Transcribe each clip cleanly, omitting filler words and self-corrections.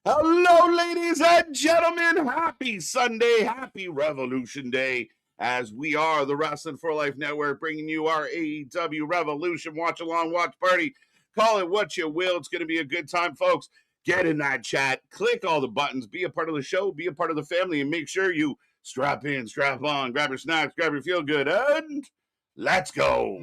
Hello, ladies and gentlemen. Happy Sunday. Happy Revolution Day. As we are the Wrestling for Life Network, bringing you our AEW Revolution watch along, watch party. Call it what you will. It's going to be a good time, folks. Get in that chat. Click all the buttons. Be a part of the show. Be a part of the family. And make sure you strap in, strap on, grab your snacks, grab your feel good, and let's go.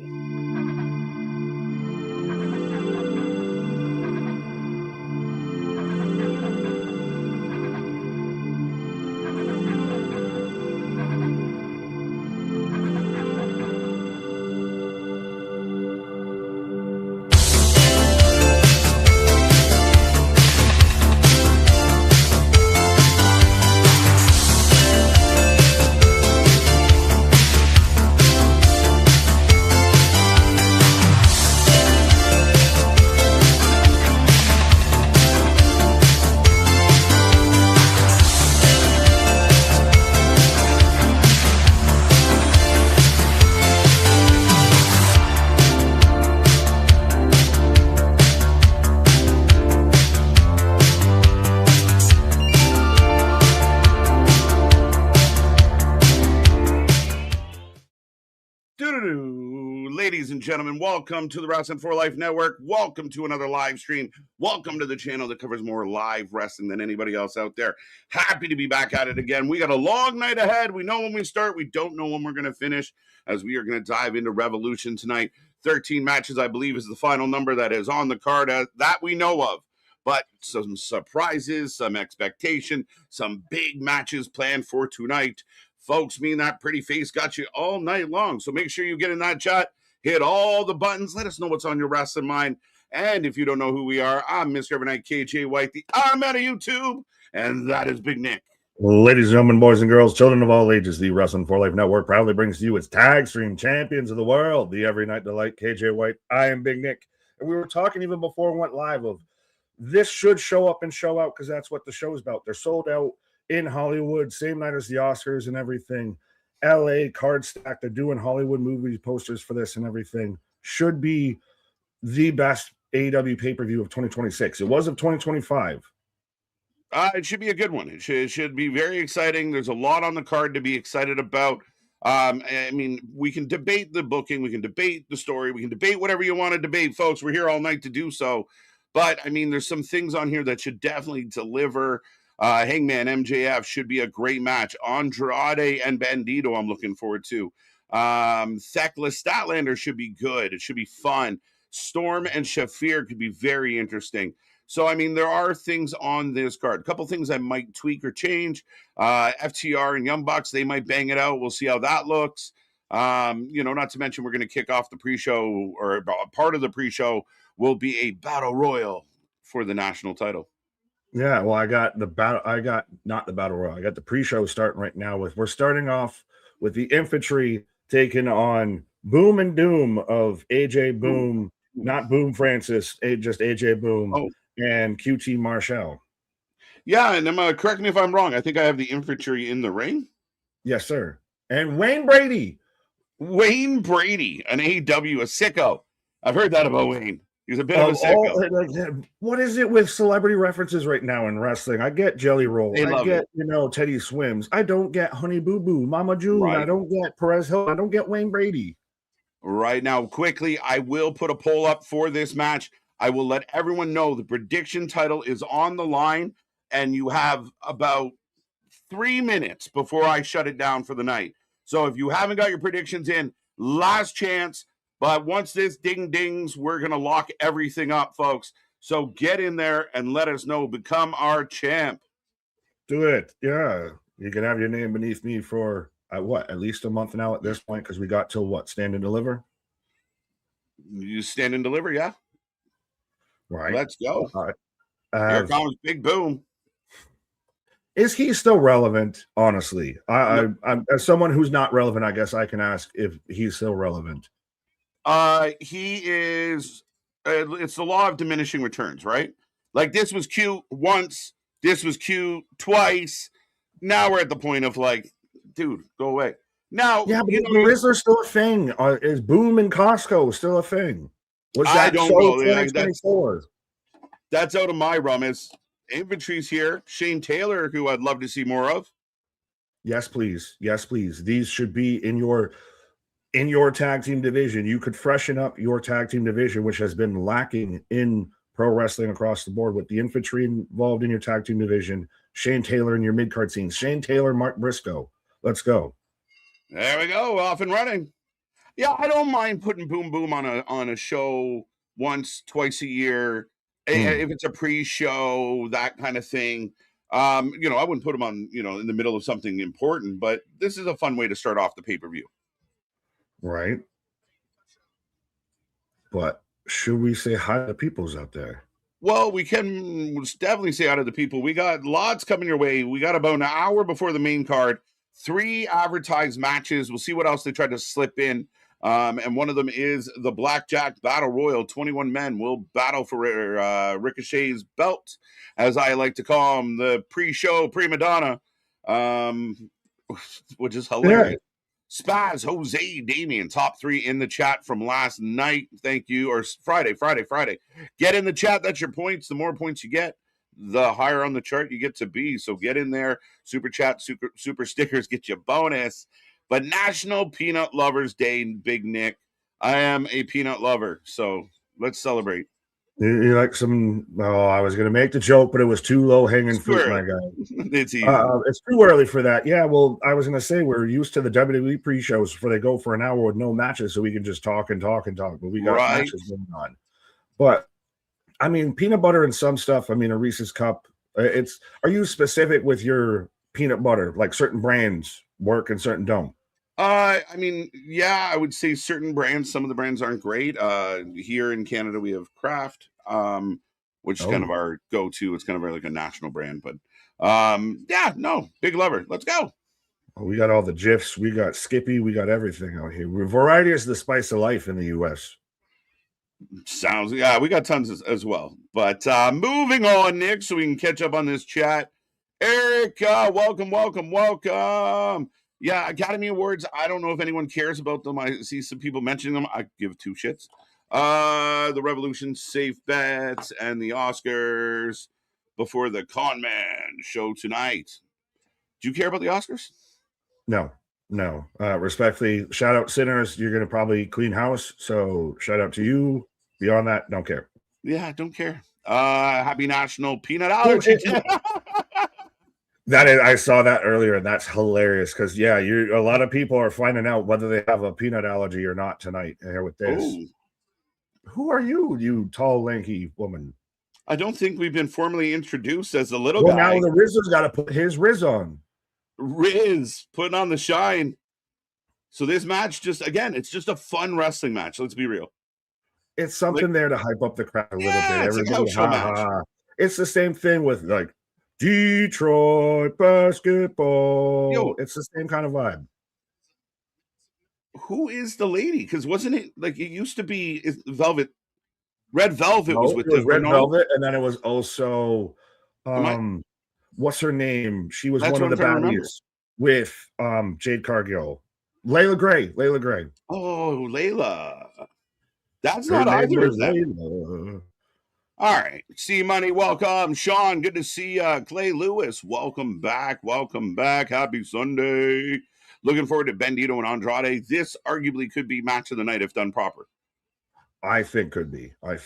Ladies and gentlemen, welcome to the Wrestling for Life Network. Welcome to another live stream. Welcome to the channel that covers more live wrestling than anybody else out there. Happy to be back at it again. We got a long night ahead. We know when we start. We don't know when we're going to finish, as we are going to dive into Revolution tonight. 13 matches, I believe, is the final number that is on the card that we know of. But some surprises, some expectation, some big matches planned for tonight. Folks, me and that pretty face got you all night long. So make sure you get in that chat. Hit all the buttons. Let us know what's on your wrestling mind. And if you don't know who we are, I'm Mr. Evernight KJ White, the arm out of YouTube, and that is Big Nick. Ladies and gentlemen, boys and girls, children of all ages, the Wrestling for Life Network proudly brings to you its tag stream champions of the world, the Every Night Delight, KJ White. I am Big Nick. And we were talking even before we went live of this should show up and show out because that's what the show's about. They're sold out in Hollywood, same night as the Oscars and everything. LA card stack. They're doing Hollywood movie posters for this and everything. Should be the best AEW pay-per-view of 2026. It was of 2025. It should be a good one. It should be very exciting. There's a lot on the card to be excited about. I mean, we can debate the booking. We can debate the story. We can debate whatever you want to debate, folks. We're here all night to do so. But, I mean, there's some things on here that should definitely deliver. Hangman MJF should be a great match. Andrade and Bandito, I'm looking forward to. Thekla Statlander should be good. It should be fun. Storm and Shafir could be very interesting. So, I mean, there are things on this card. A couple things I might tweak or change. FTR and Young Bucks, they might bang it out. We'll see how that looks. Not to mention we're going to kick off the pre-show, or part of the pre-show will be a battle royal for the national title. Yeah, well, I got not the battle royal. I got the pre-show starting right now we're starting off with the Infantry taking on Boom and Doom of AJ Boom, not Boom Francis, just AJ Boom and QT Marshall. Yeah, and correct me if I'm wrong. I think I have the Infantry in the ring. Yes, sir. And Wayne Brady, an AEW, a sicko. I've heard that about Wayne. He's a bit of a sicko. What is it with celebrity references right now in wrestling? I get Jelly Roll. I get, Teddy Swims. I don't get Honey Boo Boo, Mama June. Right. I don't get Perez Hill. I don't get Wayne Brady. Right now, quickly, I will put a poll up for this match. I will let everyone know the prediction title is on the line, and you have about 3 minutes before I shut it down for the night. So if you haven't got your predictions in, last chance. But once this dings, we're going to lock everything up, folks. So get in there and let us know. Become our champ. Do it. Yeah. You can have your name beneath me for, at least a month now at this point, because we got till what? Stand and deliver? You stand and deliver, yeah. Right. Let's go. Here comes Big Boom. Is he still relevant, honestly? I'm as someone who's not relevant, I guess I can ask if he's still relevant. He is. It's the law of diminishing returns, right? Like, this was cute once, this was cute twice. Now we're at the point of like, dude, go away. Now, yeah, but is there still a thing? Is Boom and Costco still a thing? Was that I don't know. That's out of my realm. Infantry's here. Shane Taylor, who I'd love to see more of. Yes, please. Yes, please. These should be in your tag team division. You could freshen up your tag team division, which has been lacking in pro wrestling across the board, with the infantry involved in your tag team division, Shane Taylor in your mid-card scenes. Shane Taylor, Mark Briscoe. Let's go. There we go, off and running. Yeah, I don't mind putting Boom Boom on a show once, twice a year. If it's a pre-show, that kind of thing. I wouldn't put him on, in the middle of something important, but this is a fun way to start off the pay-per-view. Right. But should we say hi to the peoples out there? Well, we can definitely say hi to the people. We got lots coming your way. We got about an hour before the main card, 3 advertised matches. We'll see what else they try to slip in. And one of them is the Blackjack Battle Royal. 21 men will battle for Ricochet's belt, as I like to call him, the pre-show prima donna, which is hilarious. Yeah. Spaz, Jose, Damien, top 3 in the chat from last night. Thank you. Or Friday. Get in the chat. That's your points. The more points you get, the higher on the chart you get to be. So get in there. Super chat, super stickers get you bonus. But National Peanut Lovers Day, Big Nick. I am a peanut lover, so let's celebrate. You like some? Oh, I was going to make the joke, but it was too low hanging fruit, my guy. It's easy. It's too early for that. Yeah, well, I was going to say we're used to the WWE pre-shows where they go for an hour with no matches, so we can just talk and talk and talk. But we got matches going on. But I mean, peanut butter and some stuff. I mean, a Reese's cup. Are you specific with your peanut butter? Like certain brands work and certain don't. I would say certain brands. Some of the brands aren't great. Here in Canada, we have Kraft, which is kind of our go-to. It's kind of like a national brand, but big lover. Let's go. We got all the GIFs. We got Skippy. We got everything out here. Variety is the spice of life in the U.S. We got tons as well. But moving on, Nick, so we can catch up on this chat. Eric, welcome. Yeah, Academy Awards, I don't know if anyone cares about them. I see some people mentioning them. I give 2 shits. The Revolution, Safe Bets, and the Oscars before the Con Man show tonight. Do you care about the Oscars? No. Respectfully, shout out Sinners. You're going to probably clean house, so shout out to you. Beyond that, don't care. Yeah, don't care. Happy National Peanut Allergy Day. I saw that earlier, and that's hilarious because a lot of people are finding out whether they have a peanut allergy or not tonight here with this. Ooh. Who are you, you tall, lanky woman? I don't think we've been formally introduced as the little guy. Now the Riz has got to put his Riz on. Riz putting on the shine. So this match it's just a fun wrestling match. Let's be real. It's something there to hype up the crowd a little bit. Everybody, match. It's the same thing with like Detroit basketball. It's the same kind of vibe. Who is the lady? Because wasn't it like it used to be Velvet? Red Velvet was with the Red Velvet, and then it was also what's her name? She was one of the baddies with Jade Cargill. Layla Gray. Oh, Layla. That's not either of them. All right. C Money, welcome. Sean, good to see you. Clay Lewis, welcome back. Happy Sunday. Looking forward to Bandito and Andrade. This arguably could be match of the night if done proper. I think could be. I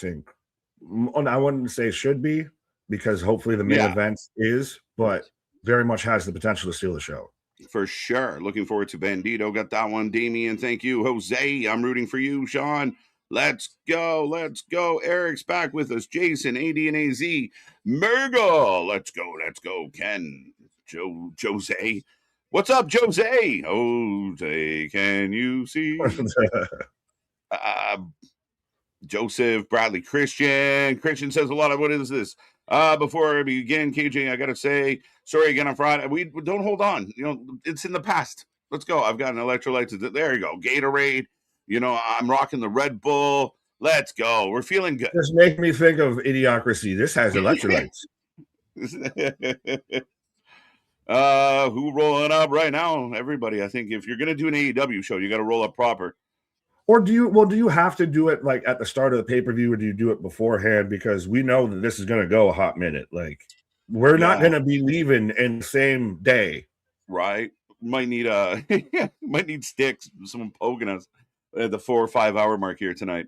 wouldn't say should be because hopefully the main event is, but very much has the potential to steal the show. For sure. Looking forward to Bandito. Got that one. Damien, thank you. Jose, I'm rooting for you. Sean, let's go. Eric's back with us. Jason, AD and AZ. Murgle, let's go. Ken, Jose. What's up, Jose? Jose, can you see? Joseph, Bradley, Christian says a lot of, what is this? Before I begin, KJ, I got to say, sorry again on Friday. We don't hold on. It's in the past. Let's go. I've got an electrolyte. There you go. Gatorade. I'm rocking the Red Bull. Let's go. We're feeling good. Just make me think of Idiocracy. This has electrolytes. Who rolling up right now? Everybody. I think if you're going to do an AEW show, you got to roll up proper. Or do you have to do it like at the start of the pay-per-view, or do you do it beforehand? Because we know that this is going to go a hot minute. Like, We're not Yeah, going to be leaving in the same day. right. Might need might need sticks. Someone poking us at the 4 or 5 hour mark here tonight.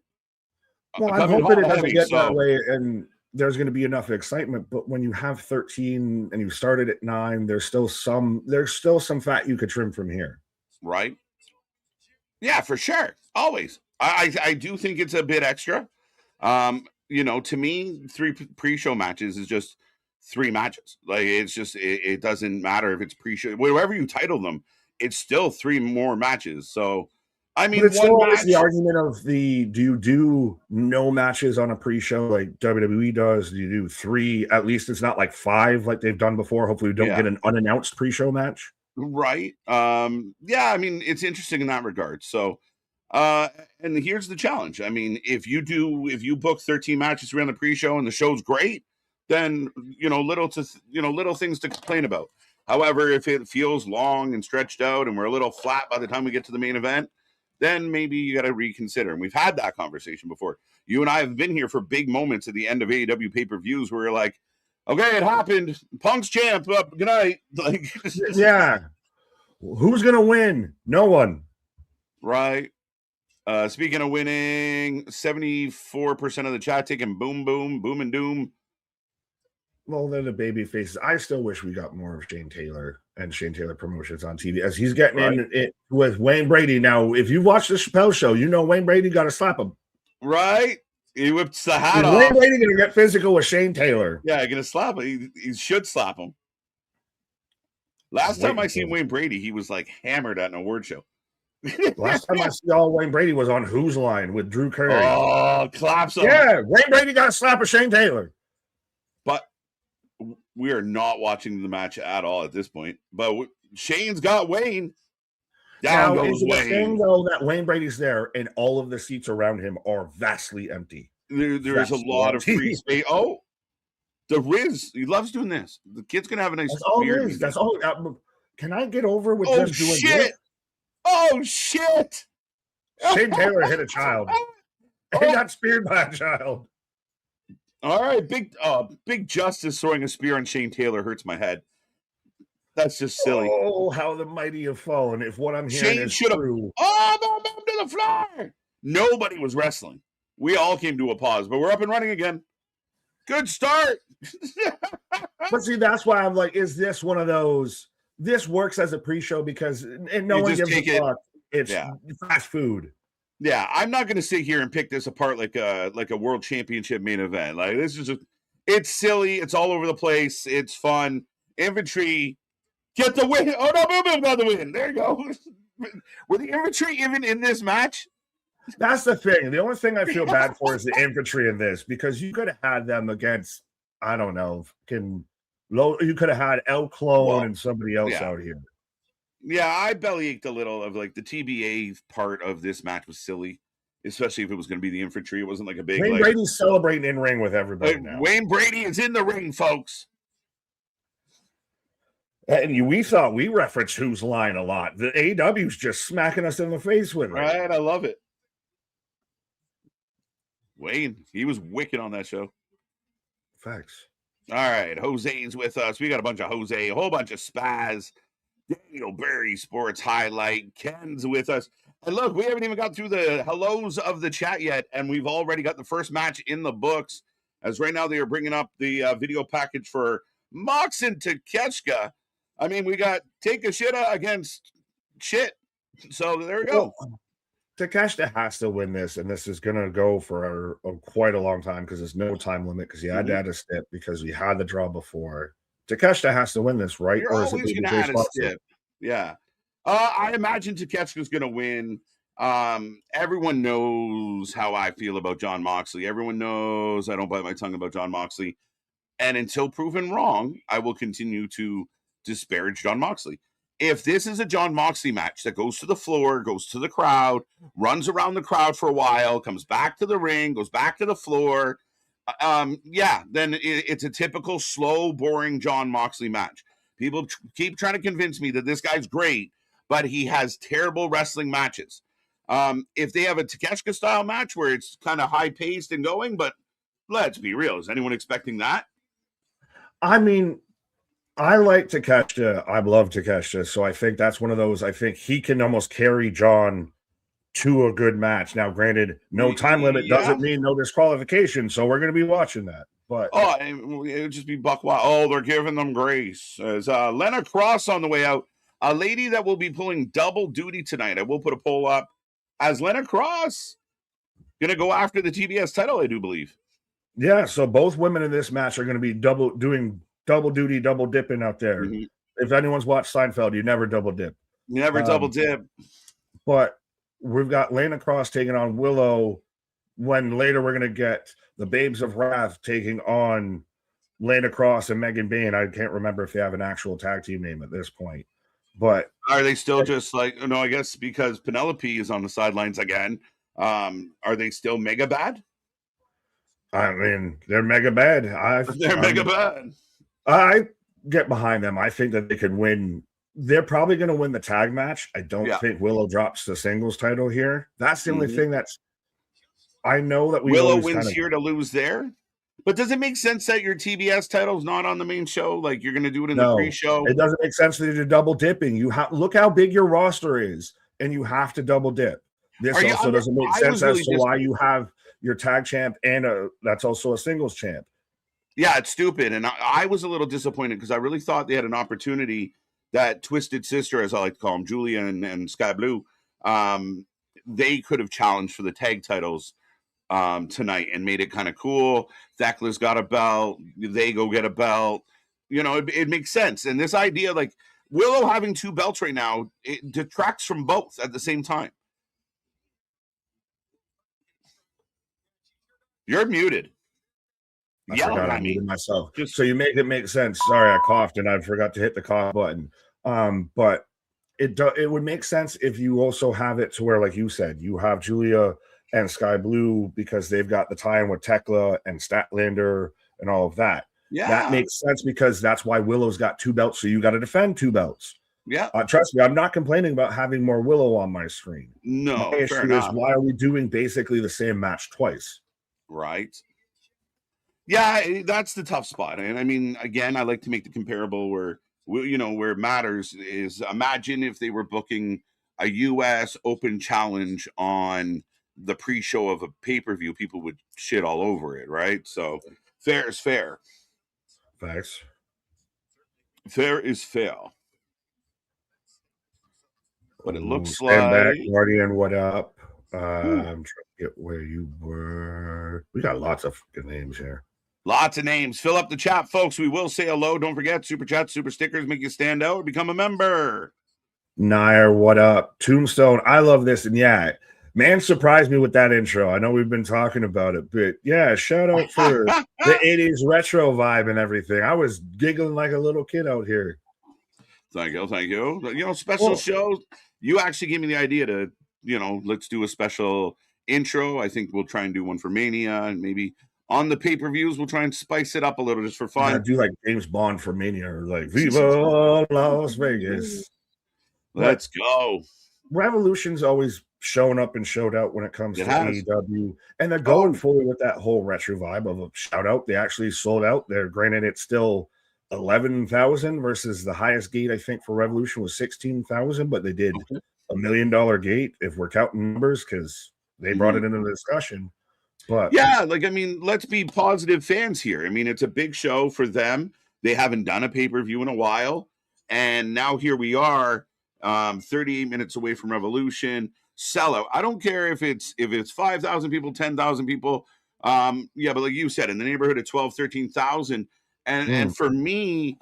Well, I'm Coming hoping home it doesn't heavy. get that So way and there's going to be enough excitement. But when you have 13 and you started at 9, there's still some fat you could trim from here. right. Yeah, for sure. Always. I do think it's a bit extra. To me, 3 pre-show matches is just 3 matches. Like it's just it doesn't matter if it's pre-show, whatever you title them, it's still 3 more matches. So I But mean, it's still one always the match, argument of do you do no matches on a pre-show like WWE does? Do you do 3? At least it's not like 5 like they've done before. Hopefully we don't yeah, get an unannounced pre-show match. right. Yeah, I mean, it's interesting in that regard. So and here's the challenge. I mean, if you book 13 matches around the pre-show and the show's great, then little things to complain about. However, if it feels long and stretched out and we're a little flat by the time we get to the main event, then maybe you got to reconsider. And we've had that conversation before. You and I have been here for big moments at the end of AEW pay-per-views where we're like, okay, it happened. Punk's champ. Good night. Like, Yeah. Who's going to win? No one. right. Speaking of winning, 74% of the chat taking boom and doom. Well, they're the baby faces. I still wish we got more of Shane Taylor and Shane Taylor Promotions on TV as he's getting in it with Wayne Brady. Now, if you watch the Chappelle show, you know Wayne Brady got to slap him. Right? He whips the hat Is off. Wayne Brady going to get physical with Shane Taylor? Yeah, going to slap him. He should slap him. Last time I seen Wayne Brady, he was like hammered at an award show. Last time I saw Wayne Brady was on Who's Line with Drew Carey. Oh, claps him. Yeah, Wayne Brady got a slap of Shane Taylor. But we are not watching the match at all at this point. But Shane's got Wayne. Down now, goes is it Wayne. a thing, though, that Wayne Brady's there and all of the seats around him are vastly empty? There is a lot of free space. Oh, the Riz, he loves doing this. The kid's going to have a nice beard. That's all. Can I get over with just doing this? Oh, shit. Shane Taylor hit a child. He got speared by a child. All right, Big Justice throwing a spear on Shane Taylor hurts my head. That's just silly. Oh, how the mighty have fallen. If what I'm hearing is true. Oh, to the floor. Nobody was wrestling. We all came to a pause, but we're up and running again. Good start. But see, that's why I'm like, is this one of those? This works as a pre-show because no one gives a fuck. It's fast food. Yeah, I'm not going to sit here and pick this apart like a world championship main event. Like this is it's silly. It's all over the place. It's fun. Infantry get the win. Oh no, boom got the win. There you go. Were the infantry even in this match? That's the thing. The only thing I feel bad for is the infantry in this because you could have had them against, I don't know, you could have had El Clone and somebody else out here. Yeah, I belly ached a little of like the TBA part of this match was silly, especially if it was going to be the infantry. It wasn't like a big. Wayne Brady's celebrating in ring with everybody now. Wayne Brady is in the ring, folks. And we thought we referenced Who's Line a lot. The AEW's just smacking us in the face with it. Right, I love it. Wayne, he was wicked on that show. Facts. All right, Jose's with us. We got a bunch of Jose, a whole bunch of Spaz. Daniel Berry Sports Highlight. Ken's with us. And look, we haven't even got through the hellos of the chat yet, and we've already got the first match in the books. As right now they are bringing up the video package for Mox and Takeshita. I mean, we got Takeshita against shit. So there we go. Takeshita has to win this, and this is going to go for quite a long time because there's no time limit because he had to add a step because we had the draw before. Takeshita has to win this, right? You're always going to add a step. Yeah. I imagine Takeshita's going to win. Everyone knows how I feel about Jon Moxley. Everyone knows I don't bite my tongue about Jon Moxley. And until proven wrong, I will continue to disparage Jon Moxley. If this is a Jon Moxley match that goes to the floor, goes to the crowd, runs around the crowd for a while, comes back to the ring, goes back to the floor, then it's a typical slow, boring Jon Moxley match. People keep trying to convince me that this guy's great, but he has terrible wrestling matches. If they have a Takeshita style match where it's kind of high paced and going, but let's be real, is anyone expecting that? I mean, I like Takeshita. I love Takeshita. So I think that's one of those. I think he can almost carry John to a good match. Now, granted, no time limit Yeah. doesn't mean no disqualification. So we're going to be watching that. But Oh, it would just be Buck Wild. Oh, they're giving them grace. As Lena Cross on the way out, a lady that will be pulling double duty tonight. I will put a poll up. As Lena Cross going to go after the TBS title, I do believe. yeah, so both women in this match are going to be doing double duty, double dipping out there. Mm-hmm. If anyone's watched Seinfeld, you never double dip. Never double dip. But we've got Lena Cross taking on Willow, when later we're going to get the Babes of Wrath taking on Lena Cross and Megan Bayne. I can't remember if they have an actual tag team name at this point. But are they still just like, no, I guess because Penelope is on the sidelines again. Are they still mega bad? I mean, they're mega bad. They're mega bad. I get behind them. I think that they could win. They're probably going to win the tag match. I don't think Willow drops the singles title here. That's the only thing that's. I know that Willow wins here to lose there. But does it make sense that your TBS title is not on the main show? Like you're going to do it in the pre-show? It doesn't make sense that you're double dipping. You look how big your roster is, and you have to double dip. This also doesn't make sense as to why you have your tag champ and that's also a singles champ. Yeah, it's stupid. And I was a little disappointed because I really thought they had an opportunity that Twisted Sister, as I like to call them, Julia and Sky Blue, they could have challenged for the tag titles tonight and made it kind of cool. Thecla's got a belt. They go get a belt. You know, it makes sense. And this idea, like Willow having two belts right now, it detracts from both at the same time. You're muted. I forgot I muted myself. So you make it make sense. Sorry, I coughed and I forgot to hit the cough button. But it would make sense if you also have it to where, like you said, you have Julia and Sky Blue because they've got the tie-in with Tekla and Statlander and all of that. Yeah, that makes sense because that's why Willow's got two belts. So you got to defend two belts. Yeah, trust me, I'm not complaining about having more Willow on my screen. No, my issue is why are we doing basically the same match twice? Right. Yeah, that's the tough spot. And I mean, again, I like to make the comparable where where it matters is imagine if they were booking a U.S. Open Challenge on the pre-show of a pay-per-view, people would shit all over it, right? So fair is fair. Facts. Fair is fair. But it looks like back, Guardian, what up? I'm trying to get where you were. We got lots of fucking names here. Lots of names. Fill up the chat, folks. We will say hello. Don't forget, super chats, super stickers, make you stand out. Become a member. Nair, what up? Tombstone, I love this. And yeah, man surprised me with that intro. I know we've been talking about it, but yeah, shout out for the 80s retro vibe and everything. I was giggling like a little kid out here. Thank you. Thank you. Special shows. You actually gave me the idea to, let's do a special intro. I think we'll try and do one for Mania, and maybe on the pay-per-views, we'll try and spice it up a little just for fun. Yeah, do like James Bond for Mania, or like Viva Las Vegas. Let's go. Revolution's always shown up and showed out when it comes to AEW, and they're going fully with that whole retro vibe of a shout out. They actually sold out there. Granted, it's still 11,000 versus the highest gate I think for Revolution was 16,000, but they did $1 million gate if we're counting numbers because they brought it into the discussion. But yeah, let's be positive fans here. I mean, it's a big show for them. They haven't done a pay-per-view in a while, and now here we are, 38 minutes away from Revolution. Sellout. I don't care if it's 5,000 people, 10,000 people. But like you said, in the neighborhood of 12, 13,000. And for me,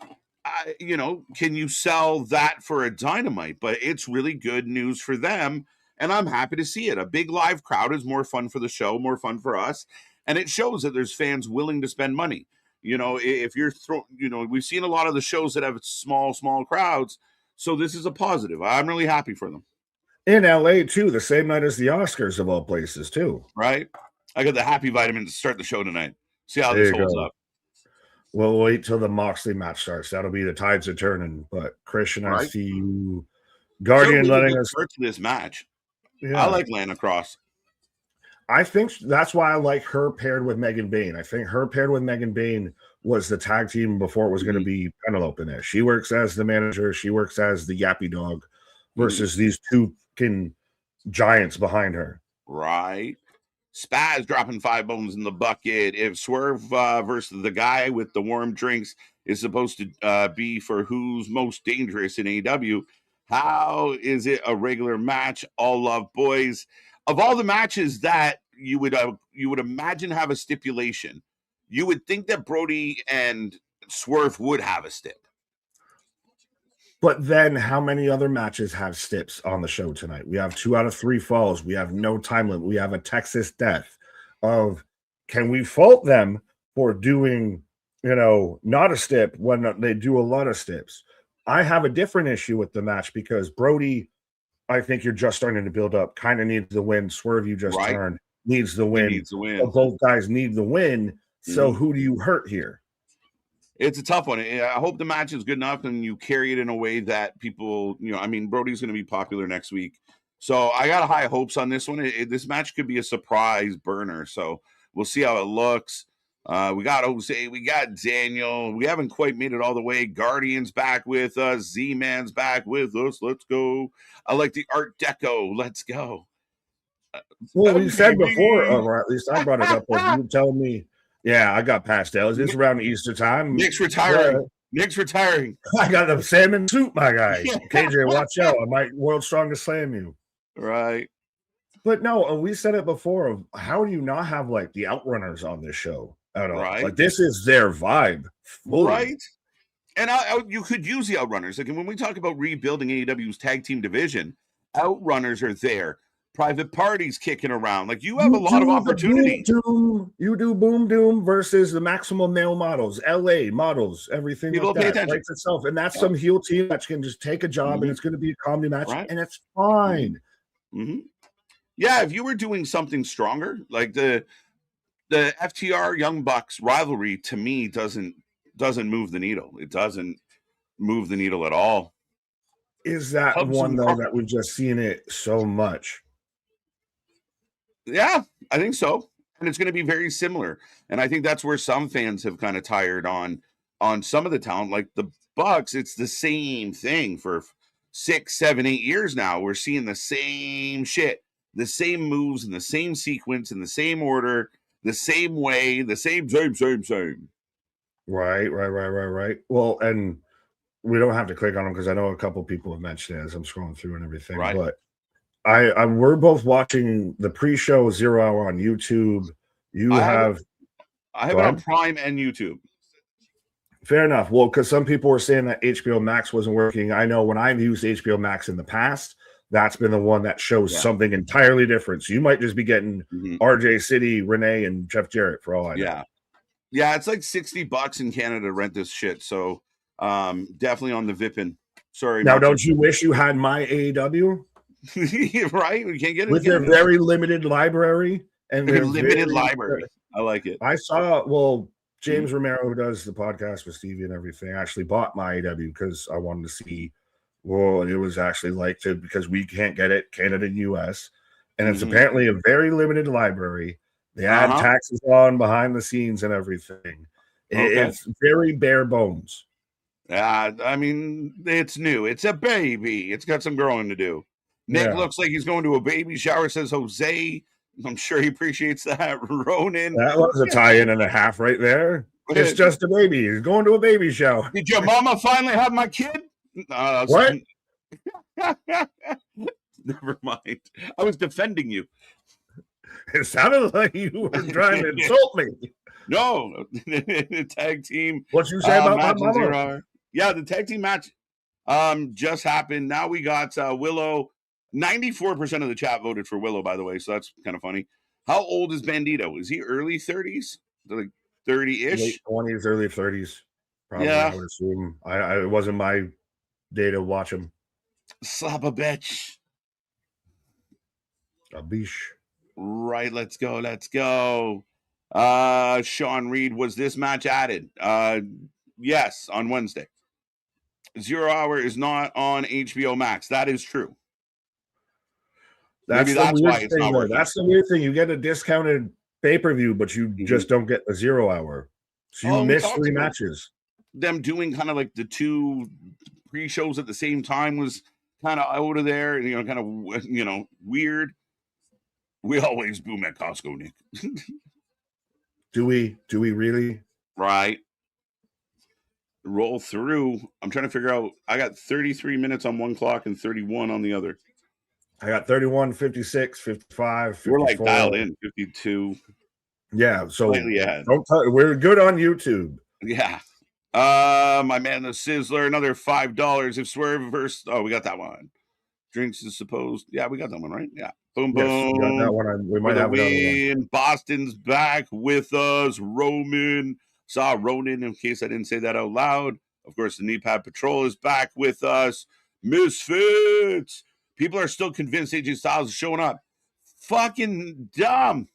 can you sell that for a Dynamite? But it's really good news for them, and I'm happy to see it. A big live crowd is more fun for the show, more fun for us, and it shows that there's fans willing to spend money. If you're we've seen a lot of the shows that have small crowds, so this is a positive. I'm really happy for them. In LA too, the same night as the Oscars of all places too. Right? I got the happy vitamin to start the show tonight. See how this holds up. We'll wait till the Moxley match starts. That'll be the tides are turning. But Christian, I see you. Guardian letting us start to this match. Yeah. I like Lana Cross. I think that's why I like her paired with Megan Bayne. I think her paired with Megan Bayne was the tag team before it was going to be Penelope in there. She works as the manager. She works as the yappy dog versus these two giants behind her. Right. Spaz dropping 5 bones in the bucket. If Swerve versus the guy with the warm drinks is supposed to be for who's most dangerous in AEW, how is it a regular match? All love boys. Of all the matches that you would imagine have a stipulation, you would think that Brody and Swerve would have a stip. But then how many other matches have stips on the show tonight? We have 2 out of 3 falls. We have no time limit. We have a Texas death. Can we fault them for doing, not a stip when they do a lot of stips? I have a different issue with the match because Brody, I think you're just starting to build up, kind of needs the win. Swerve, you just turned, needs the win. So both guys need the win. So who do you hurt here? It's a tough one. I hope the match is good enough and you carry it in a way that people, Brody's going to be popular next week. So I got high hopes on this one. This match could be a surprise burner. So we'll see how it looks. We got Jose, we got Daniel. We haven't quite made it all the way. Guardian's back with us. Z-Man's back with us. Let's go. I like the Art Deco. Let's go. Well, we said before, or at least I brought it up. You tell me. Yeah, I got pastels. It's around Easter time. Nick's retiring. Nick's retiring. I got the salmon soup, my guy. KJ, watch out. I might world's strongest slam you. Right. But no, we said it before. How do you not have like the Outrunners on this show at all? Right. Like this is their vibe. Fully. Right. And you could use the Outrunners. Like when we talk about rebuilding AEW's tag team division, Outrunners are there. Private parties kicking around. Like you have a lot of opportunity. You do Boom Doom versus the Maximum Male models, LA models, everything. People like pay that attention. Itself. And that's some heel team that can just take a job and it's going to be a comedy match and it's fine. Yeah, if you were doing something stronger, like the FTR Young Bucks rivalry, to me doesn't move the needle. It doesn't move the needle at all. Is that one though that we've just seen it so much? Yeah, I think so. And it's going to be very similar. And I think that's where some fans have kind of tired on some of the talent. Like the Bucks, it's the same thing for 6, 7, 8 years now. We're seeing the same shit, the same moves in the same sequence, in the same order, the same way, the same. Right. Well, and we don't have to click on them because I know a couple people have mentioned it as I'm scrolling through and everything. Right. But we're both watching the pre-show 0 Hour on YouTube. I have it on Prime and YouTube. Fair enough. Well, because some people were saying that HBO Max wasn't working. I know when I've used HBO Max in the past, that's been the one that shows something entirely different. So you might just be getting RJ City, Renee, and Jeff Jarrett for all I know. Yeah, it's like $60 in Canada to rent this shit. So definitely on the Vipin. Sorry. Now, don't you wish you had my AEW? Right? We can't get it with their very limited library and their limited library. I like it. I saw James Romero, who does the podcast with Stevie and everything, actually bought my AEW because I wanted to see what it was actually like because we can't get it Canada and US, and it's apparently a very limited library. They add taxes on behind the scenes and everything. It's very bare bones. I mean, it's new. It's a baby. It's got some growing to do. Nick looks like he's going to a baby shower, says Jose. I'm sure he appreciates that. Ronan. That was a tie-in and a half right there. It's just a baby. He's going to a baby shower. Did your mama finally have my kid? What? Never mind. I was defending you. It sounded like you were trying to insult me. No. The tag team. What you say about my mama? Yeah, the tag team match just happened. Now we got Willow. 94% of the chat voted for Willow, by the way, so that's kind of funny. How old is Bandito? Is he early 30s? Like 30-ish? Late 20s, early 30s. Probably, yeah. I would assume. It wasn't my day to watch him. Slap a bitch. A biche. Right, let's go. Sean Reed, was this match added? Yes, on Wednesday. 0 Hour is not on HBO Max. That is true. That's why it's not working. That's the weird thing. You get a discounted pay-per-view, but you just don't get the 0 Hour. So you we missed talked 3 about matches. them doing kind of like the 2 pre-shows at the same time was kind of out of there, and kind of weird. We always boom at Costco, Nick. Do we really? Right. Roll through. I'm trying to figure out. I got 33 minutes on one clock and 31 on the other. I got 31, 56, 55, 54. We're like dialed in 52. Yeah, so Slightly ahead. We're good on YouTube. Yeah. My man, the Sizzler, another $5. If Swerve versus, we got that one. Drinks is supposed. Yeah, we got that one, right? Yeah. Boom, Yes, boom. we got that one. We might For have the another one. win. Boston's back with us. Roman. Saw Ronan, in case I didn't say that out loud. Of course, the Knee Pad Patrol is back with us. Misfits. People are still convinced AJ Styles is showing up. Fucking dumb.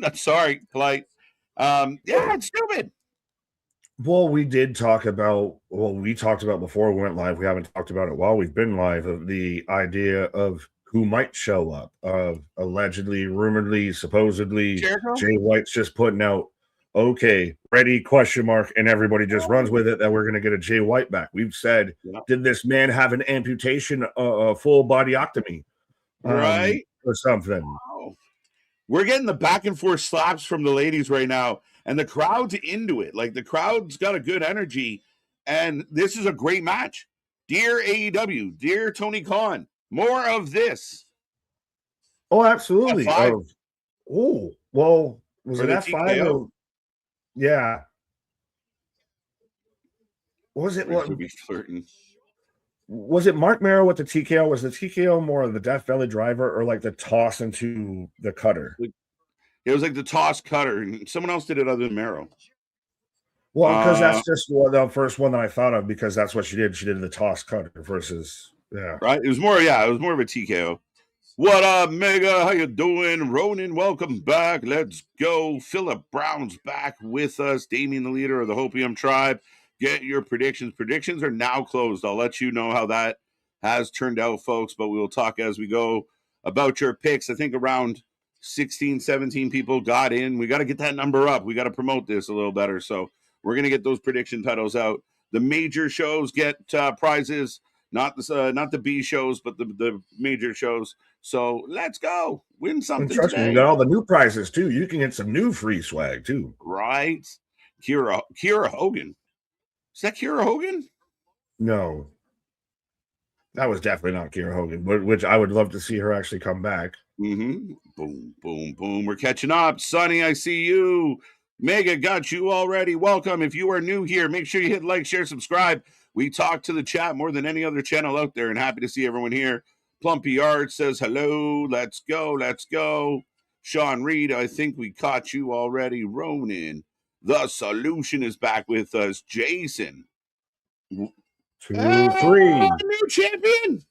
I'm sorry, polite. Yeah, it's stupid. Well, we talked about before we went live. We haven't talked about it while we've been live, of the idea of who might show up. Allegedly, rumoredly, supposedly, Jericho? Jay White's just putting out, okay, ready, ? And everybody just runs with it that we're going to get a Jay White back. We've said, did this man have an amputation, a full bodyectomy? Right? Or something. Wow. We're getting the back and forth slaps from the ladies right now. And the crowd's into it. Like, the crowd's got a good energy. And this is a great match. Dear AEW, dear Tony Khan, more of this. Oh, absolutely. F5. Well, was it F5? Yeah. Was it what? Was it Mark Merrow with the TKO? Was the TKO more of the Death Valley driver, or like the toss into the cutter? It was like the toss cutter, and someone else did it other than Merrow. Well, because that's just the first one that I thought of, because that's what she did. She did the toss cutter versus, yeah. Right? It was more of a TKO. What up, Mega? How you doing? Ronan, welcome back. Let's go. Philip Brown's back with us. Damien, the leader of the Hopium Tribe. Get your predictions. Predictions are now closed. I'll let you know how that has turned out, folks, but we will talk as we go about your picks. I think around 16, 17 people got in. We got to get that number up. We got to promote this a little better. So we're going to get those prediction titles out. The major shows get prizes, not the B shows, but the major shows. So let's go. Win something trust today. Me, you got all the new prizes, too. You can get some new free swag, too. Right. Kira Hogan. Is that Kira Hogan? No. That was definitely not Kira Hogan, which I would love to see her actually come back. Mm-hmm. Boom, boom, boom. We're catching up. Sonny, I see you. Mega got you already. Welcome. If you are new here, make sure you hit like, share, subscribe. We talk to the chat more than any other channel out there, and happy to see everyone here. Plumpy Art says hello. Let's go. Let's go. Sean Reed, I think we caught you already. Ronan, the solution is back with us. Jason. 2, 3. New champion.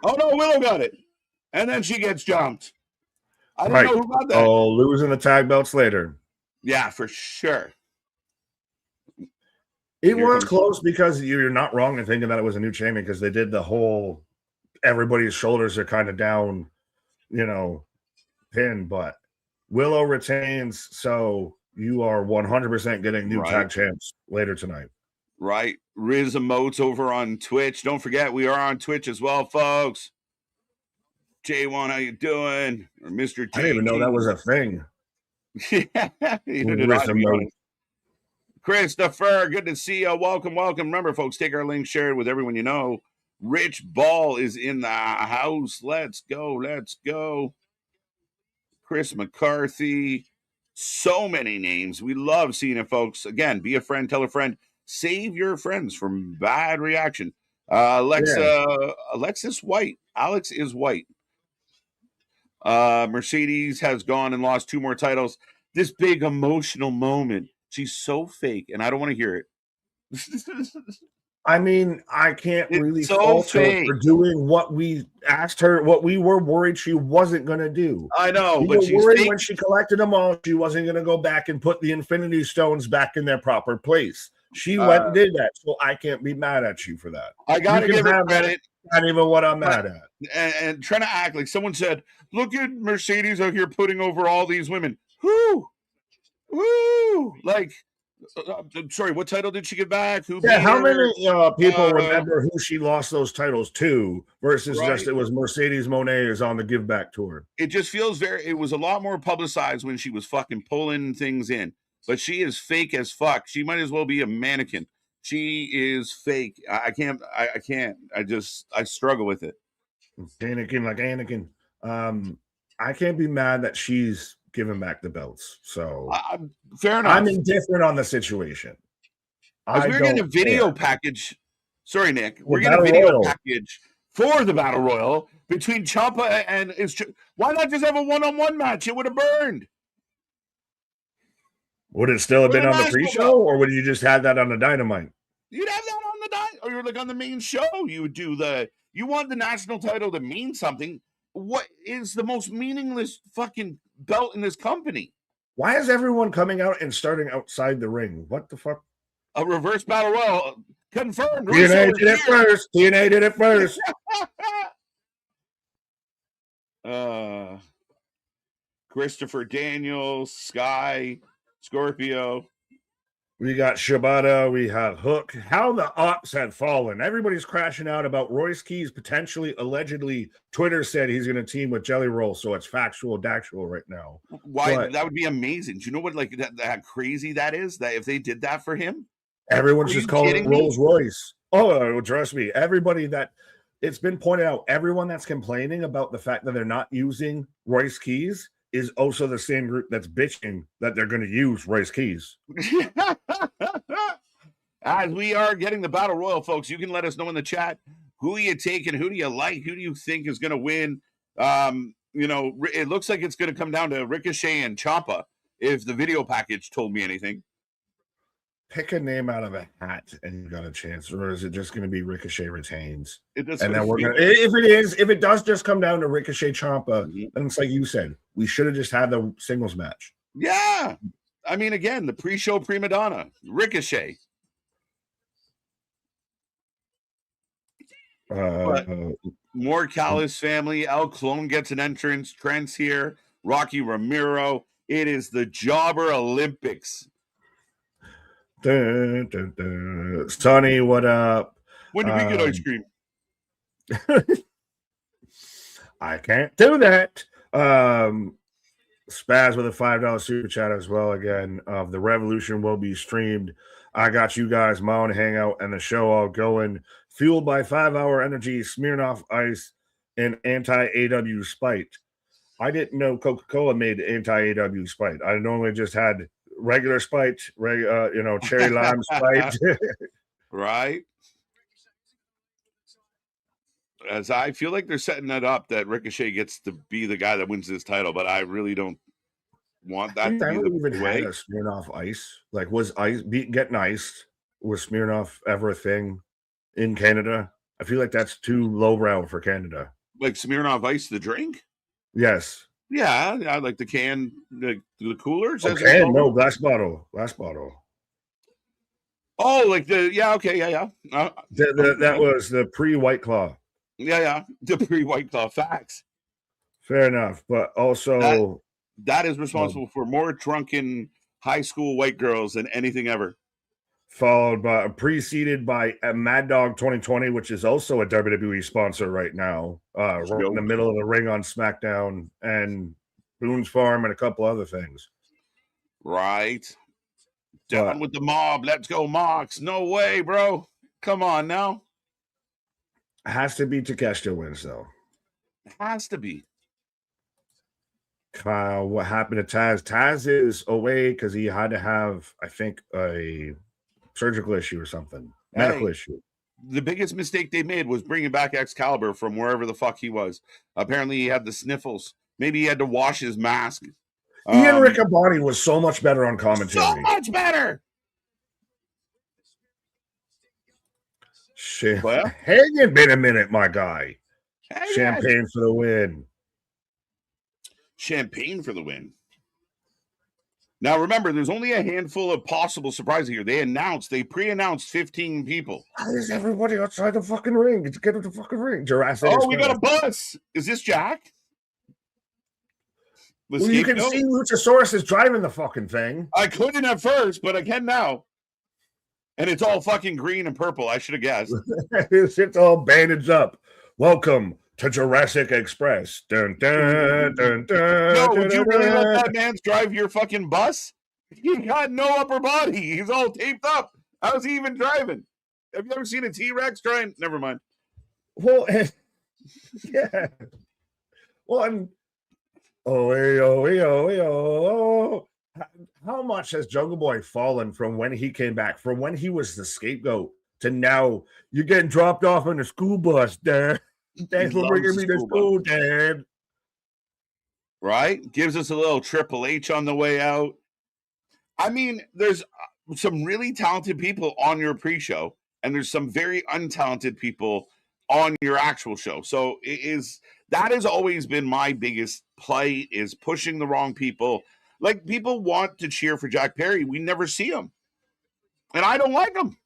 Oh, no, Willow got it. And then she gets jumped. I didn't know who got that. Oh, losing the tag belts later. Yeah, for sure. It was close, because you're not wrong in thinking that it was a new champion, because they did the whole everybody's shoulders are kind of down, pin. But Willow retains, so you are 100% getting new tag champs later tonight. Right. Riz Emotes over on Twitch. Don't forget, we are on Twitch as well, folks. J1, how you doing? Or Mr. J. I didn't even know that was a thing. Yeah. Christopher, good to see you. Welcome, welcome. Remember, folks, take our link, share it with everyone you know. Rich Ball is in the house. Let's go. Let's go. Chris McCarthy. So many names. We love seeing it, folks. Again, be a friend, tell a friend. Save your friends from bad reaction. Alexis White. Alex is white. Mercedes has gone and lost 2 more titles. This big emotional moment. She's so fake, and I don't want to hear it. I mean, I can't really fault her for doing what we asked her, what we were worried she wasn't going to do. I know, but she's worried when she collected them all, she wasn't going to go back and put the Infinity Stones back in their proper place. She went and did that, so I can't be mad at you for that. I got to give her credit. Not even what I'm mad at. And trying to act like someone said, look at Mercedes out here putting over all these women. Who? Woo! Like, sorry, what title did she get back? Who Yeah, beat how her? many people remember who she lost those titles to versus Right. just it was Mercedes Moné is on the Give Back tour? It just feels it was a lot more publicized when she was fucking pulling things in. But she is fake as fuck. She might as well be a mannequin. She is fake. I can't. I can't. I struggle with it. Anakin like Anakin. I can't be mad that she's giving back the belts. So Fair enough. I'm indifferent on the situation. As we're getting a video care. package. Sorry, Nick. The We're getting a Battle video Royal. package for the Battle Royal between Ciampa and why not just have a one-on-one match? It would have burned. Would it still have For been the on the national pre-show, belt. or would you just have that on the Dynamite? You'd have that on the or you're like on the main show. You would do you want the national title to mean something. What is the most meaningless fucking belt in this company? Why is everyone coming out and starting outside the ring? What the fuck? A reverse battle royal confirmed. TNA did it first. TNA did it first. Christopher Daniels, Sky, Scorpio. We got Shibata. We have Hook. How the ops had fallen. Everybody's crashing out about Royce Keys potentially, allegedly. Twitter said he's going to team with Jelly Roll, so it's factual, dactual right now. Why? That would be amazing. Do you know what like that crazy that is? That if they did that for him, everyone's just calling it Rolls Royce. Oh, trust me. Everybody that it's been pointed out, everyone that's complaining about the fact that they're not using Royce Keys is also the same group that's bitching that they're going to use Royce Keys. As we are getting the Battle Royal, folks, you can let us know in the chat who you taking, who do you like, who do you think is going to win. It looks like it's going to come down to Ricochet and Ciampa if the video package told me anything. Pick a name out of a hat and you got a chance, or is it just going to be Ricochet retains? And then we're gonna, if it does just come down to Ricochet Ciampa, then it's like you said, we should have just had the singles match. Yeah, I mean, again, the pre-show prima donna, Ricochet. More Callis family. El Clone gets an entrance. Trent's here. Rocky Ramiro. It is the Jobber Olympics. Dun, dun, dun. Sonny, what up? When do we get ice cream? I can't do that. Spaz with a $5 super chat as well. Again, the Revolution will be streamed. I got you guys, my own hangout, and the show all going. Fueled by 5-hour energy, Smirnoff Ice, and anti-AW Spite. I didn't know Coca-Cola made anti-AW Spite. I normally just had regular Spite, cherry lime Spite. Right. As I feel like they're setting that up that Ricochet gets to be the guy that wins this title, but I really don't want that to be the way. Had a Smirnoff Ice? Like, was ice getting iced? Was Smirnoff ever a thing in Canada? I feel like that's too lowbrow for Canada. Like Smirnoff Ice, the drink? Yes. Yeah, I like the can, the cooler. Okay, no, glass bottle. Oh, like okay. That was the pre-White Claw. Yeah, the pre-White Claw. Facts. Fair enough, but also that is responsible for more drunken high school white girls than anything ever. Preceded by Mad Dog 2020, which is also a WWE sponsor right now, right in the middle of the ring on SmackDown, and Boone's Farm and a couple other things. Right. Down with the mob. Let's go, Mox. No way, bro. Come on now. Has to be Takeshita wins, though. Has to be. What happened to Taz? Taz is away because he had to have, I think, a surgical issue or something. Medical issue. The biggest mistake they made was bringing back Excalibur from wherever the fuck he was. Apparently, he had the sniffles. Maybe he had to wash his mask. Ian Riccaboni was so much better on commentary. So much better. Shit. Hang it been a minute, my guy. Champagne for the win. Champagne for the win. Now, remember, there's only a handful of possible surprises here. They pre-announced 15 people. How is everybody outside the fucking ring? Get to the fucking ring. Jurassic. Oh, we got a bus. Is this Jack? The Well, you can scapegoat? see Luchasaurus is driving the fucking thing. I couldn't at first, but I can now. And it's all fucking green and purple. I should have guessed. It's all bandaged up. Welcome to Jurassic Express. Dun, dun, dun, dun, No, dun, would you dun, really let dun. that man drive your fucking bus? He got no upper body. He's all taped up. How's he even driving? Have you ever seen a T-Rex trying? Never mind. Well, yeah. Well, and oh. How much has Jungle Boy fallen from when he came back, from when he was the scapegoat to now you're getting dropped off on the school bus, Dad? Thanks for bringing me to school, Dad. Right? Gives us a little Triple H on the way out. I mean, there's some really talented people on your pre-show, and there's some very untalented people on your actual show. So that has always been my biggest play, is pushing the wrong people. Like, people want to cheer for Jack Perry. We never see him. And I don't like him.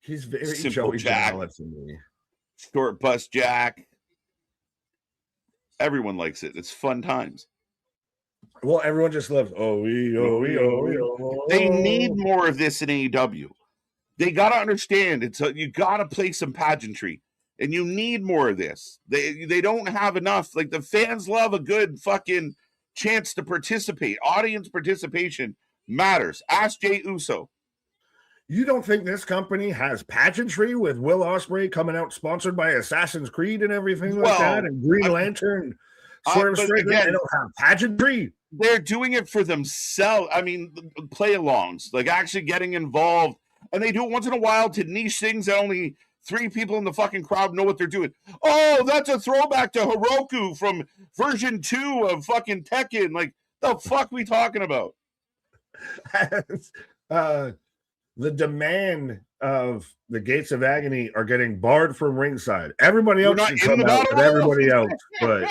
He's very Simple Joey Jack. Janela to me. Short bus Jack. Everyone likes it. It's fun times. Well, everyone just loves They need more of this in AEW. They got to understand you got to play some pageantry. And you need more of this. They don't have enough. Like, the fans love a good fucking chance to participate. Audience participation matters. Ask Jey Uso. You don't think this company has pageantry with Will Ospreay coming out sponsored by Assassin's Creed and everything like that, and Green Lantern? Swerve Strickland, they don't have pageantry. They're doing it for themselves. I mean, play-alongs, like actually getting involved. And they do it once in a while to niche things that only 3 people in the fucking crowd know what they're doing. Oh, that's a throwback to Heroku from version 2 of fucking Tekken. Like, the fuck we talking about? The demand of the Gates of Agony are getting barred from ringside. Everybody else can come out with everybody else, but...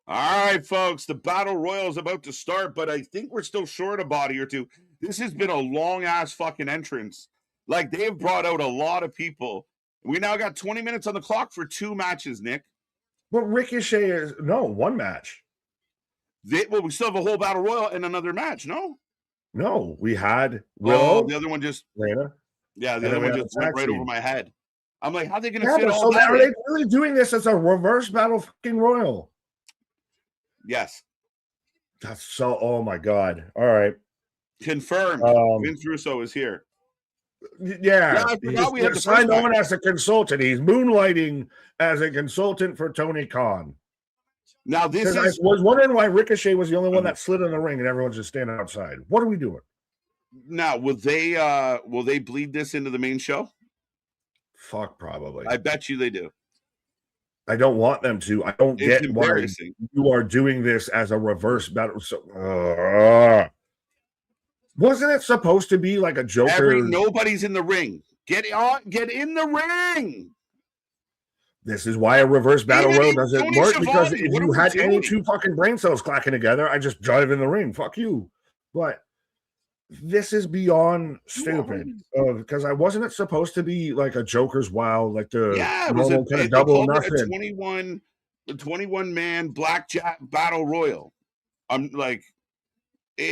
All right, folks, the Battle Royal is about to start, but I think we're still short a body or two. This has been a long-ass fucking entrance. Like, they've brought out a lot of people. We now got 20 minutes on the clock for 2 matches, Nick. But Ricochet is... No, 1 match. We still have a whole Battle Royal and another match, no? No, we had Willow. Oh, the other one just... Later. Yeah, the other one just went right over my head. I'm like, how are they going to fit all so that? Are they really doing this as a reverse Battle fucking Royal? Yes. That's so... Oh, my God. All right. Confirmed. Vince Russo is here. Yeah, I forgot we had signed on as a consultant. He's moonlighting as a consultant for Tony Khan. Now, I was wondering why Ricochet was the only one that slid in the ring and everyone's just standing outside. What are we doing? Now, will they bleed this into the main show? Fuck, probably. I bet you they do. I don't want them to. I don't get why you are doing this as a reverse battle. Wasn't it supposed to be like a Joker? Nobody's in the ring. Get in the ring. This is why a reverse battle royal doesn't work, because if you had any 2 fucking brain cells clacking together, I just drive in the ring. Fuck you. But this is beyond stupid. Because wasn't it supposed to be like a Joker's Wild, like the normal kind of double or nothing? The 21-man blackjack battle royal. I'm like,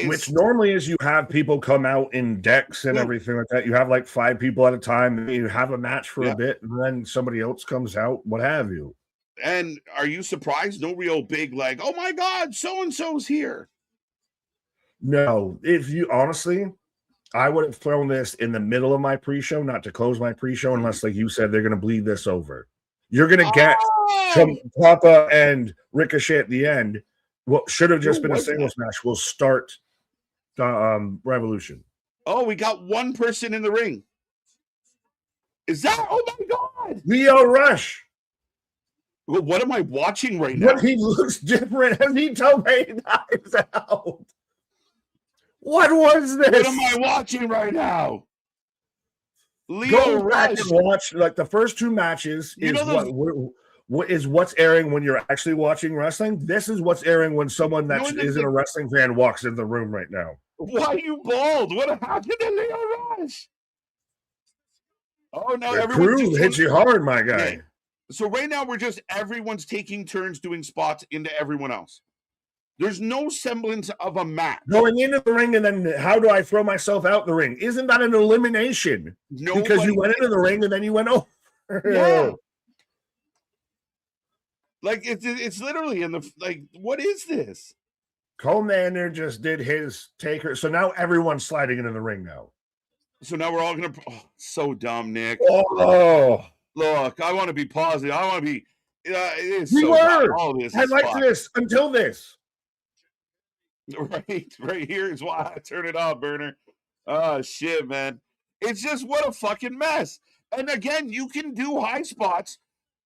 which normally is you have people come out in decks and everything like that. You have like 5 people at a time. You have a match for a bit, and then somebody else comes out, what have you. And are you surprised? No real big like, oh my God, so-and-so's here. No, if you honestly, I would have thrown this in the middle of my pre-show, not to close my pre-show, unless, like you said, they're going to bleed this over. You're going to get some Papa and Ricochet at the end. What should have just been a singles match will start Revolution. Oh, we got 1 person in the ring. Is that? Oh my God! Leo Rush. Well, what am I watching right now? He looks different as he knives out. What was this? What am I watching right now? Go back and watch like the first 2 matches. What is what's airing when you're actually watching wrestling? This is what's airing when someone that isn't a wrestling fan walks in the room right now. Why are you bald? What happened to Leo Rush? Oh no! The crew hits you hard, my guy. So right now everyone's taking turns doing spots into everyone else. There's no semblance of a match. Going into the ring, and then how do I throw myself out the ring? Isn't that an elimination? Because you went into the ring and then you went over. Yeah. Like it's literally what is this? Commander just did his taker. So now everyone's sliding into the ring now. So now we're all gonna so dumb, Nick. Oh, look, I want to be positive. I want to be it is we so were. All this I like this until this. Right here is why I turn it off, burner. Oh shit, man. It's just what a fucking mess. And again, you can do high spots,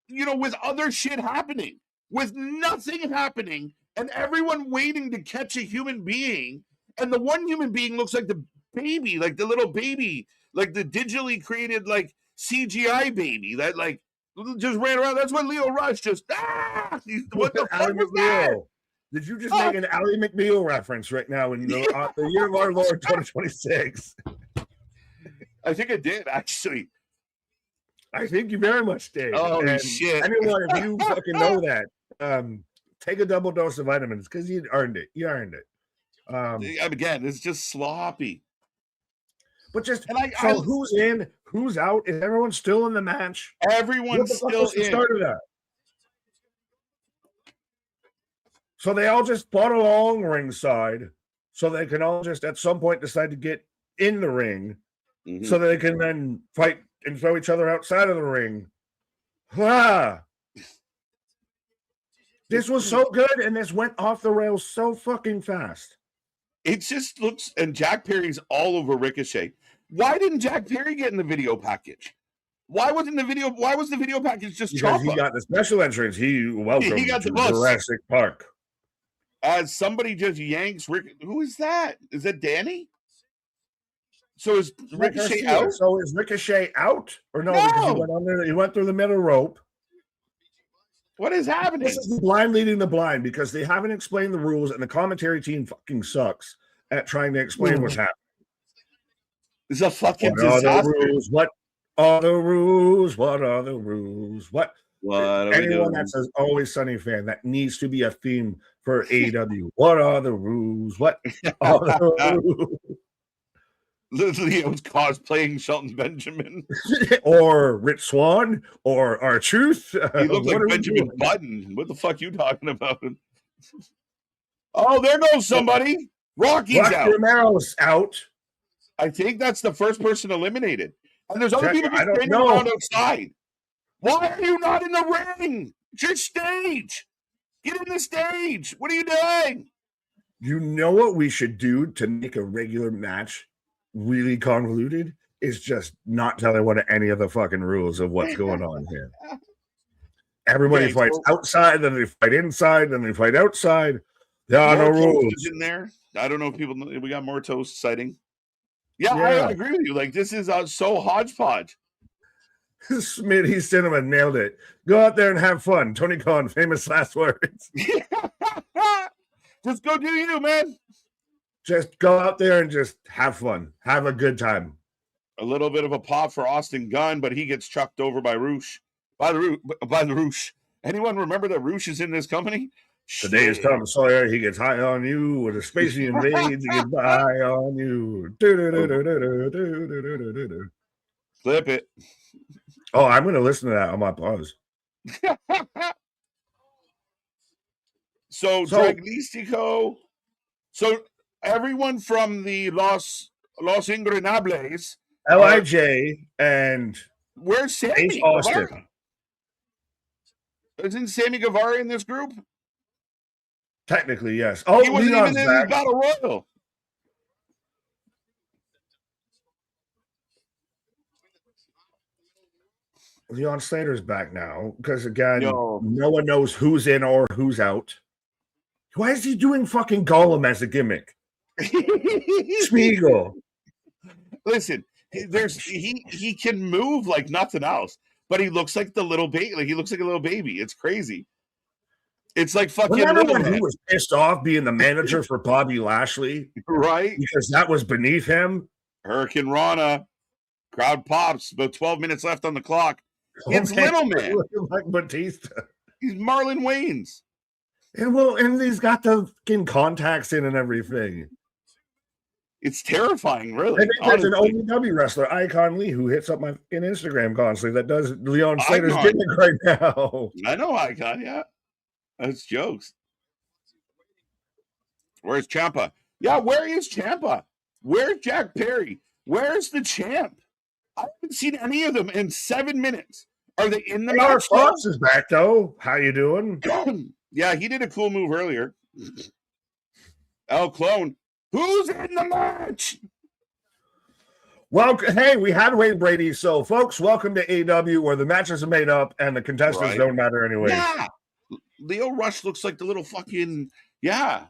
with other shit happening, with nothing happening, and everyone waiting to catch a human being. And the one human being looks like the baby, like the little baby, like the digitally created, like CGI baby that just ran around. That's what Leo Rush just what the fuck was that? Did you just make an Ally McBeal reference right now in the year of our Lord 2026? I think I did, actually. I think you very much did. Oh, shit. Anyone, if you fucking know that, take a double dose of vitamins because you earned it. You earned it. Again, it's just sloppy. But so who's in? Who's out? Is everyone still in the match? Everyone's still in. Started that. So they all just fought along ringside, so they can all just at some point decide to get in the ring, so that they can then fight and throw each other outside of the ring. Ah! This was so good, and this went off the rails so fucking fast. It just looks, and Jack Perry's all over Ricochet. Why didn't Jack Perry get in the video package? Why was the video package just because he got the special entrance? He welcomed he got to the bus. Jurassic Park. As somebody just yanks who is that? Is that Danny? So is Ricochet out? So is Ricochet out? Or no, because he went through the middle rope. What is happening? This is the blind leading the blind because they haven't explained the rules, and the commentary team fucking sucks at trying to explain what's happening. It's a fucking disaster. What are the rules? What are the rules? What anyone that's an Always Sunny fan, that needs to be a theme for AEW. What are the rules? What are the rules? Leo's cosplaying Shelton Benjamin. Or Rich Swann or R-Truth. He looks like Benjamin Button. What the fuck are you talking about? Oh, there goes somebody. Rocky's out. Romero's out. I think that's the first person eliminated. And there's other people just standing around outside. Why are you not in the ring? It's your stage. Get in the stage. What are you doing? You know what we should do to make a regular match really convoluted? Is just not tell anyone any of the fucking rules of what's going on here. Everybody fights outside, then they fight inside, then they fight outside. There are no rules in there. I don't know if people know. We got more toast sighting. Yeah, I agree with you. Like, this is so hodgepodge. Smitty Cinnamon nailed it. Go out there and have fun. Tony Khan, famous last words. Just go do you, man. Just go out there and just have fun. Have a good time. A little bit of a pop for Austin Gunn, but he gets chucked over by Roosh. By the Roosh. Anyone remember that Roosh is in this company? Today is Tom Sawyer. He gets high on you with a spacey invades. He gets high on you. Flip it. Oh, I'm going to listen to that on my pause. So Draglistico. So everyone from the Los Ingobernables, LIJ and where's Sammy Guevara? Isn't Sammy Guevara in this group? Technically, yes. Oh, he wasn't even in the Battle Royal. Leon Slater's back now because, again, no one knows who's in or who's out. Why is he doing fucking Gollum as a gimmick? Smeagol. Listen, he can move like nothing else, but he looks like the little baby. Like, he looks like a little baby. It's crazy. It's like fucking. Remember when he was pissed off being the manager for Bobby Lashley? Right. Because that was beneath him. Hurricane Rana. Crowd pops. About 12 minutes left on the clock. It's little man. Looking like Batista. He's Marlon Wayans. And he's got the fucking contacts in and everything. It's terrifying, really. I think there's an OEW wrestler, Icon Lee, who hits up my fucking Instagram constantly that does Leon Slater's gimmick right now. I know Icon, yeah. That's jokes. Where's Ciampa? Yeah, where is Ciampa? Where's Jack Perry? Where's the champ? I haven't seen any of them in 7 minutes. Are they in the match? Fox is back, though. How you doing? Yeah, he did a cool move earlier. El Clone. Who's in the match? Well, hey, we had Wade Brady. So, folks, welcome to AEW, where the matches are made up and the contestants don't matter anyway. Yeah. Leo Rush looks like the little fucking, the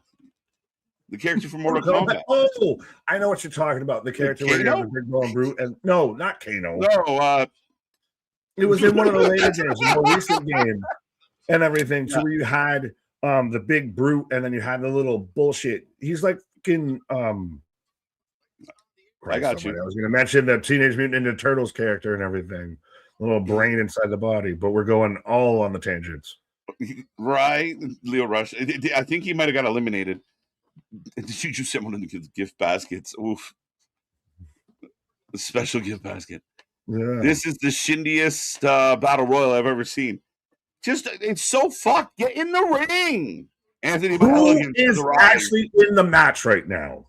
character from Mortal Kombat. Oh, I know what you're talking about. The character where you have the big bone brute. And no, not Kano. No, it was in one of the later games, the more recent game, and everything. So where you had the big brute, and then you had the little bullshit. He's like fucking I got you. I was going to mention the Teenage Mutant Ninja Turtles character and everything. A little brain inside the body, but we're going all on the tangents. Right, Leo Rush. I think he might have got eliminated. Did you just send one of the gift baskets? Oof. A special gift basket. Yeah. This is the shindiest battle royal I've ever seen. It's so fucked. Get in the ring. Anthony Who is actually in the match right now?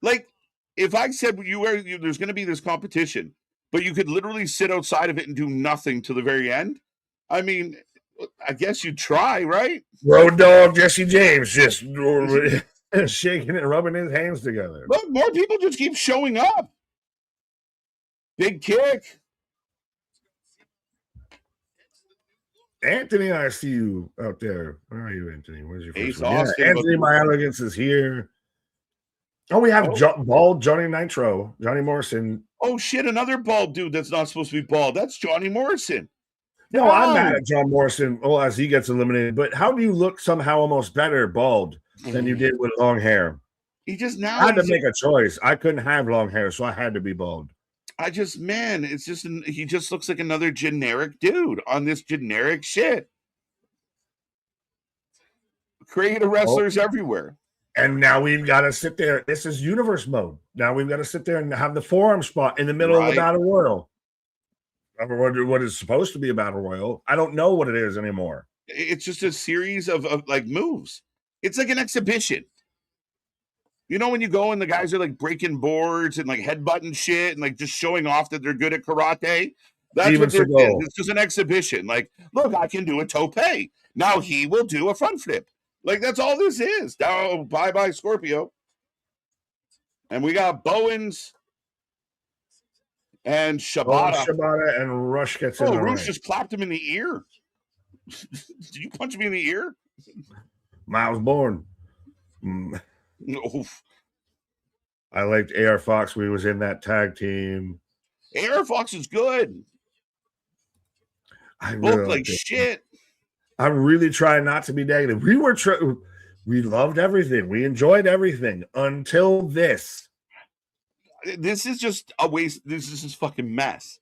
Like, if I said there's going to be this competition, but you could literally sit outside of it and do nothing to the very end, I mean, I guess you'd try, right? Road Dogg Jesse James just shaking and rubbing his hands together. Look, more people just keep showing up. Big kick. Anthony, I see you out there. Where are you, Anthony? Where's your Ace first one? Anthony, my elegance is here. Oh, we have bald Johnny Nitro, Johnny Morrison. Oh, shit, another bald dude that's not supposed to be bald. That's Johnny Morrison. No, I'm mad at John Morrison as he gets eliminated. But how do you look somehow almost better bald than you did with long hair? I had to make a choice. I couldn't have long hair, so I had to be bald. He just looks like another generic dude on this generic shit. Creative wrestlers everywhere. And now we've got to sit there. This is universe mode. Now we've got to sit there and have the forearm spot in the middle of the battle royal. What is supposed to be a battle royal? I don't know what it is anymore. It's just a series of like moves. It's like an exhibition. You know when you go and the guys are like breaking boards and like headbutting shit and like just showing off that they're good at karate? That's what this is. It's just an exhibition. Like, look, I can do a tope. Now he will do a front flip. Like, that's all this is. Now, bye-bye, Scorpio. And we got Bowens and Shibata. Shibata and Rush gets in. Rush just clapped him in the ear. Did you punch me in the ear? Miles Bourne. Oof. I liked AR Fox when he was in that tag team. AR Fox is good. I look like shit. I'm really trying not to be negative. We loved everything. We enjoyed everything until this. This is just a waste. This is just fucking mess.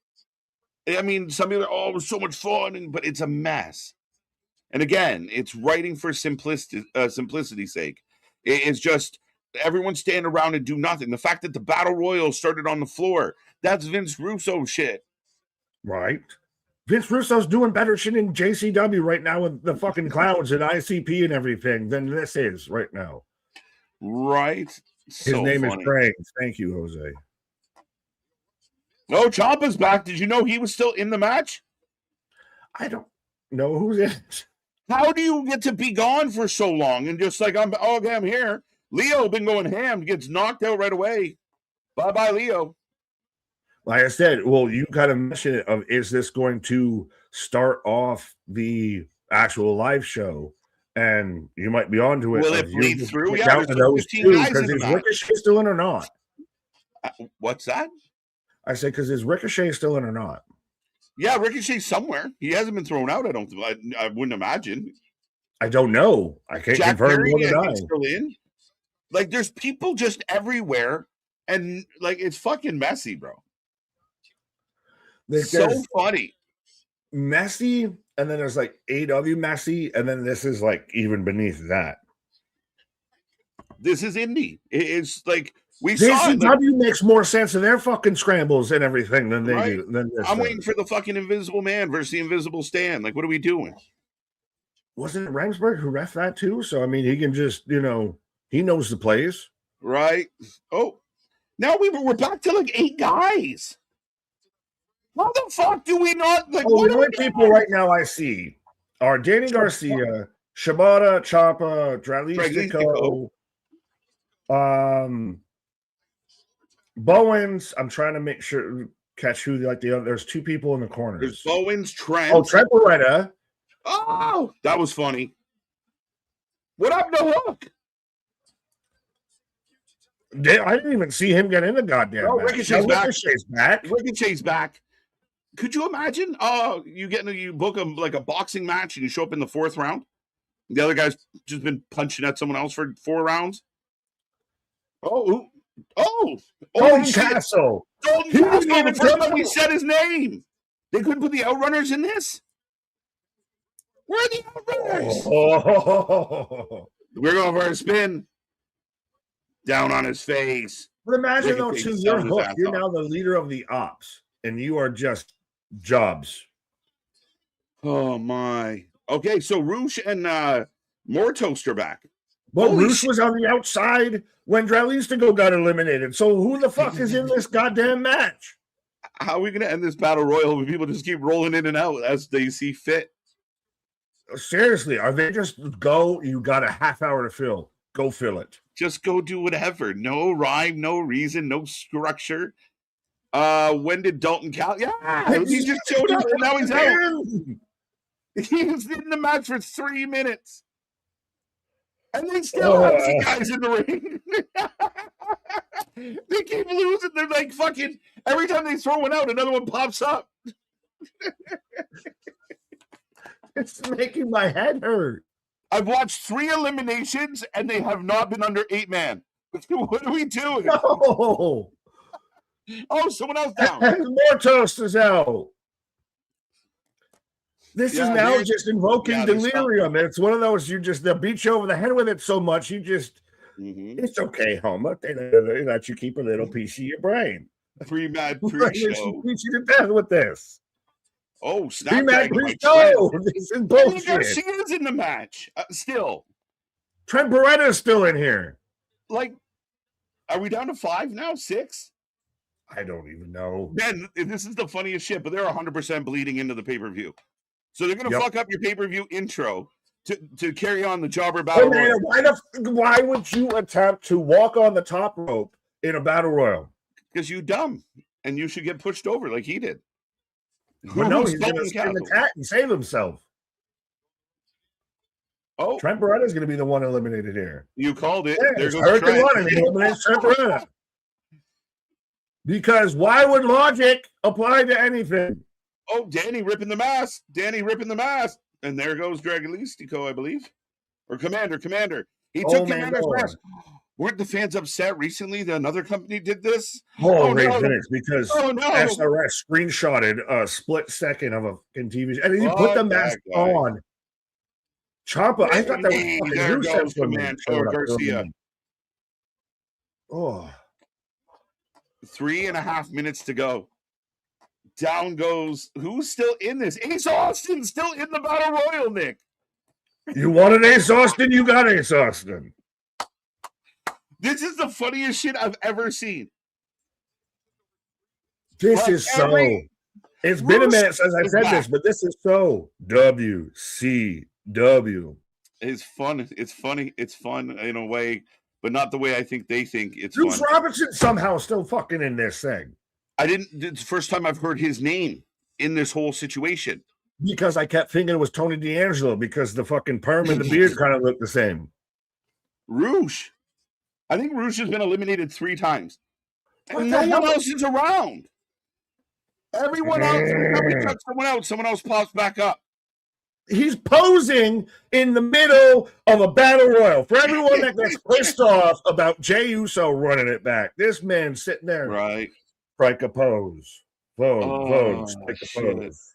I mean, some people are, it was so much fun, but it's a mess. And again, it's writing for simplicity's sake. It's just everyone stand around and do nothing. The fact that the battle royal started on the floor, that's Vince Russo shit. Right. Vince Russo's doing better shit in JCW right now with the fucking clowns and ICP and everything than this is right now. Right. His name is Frank. Thank you, Jose. Oh, Ciampa's back. Did you know he was still in the match? I don't know who's in it. How do you get to be gone for so long and just like, I'm here. Leo been going ham, gets knocked out right away. Bye-bye, Leo. Like I said, well, you kind of mentioned it of, is this going to start off the actual live show? And you might be onto it. Will it bleed through? Yeah, there's 15 guys in the match. Is Ricochet still in or not? What's that? I said, because is Ricochet still in or not? Yeah, Ricochet's somewhere. He hasn't been thrown out, I wouldn't imagine. I don't know. I can't confirm what he's still in. Like, there's people just everywhere, and like it's fucking messy, bro. Like, So there's funny. messy, and then there's like AEW messy, and then this is like even beneath that. This is indie. It's like we This saw it. Like, AEW makes more sense of their fucking scrambles and everything than they right? do. Than this I'm does. waiting for the fucking Invisible Man versus the Invisible Stan. Like, what are we doing? Wasn't it Remsburg who ref that too? So I mean, he can just he knows the plays. Right? Oh, now we're back to like 8 guys. How the fuck do we not like? Oh, What the are we only people doing? right now I see are Danny Garcia, Shibata, Ciampa, Dralistico, Bowens. I'm trying to make sure catch who like the other. There's 2 people in the corners. There's Bowens, Trent. Oh, Trent Beretta. Oh, that was funny. What happened to Hook? I didn't even see him get in the goddamn match. Ricochet's back. Ricochet's back. Could you imagine? You book like a boxing match and you show up in the 4th round. The other guy's just been punching at someone else for 4 rounds. Oh, Dalton Castle. Dalton Castle. The first time we said his name. They couldn't put the Outrunners in this. Where are the Outrunners? Oh. We're going for a spin. Down on his face. But imagine though, too, you're Hook. You're now the leader of the ops, and you are just jobs. Oh my. Okay, so Roosh and Mortoast are back. But Roosh was on the outside when Dralistico got eliminated. So who the fuck is in this goddamn match? How are we gonna end this battle royal when people just keep rolling in and out as they see fit? Seriously, are they just go? You got a half hour to fill. Go fill it. Just go do whatever. No rhyme, no reason, no structure. When did Dalton Cal? Yeah, he just showed up and now he's out. He was in the match for 3 minutes. And they still have some guys in the ring. They keep losing. They're like fucking every time they throw one out, another one pops up. It's making my head hurt. I've watched 3 eliminations and they have not been under 8 man. What are we doing? No. Oh, someone else down. And more toast is out. This is now just invoking delirium. It's one of those they'll beat you over the head with it so much you just it's okay, Homer. They let you keep a little piece of your brain. Pre-mad pre-show. Beat you to death with this. Oh, pre-mad pre-show. This is bullshit. Garcia's in the match still. Trent Beretta is still in here. Like, are we down to 5 now? 6? I don't even know. Man, this is the funniest shit, but they're 100% bleeding into the pay-per-view. So they're going to fuck up your pay-per-view intro to carry on the jobber battle royal. Why would you attempt to walk on the top rope in a battle royal? Because you dumb, and you should get pushed over like he did. But no, he's going to spin the cat and save himself. Oh, Trent Beretta is going to be the one eliminated here. You called it. Yeah, there's Hurricane One, and he eliminates Trent Beretta. Because why would logic apply to anything? Oh, Danny ripping the mask. And there goes Dragalistico, I believe. Or Commander. He took Commander's mask. Weren't the fans upset recently that another company did this? Holy Phoenix, because SRS screenshotted a split second of a TV and he put the mask on. Ciampa, I thought that was there goes Commander Garcia. Oh. 3.5 minutes to go. Down goes. Who's still in this? Ace Austin still in the battle royal, Nick. You wanted Ace Austin, you got Ace Austin. This is the funniest shit I've ever seen. This is so. It's been a minute since I said this, but this is so WCW. It's fun. It's funny. It's fun in a way, but not the way I think they think it's Bruce fun. Robinson somehow still fucking in this thing. It's the first time I've heard his name in this whole situation. Because I kept thinking it was Tony D'Angelo because the fucking perm and the beard kind of look the same. Rouge. I think Rouge has been eliminated 3 times. And no one else is around. Everyone else, someone else pops back up. He's posing in the middle of a battle royal. For everyone that gets pissed off about Jey Uso running it back, this man's sitting there. Right. Strike a pose. Vogue, take a shit. pose.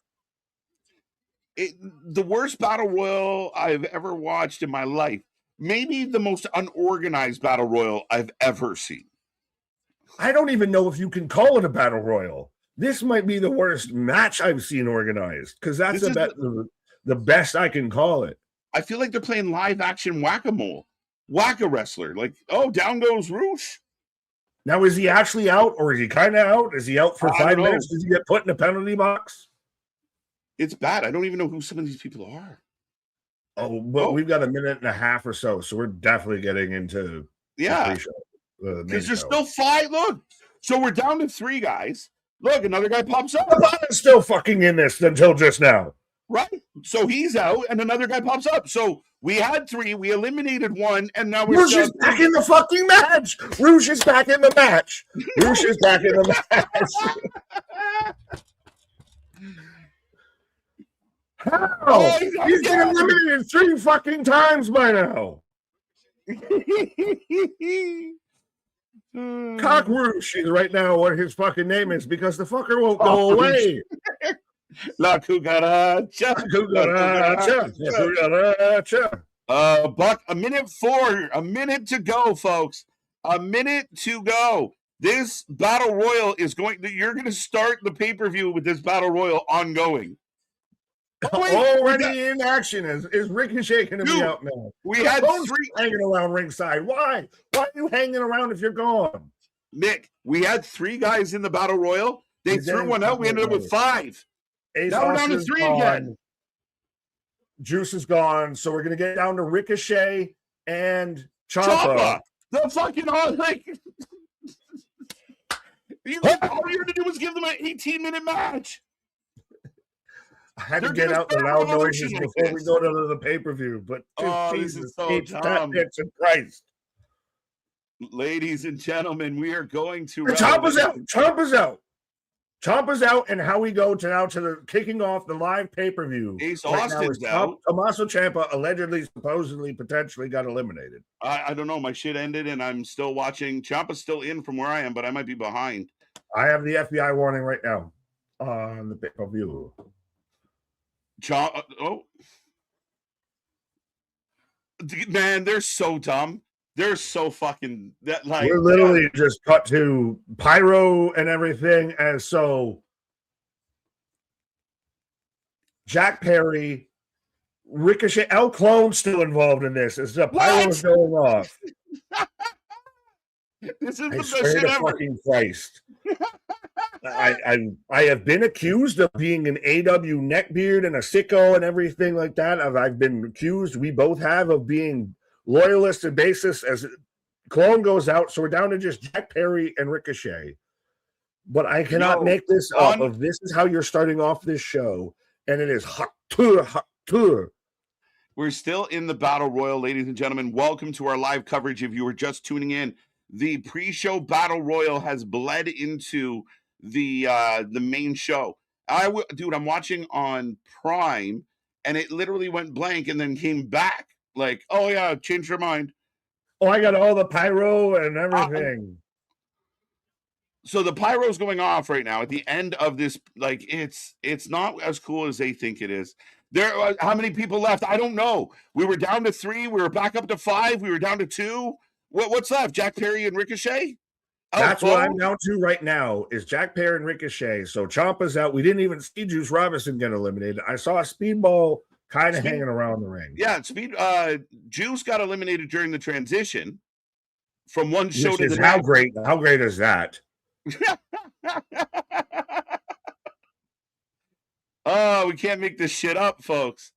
The worst battle royal I've ever watched in my life. Maybe the most unorganized battle royal I've ever seen. I don't even know if you can call it a battle royal. This might be the worst match I've seen organized because that's the best I can call it. I feel like they're playing live action whack-a-mole. Whack-a-wrestler. Like, oh, down goes Roosh. Now, is he actually out or is he kind of out? Is he out for 5 minutes? Does he get put in a penalty box? It's bad. I don't even know who some of these people are. Oh, but we've got a minute and a half or so we're definitely getting into the pre-show. Because there's still 5. Look, so we're down to 3 guys. Look, another guy pops up. Cabana's still fucking in this until just now. Right. So he's out, and another guy pops up. So we had 3, we eliminated 1, and now we're Roosh is back in the fucking match. Roosh is back in the match. Roosh is back in the match. How? Oh, he's been eliminated 3 fucking times by now. Cock Roosh is right now what his fucking name is because the fucker won't go away. La cucaracha. Buck, a minute 4, a minute to go, folks. A minute to go. This battle royal is you're going to start the pay-per-view with this battle royal ongoing. Already in action is Ricochet going to be out now? We had 3 hanging around ringside. Why? Why are you hanging around if you're gone? Nick, we had 3 guys in the battle royal. They threw one out. We ended up with 5. Now we're down to 3 again. Juice is gone, so we're going to get down to Ricochet and Ciampa. The fucking like. All you're going to do is give them an 18-minute match. I had to get out the loud noises before we go to the pay-per-view, but this is so dumb. Christ. Ladies and gentlemen, we are going to Ciampa's out. Ciampa's out. Ciampa's out, and how we go to the kicking off the live pay-per-view. Ace Austin's out. Tommaso Ciampa allegedly, supposedly, potentially got eliminated. I don't know. My shit ended, and I'm still watching. Ciampa's still in from where I am, but I might be behind. I have the FBI warning right now on the pay-per-view. Man, they're so dumb. They're so fucking that like we're literally just cut to pyro and everything, and so Jack Perry, Ricochet, El Clone still involved in this. It's the pyro's going off. This is the best shit ever. Fucking Christ. I have been accused of being an AW neckbeard and a sicko and everything like that. I've been accused. We both have of being loyalist and basis as Clone goes out. So we're down to just Jack Perry and Ricochet. But I cannot make this up. Of this is how you're starting off this show, and it is hot tour. We're still in the Battle Royal, ladies and gentlemen. Welcome to our live coverage. If you were just tuning in, the pre-show Battle Royal has bled into the main show. Dude, I'm watching on Prime, and it literally went blank and then came back. Like, oh yeah, changed your mind. Oh, I got all the pyro and everything. So the pyro's going off right now at the end of this. Like, it's not as cool as they think it is. There, how many people left? I don't know. We were down to 3. We were back up to 5. We were down to 2. What's left? Jack Perry and Ricochet? That's what I'm down to right now is Jack Perry and Ricochet. So Ciampa's out. We didn't even see Juice Robinson get eliminated. I saw a Speedball kind of hanging around the ring. Yeah, Juice got eliminated during the transition from one show to the next. How great is that? Oh, we can't make this shit up, folks.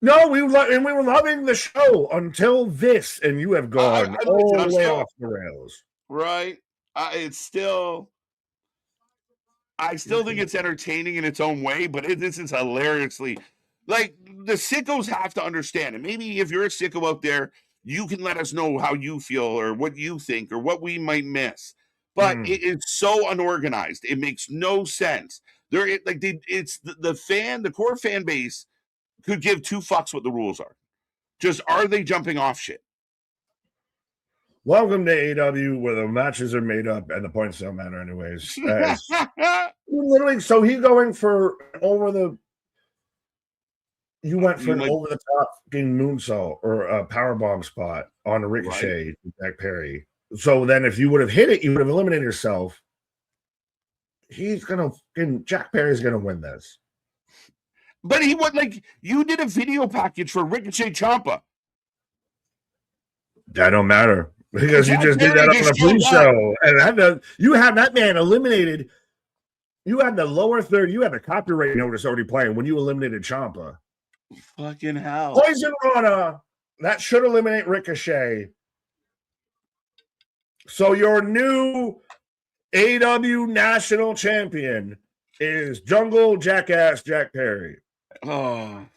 No, we were loving the show until this, and you have gone all the way off the rails. Right. I still think it's entertaining in its own way, but this is hilariously like the sickos have to understand. And maybe if you're a sicko out there, you can let us know how you feel or what you think or what we might miss. But it is so unorganized. It makes no sense. The core fan base could give 2 fucks what the rules are. Just are they jumping off shit? Welcome to AEW, where the matches are made up and the points don't matter anyways. Literally, so he's going for over the. You went for an over-the-top fucking moonsault or a powerbomb spot on a Ricochet, Jack Perry. So then, if you would have hit it, you would have eliminated yourself. Jack Perry's gonna win this. But he would you did a video package for Ricochet Ciampa. That don't matter because you just did that on the pre-show, and you have that man eliminated. You had the lower third. You had the copyright notice already playing when you eliminated Ciampa. Fucking hell! Poison Rana. That should eliminate Ricochet. So your new AEW National Champion is Jungle Jackass Jack Perry. I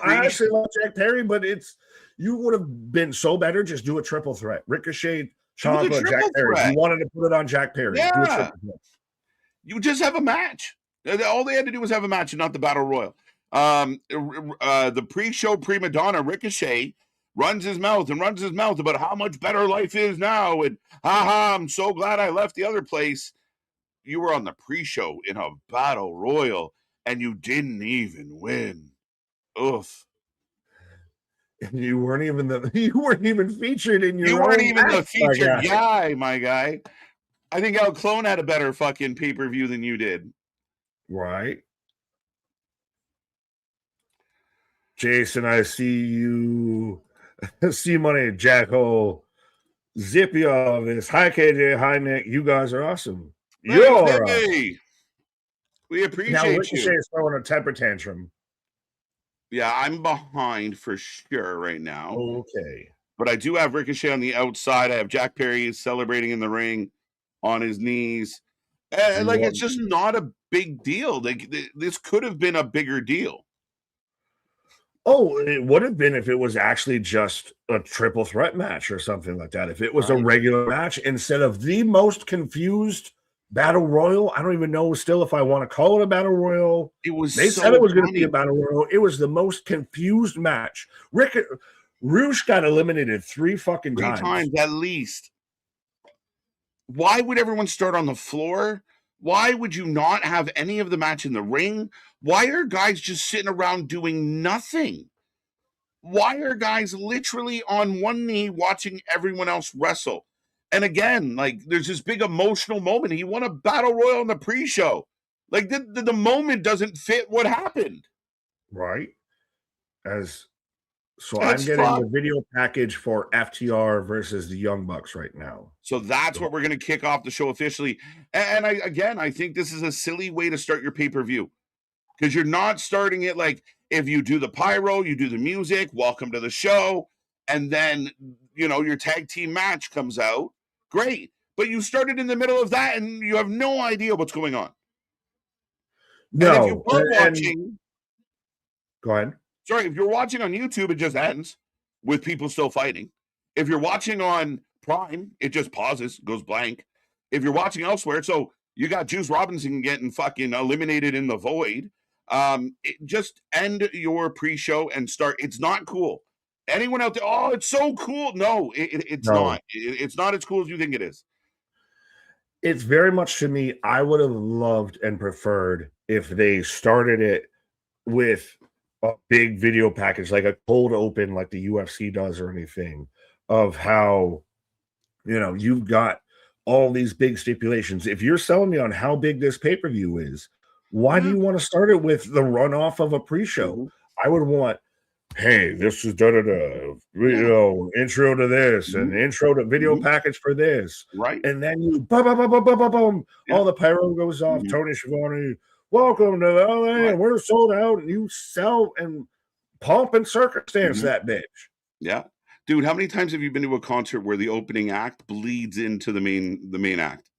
actually love Jack Perry, but you would have been so better. Just do a triple threat: Ricochet, Ciampa, Jack Perry. You wanted to put it on Jack Perry. Yeah. You just have a match. All they had to do was have a match and not the battle royal. The pre-show prima donna Ricochet runs his mouth about how much better life is now, and I'm so glad I left the other place. You were on the pre-show in a battle royal and you didn't even win. Oof. You weren't even featured in your. You weren't even the featured guy, my guy. I think El Clone had a better fucking pay-per-view than you did. Right. Jason, I see you. See money, Jacko. Zippy all this. Hi, KJ. Hi, Nick. You guys are awesome. We appreciate now, Ricochet you. Is throwing a temper tantrum. Yeah, I'm behind for sure right now. Okay. But I do have Ricochet on the outside. I have Jack Perry celebrating in the ring on his knees. It's just not a big deal. This could have been a bigger deal. Oh, it would have been if it was actually just a triple threat match or something like that. If it was a regular match instead of the most confused battle royal. I don't even know still if I want to call it a battle royal. They said it was going to be a battle royal. It was the most confused match. Roosh got eliminated three times at least. Why would everyone start on the floor? Why would you not have any of the match in the ring? Why are guys just sitting around doing nothing? Why are guys literally on one knee watching everyone else wrestle? And again, there's this big emotional moment. He won a battle royal in the pre-show. The moment doesn't fit what happened. Right. I'm getting the video package for FTR versus the Young Bucks right now. So that's what we're going to kick off the show officially. And I think this is a silly way to start your pay-per-view. Because you're not starting it if you do the pyro, you do the music, welcome to the show, and then, your tag team match comes out. Great. But you started in the middle of that and you have no idea what's going on. No. And if you are watching... Go ahead. Sorry, if you're watching on YouTube, it just ends with people still fighting. If you're watching on Prime, it just pauses, goes blank. If you're watching elsewhere, so you got Juice Robinson getting fucking eliminated in the void. Just end your pre-show and start. It's not cool. Anyone out there? Oh, it's so cool. No, it's not. It's not as cool as you think it is. It's very much to me. I would have loved and preferred if they started it with a big video package, like a cold open, like the UFC does, or anything of how, you've got all these big stipulations. If you're selling me on how big this pay-per-view is, why do you want to start it with the runoff of a pre-show? Mm-hmm. I would want, hey, this is intro to this and intro to video package for this. Right. And then you boom, all the pyro goes off. Tony Schiavone, welcome to LA, and we're sold out, and you sell and pomp and circumstance that bitch. Yeah. Dude, how many times have you been to a concert where the opening act bleeds into the main act?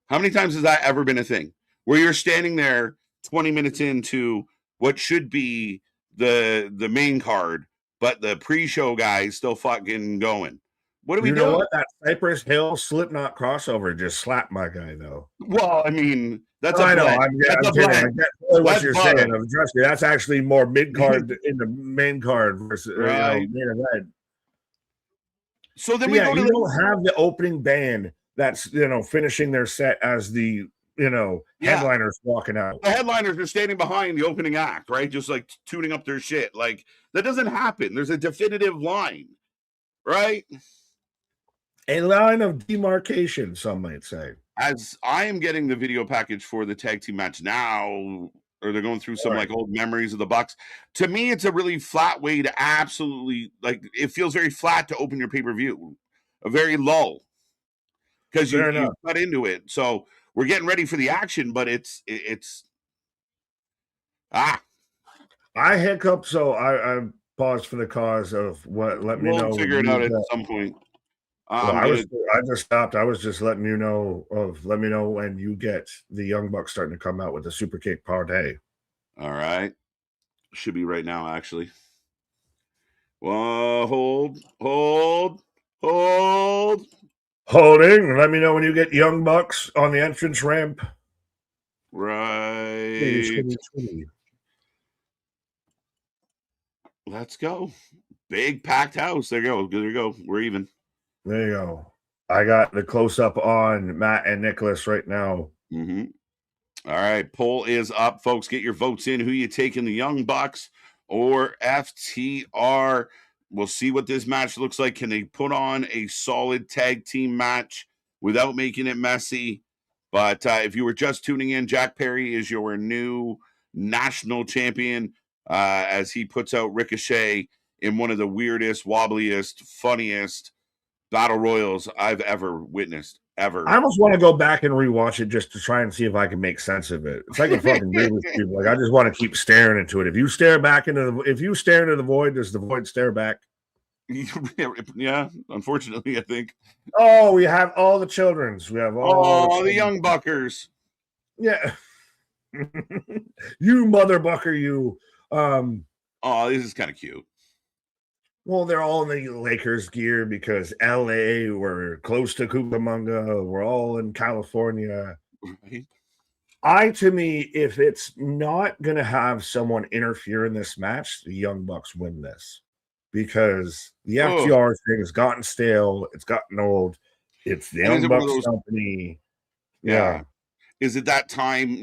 How many times has that ever been a thing? Where you're standing there 20 minutes into what should be the main card, but the pre-show guy's still fucking going. What are we doing? You know what? That Cypress Hill Slipknot crossover just slapped my guy, though. Well, I mean, that's I know. I'm kidding. I get what you're saying. Trust me, that's actually more mid-card in the main card versus main event. So then But we yeah, go to you the don't have the opening band that's finishing their set as the yeah. headliners walking out. The headliners are standing behind the opening act, right? Just like tuning up their shit. Like that doesn't happen. There's a definitive line, right? A line of demarcation, some might say. As I am getting the video package for the tag team match now, or they're going through some Right. like old memories of the Bucks. To me, it's a really flat way to absolutely like it feels very flat to open your pay-per-view. A very lull. Because Fair you enough. cut into it. So we're getting ready for the action, but it's ah I hiccuped, so I paused for the cause of what. Let me we'll know when figure it you out at get. some point. Well, I'm gonna I just stopped. I was just letting you know let me know when you get the Young Bucks starting to come out with the Super Kick Party. all right. Should be right now, actually. Well, hold. Holding. Let me know when you get Young Bucks on the entrance ramp. Right. Let's go. Big packed house. There you go. There you go. We're even. There you go. I got the close up on Matt and Nicholas right now. Mm-hmm. All right. Poll is up, folks. Get your votes in. Who you taking, the Young Bucks or FTR? We'll see what this match looks like. Can they put on a solid tag team match without making it messy? But if you were just tuning in, Jack Perry is your new national champion as he puts out Ricochet in one of the weirdest, wobbliest, funniest battle royals I've ever witnessed. Ever. I almost want to go back and rewatch it just to try and see if I can make sense of it. It's like a fucking Rubik's Cube. Like I just want to keep staring into it. If you stare into the void, does the void stare back? Yeah, unfortunately, I think. Oh, we have all the children's. We have all the young buckers. Yeah. You mother bucker, you. Oh, this is kind of cute. Well, they're all in the Lakers gear because LA, we're close to Cucamonga, we're all in California. Right. To me, if it's not going to have someone interfere in this match, the Young Bucks win this because the FTR thing has gotten stale. It's gotten old. It's the Young Bucks company. Yeah. Is it that time,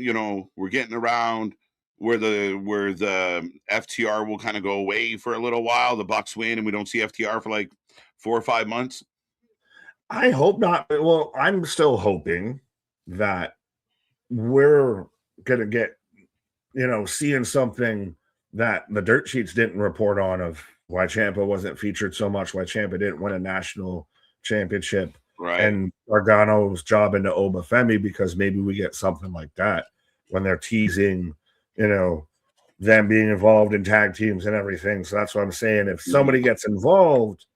we're getting around where the FTR will kind of go away for a little while, the Bucks win, and we don't see FTR for like 4 or 5 months? I hope not. Well, I'm still hoping that we're gonna get seeing something that the dirt sheets didn't report on of why Ciampa wasn't featured so much, why Ciampa didn't win a national championship, right? And Gargano's job into Obafemi, because maybe we get something like that when they're teasing, them being involved in tag teams and everything. So that's what I'm saying. If somebody gets involved,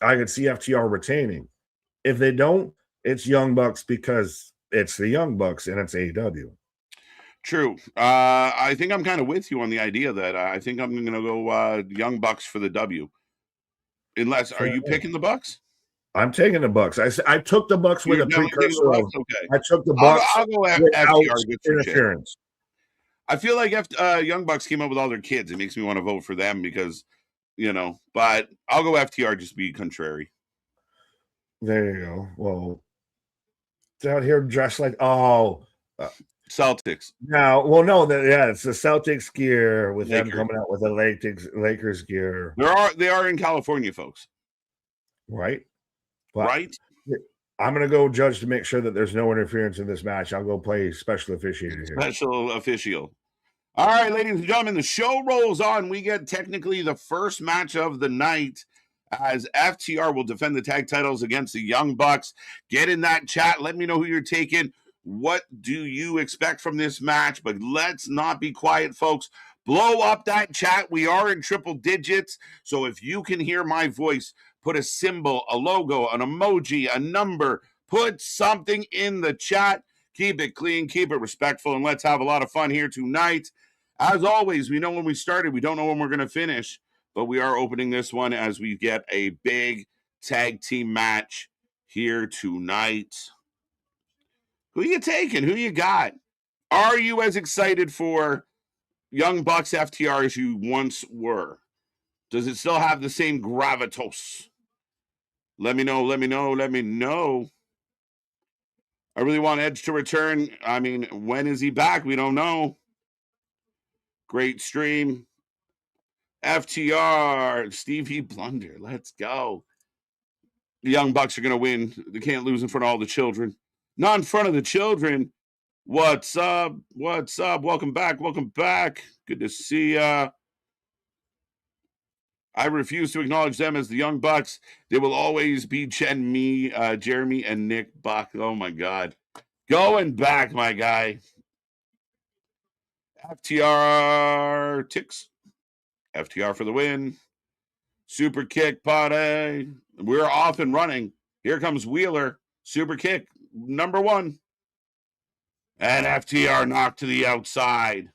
I could see FTR retaining. If they don't, it's Young Bucks because it's the Young Bucks and it's AEW. True. I think I'm kind of with you on the idea that I think I'm going to go Young Bucks for the W. Unless, are you picking the Bucks? I'm taking the Bucks. I took the Bucks with a precursor of. Okay. I took the Bucks. I'll go FTR interference. I feel like if Young Bucks came up with all their kids, it makes me want to vote for them because, but I'll go FTR just to be contrary. There you go. Well, out here dressed like Celtics. No, it's the Celtics gear with Lakers. Them coming out with the Lakers gear. They are in California, folks. Right. But right. I'm gonna go judge to make sure that there's no interference in this match. I'll go play special officiator here. Special official. All right, ladies and gentlemen, the show rolls on. We get technically the first match of the night as FTR will defend the tag titles against the Young Bucks. Get in that chat. Let me know who you're taking. What do you expect from this match? But let's not be quiet, folks. Blow up that chat. We are in triple digits. So if you can hear my voice, put a symbol, a logo, an emoji, a number, put something in the chat. Keep it clean, keep it respectful, and let's have a lot of fun here tonight. As always, we know when we started, we don't know when we're going to finish, but we are opening this one as we get a big tag team match here tonight. Who you taking? Who you got? Are you as excited for Young Bucks FTR as you once were? Does it still have the same gravitas? Let me know. Let me know. Let me know. I really want Edge to return. I mean, when is he back? We don't know. Great stream. FTR, Stevie Blunder. Let's go. The Young Bucks are going to win. They can't lose in front of all the children. Not in front of the children. What's up? What's up? Welcome back. Welcome back. Good to see ya. I refuse to acknowledge them as the Young Bucks. They will always be Jeremy, and Nick Buck. Oh, my God. Going back, my guy. FTR ticks. FTR for the win. Super kick, Pate. We're off and running. Here comes Wheeler. Super kick, number 1. And FTR knocked to the outside.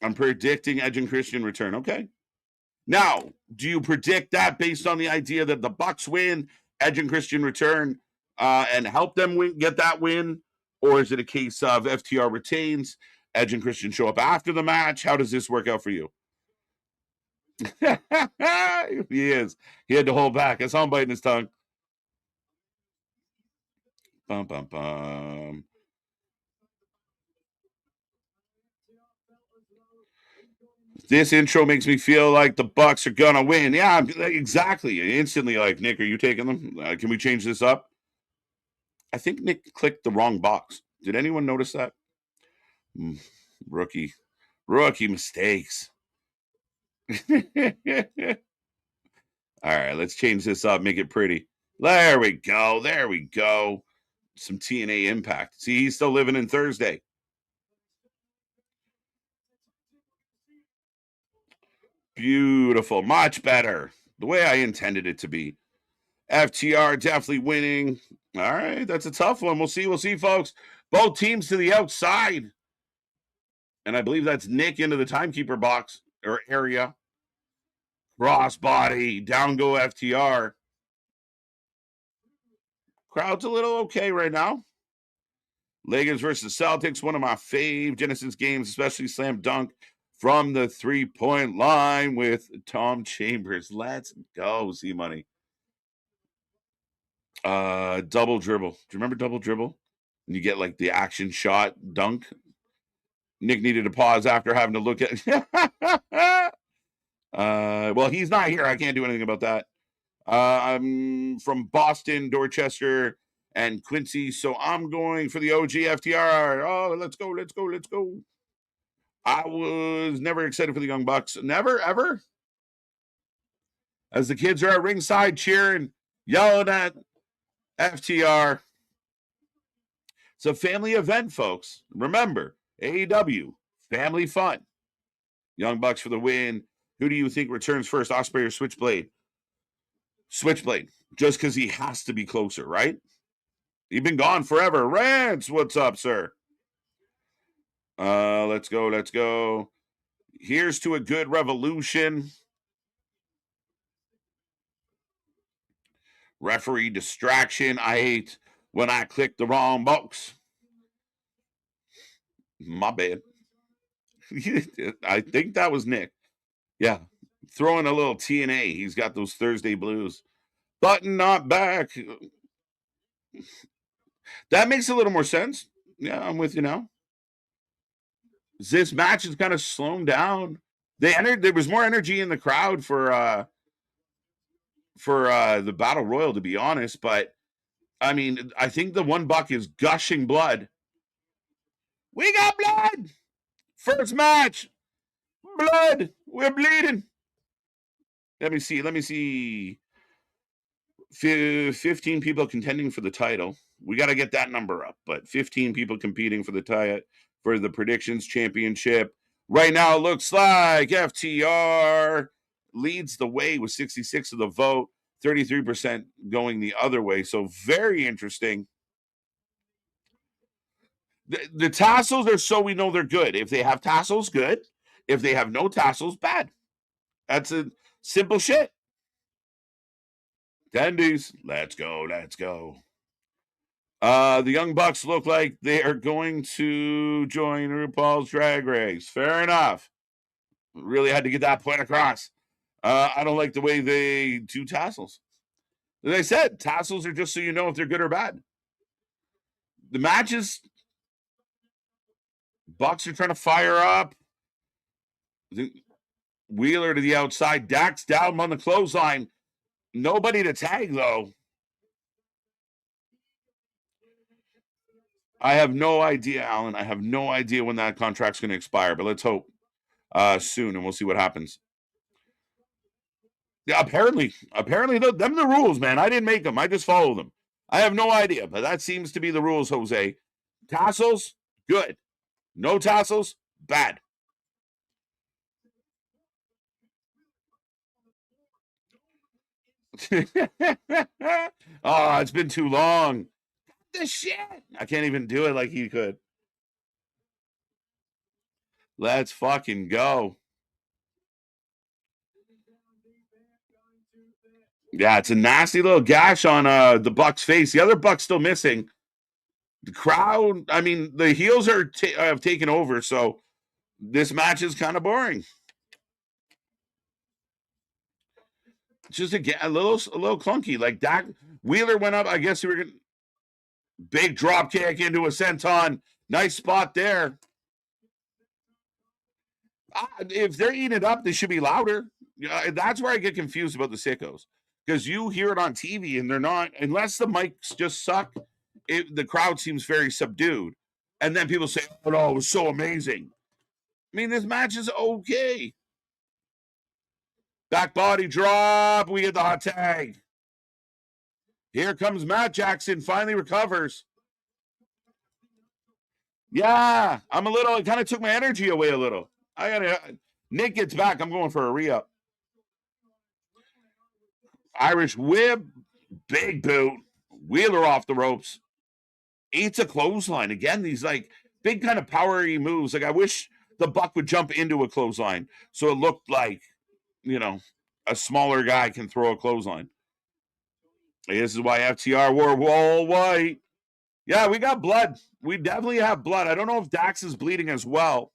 I'm predicting Edge and Christian return. Okay. Now, do you predict that based on the idea that the Bucks win, Edge and Christian return, and help them get that win? Or is it a case of FTR retains, Edge and Christian show up after the match? How does this work out for you? He is. He had to hold back. I saw him biting his tongue. Bum, bum, bum. This intro makes me feel like the Bucks are gonna win. Yeah, exactly. Instantly, like, Nick, are you taking them? Can we change this up? I think Nick clicked the wrong box. Did anyone notice that? Rookie mistakes. All right, let's change this up, make it pretty. There we go. There we go. Some TNA impact. See, he's still living in Thursday. Beautiful. Much better. The way I intended it to be. FTR definitely winning. All right, that's a tough one. We'll see. We'll see, folks. Both teams to the outside. And I believe that's Nick into the timekeeper box or area. Crossbody. Down go FTR. Crowd's a little okay right now. Lakers versus Celtics, one of my fave Genesis games, especially slam dunk from the 3-point line with Tom Chambers. Let's go, C-Money. Double dribble. Do you remember double dribble? And you get like the action shot dunk. Nick needed to pause after having to look at. Well, he's not here. I can't do anything about that. I'm from Boston, Dorchester, and Quincy, so I'm going for the OG FTR. Oh, let's go, let's go, let's go. I was never excited for the Young Bucks. Never, ever. As the kids are at ringside cheering, yelling at FTR. It's a family event, folks. Remember, AEW, family fun. Young Bucks for the win. Who do you think returns first, Ospreay or Switchblade? Switchblade, just because he has to be closer, right? He's been gone forever. Rance, what's up, sir? Let's go, let's go. Here's to a good Revolution. Referee distraction. I hate when I click the wrong box. My bad. I think that was Nick. Yeah. Throwing a little TNA. He's got those Thursday blues. Button not back. That makes a little more sense. Yeah, I'm with you now. This match is kind of slowing down. There was more energy in the crowd for the Battle Royal, to be honest. But I mean, I think the one buck is gushing blood. We got blood. First match. Blood. We're bleeding. Let me see. 15 people contending for the title. We got to get that number up, but 15 people competing for the title for the predictions championship. Right now, it looks like FTR leads the way with 66 of the vote, 33% going the other way. So very interesting. The tassels are so we know they're good. If they have tassels, good. If they have no tassels, bad. That's a simple shit. Tendies, let's go, let's go. The Young Bucks look like they are going to join RuPaul's Drag Race. Fair enough. Really had to get that point across. I don't like the way they do tassels. As I said, tassels are just so you know if they're good or bad. The matches, Bucks are trying to fire up. Wheeler to the outside. Dax down on the clothesline. Nobody to tag, though. I have no idea, Alan. I have no idea when that contract's going to expire, but let's hope soon, and we'll see what happens. Yeah, apparently, them the rules, man. I didn't make them. I just follow them. I have no idea, but that seems to be the rules, Jose. Tassels, good. No tassels, bad. Oh, it's been too long. The shit. I can't even do it like he could. Let's fucking go. Yeah, it's a nasty little gash on the Bucks' face. The other Buck's still missing. The crowd, I mean, the heels have taken over, so this match is kind of boring. Just a little clunky. Like Dak Wheeler went up. I guess we were gonna big drop kick into a senton. Nice spot there. If they're eating it up, they should be louder. That's where I get confused about the sickos, because you hear it on TV and they're not, unless the mics just suck. The crowd seems very subdued, and then people say, "Oh no, it was so amazing." I mean, this match is okay. Back body drop. We get the hot tag. Here comes Matt Jackson. Finally recovers. Yeah, I'm a little. It kind of took my energy away a little. Nick gets back. I'm going for a re-up. Irish whip. Big boot. Wheeler off the ropes. Eats a clothesline. Again, these like big kind of powery moves. Like I wish the Buck would jump into a clothesline so it looked like, a smaller guy can throw a clothesline. This is why FTR wore all white. Yeah, we got blood. We definitely have blood. I don't know if Dax is bleeding as well.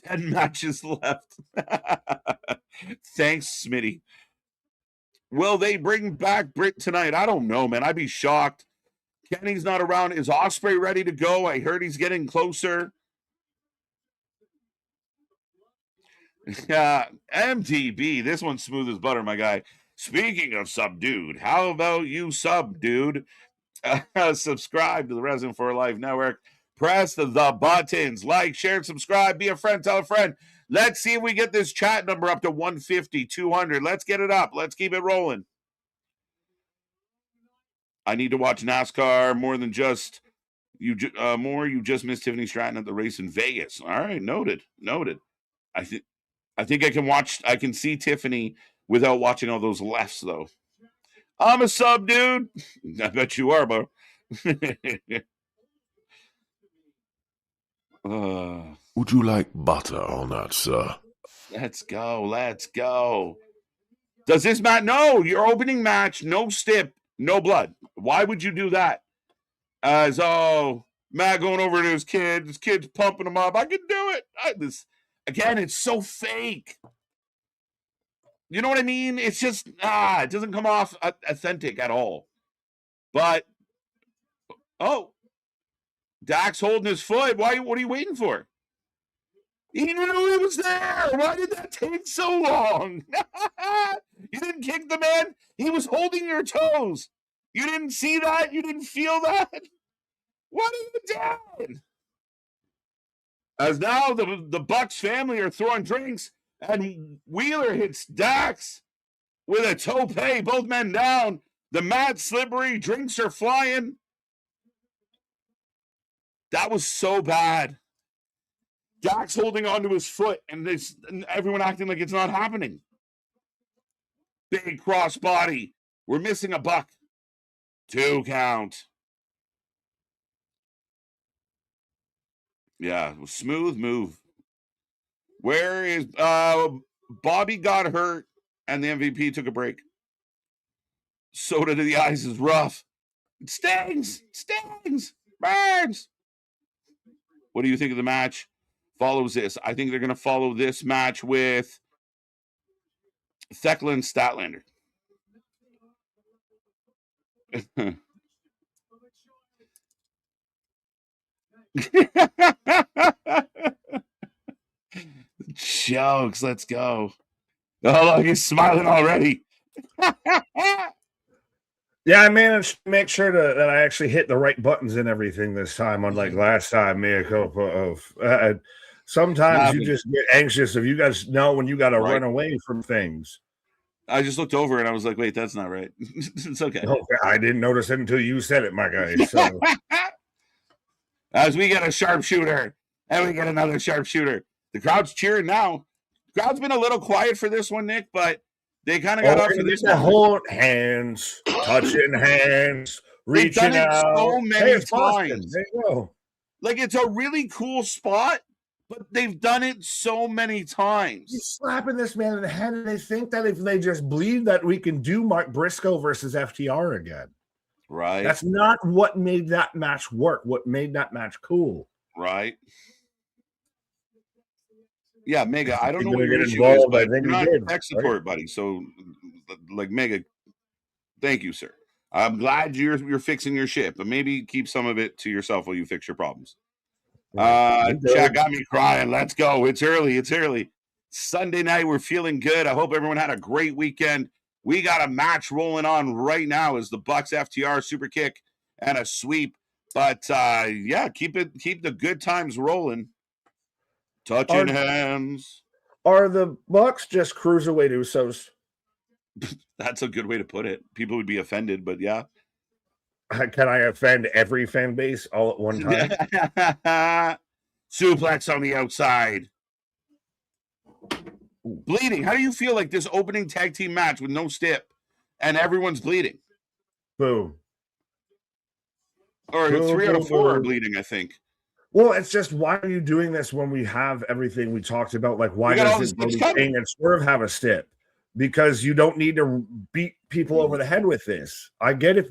10 matches left. Thanks, Smitty. Will they bring back Britt tonight? I don't know, man. I'd be shocked. Kenny's not around. Is Osprey ready to go? I heard he's getting closer. Yeah, MTB. This one's smooth as butter, my guy. Speaking of subdued, how about you subdued? Subscribe to the Resin for Life Network. Press the buttons. Like, share, and subscribe. Be a friend. Tell a friend. Let's see if we get this chat number up to 150, 200. Let's get it up. Let's keep it rolling. I need to watch NASCAR more than just you. You just missed Tiffany Stratton at the race in Vegas. All right, noted. I think I can watch. I can see Tiffany without watching all those lefts, though. I'm a sub, dude. I bet you are, bro. Would you like butter on that, sir? Let's go. Does this match? No, your opening match, no stip, no blood. Why would you do that? Matt going over to his kid's pumping him up. I can do it. Again, it's so fake. You know what I mean? It's just, it doesn't come off authentic at all. But, Dax holding his foot. What are you waiting for? He knew he was there. Why did that take so long? You didn't kick the man. He was holding your toes. You didn't see that? You didn't feel that? What are you doing? As now the Bucks family are throwing drinks, and Wheeler hits Dax with a tope. Both men down. The mat slippery. Drinks are flying. That was so bad. Dax holding onto his foot, and everyone acting like it's not happening. Big crossbody. We're missing a Buck. 2 count. Yeah, smooth move. Where is Bobby got hurt, and the MVP took a break. Soda to the eyes is rough. It stings. Burns. What do you think of the match? Follows this. I think they're going to follow this match with Thecklin Statlander. Jokes, let's go. Oh, look, he's smiling already. Yeah, I managed to make sure that I actually hit the right buttons and everything this time, unlike last time. Sometimes you just get anxious if you guys know when you got to run away from things. I just looked over and I was like, wait, that's not right. It's okay. Oh, I didn't notice it until you said it, my guy. So. As we get a sharpshooter and we get another sharpshooter. The crowd's cheering now. The crowd's been a little quiet for this one, Nick, but they kind of got up for this one. Hold hands, touching hands, reaching out. So many times. There you go. Like, it's a really cool spot, but they've done it so many times. He's slapping this man in the head, and they think that if they just bleed that we can do Mark Briscoe versus FTR again. Right. That's not what made that match work. What made that match cool. Right. Yeah, Mega, I don't know what your issue is, but you're not tech support, buddy. So, like, Mega, thank you, sir. I'm glad you're fixing your shit, but maybe keep some of it to yourself while you fix your problems. Chat got me crying. Let's go. It's early. It's early. Sunday night. We're feeling good. I hope everyone had a great weekend. We got a match rolling on right now as the Bucks FTR super kick and a sweep. But yeah, keep the good times rolling. Touching hands. Are the Bucks just cruiserweight Usos? That's a good way to put it. People would be offended, but yeah. Can I offend every fan base all at one time? Suplex on the outside. Bleeding. How do you feel like this opening tag team match with no stip and everyone's bleeding? Boom. Or boom, 3 out of 4 are bleeding, I think. Well, it's just, why are you doing this when we have everything we talked about? Like, why does King and Swerve have a stip? Because you don't need to beat people over the head with this. I get if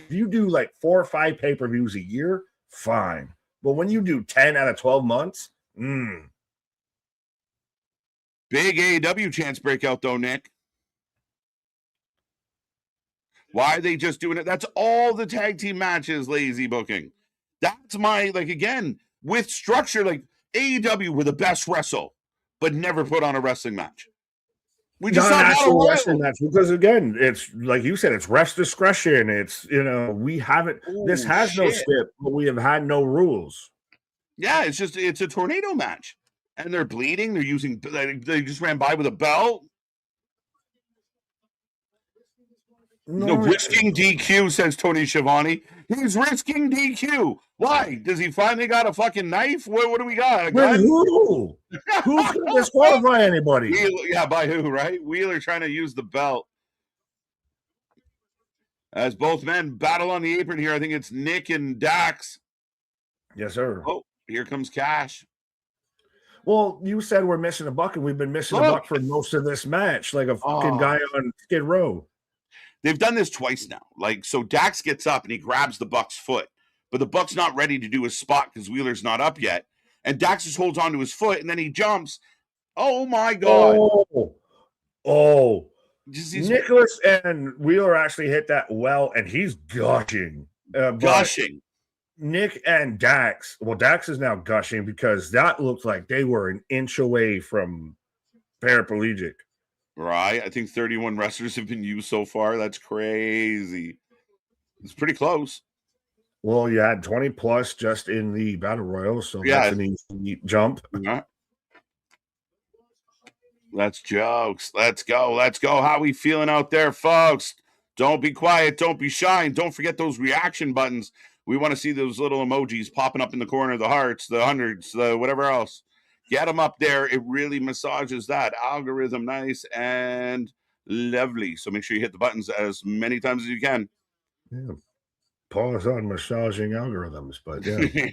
you do like 4 or 5 pay-per-views a year, fine. But when you do 10 out of 12 months, Big AEW chance breakout, though, Nick. Why are they just doing it? That's all the tag team matches, lazy booking. That's my, like, again, with structure, like, AEW were the best wrestle, but never put on a wrestling match. We just not an actual wrestling match because, again, it's like you said, it's ref's discretion. It's, we haven't. This has no stip, but we have had no rules. Yeah, it's a tornado match, and they're bleeding. They're using. They just ran by with a belt. No, risking DQ, says Tony Schiavone. He's risking DQ. Why? Does he finally got a fucking knife? What do we got? Who? Who's going to disqualify anybody? Yeah, by who, right? Wheeler trying to use the belt. As both men battle on the apron here, I think it's Nick and Dax. Yes, sir. Oh, here comes Cash. Well, you said we're missing a buck, and we've been missing a buck for most of this match, like a fucking guy on Skid Row. They've done this twice now. Like, so Dax gets up and he grabs the Buck's foot, but the Buck's not ready to do his spot because Wheeler's not up yet. And Dax just holds onto his foot and then he jumps. Oh my God. Oh. Nicholas and Wheeler actually hit that well, and he's gushing. Gushing. Nick and Dax. Well, Dax is now gushing because that looked like they were an inch away from paraplegic. Right. I think 31 wrestlers have been used so far. That's crazy. It's pretty close. Well, you had 20 plus just in the Battle Royal, so that's an easy jump. Yeah. That's jokes. Let's go. Let's go. How we feeling out there, folks? Don't be quiet. Don't be shy. And don't forget those reaction buttons. We want to see those little emojis popping up in the corner, the hearts, the hundreds, the whatever else. Get them up there. It really massages that algorithm nice and lovely. So make sure you hit the buttons as many times as you can. Yeah. Pause on massaging algorithms, but yeah.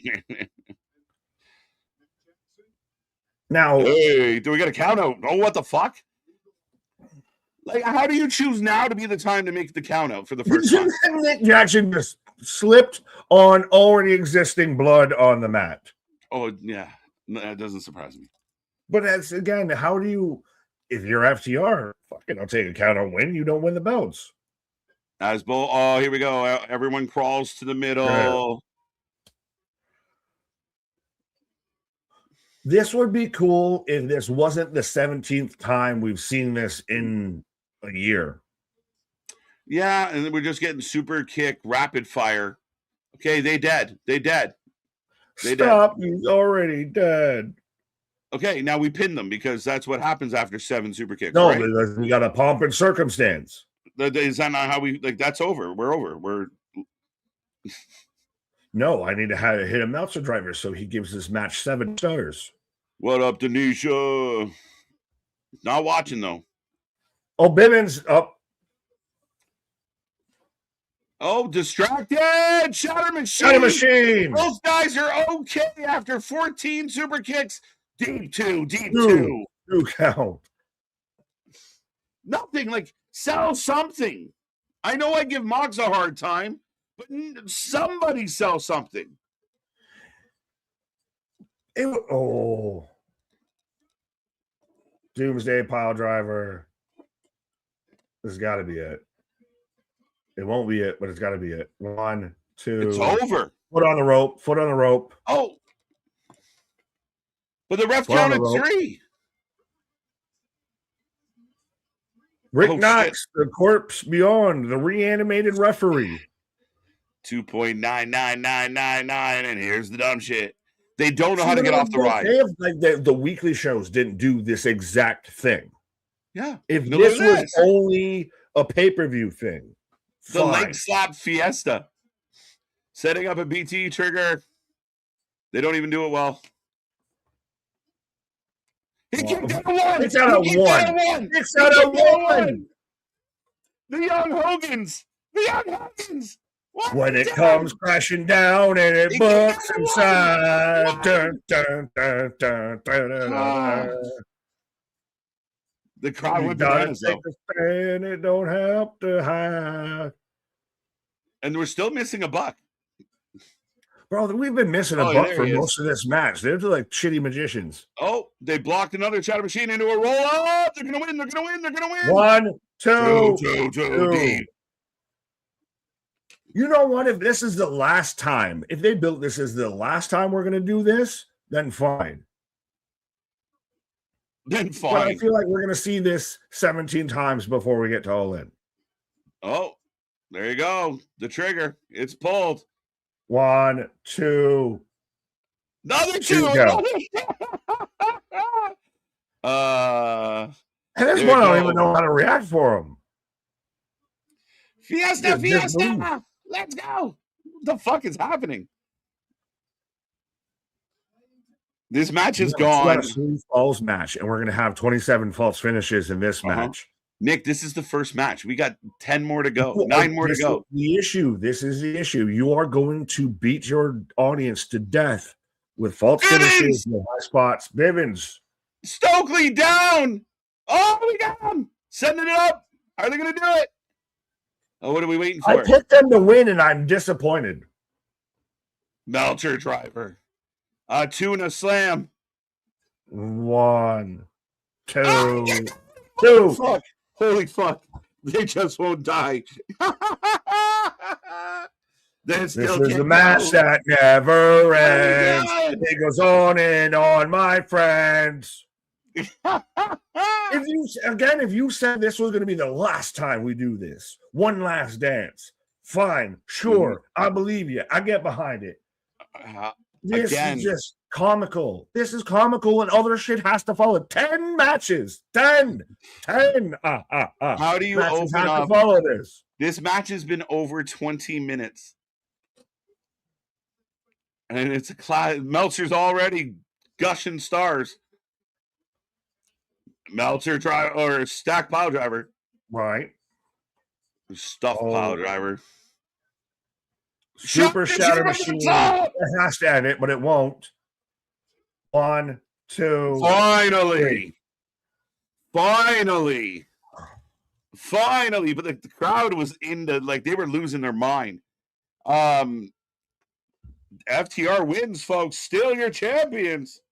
Now, hey, do we get a count out? Oh, what the fuck? Like, how do you choose now to be the time to make the count out for the first time? Nick Jackson just slipped on already existing blood on the mat. Oh, yeah. That doesn't surprise me. But that's, again, how do you if you're FTR, fucking, I'll take a count on win. You don't win the belts. As Bull. Oh, here we go. Everyone crawls to the middle. This would be cool if this wasn't the 17th time we've seen this in a year. Yeah, and then we're just getting super kick, rapid fire. Okay, they dead. Stop, he's already dead. Okay, now we pin them because that's what happens after 7 super kicks. No, right? We got a pomp and circumstance. Is that not how we like? That's over. We're over. No, I need to hit a Meltzer driver so he gives this match 7 stars. What up, Denisha? Not watching though. Oh, Bivens up. Oh, distracted! Shatter Machine! Shatter Machine! Those guys are okay after 14 super kicks. Deep two. 2 count. Nothing, like, sell something. I know I give Mox a hard time, but somebody sell something. Doomsday pile driver. This has got to be it. It won't be it, but it's got to be it. 1, 2. It's over. Foot on the rope. Oh. But the ref counted 3. Rick Knox, the corpse beyond, the reanimated referee. 2.99999, and here's the dumb shit. They don't know how to get off the ride. They have, like, the weekly shows didn't do this exact thing. Yeah. If this was only a pay-per-view thing. The leg slap fiesta. Setting up a BT trigger. They don't even do it well. He kicked out 1. It's out of 1. It's out of 1. The Young Hogans. What? When it comes crashing down and it books inside. Dun, dun, dun, dun, dun, dun, dun. The crowd went bananas, though. Stand, it don't have to hide. And we're still missing a buck. Bro, we've been missing a buck for most of this match. They're like shitty magicians. Oh, they blocked another Shatter Machine into a roll up. They're going to win. 1, 2, 2. You know what? If this is the last time, if they built this as the last time we're going to do this, then fine. But I feel like we're going to see this 17 times before we get to All In. Oh, there you go. The trigger. It's pulled. 1, 2. Another 2. At this point, I don't even know how to react for him. Fiesta. Let's go. What the fuck is happening? This match is gone. Falls match, and we're going to have 27 false finishes in this match. Nick, this is the first match. We got 10 more to go. 9 more to go. This is the issue. You are going to beat your audience to death with false finishes and high spots. Bivens. Stokely down. Oh, we got him. Setting it up. Are they going to do it? Oh, what are we waiting for? I picked them to win, and I'm disappointed. Meltzer driver. 2 and a slam. 1, 2, 2. Fuck. Holy fuck. They just won't die. This is the match that never ends. It goes on and on, my friends. If you said this was going to be the last time we do this, one last dance, fine, sure, I believe you. I get behind it. This is just comical. This is comical, and other shit has to follow. 10 matches. 10. How do you open up? To follow this? This match has been over 20 minutes. And it's a class. Meltzer's already gushing stars. Meltzer or stack pile driver. Right. Stuff pile driver. Super Shatter Machine. It has to end it, but it won't. 1, 2. Finally. 3. Finally. But the crowd was into, like, they were losing their mind. FTR wins, folks. Still your champions.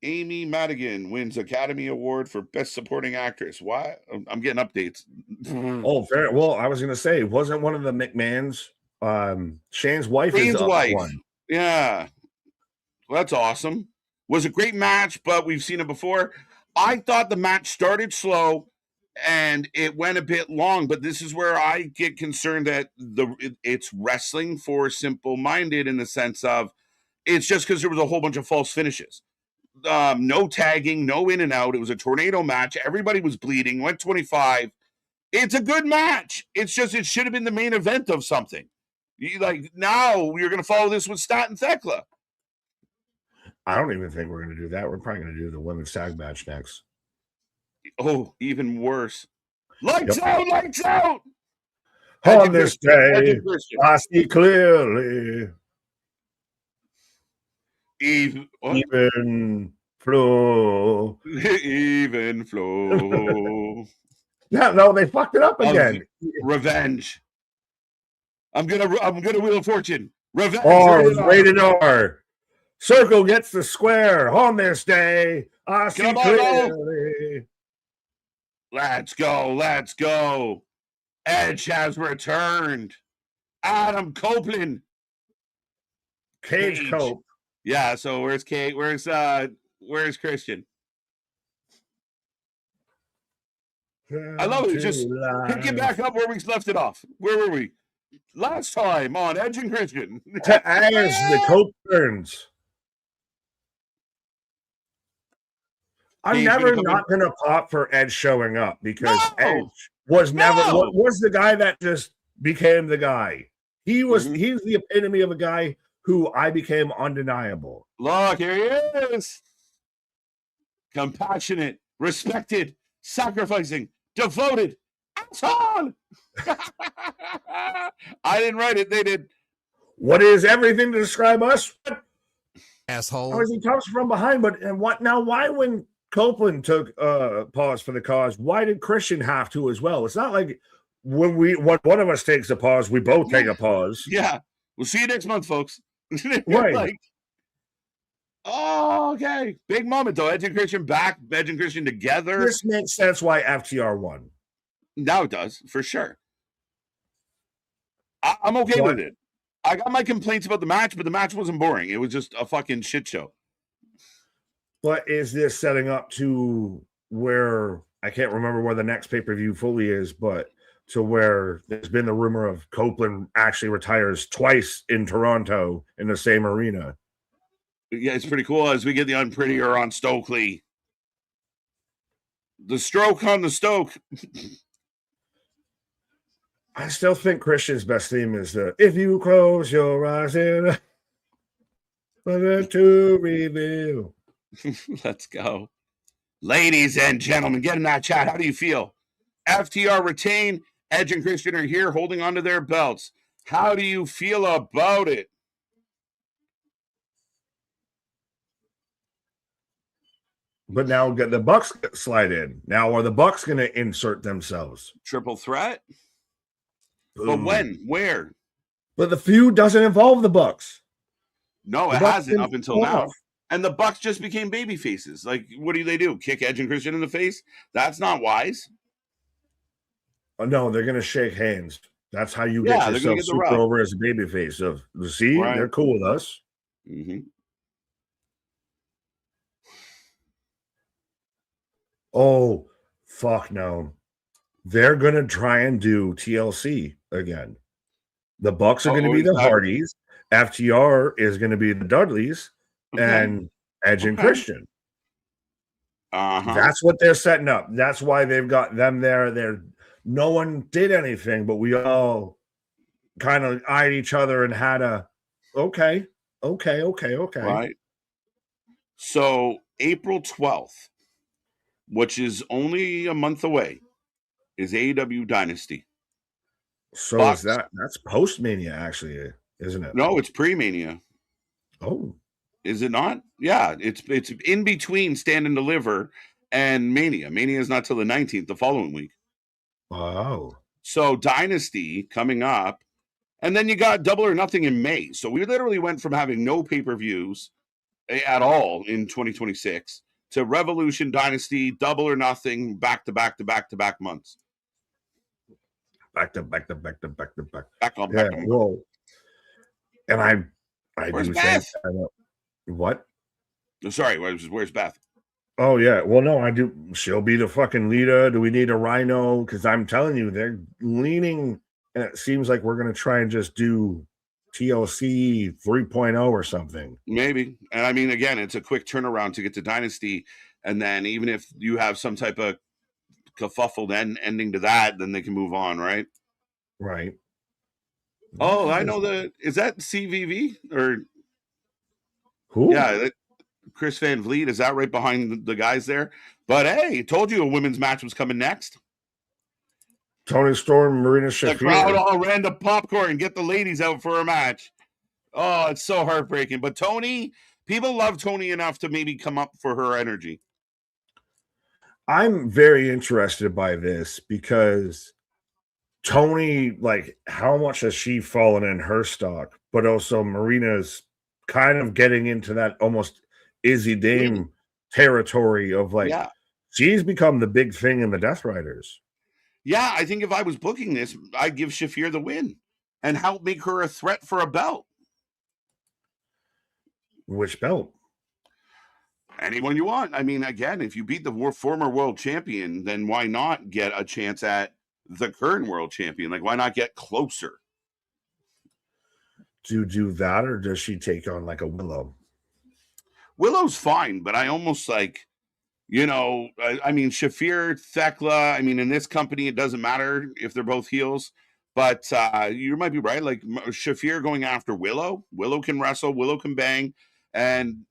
Amy Madigan wins Academy Award for Best Supporting Actress. Why? I'm getting updates. Oh, fair. Well, I was going to say, wasn't one of the McMahons, Shane's wife is Shane's the other wife. one. Yeah. Well, that's awesome. Was a great match, but we've seen it before. I thought the match started slow and it went a bit long, but this is where I get concerned that it's wrestling for simple-minded in the sense of it's just because there was a whole bunch of false finishes. No tagging, no in and out. It was a tornado match. Everybody was bleeding. Went 25. It's a good match. It's just it should have been the main event of something. Now we're going to follow this with Stat and Thekla. I don't even think we're going to do that. We're probably going to do the women's tag match next. Oh, even worse. Lights out, lights out. On this day, I see clearly. Even flow. Even flow. No, they fucked it up again. Revenge. I'm gonna Wheel of Fortune. Revenge. Rated R. Circle gets the square on this day. I see clearly. Let's go. Let's go. Edge has returned. Adam Copeland. Cage Cope. Yeah, so where's Kate? Where's Christian? I love it. Just pick it back up where we left it off. Where were we? Last time on Edge and Christian. To Ayers, the Cope turns. I'm never not going to pop for Edge showing up because Edge was never what was the guy that just became the guy. He's the epitome of a guy who I became undeniable. Look, here he is. Compassionate, respected, sacrificing, devoted. Asshole. I didn't write it. They did. What is everything to describe us? Asshole. How he comes from behind, but and what now? Why when Copeland took pause for the cause, why did Christian have to as well? It's not like when one of us takes a pause, we both take a pause. Yeah. We'll see you next month, folks. Right. Okay. Big moment, though. Edge and Christian back. Edge and Christian together. This makes sense why FTR won. Now it does, for sure. I'm okay with it. I got my complaints about the match, but the match wasn't boring. It was just a fucking shit show. But is this setting up to where, I can't remember where the next pay-per-view fully is, but to where there's been the rumor of Copeland actually retires twice in Toronto in the same arena. Yeah, it's pretty cool as we get the unprettier on Stokely. The stroke on the Stoke. I still think Christian's best theme is the "If you close your eyes in to reveal." Let's go. Ladies and gentlemen, get in that chat. How do you feel? FTR retain. Edge and Christian are here holding onto their belts. How do you feel about it? But now the Bucks slide in. Now are the Bucks going to insert themselves? Triple threat? Boom. But when? Where? But the feud doesn't involve the Bucks. No, it hasn't up until now. And the Bucks just became baby faces. Like, what do? Kick Edge and Christian in the face? That's not wise. Oh, no, they're going to shake hands. That's how you get yourself super over as a baby face. Of see, they're cool with us. Mm-hmm. Oh, fuck no. They're going to try and do TLC again. The Bucks are going to be the Hardys. FTR is going to be the Dudleys and Edge and Christian. That's what they're setting up. That's why they've got them there. No one did anything, but we all kind of eyed each other and had a okay. Right. So April 12th, which is only a month away, is AEW Dynasty. So Bucks. That's post-Mania, actually, isn't it? No, it's pre-Mania. Oh. Is it not? Yeah, it's in between Stand and Deliver and Mania. Mania is not till the 19th, the following week. Wow. So Dynasty coming up, and then you got Double or Nothing in May. So we literally went from having no pay-per-views at all in 2026 to Revolution, Dynasty, Double or Nothing, back to back to back to back months. Back to back. Back on Yeah, back on. well, and I Where's do Beth? think what? Sorry, where's Beth? Oh yeah, well no, I do. She'll be the fucking leader. Do we need a Rhino? Because I'm telling you, they're leaning, and it seems like we're gonna try and just do TLC 3.0 or something. Maybe. And I mean, again, it's a quick turnaround to get to Dynasty, and then even if you have some type of kerfuffled ending to that, then they can move on, right? Right. Oh, I know is that CVV or who? yeah, Chris Van Vliet, is that right behind the guys there? But hey, told you a women's match was coming next. Tony Storm, Marina The Shafir. crowd all ran to popcorn, get the ladies out for a match. Oh, it's so heartbreaking. But Tony, people love Tony enough to maybe come up for her energy. I'm very interested by this because Tony, like, how much has she fallen in her stock? But also Marina's kind of getting into that almost Izzy Dame territory of like, Yeah. she's become the big thing in the Death Riders. Yeah, I think if I was booking this, I'd give Shafir the win and help make her a threat for a belt. Which belt? Anyone you want. I mean, again, if you beat the former world champion, then why not get a chance at the current world champion? Like, why not get closer? Do you do that, or does she take on like a Willow? Willow's fine, but I almost like, I mean, Shafir, Thekla, I mean, in this company, it doesn't matter if they're both heels, but you might be right. Like Shafir going after Willow. Willow can wrestle, Willow can bang, and,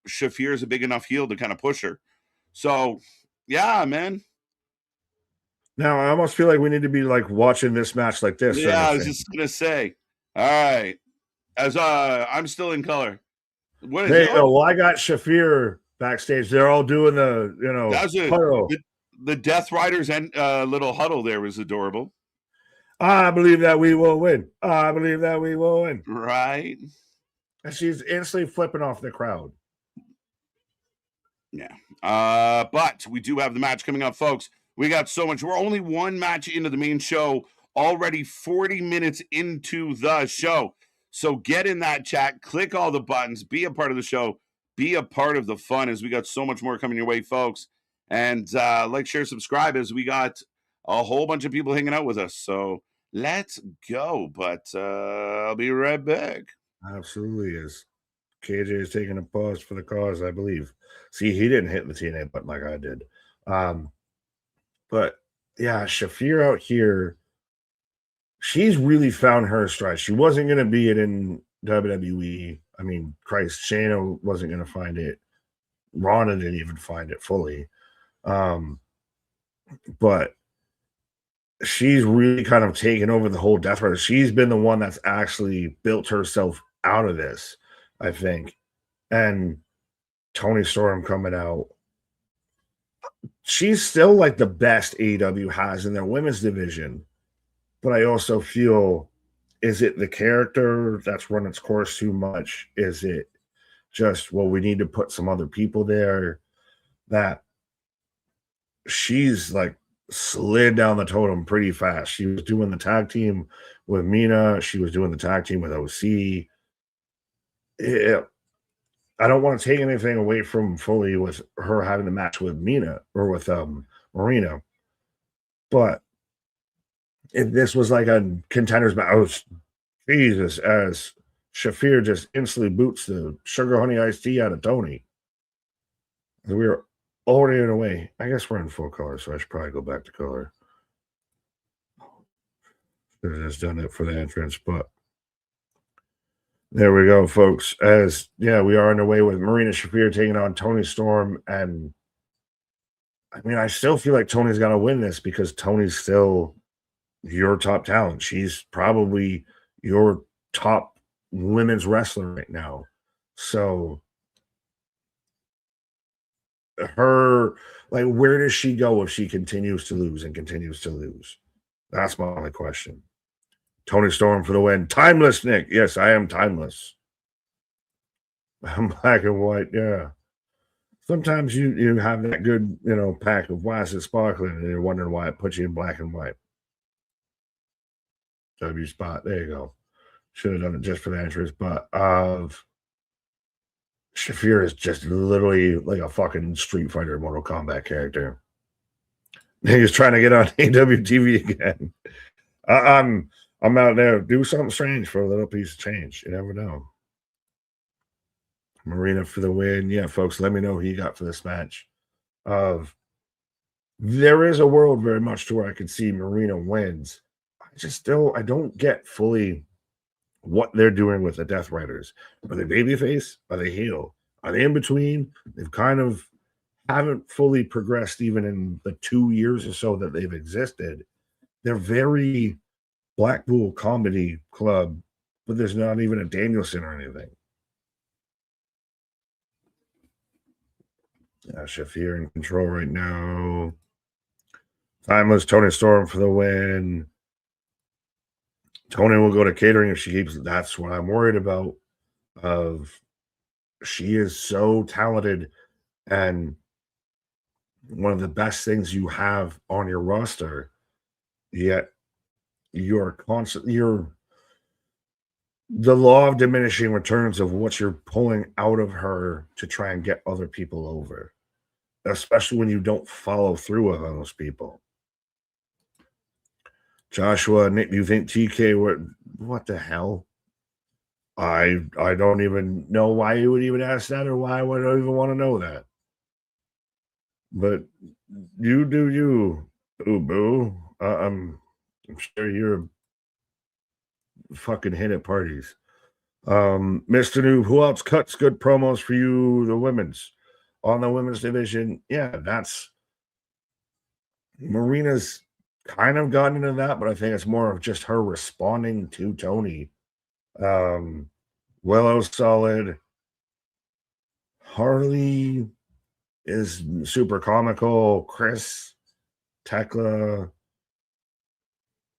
Shafir is a big enough heel to kind of push her. So, yeah, man. Now, I almost feel like we need to be like watching this match like this. Yeah, I was just going to say. All right. As I'm still in color. What is it? Well, I got Shafir backstage. They're all doing the, the Death Riders and little huddle there was adorable. I believe that we will win. I believe that we will win. Right. And she's instantly flipping off the crowd. Yeah. But we do have the match coming up, folks. We got so much. We're only one match into the main show, already 40 minutes into the show. So get in that chat, click all the buttons, be a part of the show, be a part of the fun as we got so much more coming your way, folks. And like, share, subscribe as we got a whole bunch of people hanging out with us. So let's go. But I'll be right back. Absolutely is. KJ is taking a pause for the cause, I believe. See, he didn't hit the TNA button like I did. But yeah, Shafir out here, she's really found her stride. She wasn't going to be it in WWE. I mean, Christ, Shayna wasn't going to find it. Ronda didn't even find it fully. But she's really kind of taken over the whole Death Rider. She's been the one that's actually built herself out of this, I think. And Tony Storm coming out. She's still like the best AEW has in their women's division. But I also feel, is it the character that's run its course too much? Is it just, well, we need to put some other people there? That she's like slid down the totem pretty fast. She was doing the tag team with Mina. She was doing the tag team with OC. I don't want to take anything away from fully with her having the match with Mina or with Marina. But if this was like a contenders match, oh, Jesus, as Shafir just instantly boots the sugar honey iced tea out of Tony. We were already in a way. I guess we're in full color, so I should probably go back to color. Should have just done it for the entrance, but there we go, folks. As we are underway with Marina Shafir taking on Tony Storm, and I mean, I still feel like Tony's got to win this because Tony's still your top talent. She's probably your top women's wrestler right now. So her, like, where does she go if she continues to lose and continues to lose? That's my only question. Tony Storm for the win. Timeless, Nick. Yes, I am timeless. Black and white, yeah. Sometimes you have that good, pack of Wasset Sparkling and you're wondering why it puts you in black and white. W spot. There you go. Should have done it just for the entrance, but Shafir is just literally like a fucking Street Fighter Mortal Kombat character. He's trying to get on AWTV again. I'm out there. Do something strange for a little piece of change. You never know. Marina for the win. Yeah, folks, let me know who you got for this match. There is a world very much to where I could see Marina wins. I don't get fully what they're doing with the Death Riders. Are they babyface? Are they heel? Are they in between? They've kind of haven't fully progressed even in the 2 years or so that they've existed. They're very Blackpool comedy club, but there's not even a Danielson or anything. Shafir in control right now. Timeless Tony Storm for the win. Tony will go to catering if she keeps. That's what I'm worried about. She is so talented and one of the best things you have on your roster. Yet you're the law of diminishing returns of what you're pulling out of her to try and get other people over, especially when you don't follow through with those people. Joshua, Nick, do you think TK what the hell? I don't even know why you would even ask that or why I would even want to know that. But you do you, boo. I'm sure you're fucking hit at parties. Mr. Noob, who else cuts good promos for you? The women's on the women's division. Yeah, that's Marina's kind of gotten into that, but I think it's more of just her responding to Tony. Willow's solid. Harley is super comical. Chris, Tekla.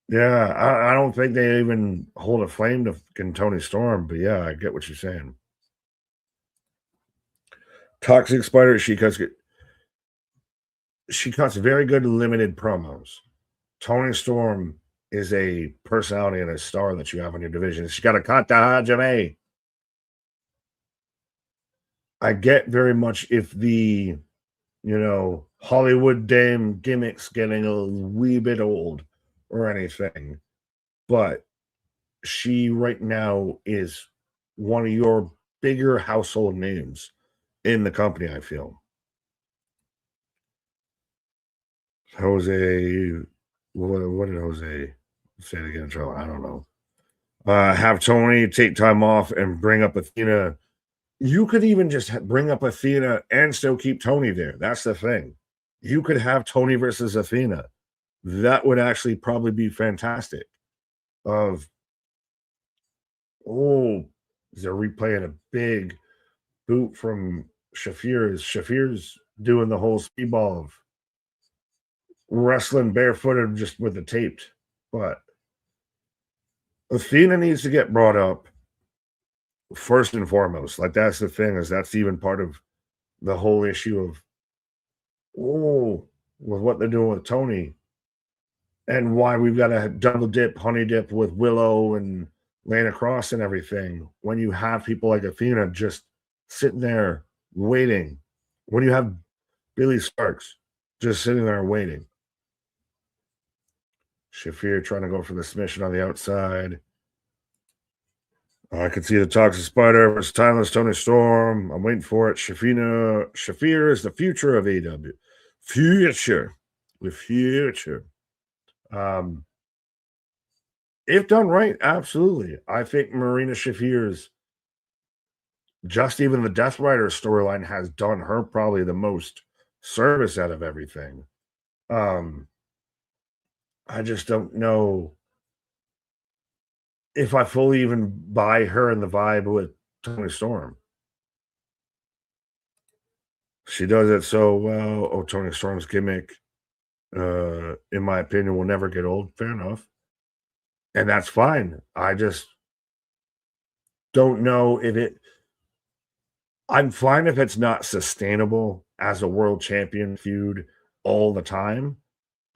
Yeah, I don't think they even hold a flame to fucking Tony Storm, but yeah, I get what you're saying. Toxic Spider, she cuts very good limited promos. Tony Storm is a personality and a star that you have on your division. She's got a kata hajime. I get very much if the, Hollywood dame gimmicks getting a wee bit old or anything, but she right now is one of your bigger household names in the company, I feel. Jose, what did Jose say it again, Joe? I don't know. Have Tony take time off and bring up Athena. You could even just bring up Athena and still keep Tony there. That's the thing. You could have Tony versus Athena. That would actually probably be fantastic. They're replaying a big boot from Shafir's. Shafir's doing the whole speedball of wrestling barefooted just with the taped. But Athena needs to get brought up first and foremost. Like, that's the thing, is that's even part of the whole issue of with what they're doing with Tony and why we've got a double dip, honey dip with Willow and Lana Cross and everything, when you have people like Athena just sitting there waiting, when you have Billy Starks just sitting there waiting. Shafir trying to go for the submission on the outside. I can see the Toxic Spider versus Timeless Tony Storm. I'm waiting for it. Shafir is the future of AEW. Future. The future. If done right, absolutely. I think Marina Shafir's, just even the Death Rider storyline has done her probably the most service out of everything. I just don't know if I fully even buy her in the vibe with Tony Storm. She does it so well. Oh, Tony Storm's gimmick, in my opinion, will never get old. Fair enough. And that's fine. I just don't know if I'm fine if it's not sustainable as a world champion feud all the time,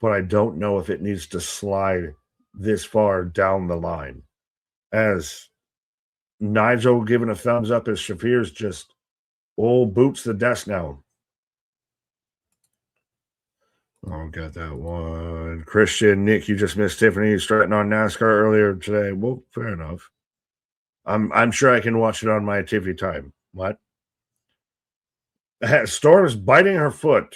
but I don't know if it needs to slide this far down the line. As Nigel giving a thumbs up as Shafir's just old boots the desk now. Oh, got that one. Christian, Nick, you just missed Tiffany strutting on NASCAR earlier today. Well, fair enough. I'm sure I can watch it on my TV time. What? Storm's biting her foot.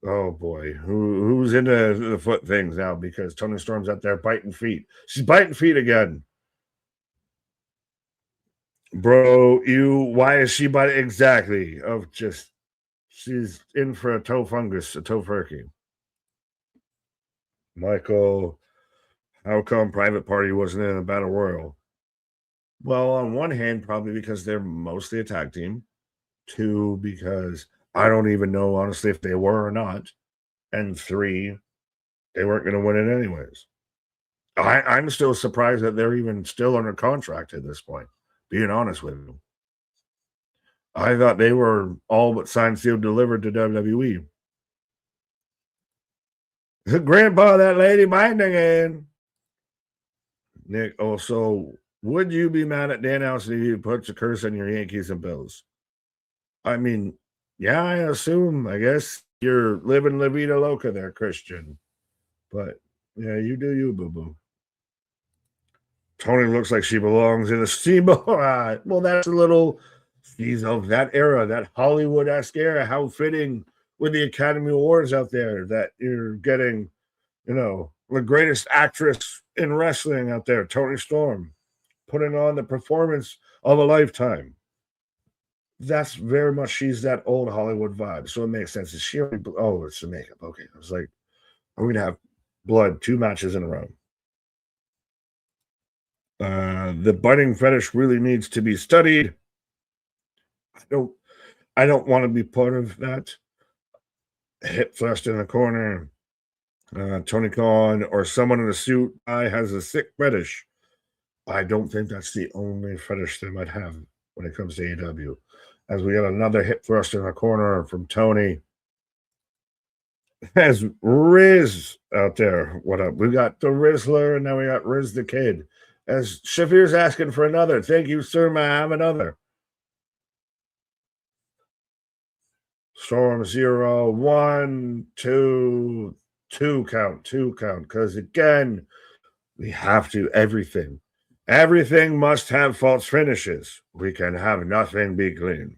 Oh boy, who's into the foot things now? Because Tony Storm's out there biting feet. She's biting feet again. Bro, why is she biting exactly? Of just she's in for a toe fungus, a toe furky. Michael, how come Private Party wasn't in a battle royal? Well, on one hand, probably because they're mostly a tag team. Two, because I don't even know honestly if they were or not. And three, they weren't going to win it anyways. I'm still surprised that they're even still under contract at this point, being honest with you. I thought they were all but signed, sealed, delivered to WWE. Grandpa, that lady biting again. Nick, also, would you be mad at Dan Allison if he puts a curse on your Yankees and Bills? I mean, yeah, I assume, I guess you're living La Vida Loca there, Christian. But, yeah, you do you, boo-boo. Tony looks like she belongs in a steamboat. Well, that's a little, she's of that era, that Hollywood-esque era. How fitting with the Academy Awards out there that you're getting, the greatest actress in wrestling out there, Toni Storm, putting on the performance of a lifetime. That's very much, she's that old Hollywood vibe. So it makes sense. Is she already, oh, it's the makeup. Okay. I was like, are we going to have blood 2 matches in a row? The biting fetish really needs to be studied. I don't want to be part of that. Hip thrust in the corner. Tony Khan or someone in a suit has a sick fetish. I don't think that's the only fetish they might have when it comes to AEW. As we got another hip thrust in the corner from Tony. As Riz out there. What up? We got the Rizzler, and now we got Riz the Kid. As Shafir's asking for another. Thank you, sir. May I have another? Storm 0, 1, 2, 2 count. 2 count. Because again, we have to. Everything must have false finishes. We can have nothing be clean.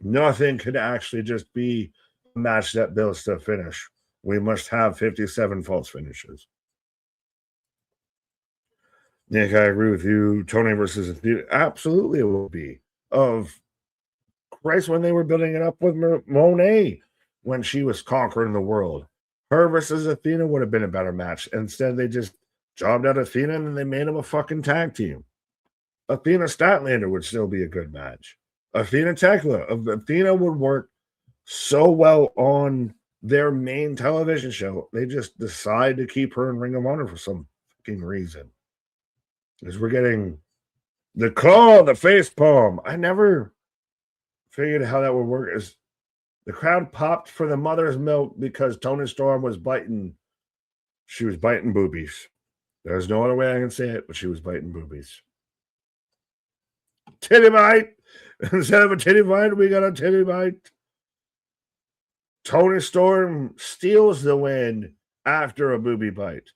Nothing could actually just be a match that builds to a finish. We must have 57 false finishes. Nick, I agree with you. Tony versus Athena. Absolutely it will be. Of Christ, when they were building it up with Monet, when she was conquering the world. Her versus Athena would have been a better match. Instead, they just jobbed out Athena and then they made them a fucking tag team. Athena Statlander would still be a good match. Athena Tekla. Athena would work so well on their main television show. They just decide to keep her in Ring of Honor for some fucking reason. Because we're getting the claw, the face palm. I never figured how that would work. Is the crowd popped for the mother's milk because Toni Storm was biting. She was biting boobies. There's no other way I can say it, but she was biting boobies. Titty bite. Instead of a titty bite, we got a titty bite. Toni Storm steals the win after a booby bite.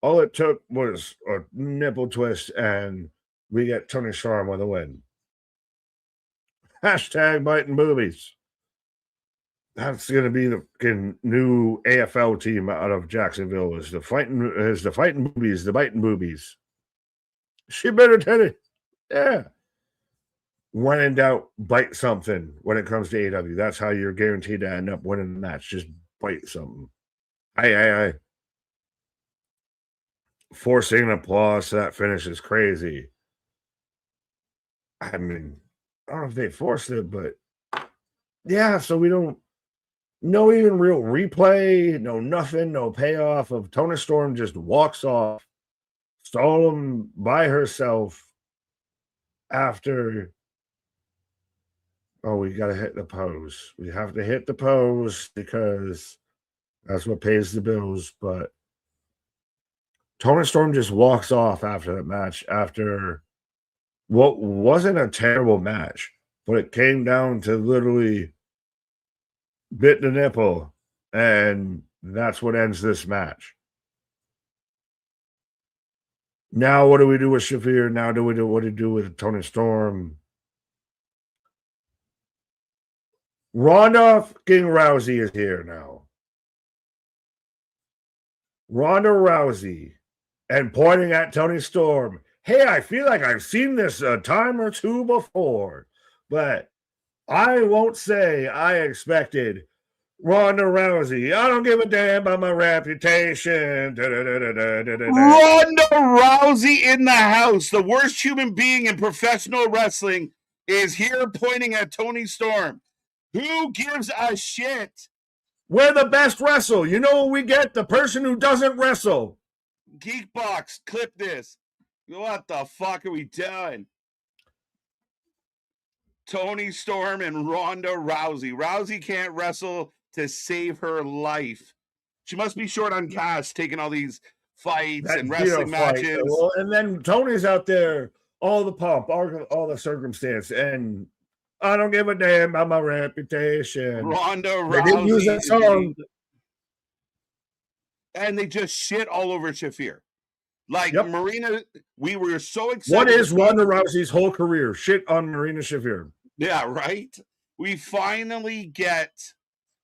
All it took was a nipple twist, and we get Toni Storm with a win. Hashtag biting boobies. That's going to be the new AFL team out of Jacksonville. Is the fighting boobies, the biting boobies. She better titty. Yeah. When in doubt, bite something when it comes to AEW. That's how you're guaranteed to end up winning the match. Just bite something. Aye. Forcing an applause to that finish is crazy. I mean, I don't know if they forced it, but yeah, so we don't no even real replay, no nothing, no payoff of Toni Storm just walks off, stole him by herself after Oh, we got to hit the pose. We have to hit the pose because that's what pays the bills. But Toni Storm just walks off after that match after what wasn't a terrible match, but it came down to literally bit the nipple, and that's what ends this match. Now, what do we do with Shafir? Now, what do we do with Toni Storm? Ronda fucking Rousey is here now. Ronda Rousey and pointing at Toni Storm. Hey, I feel like I've seen this a time or two before, but I won't say I expected Ronda Rousey. I don't give a damn about my reputation. Ronda Rousey in the house. The worst human being in professional wrestling is here pointing at Toni Storm. Who gives a shit? We're the best wrestle. You know what we get? The person who doesn't wrestle. Geekbox, clip this. What the fuck are we doing? Toni Storm and Ronda Rousey. Rousey can't wrestle to save her life. She must be short on cash taking all these fights and wrestling matches. Well, and then Tony's out there, all the pomp, all the circumstance, and I don't give a damn about my reputation. Ronda Rousey. They didn't use that song. And they just shit all over Shafir. Like, Yep. Marina, we were so excited. What is Ronda Rousey's whole career? Shit on Marina Shafir. Yeah, right? We finally get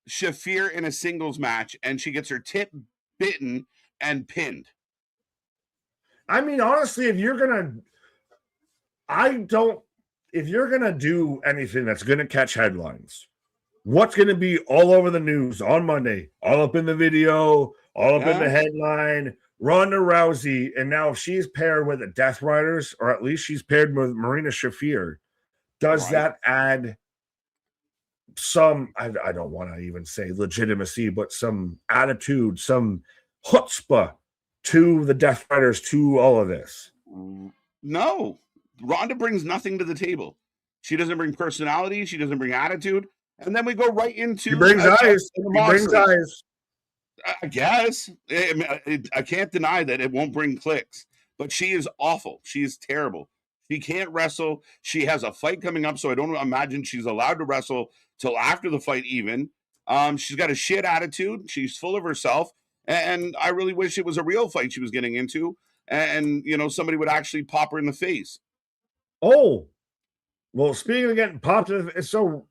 Shafir in a singles match, and she gets her tip bitten and pinned. I mean, honestly, if you're gonna do anything that's gonna catch headlines, what's gonna be all over the news on Monday, all up in the video, all up in the headline? Ronda Rousey, and now if she's paired with the Death Riders, or at least she's paired with Marina Shafir, does that add some, I don't want to even say legitimacy, but some attitude, some chutzpah to the Death Riders, to all of this? No. Ronda brings nothing to the table. She doesn't bring personality. She doesn't bring attitude. And then we go right into... She brings eyes. She brings eyes. I guess. I can't deny that it won't bring clicks. But she is awful. She is terrible. She can't wrestle. She has a fight coming up, so I don't imagine she's allowed to wrestle till after the fight even. She's got a shit attitude. She's full of herself. And I really wish it was a real fight she was getting into. And, you know, somebody would actually pop her in the face. Oh. Well, speaking of getting popped in the face, so...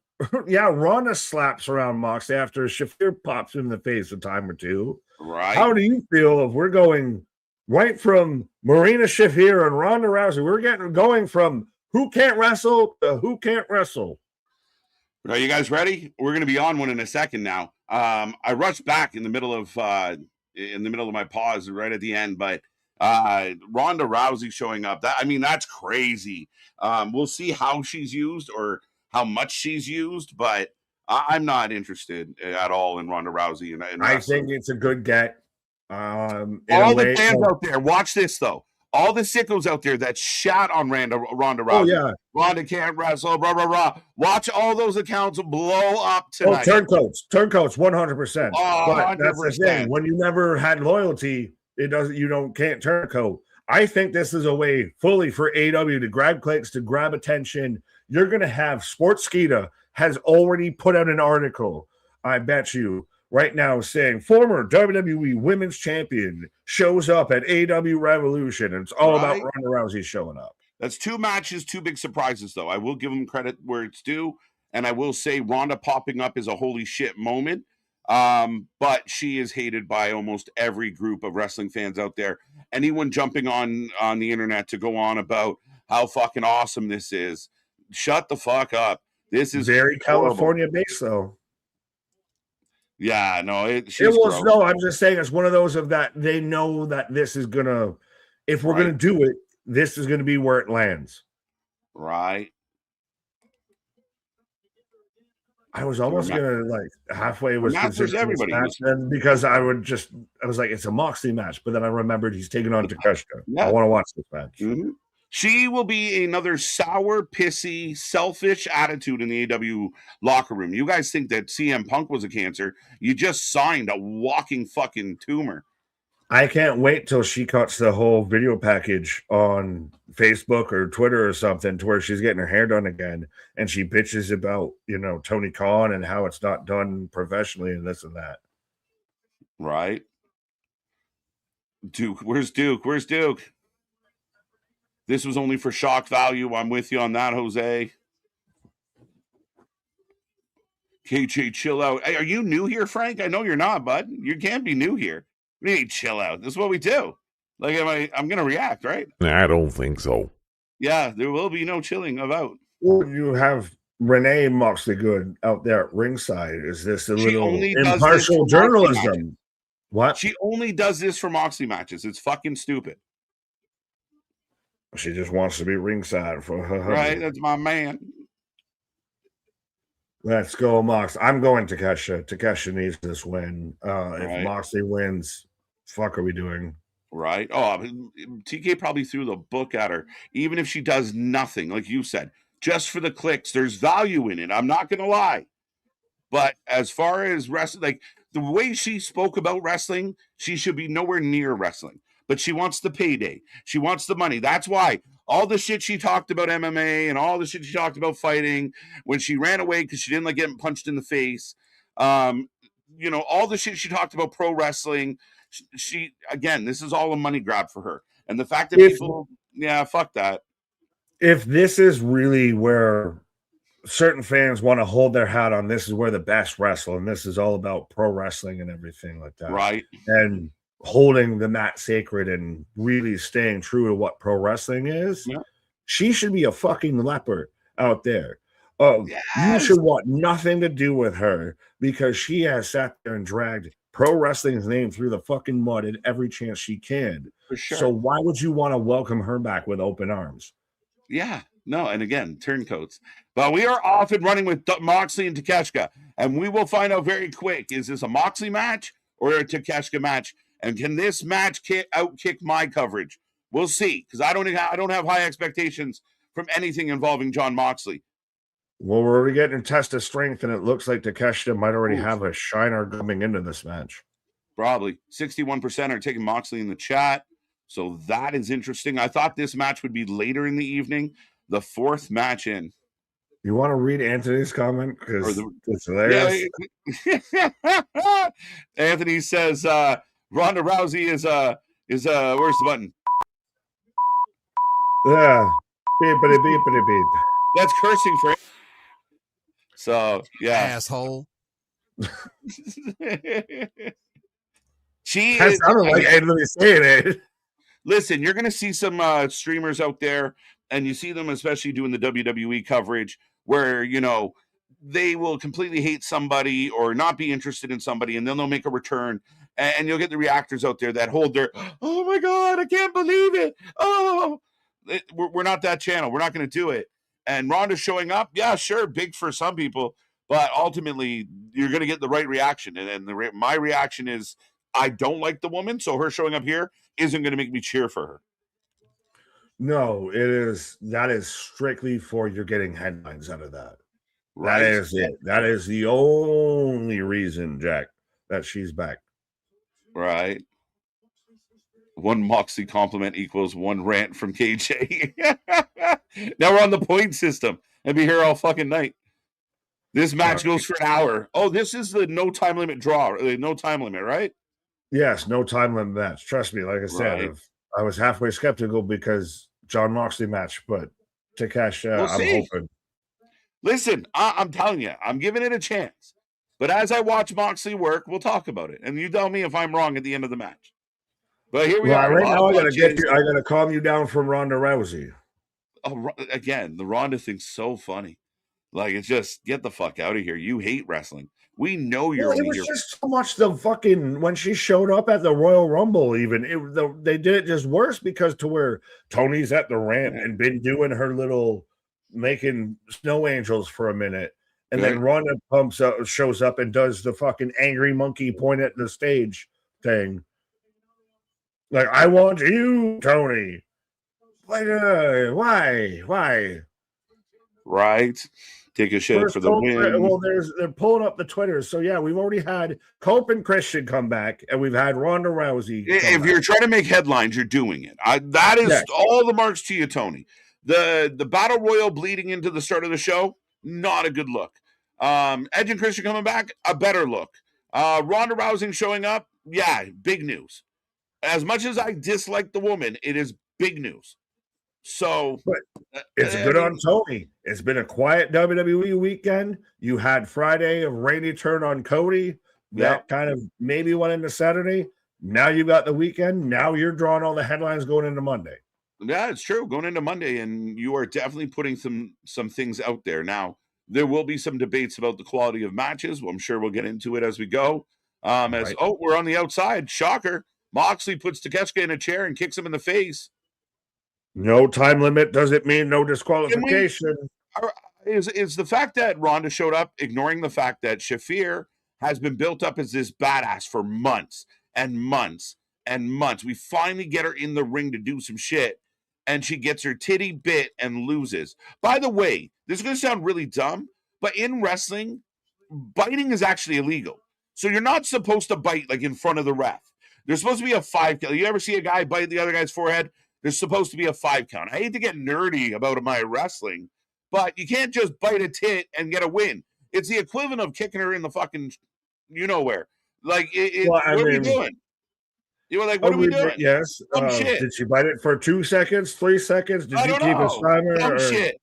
yeah, Ronda slaps around Moxley after Shafir pops him in the face a time or two. Right. How do you feel if we're going right from Marina Shafir and Ronda Rousey? We're going from who can't wrestle to who can't wrestle. Are you guys ready? We're going to be on one in a second now. I rushed back in the middle of my pause right at the end, but Ronda Rousey showing up. That's crazy. We'll see how she's used or how much she's used, but I'm not interested at all in Ronda Rousey. And I think it's a good get. All the fans out there, watch this though. All the sickos out there that shat on Ronda Rousey. Oh yeah, Ronda can't wrestle. Blah blah blah. Watch all those accounts blow up tonight. Turncoats, 100%. But 100%. That's the thing. When you never had loyalty, can't turncoat. I think this is a way fully for AEW to grab clicks, to grab attention. You're going to have Sportskeeda has already put out an article, I bet you, right now saying former WWE Women's Champion shows up at AEW Revolution, and it's all about Ronda Rousey showing up. That's two matches, two big surprises, though. I will give them credit where it's due, and I will say Ronda popping up is a holy shit moment, but she is hated by almost every group of wrestling fans out there. Anyone jumping on the internet to go on about how fucking awesome this is, shut the fuck up. This is very California based, though. Yeah, no, no. I'm just saying it's one of those of that they know that this is gonna, if we're gonna do it, this is gonna be where it lands. Right. I was almost gonna halfway was everybody match, then because I was like, it's a Moxley match, but then I remembered he's taking on Takeshita. Yeah. I want to watch this match. Mm-hmm. She will be another sour, pissy, selfish attitude in the AEW locker room. You guys think that CM Punk was a cancer? You just signed a walking fucking tumor. I can't wait till she cuts the whole video package on Facebook or Twitter or something to where she's getting her hair done again and she bitches about, Tony Khan and how it's not done professionally and this and that. Right? Duke, where's Duke? Where's Duke? This was only for shock value. I'm with you on that, Jose. KJ, chill out. Hey, are you new here, Frank? I know you're not, bud. You can't be new here. We need chill out. This is what we do. Like, I'm going to react, right? I don't think so. Yeah, there will be no chilling about. Well, you have Renee Moxley Good out there at ringside. Is this a little impartial journalism? What? She only does this for Moxley matches. It's fucking stupid. She just wants to be ringside for her husband. Right, that's my man. Let's go, Mox. I'm going Takesha. Takesha needs this win. If Moxley wins, fuck are we doing? Right. Oh, TK probably threw the book at her. Even if she does nothing, like you said, just for the clicks, there's value in it. I'm not going to lie. But as far as wrestling, like the way she spoke about wrestling, she should be nowhere near wrestling. But she wants the payday. She wants the money. That's why all the shit she talked about MMA and all the shit she talked about fighting when she ran away because she didn't like getting punched in the face. All the shit she talked about pro wrestling. She again, this is all a money grab for her. And the fact that fuck that. If this is really where certain fans want to hold their hat on, this is where the best wrestle, and this is all about pro wrestling and everything like that. Right. And holding the mat sacred and really staying true to what pro wrestling is, she should be a fucking leper out there. You should want nothing to do with her because she has sat there and dragged pro wrestling's name through the fucking mud at every chance she can. For sure. So why would you want to welcome her back with open arms? Yeah, no, and again, turncoats. But we are off and running with Moxley and Takeshka, and we will find out very quick: is this a Moxley match or a Takeshka match? And can this match outkick my coverage? We'll see, because I don't have high expectations from anything involving Jon Moxley. Well, we're already getting a test of strength, and it looks like Takeshka might already have a shiner coming into this match. Probably 61% are taking Moxley in the chat. So that is interesting. I thought this match would be later in the evening, the fourth match in. You want to read Anthony's comment? Because it's hilarious. Yeah. Anthony says Ronda Rousey is where's the button? Yeah. Beepity beepity beep. That's cursing for him. So yeah. Asshole. She That sounded like Anthony saying it. Listen, you're going to see some streamers out there, and you see them especially doing the WWE coverage where, they will completely hate somebody or not be interested in somebody, and then they'll make a return, and you'll get the reactors out there that hold their, oh, my God, I can't believe it. Oh, we're not that channel. We're not going to do it. And Ronda's showing up, yeah, sure, big for some people, but ultimately you're going to get the right reaction. And my reaction is I don't like the woman, so her showing up here isn't going to make me cheer for her. No, that is strictly for you're getting headlines out of that. Right. That is it. That is the only reason, Jack, that she's back. Right. One Moxley compliment equals one rant from KJ. Now we're on the point system. I'll be here all fucking night. This match goes for an hour. Oh, this is the no time limit draw. No time limit, right? Yes, no time limit match. Trust me, like I said, I was halfway skeptical because Jon Moxley match, but Takeshka, I'm hoping. Listen, I'm telling you, I'm giving it a chance. But as I watch Moxley work, we'll talk about it. And you tell me if I'm wrong at the end of the match. But here we are. Right now, I gotta calm you down from Ronda Rousey. Oh, again, the Ronda thing's so funny. Like, it's just, get the fuck out of here. You hate wrestling. We know you're only here. It was just so much the fucking, when she showed up at the Royal Rumble, even, they did it just worse because to where Tony's at the ramp and been doing her little, making snow angels for a minute. And then Ronda shows up and does the fucking angry monkey point at the stage thing. Like, I want you, Tony. Like, why? Right? Take a shit First for the Cope, win. they're pulling up the Twitter. So yeah, we've already had Cope and Christian come back, and we've had Ronda Rousey come If back. you're trying to make headlines, you're doing it. That is Yes. all the marks to you, Tony. The battle royal bleeding into the start of the show, not a good look. Edge and Christian coming back, a better look. Ronda Rousey showing up, yeah, big news. As much as I dislike the woman, it is big news. So, But it's I good on mean, Tony. It's been a quiet WWE weekend. You had Friday a rainy turn on Cody. yeah, That kind of maybe went into Saturday. Now you got the weekend. Now you're drawing all the headlines going into Monday. yeah, it's true. Going into Monday, and you are definitely putting some things out there. Now, there will be some debates about the quality of matches. Well, I'm sure we'll get into it as we go. Right. We're on the outside. Shocker. Moxley puts Takeshita in a chair and kicks him in the face. No time limit doesn't mean no Can we disqualification. is the fact that Ronda showed up, ignoring the fact that Shafir has been built up as this badass for months and months and months. We finally get her in the ring to do some shit, and she gets her titty bit and loses. By the way, this is going to sound really dumb, but in wrestling, biting is actually illegal. So you're not supposed to bite like in front of the ref. There's supposed to be a 5 count. You ever see a guy bite the other guy's forehead? There's supposed to be a 5 count. I hate to get nerdy about my wrestling, but you can't just bite a tit and get a win. It's the equivalent of kicking her in the fucking, you know where. Like, Well, I what are we mean, doing? You were like, what are we doing? yes. Some shit. Did she bite it for 2 seconds, 3 seconds? Did I you don't keep a know. timer? Some Or... shit.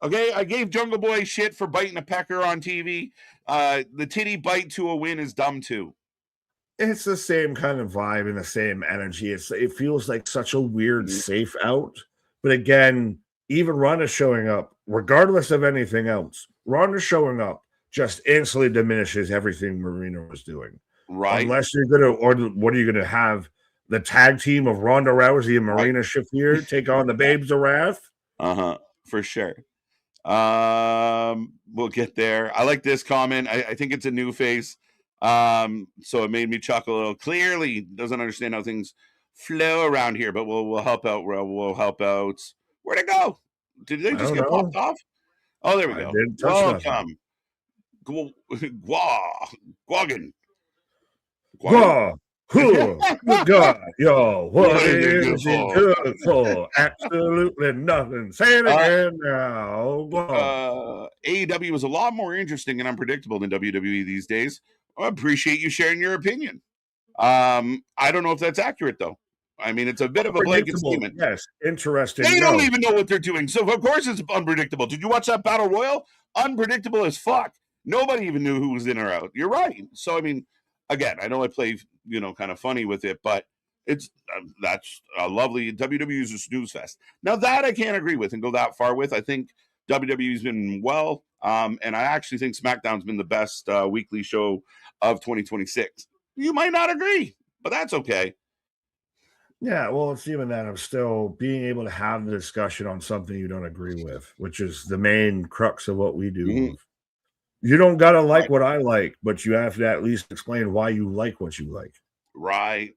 Okay, I gave Jungle Boy shit for biting a pecker on TV. The titty bite to a win is dumb too. It's the same kind of vibe and the same energy. It feels like such a weird safe out. But again, even Ronda showing up, regardless of anything else, Ronda showing up just instantly diminishes everything Marina was doing. Right. Unless you're gonna, or what are you gonna have? The tag team of Ronda Rousey and Marina Shafir take on the Babes of Wrath? For sure. We'll get there. I like this comment. I think it's a new face. So it made me chuckle a little. Clearly doesn't understand how things flow around here, but we'll help out. We'll help out. Where'd it go? Did they just get popped off? Oh, there we go. Didn't touch Welcome. Guagan. Whoa. God, yo, what is it good for? Absolutely nothing. Say it again now. AEW is a lot more interesting and unpredictable than WWE these days. I appreciate you sharing your opinion. I don't know if that's accurate, though. I mean, it's a bit of a blanket statement. Yes, interesting. They don't even know what they're doing. So, of course, it's unpredictable. Did you watch that Battle Royal? Unpredictable as fuck. Nobody even knew who was in or out. You're right. So, I mean, again, I know I play, kind of funny with it, but it's that's a lovely WWE is a snooze fest. Now, that I can't agree with and go that far with. I think WWE's been well, and I actually think SmackDown's been the best weekly show of 2026. You might not agree, but that's okay. Yeah, well, it's even that of still being able to have the discussion on something you don't agree with, which is the main crux of what we do. Mm-hmm. You don't got to like what I like, but you have to at least explain why you like what you like. Right.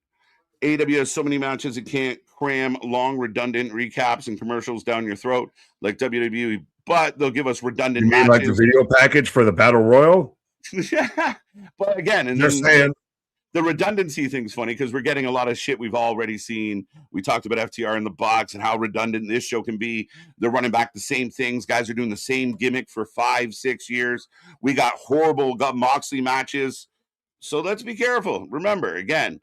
AEW has so many matches it can't cram long, redundant recaps and commercials down your throat like WWE, but they'll give us redundant matches. Like the video package for the Battle Royal? But again, and just saying. The redundancy thing's funny because we're getting a lot of shit we've already seen. We talked about FTR in the box and how redundant this show can be. They're running back the same things. Guys are doing the same gimmick for 5-6 years. We got Moxley matches. So let's be careful. Remember, again,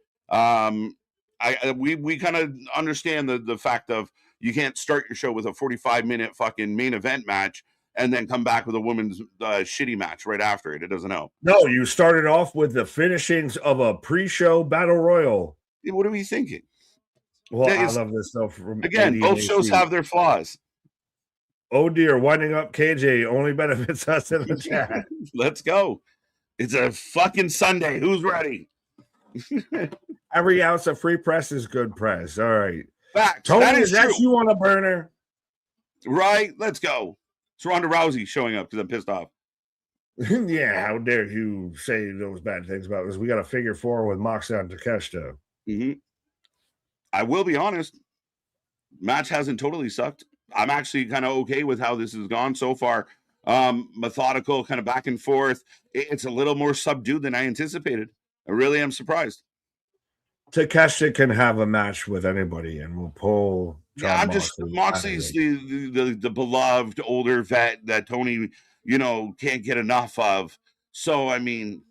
we kind of understand the fact of you can't start your show with a 45-minute fucking main event match and then come back with a women's shitty match right after it. It doesn't help. No, you started off with the finishings of a pre-show battle royal. What are we thinking? Well, I love this stuff. Again, both shows have their flaws. Oh dear, winding up KJ only benefits us in the chat. Let's go. It's a fucking Sunday. Who's ready? Every ounce of free press is good press. All right. Facts. Tony, that is true. You on a burner. Right. Let's go. It's Ronda Rousey showing up because I'm pissed off. Yeah, how dare you say those bad things about us? We got a figure 4 with Moxley and Takeshita. Mm-hmm. I will be honest. Match hasn't totally sucked. I'm actually kind of okay with how this has gone so far. Methodical, kind of back and forth. It's a little more subdued than I anticipated. I really am surprised. Takeshi can have a match with anybody, and we'll pull. Yeah, I'm just Moxley's the beloved older vet that Tony, can't get enough of. So I mean,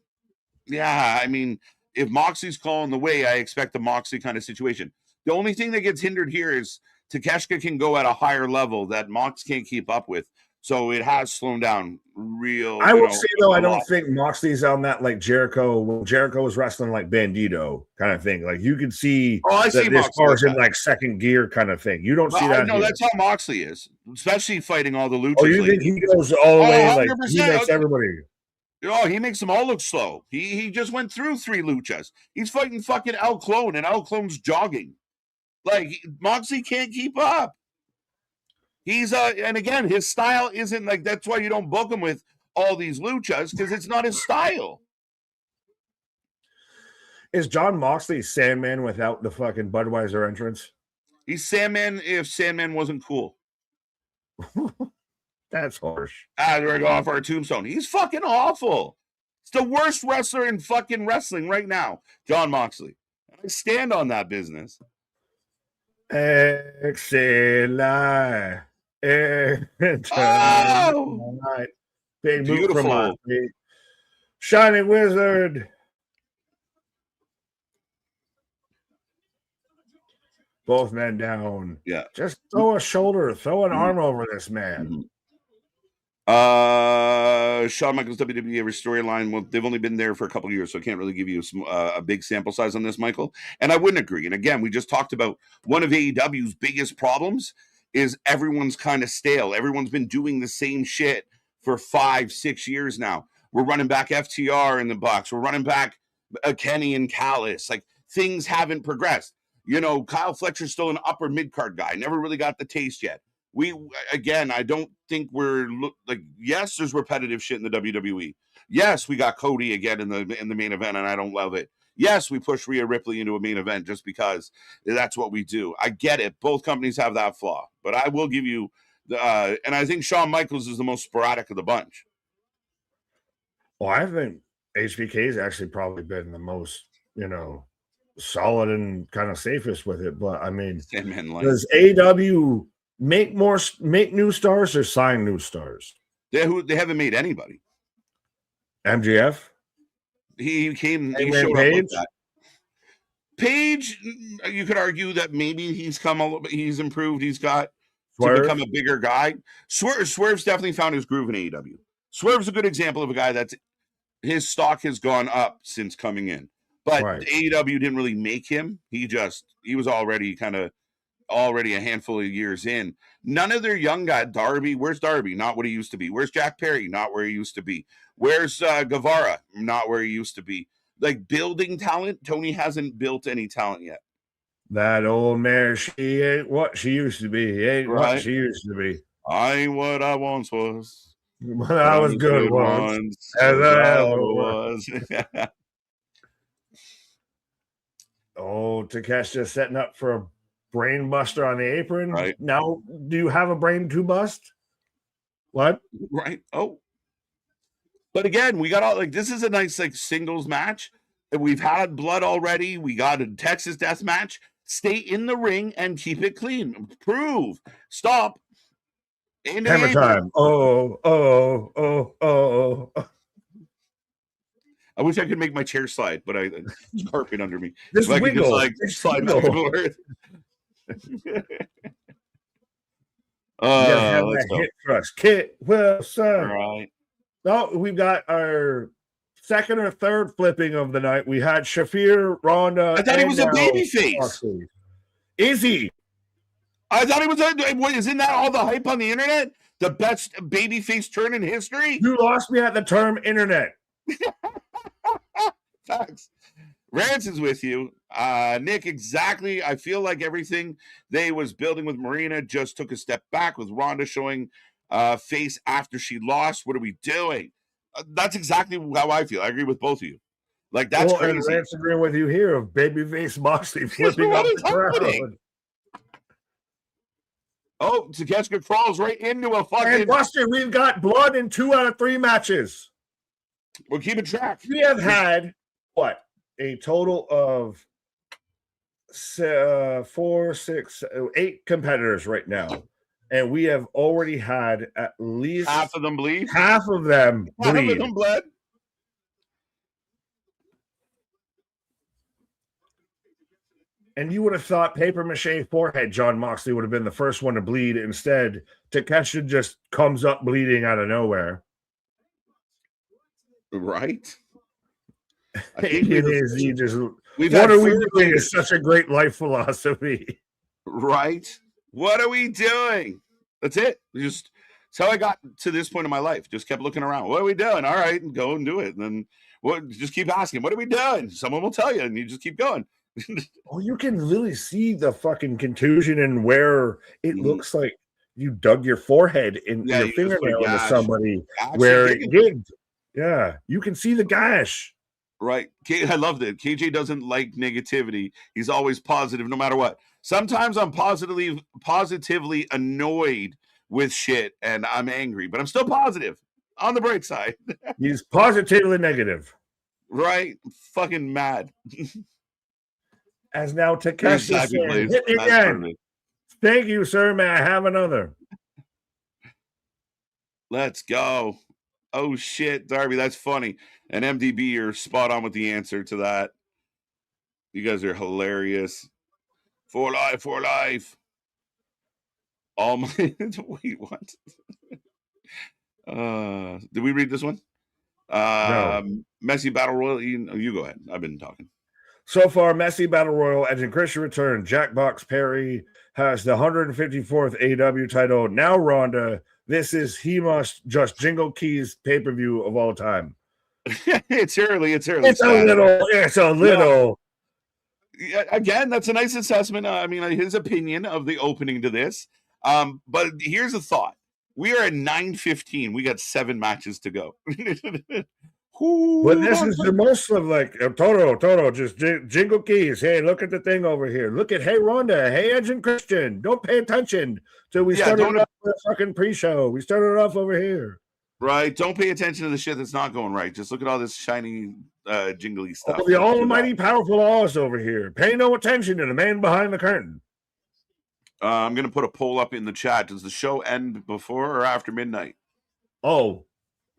yeah, I mean, if Moxley's calling the way, I expect a Moxley kind of situation. The only thing that gets hindered here is Takeshita can go at a higher level that Mox can't keep up with. So it has slowed down real. I will say, though, I don't think Moxley's on that like Jericho. When Jericho was wrestling like Bandito kind of thing. Like you can see that this car's in like second gear kind of thing. You don't see that. No, that's how Moxley is, especially fighting all the luchas. Oh, you think he goes all the way? Like he makes everybody. Oh, he makes them all look slow. He just went through 3 luchas. He's fighting fucking El Clone, and El Clone's jogging. Like, Moxley can't keep up. He's, and again, his style isn't like, that's why you don't book him with all these luchas, because it's not his style. Is John Moxley Sandman without the fucking Budweiser entrance? He's Sandman if Sandman wasn't cool. That's harsh. We're going to go off our tombstone. He's fucking awful. It's the worst wrestler in fucking wrestling right now, John Moxley. I stand on that business. Excellent. Oh! Big move from us. Shining Wizard. Both men down. Yeah. Just throw a shoulder, throw an arm over this man. Shawn Michaels WWE every storyline. Well, they've only been there for a couple of years, so I can't really give you a big sample size on this, Michael. And I wouldn't agree. And again, we just talked about one of AEW's biggest problems is everyone's kind of stale. Everyone's been doing the same shit for 5-6 years now. We're running back FTR in the Bucks. We're running back Kenny and Callis. Like, things haven't progressed. Kyle Fletcher's still an upper mid-card guy. Never really got the taste yet. I don't think we're yes, there's repetitive shit in the WWE. Yes, we got Cody again in the main event, and I don't love it. Yes, we push Rhea Ripley into a main event just because that's what we do. I get it. Both companies have that flaw, but I will give you and I think Shawn Michaels is the most sporadic of the bunch. Well, I think HBK has actually probably been the most, solid and kind of safest with it. But I mean, does AEW make new stars or sign new stars? They haven't made anybody. MJF? He showed up with that. Page, you could argue that maybe he's improved. He's got to become a bigger guy. Swerve's definitely found his groove in AEW. Swerve's a good example of a guy that's his stock has gone up since coming in. But AEW didn't really make him. He was already a handful of years in. None of their young guys, Darby, where's Darby? Not what he used to be. Where's Jack Perry? Not where he used to be. Where's Guevara? Not where he used to be. Like, building talent, Tony hasn't built any talent yet. That old mare, she ain't what she used to be. Ain't what she used to be. I ain't what I once was. When I was good once. As I was. Oh, Takeshita setting up for a brain buster on the apron. Right. Now, do you have a brain to bust? What? Right. Oh. But again, we got all this is a nice singles match. We've had blood already. We got a Texas death match. Stay in the ring and keep it clean. Prove. Stop. Hammer time. Oh. I wish I could make my chair slide, but it's carpet under me. This so wiggle. I can just slide back and forth. Have that hit thrust. Kit Wilson. Right. No, we've got our second or third flipping of the night. We had Shafir, Ronda. I thought he was a babyface. Is he? I thought he was. Isn't that all the hype on the internet? The best babyface turn in history? You lost me at the term internet. Facts. Rance is with you. Nick, exactly. I feel like everything they was building with Marina just took a step back with Ronda showing face after she lost. What are we doing? That's exactly how I feel. I agree with both of you. Like, that's crazy. And Rance agreeing with you here of babyface Moxley flipping up the crowd. Oh, Takeshita crawls right into a And fucking. Buster, we've got blood in 2 out of 3 matches. We're keeping track. We have had what, a total of 4, 6, 8 competitors right now, and we have already had at least half of them bleed. Half of them bleed. Bled. And you would have thought paper mache forehead John Moxley would have been the first one to bleed. Instead, Takeshita just comes up bleeding out of nowhere. Right? It is. He just. What are we doing? Is such a great life philosophy. Right? What are we doing? That's it. It's how I got to this point in my life. Just kept looking around. What are we doing? All right, and go and do it. And then just keep asking, what are we doing? Someone will tell you, and you just keep going. Oh, you can really see the fucking contusion and where it looks like you dug your forehead in your fingernail into somebody where it gigged. Yeah, you can see the gash. Right. I loved it. KJ doesn't like negativity. He's always positive no matter what. Sometimes I'm positively annoyed with shit and I'm angry, but I'm still positive on the bright side. He's positively negative. Right. Fucking mad. As now Takeshita said, hit me again. Thank you, sir. May I have another? Let's go. Oh, shit, Darby, that's funny. And MDB, you're spot on with the answer to that. You guys are hilarious. For life, for life. All my... Wait, what? Did we read this one? No. Messy Battle Royal. You go ahead. I've been talking. So far, Messy Battle Royal, Edge and Christian return. Jack Box Perry has the 154th AEW title. Now Ronda. This is He Must Just Jingle Keys pay-per-view of all time. It's early. It's a little. Yeah, again, that's a nice assessment. I mean, his opinion of the opening to this. But here's a thought. We are at 9:15. We got 7 matches to go. But this is the most of like Toto, just jingle keys. Hey, look at the thing over here. Look at hey Ronda, hey Edge and Christian. Don't pay attention till we started off the fucking pre-show. We started off over here. Right. Don't pay attention to the shit that's not going right. Just look at all this shiny jingly stuff. Oh, the almighty powerful Oz over here. Pay no attention to the man behind the curtain. I'm gonna put a poll up in the chat. Does the show end before or after midnight? Oh,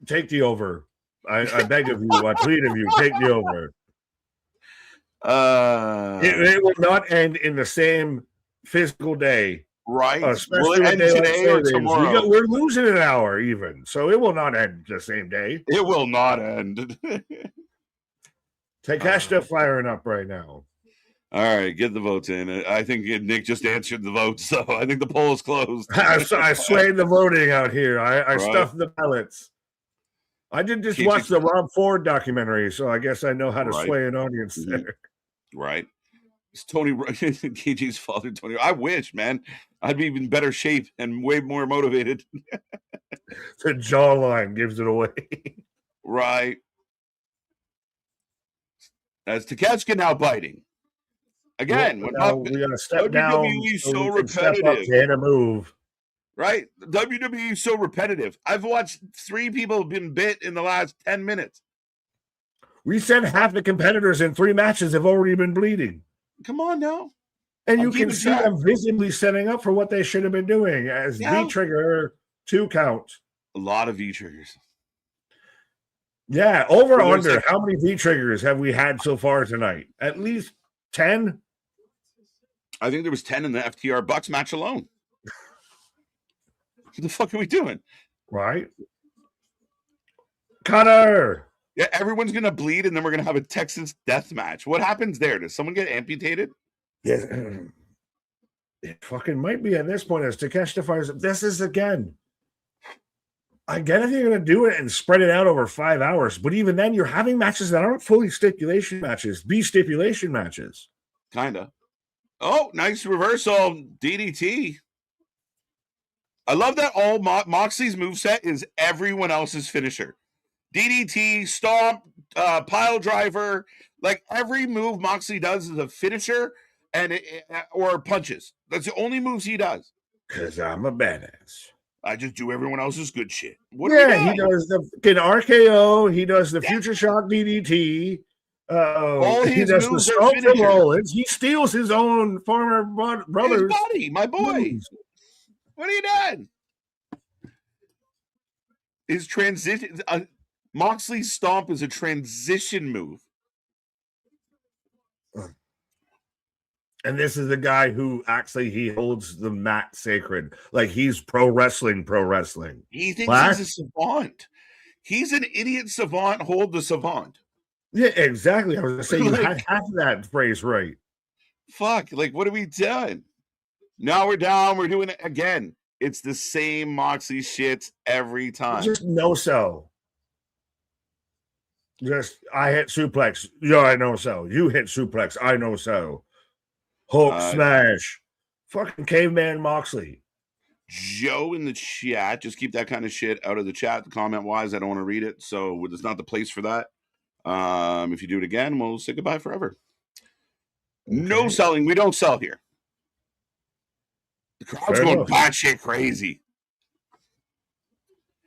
take the over. I beg of you, I plead of you, take the over. It will not end in the same physical day. Right. Especially will it end today or tomorrow? We're losing an hour even, so it will not end the same day. It will not end. Takeshita firing up right now. All right, get the votes in. I think Nick just answered the vote, so I think the poll is closed. I swayed the voting out here. I stuffed the ballots. I did just watch the Rob Ford documentary, so I guess I know how to sway an audience there. Right. It's Tony KG's father, Tony. I wish, man. I'd be in better shape and way more motivated. The jawline gives it away. Right. As Takeshita now biting. Again, we got to step down. WWE so repetitive. Hit a move. Right? WWE is so repetitive. I've watched 3 people have been bit in the last 10 minutes. We said half the competitors in 3 matches have already been bleeding. Come on now. And you can see them visibly setting up for what they should have been doing as V-trigger 2 count. A lot of V-triggers. Yeah, over or under. How many V-triggers have we had so far tonight? At least 10? I think there was 10 in the FTR Bucks match alone. What the fuck are we doing? Right. Cutter. Yeah, everyone's going to bleed, and then we're going to have a Texas death match. What happens there? Does someone get amputated? Yes. It fucking might be at this point as Takeshita fires. This is again. I get if you're going to do it and spread it out over 5 hours, but even then, you're having matches that aren't fully stipulation matches, be stipulation matches. Kinda. Oh, nice reversal. DDT. I love that all Moxley's moveset is everyone else's finisher. DDT, stomp, pile driver. Like every move Moxley does is a finisher or punches. That's the only moves he does. Because I'm a badass. I just do everyone else's good shit. What are we He doing? does the fucking RKO. He does the Future Shock DDT. All He his does the moves are Stomp and finisher. Rollins. He steals his own former His brother's buddy, my boy. moves. What are you doing? His transition, Moxley's stomp is a transition move. And this is the guy who actually he holds the mat sacred. Like he's pro wrestling. He thinks he's a savant. He's an idiot savant. Hold the savant. Yeah, exactly. I was gonna say you had half of that phrase right. Fuck, like what have we done? Now we're down. We're doing it again. It's the same Moxley shit every time. Just no so. Just I hit suplex. Yeah, I know so. You hit suplex. I know so. Hulk smash. Fucking caveman Moxley. Joe in the chat. Just keep that kind of shit out of the chat. Comment wise, I don't want to read it. So it's not the place for that. If you do it again, we'll say goodbye forever. Okay. No selling. We don't sell here. The crowd's going batshit crazy.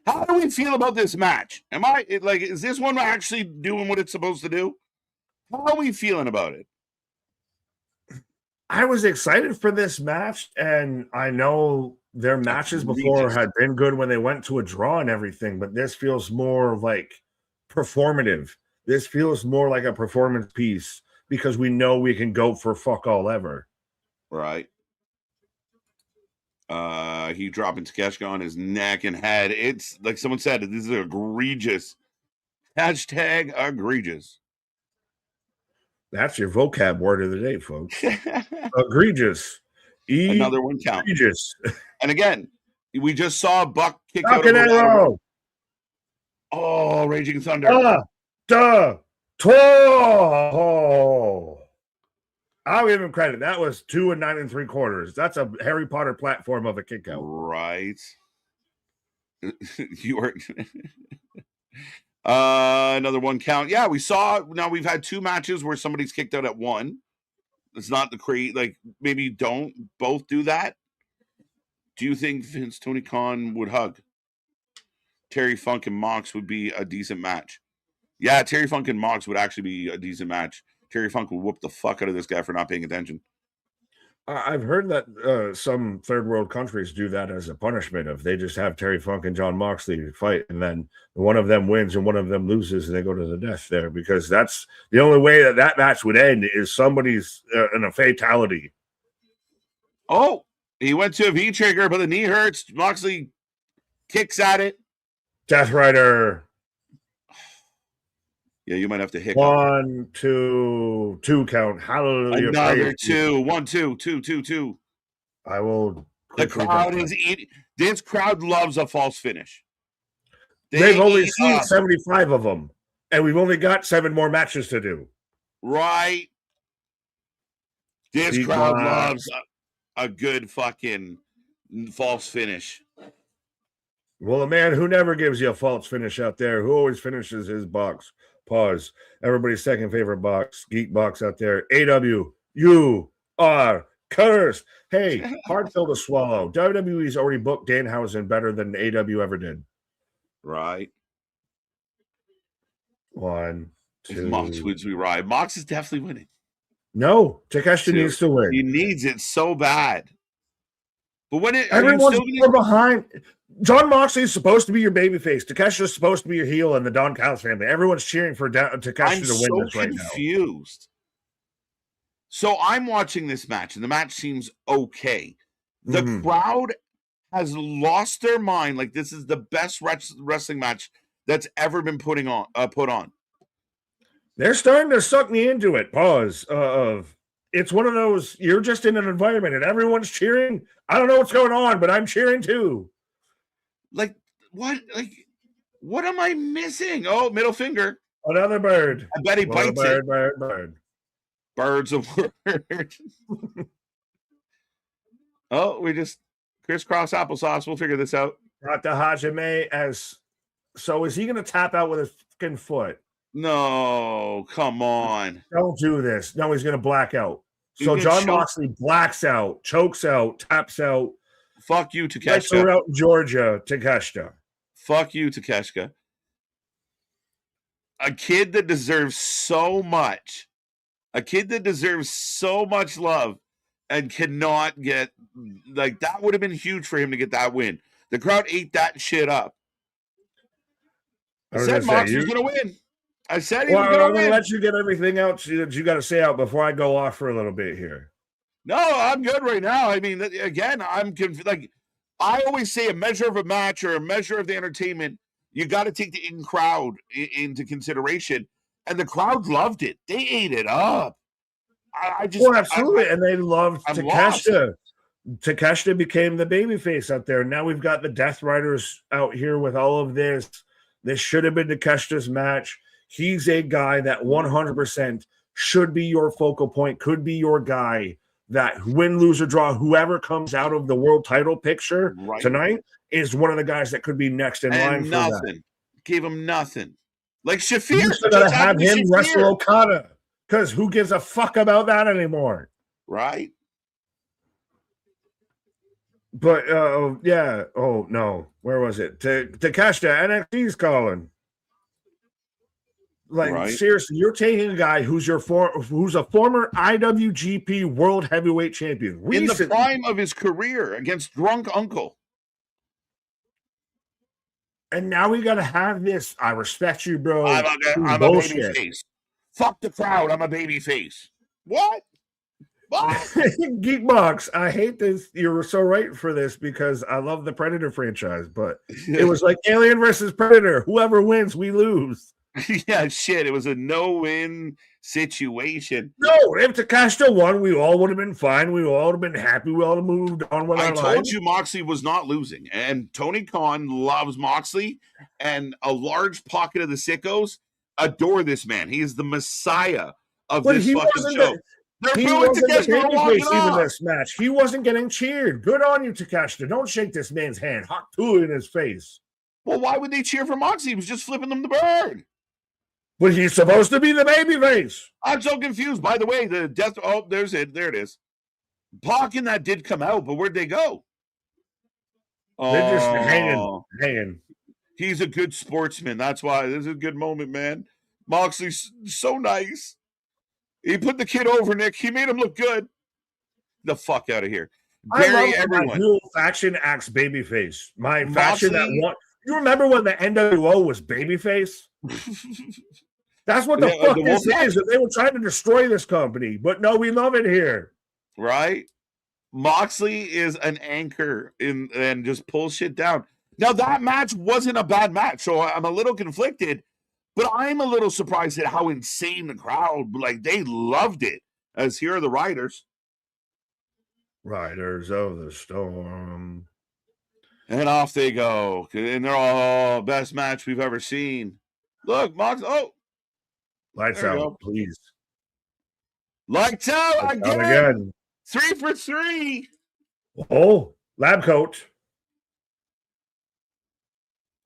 How do we feel about this match? Is this one actually doing what it's supposed to do? How are we feeling about it? I was excited for this match, and I know their matches before had been good when they went to a draw and everything, but this feels more like performative. This feels more like a performance piece because we know we can go for fuck all ever. Right. He dropping Takeshita on his neck and head. It's like someone said, this is egregious. Hashtag egregious. That's your vocab word of the day, folks. Egregious. Another one count. Egregious. And again, we just saw Buck kick out of the arrow. Oh, Raging Thunder. I'll give him credit. That was 2 9 3/4. That's a Harry Potter platform of a kick out. Right. You are another one count. Yeah, we saw. Now we've had 2 matches where somebody's kicked out at 1. It's not the like maybe don't both do that. Do you think Vince Tony Khan would hug? Terry Funk and Mox would be a decent match. Yeah, Terry Funk and Mox would actually be a decent match. Terry Funk would whoop the fuck out of this guy for not paying attention. I've heard that some third world countries do that as a punishment. If they just have Terry Funk and John Moxley fight, and then one of them wins and one of them loses, and they go to the death there, because that's the only way that match would end is somebody's in a fatality. Oh, he went to a V trigger, but the knee hurts. Moxley kicks at it. Death Rider. Yeah, you might have to hiccup. 1, 2, 2 count. Hallelujah. Another 2. 1, 2, 2, 2, 2. I will. The crowd is eating. This crowd loves a false finish. They've only seen 75 of them, and we've only got 7 more matches to do. Right. This crowd loves a good fucking false finish. Well, a man who never gives you a false finish out there, who always finishes his box. Pause. Everybody's second favorite box, geek box out there. AW, you are cursed. Hey, hard pill to swallow. WWE's already booked Danhausen better than AW ever did. Right. 1, 2. Mox wins, we ride. Mox is definitely winning. No, Takeshita needs to win. He needs it so bad. But when everyone's behind. John Moxley is supposed to be your babyface. Takeshita is supposed to be your heel in the Don Callis family. Everyone's cheering for Takeshita to win this right now. I'm confused. So I'm watching this match, and the match seems okay. The crowd has lost their mind. Like, this is the best wrestling match that's ever been put on. They're starting to suck me into it. Pause. It's one of those, you're just in an environment and everyone's cheering. I don't know what's going on, but I'm cheering too. Like, what? Like, what am I missing? Oh, middle finger. Another bird. I bet he bites it. Bird. Bird's a word. Oh, we just crisscross applesauce. We'll figure this out. Got the Hajime as. So is he going to tap out with his fucking foot? No, come on. Don't do this. No, he's going to black out. So John Moxley blacks out, chokes out, taps out. Fuck you, Lights Takeshita. are out in Georgia, Takeshita. Fuck you, Takeshita. A kid that deserves so much. A kid that deserves so much love and cannot get, like, that would have been huge for him to get that win. The crowd ate that shit up. I said Mox was going to win. I said he was going to I'm going win. to let you get everything else that you got to say out before I go off for a little bit here. No, I'm good right now. I mean, again, I'm confused. Like, I always say a measure of a match or a measure of the entertainment, you got to take the in crowd into consideration. And the crowd loved it. They ate it up. I just, absolutely. And they loved Takeshita. Lost. Takeshita became the babyface out there. Now we've got the Death Riders out here with all of this. This should have been Takeshita's match. He's a guy that 100% should be your focal point, could be your guy that win, lose, or draw, whoever comes out of the world title picture tonight is one of the guys that could be next in line for that. Gave him nothing. Like Shafir. You still got to have him wrestle Okada because who gives a fuck about that anymore? Right. But, yeah. Oh, no. Where was it? Takeshita, NXT's calling. Like, seriously, you're taking a guy who's a former IWGP World Heavyweight Champion. In the prime of his career against Drunk Uncle. And now we got to have this. I respect you, bro. I'm a baby face. Fuck the crowd. I'm a baby face. What? Geekbox, I hate this. You're so right for this because I love the Predator franchise, but it was like Alien versus Predator. Whoever wins, we lose. Yeah, shit. It was a no-win situation. No, if Takeshita won, we all would have been fine. We all would have been happy. We all have moved on with our lives. I told you Moxley was not losing, and Tony Khan loves Moxley, and a large pocket of the sickos adore this man. He is the messiah of this fucking show. He wasn't the babyface even this match. He wasn't getting cheered. Good on you, Takeshita. Don't shake this man's hand. Hot tool in his face. Well, why would they cheer for Moxley? He was just flipping them the bird. But he's supposed to be the babyface. I'm so confused. By the way, the death. Oh, there's it. There it is. Pac and that did come out, but where'd they go? They're just hanging. He's a good sportsman. That's why this is a good moment, man. Moxley's so nice. He put the kid over, Nick. He made him look good. The fuck out of here. Bury everyone. My whole faction acts babyface. My Moxley, faction that won. You remember when the NWO was babyface? That's what the fuck this is. They were trying to destroy this company, but no, we love it here. Right? Moxley is an anchor and just pulls shit down. Now, that match wasn't a bad match, so I'm a little conflicted, but I'm a little surprised at how insane the crowd, like, they loved it. As here are the Riders. Riders of the Storm. And off they go. And they're all best match we've ever seen. Look, Mox. Oh. Lights out, please. Lights out again. 3 for 3. Oh, lab coat.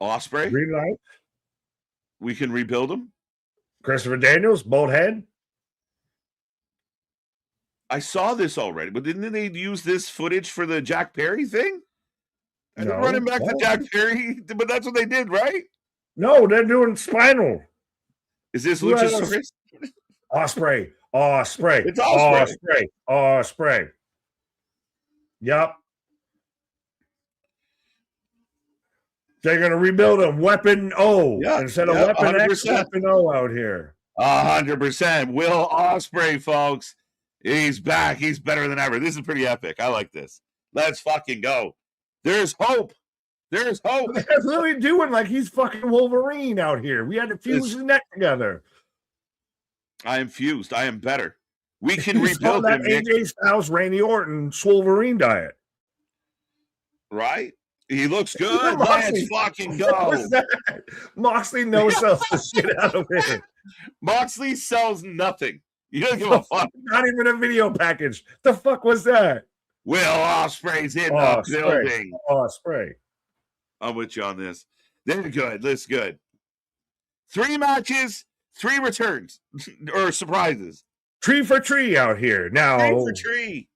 Osprey. Green light. We can rebuild him. Christopher Daniels, bald head. I saw this already, but didn't they use this footage for the Jack Perry thing? And they're running back to Jack Perry, but that's what they did, right? No, they're doing Spinal. Is this Luchasaurus? Osprey. Osprey. It's Osprey. Osprey. Yep. They're going to rebuild a Weapon O instead of Weapon 100%. X, Weapon O out here. 100%. Will Ospreay, folks. He's back. He's better than ever. This is pretty epic. I like this. Let's fucking go. There's hope. There's hope. They're really doing like he's fucking Wolverine out here. We had to fuse his neck together. I am fused. I am better. We can rebuild that AJ Styles, Randy Orton, Wolverine diet. Right? He looks good. Let's fucking go. Moxley sells the shit out of it. Moxley sells nothing. You don't give a fuck. Not even a video package. The fuck was that? Will Ospreay's in the building. Ospreay. I'm with you on this. They're good. This good. 3 matches, 3 returns or surprises. Tree for tree out here now. 3 for tree.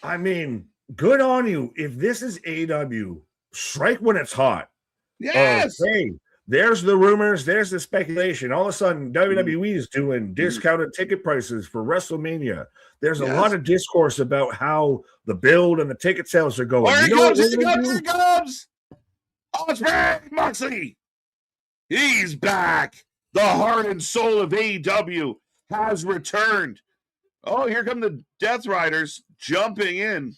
I mean, good on you. If this is AEW, strike when it's hot. Yes. Hey, there's the rumors, there's the speculation. All of a sudden, WWE is doing discounted ticket prices for WrestleMania. There's a lot of discourse about how the build and the ticket sales are going. Here it comes. Ospreay Moxley. He's back. The heart and soul of AEW has returned. Oh, here come the Death Riders jumping in.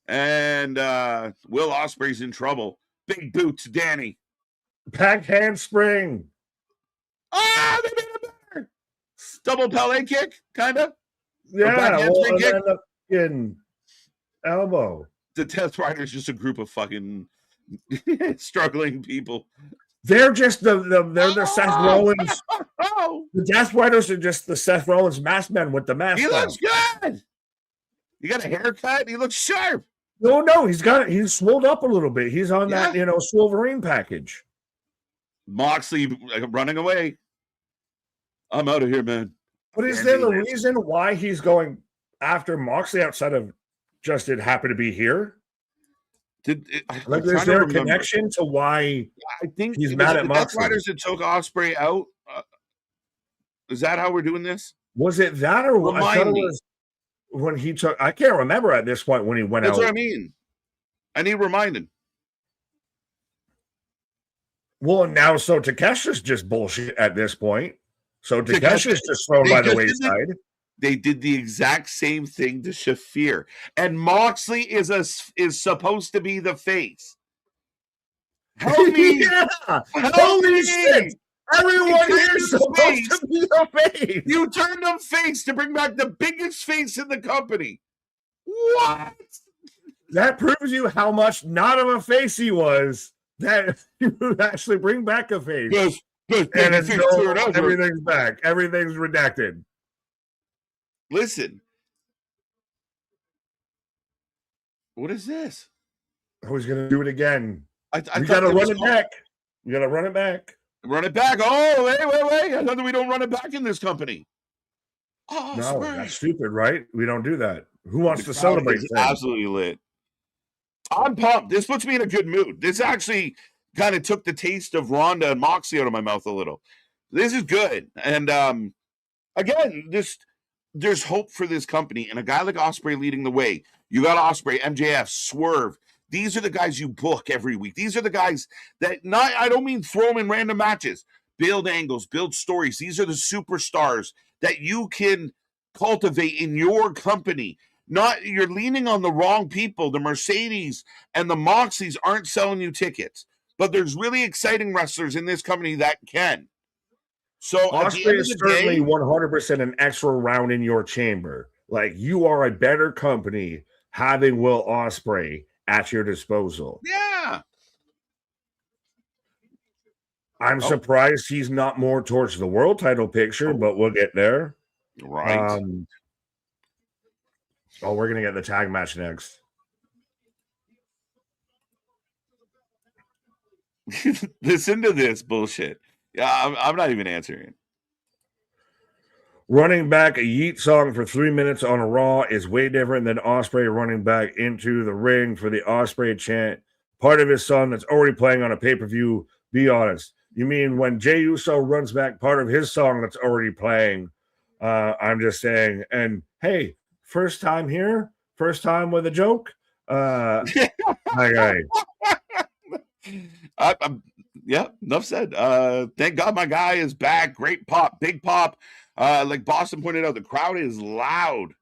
And Will Ospreay's in trouble. Big boots, Danny. Back handspring. Ah, they made it better. Double Pele kick, kind of. Yeah, in elbow. The Death Riders just a group of fucking struggling people. They're just they're the Seth Rollins. The Death Riders are just the Seth Rollins masked men with the mask. He looks good. You got a haircut. He looks sharp. No, he's swolled up a little bit. He's on that, Wolverine package. Moxley running away. I'm out of here, man. But is there a reason why he's going after Moxley outside of just it happened to be here? Is there a connection to why I think he's mad at Moxley? Death Riders that took Ospreay out. Is that how we're doing this? Was it that or I thought it was when he took? I can't remember at this point when he went out. That's what I mean. I need reminding. Well, now so Takesha's just bullshit at this point. So Takesha's just thrown by the wayside. They did the exact same thing to Shafir, and Moxley is supposed to be the face. Help me! Holy shit! Everyone here is supposed to be the face. You turned him face to bring back the biggest face in the company. What? That proves you how much not of a face he was. That you would actually bring back a face. Yes. And everything's back. Everything's redacted. Listen. What is this? I was going to do it again. I you got to run it back. You got to run it back. Run it back. Oh, wait. I thought that we don't run it back in this company. Oh, no, that's stupid, right? We don't do that. Who wants to celebrate? Absolutely lit. I'm pumped. This puts me in a good mood. This actually kind of took the taste of Ronda and Moxley out of my mouth a little. This is good. And again, there's hope for this company. And a guy like Ospreay leading the way. You got Ospreay, MJF, Swerve. These are the guys you book every week. These are the guys that I don't mean throw them in random matches. Build angles, build stories. These are the superstars that you can cultivate in your company. You're leaning on the wrong people. The Mercedes and the Moxleys aren't selling you tickets. But there's really exciting wrestlers in this company that can. So Ospreay is certainly 100% an extra round in your chamber. Like, you are a better company having Will Ospreay at your disposal. Yeah. I'm surprised he's not more towards the world title picture, but we'll get there. Right. We're going to get the tag match next. Listen to this bullshit. Yeah, I'm not even answering. Running back a Yeet song for 3 minutes on a Raw is way different than Ospreay running back into the ring for the Ospreay chant. Part of his song that's already playing on a pay-per-view. Be honest. You mean when Jey Uso runs back part of his song that's already playing? I'm just saying. And hey, first time here, first time with a joke. My guy. Yeah, enough said. Thank God my guy is back. Great pop, big pop. Like Boston pointed out, the crowd is loud.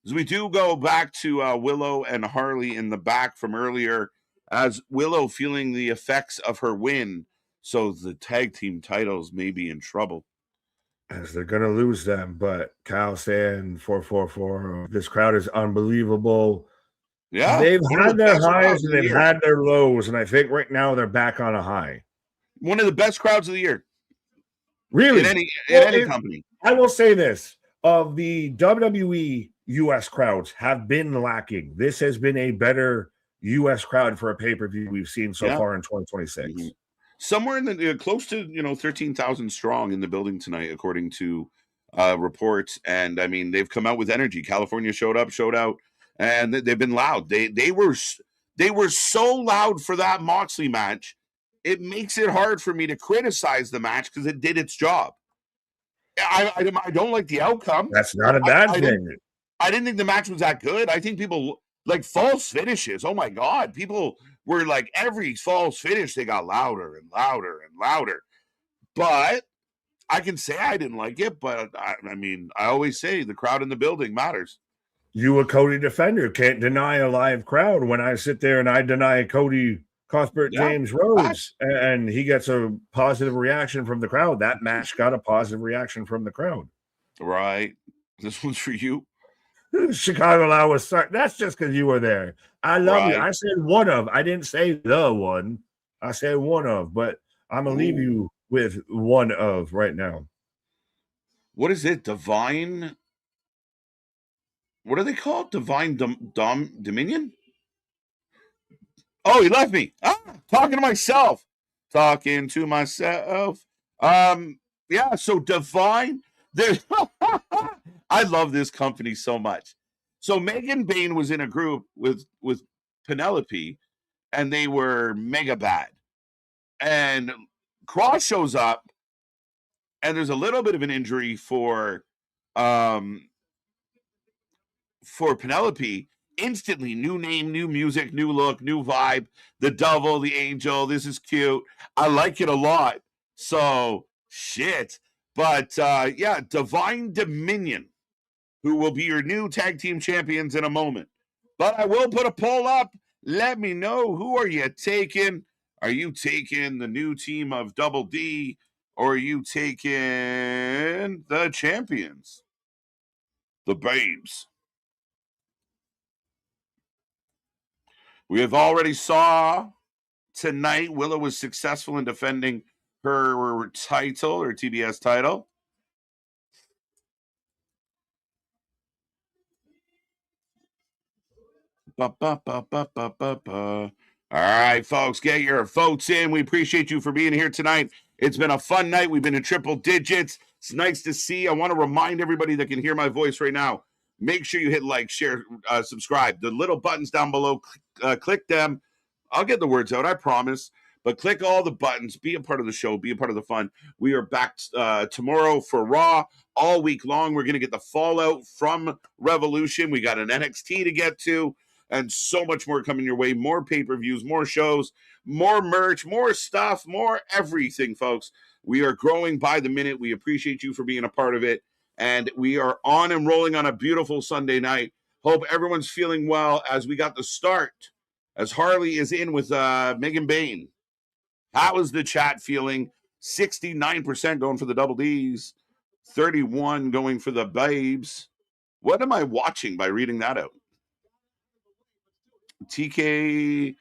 As we do go back to Willow and Harley in the back from earlier, as Willow feeling the effects of her win, so the tag team titles may be in trouble. As they're going to lose them, but Kyle saying 444. This crowd is unbelievable. Yeah, they've had their highs and they've had their lows, and I think right now they're back on a high. One of the best crowds of the year. Really? In any company. I will say this. Of the WWE US crowds have been lacking. This has been a better US crowd for a pay-per-view we've seen so far in 2026. Mm-hmm. Somewhere in the close to 13,000 strong in the building tonight, according to reports. And I mean, they've come out with energy. California showed out. and they've been loud. They were so loud for that Moxley match. It makes it hard for me to criticize the match because it did its job. I don't like the outcome. That's not a bad thing. I didn't think the match was that good. I think people like false finishes. Oh my God. People were like, every false finish, they got louder and louder and louder. But I can say I didn't like it, but I mean, I always say the crowd in the building matters. You, a Cody defender, can't deny a live crowd. When I sit there and I deny Cody Cuthbert James Rhodes and he gets a positive reaction from the crowd, that match got a positive reaction from the crowd. Right. This one's for you. Chicago Loud was sorry. That's just because you were there. I love you. I said one of. I didn't say the one. I said one of, but I'm going to leave you with one of right now. What is it? Divine? What are they called? Divine Dominion? Oh, he left me. Talking to myself. Yeah, so Divine. I love this company so much. So Megan Bain was in a group with Penelope, and they were mega bad. And Cross shows up, and there's a little bit of an injury for Penelope. Instantly, new name, new music, new look, new vibe. The devil, the angel. This is cute. I like it a lot. So shit. But yeah, Divine Dominion, who will be your new tag team champions in a moment. But I will put a poll up. Let me know, who are you taking? Are you taking the new team of Double D, or are you taking the champions, the Babes? We have already saw tonight Willow was successful in defending her title, her TBS title. All right, folks, get your votes in. We appreciate you for being here tonight. It's been a fun night. We've been in triple digits. It's nice to see. I want to remind everybody that can hear my voice right now, make sure you hit like, share, subscribe. The little buttons down below, click them. I'll get the words out, I promise. But click all the buttons. Be a part of the show. Be a part of the fun. We are back tomorrow for Raw all week long. We're going to get the fallout from Revolution. We got an NXT to get to, and so much more coming your way. More pay-per-views, more shows, more merch, more stuff, more everything, folks. We are growing by the minute. We appreciate you for being a part of it. And we are on and rolling on a beautiful Sunday night. Hope everyone's feeling well as we got the start, as Harley is in with Megan Bain. How is the chat feeling? 69% going for the Double Ds, 31 going for the Babes. What am I watching by reading that out? TK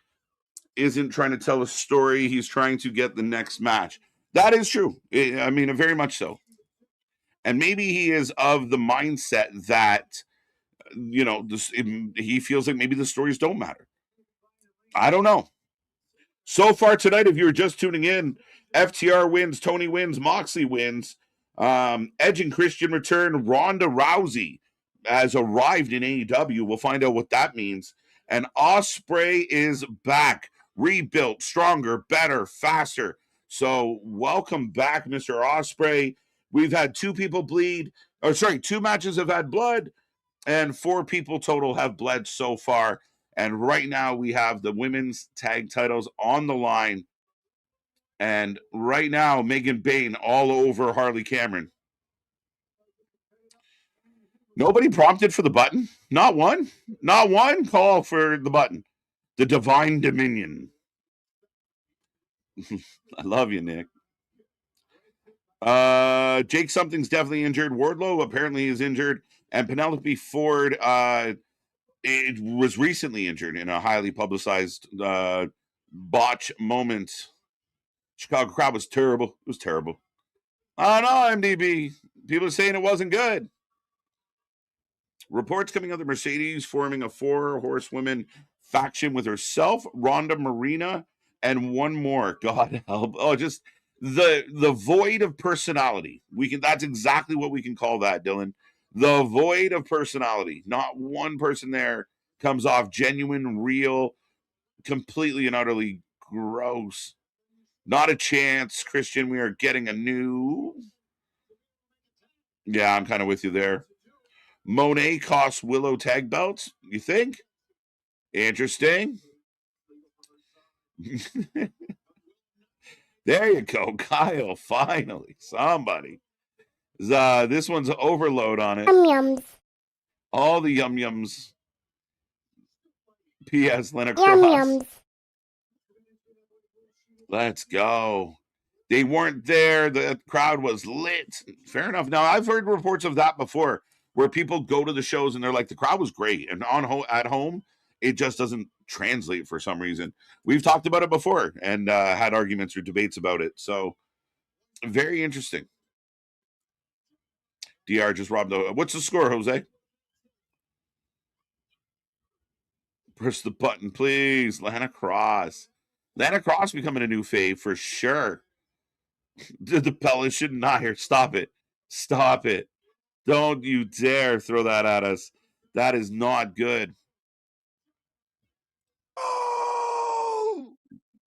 isn't trying to tell a story. He's trying to get the next match. That is true. I mean, very much so. And maybe he is of the mindset that, you know, he feels like maybe the stories don't matter. I don't know. So far tonight, if you're just tuning in, FTR wins, Tony wins, Moxley wins. Edge and Christian return. Ronda Rousey has arrived in AEW. We'll find out what that means. And Ospreay is back, rebuilt, stronger, better, faster. So welcome back, Mr. Ospreay. We've had two matches have had blood, and 4 people total have bled so far. And right now we have the women's tag titles on the line. And right now, Megan Bain all over Harley Cameron. Nobody prompted for the button. Not one. Not one call for the button. The Divine Dominion. I love you, Nick. Jake Something's definitely injured. Wardlow apparently is injured. And Penelope Ford it was recently injured in a highly publicized botch moment. Chicago crowd was terrible. It was terrible. I don't know, MDB. People are saying it wasn't good. Reports coming out that Mercedes forming a 4-horsewoman faction with herself, Rhonda Marina, and one more. God help. Oh, just the void of personality. That's exactly what we can call that, Dylan. The void of personality. Not one person there comes off genuine, real, completely and utterly gross. Not a chance, Christian. We are getting a new. Yeah, I'm kind of with you there. Monet costs Willow tag belts. You think? Interesting. There you go, Kyle. Finally, somebody. This one's overload on it. Yums. All the yums. P.S. Lena Cross. Yums. Let's go. They weren't there. The crowd was lit. Fair enough. Now, I've heard reports of that before where people go to the shows and they're like, the crowd was great. And at home, it just doesn't translate for some reason. We've talked about it before and had arguments or debates about it. So, very interesting. DR just robbed the. What's the score, Jose? Press the button, please. Lana Cross. Lana Cross becoming a new fave for sure. The Bellas should not hear. Stop it. Stop it. Don't you dare throw that at us. That is not good.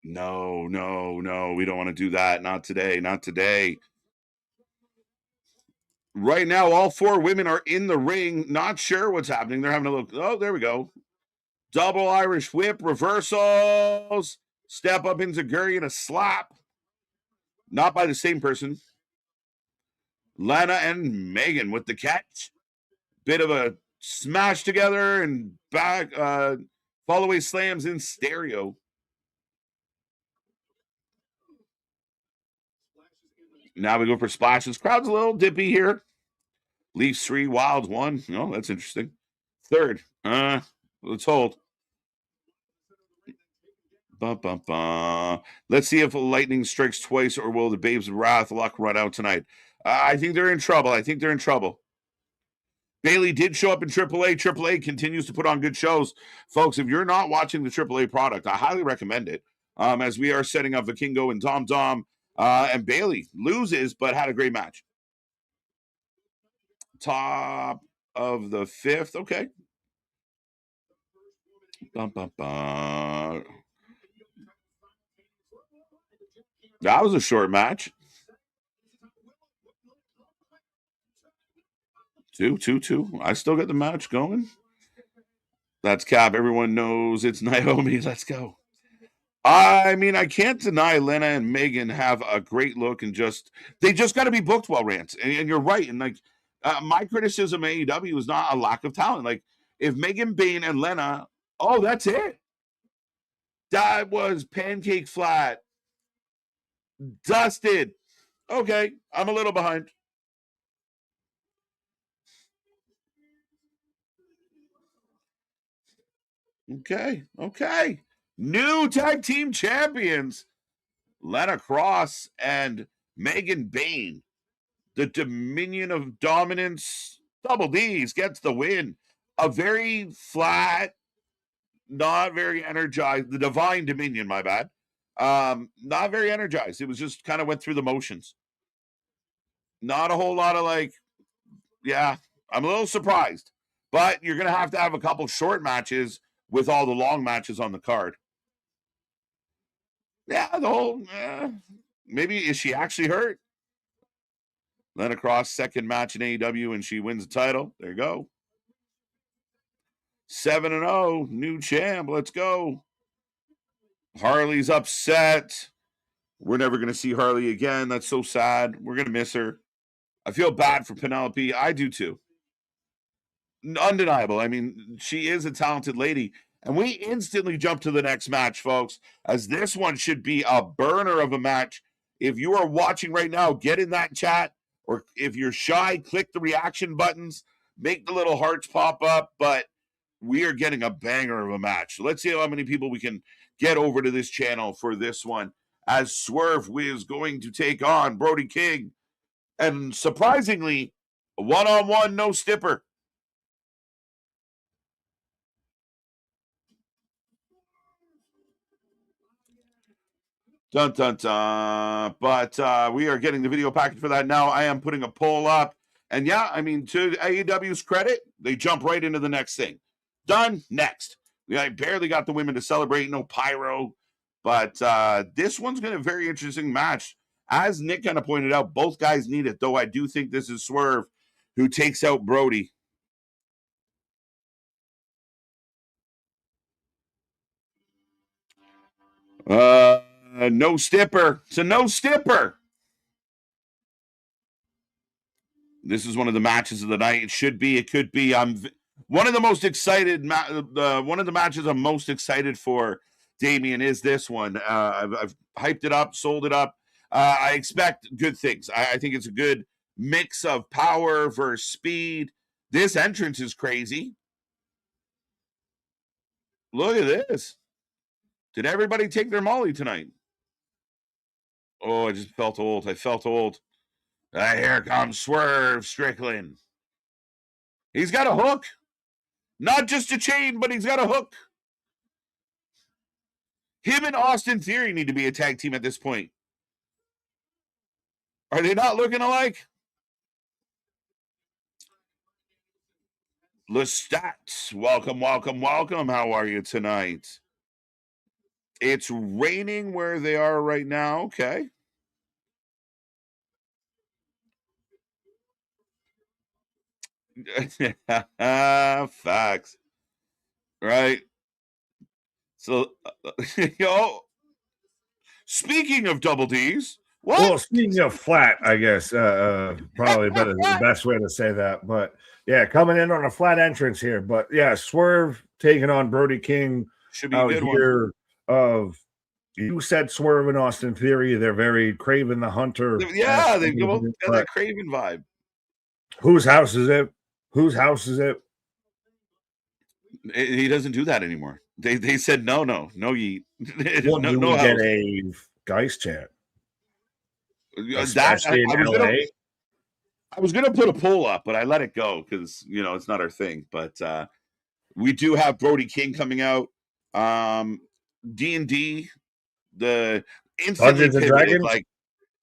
No, no, no. We don't want to do that. Not today. Not today. Right now, all four women are in the ring. Not sure what's happening. They're having a look. Oh, there we go. Double Irish whip, reversals. Step up into Guri and a slap. Not by the same person. Lana and Megan with the catch. Bit of a smash together and back follow-away slams in stereo. Now we go for splashes. Crowd's a little dippy here. Leafs 3, Wilds 1. Oh, that's interesting. Third. Let's hold. Let's see if lightning strikes twice or will the Babes of Wrath luck run out tonight. I think they're in trouble. Bailey did show up in AAA. AAA continues to put on good shows. Folks, if you're not watching the AAA product, I highly recommend it. As we are setting up Vikingo and Tom Tom. And Bailey loses, but had a great match. Top of the 5th. Okay. That was a short match. 2-2-2. I still got the match going. That's Cap. Everyone knows it's Naomi. Let's go. I mean, I can't deny Lena and Megan have a great look and they just got to be booked well, Rance. And you're right. And like my criticism of AEW is not a lack of talent. Like if Megan Bain and Lena, oh, that's it. That was pancake flat. Dusted. Okay, I'm a little behind. Okay. New tag team champions. Lana Cross and Megan Bain. The Dominion of Dominance. Double D's gets the win. A very flat, not very energized. The Divine Dominion, my bad. Not very energized. It was just kind of went through the motions. Not a whole lot of I'm a little surprised. But you're going to have a couple short matches with all the long matches on the card. Yeah, maybe is she actually hurt? Lana Cross, second match in AEW, and she wins the title. There you go. 7-0, new champ. Let's go. Harley's upset. We're never going to see Harley again. That's so sad. We're going to miss her. I feel bad for Penelope. I do too. Undeniable. I mean, she is a talented lady. And we instantly jump to the next match, folks, as this one should be a burner of a match. If you are watching right now, get in that chat. Or if you're shy, click the reaction buttons. Make the little hearts pop up. But we are getting a banger of a match. So let's see how many people we can get over to this channel for this one. As Swerve is going to take on Brody King. And surprisingly, a one-on-one, no stipper. Dun, dun, dun. But we are getting the video package for that now. I am putting a poll up. And yeah, I mean, to AEW's credit, they jump right into the next thing. Done. Next. I barely got the women to celebrate. No pyro. But this one's going to be a very interesting match. As Nick kind of pointed out, both guys need it, though I do think this is Swerve who takes out Brody. No stipper. It's a no stipper. This is one of the matches of the night. It should be. It could be. I'm one of the most excited. One of the matches I'm most excited for, Damien, is this one. I've hyped it up, sold it up. I expect good things. I think it's a good mix of power versus speed. This entrance is crazy. Look at this. Did everybody take their Molly tonight? Oh, I just felt old. I felt old. Here comes Swerve Strickland. He's got a hook. Not just a chain, but he's got a hook. Him and Austin Theory need to be a tag team at this point. Are they not looking alike? Lestat, welcome, welcome, welcome. How are you tonight? It's raining where they are right now. Okay. Facts. Right. So, speaking of double D's, what? Well, speaking of flat, I guess probably the best way to say that. But yeah, coming in on a flat entrance here. But yeah, Swerve taking on Brody King should be a out good here. You said Swerve and Austin Theory. They're very Craven the Hunter. Yeah, they got that Craven vibe. Whose house is it? Whose house is it? He doesn't do that anymore. They said no, ye. Well, no, we get a Geist chant. Especially in LA. I was gonna put a poll up, but I let it go because it's not our thing. But we do have Brody King coming out. D&D, the instantly Dungeons and Dragons, like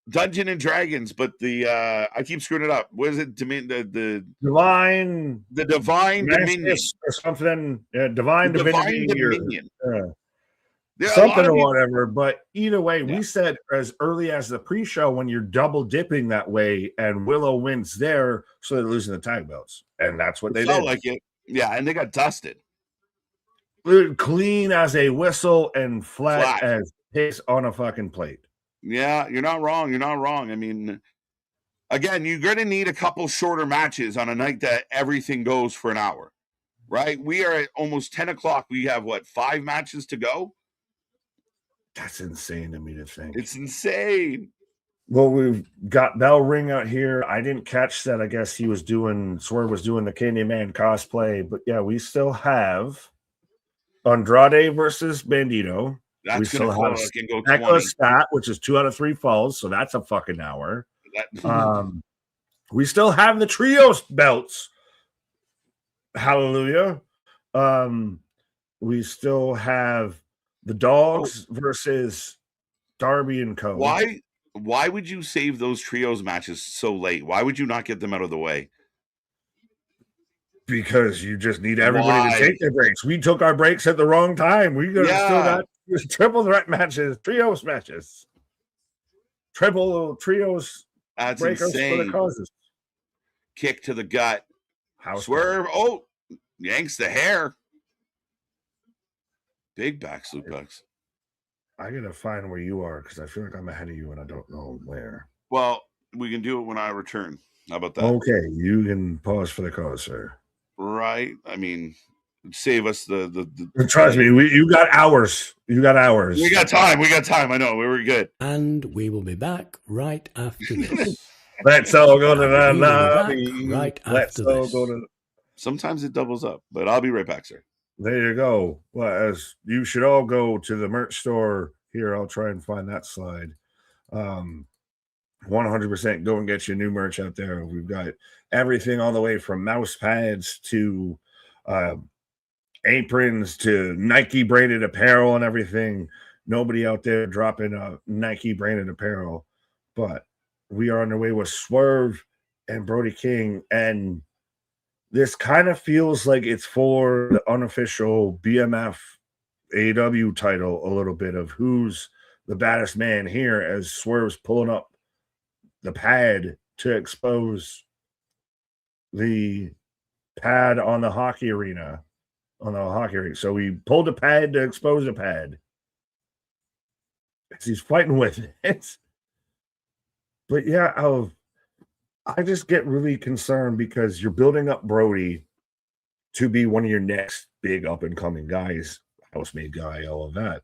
Dungeon and Dragons, but the I keep screwing it up. What is it? The Divine Dominion or something. Divine Dominion. Something or whatever. But either way, we said as early as the pre-show when you're double dipping that way, and Willow wins there, so they're losing the tag belts, and that's what they did. Like it, yeah, and they got dusted. Clean as a whistle and flat as piss on a fucking plate. Yeah, you're not wrong. You're not wrong. I mean, again, you're going to need a couple shorter matches on a night that everything goes for an hour, right? We are at almost 10 o'clock. We have, 5 matches to go? That's insane to me to think. It's insane. Well, we've got Bell Ring out here. I didn't catch that. I guess Swerve was doing the Candyman cosplay. But yeah, we still have Andrade versus Bandito. That's we still have Echo Stat, which is 2 out of 3 falls, so that's a fucking hour. We still have the trios belts. Hallelujah. We still have the Dogs versus Darby and Co. Why would you save those trios matches so late? Why would you not get them out of the way? Because you just need everybody to take their breaks. We took our breaks at the wrong time. We still got triple threat matches, trios matches, triple trios. That's insane. For the causes. Kick to the gut. Swerve. Oh, yanks the hair. Big back suplex. I gotta find where you are because I feel like I'm ahead of you and I don't know where. Well, we can do it when I return. How about that? Okay, you can pause for the cause, sir. Right. I mean, save us the trust me, you got hours. You got hours. We got time. I know. We were good. And we will be back right after this. Let's all go to the lobby. Let's all go to. Sometimes it doubles up, but I'll be right back, sir. There you go. Well, as you should all go to the merch store here. I'll try and find that slide. 100% go and get your new merch out there. We've got everything all the way from mouse pads to aprons to Nike branded apparel and everything. Nobody out there dropping Nike branded apparel, but we are on the way with Swerve and Brody King, and this kind of feels like it's for the unofficial BMF AEW title, a little bit of who's the baddest man here, as Swerve's pulling up the pad to expose the pad on the hockey arena. So he pulled the pad to expose the pad. He's fighting with it. But yeah, I just get really concerned because you're building up Brody to be one of your next big up-and-coming guys, housemaid guy, all of that.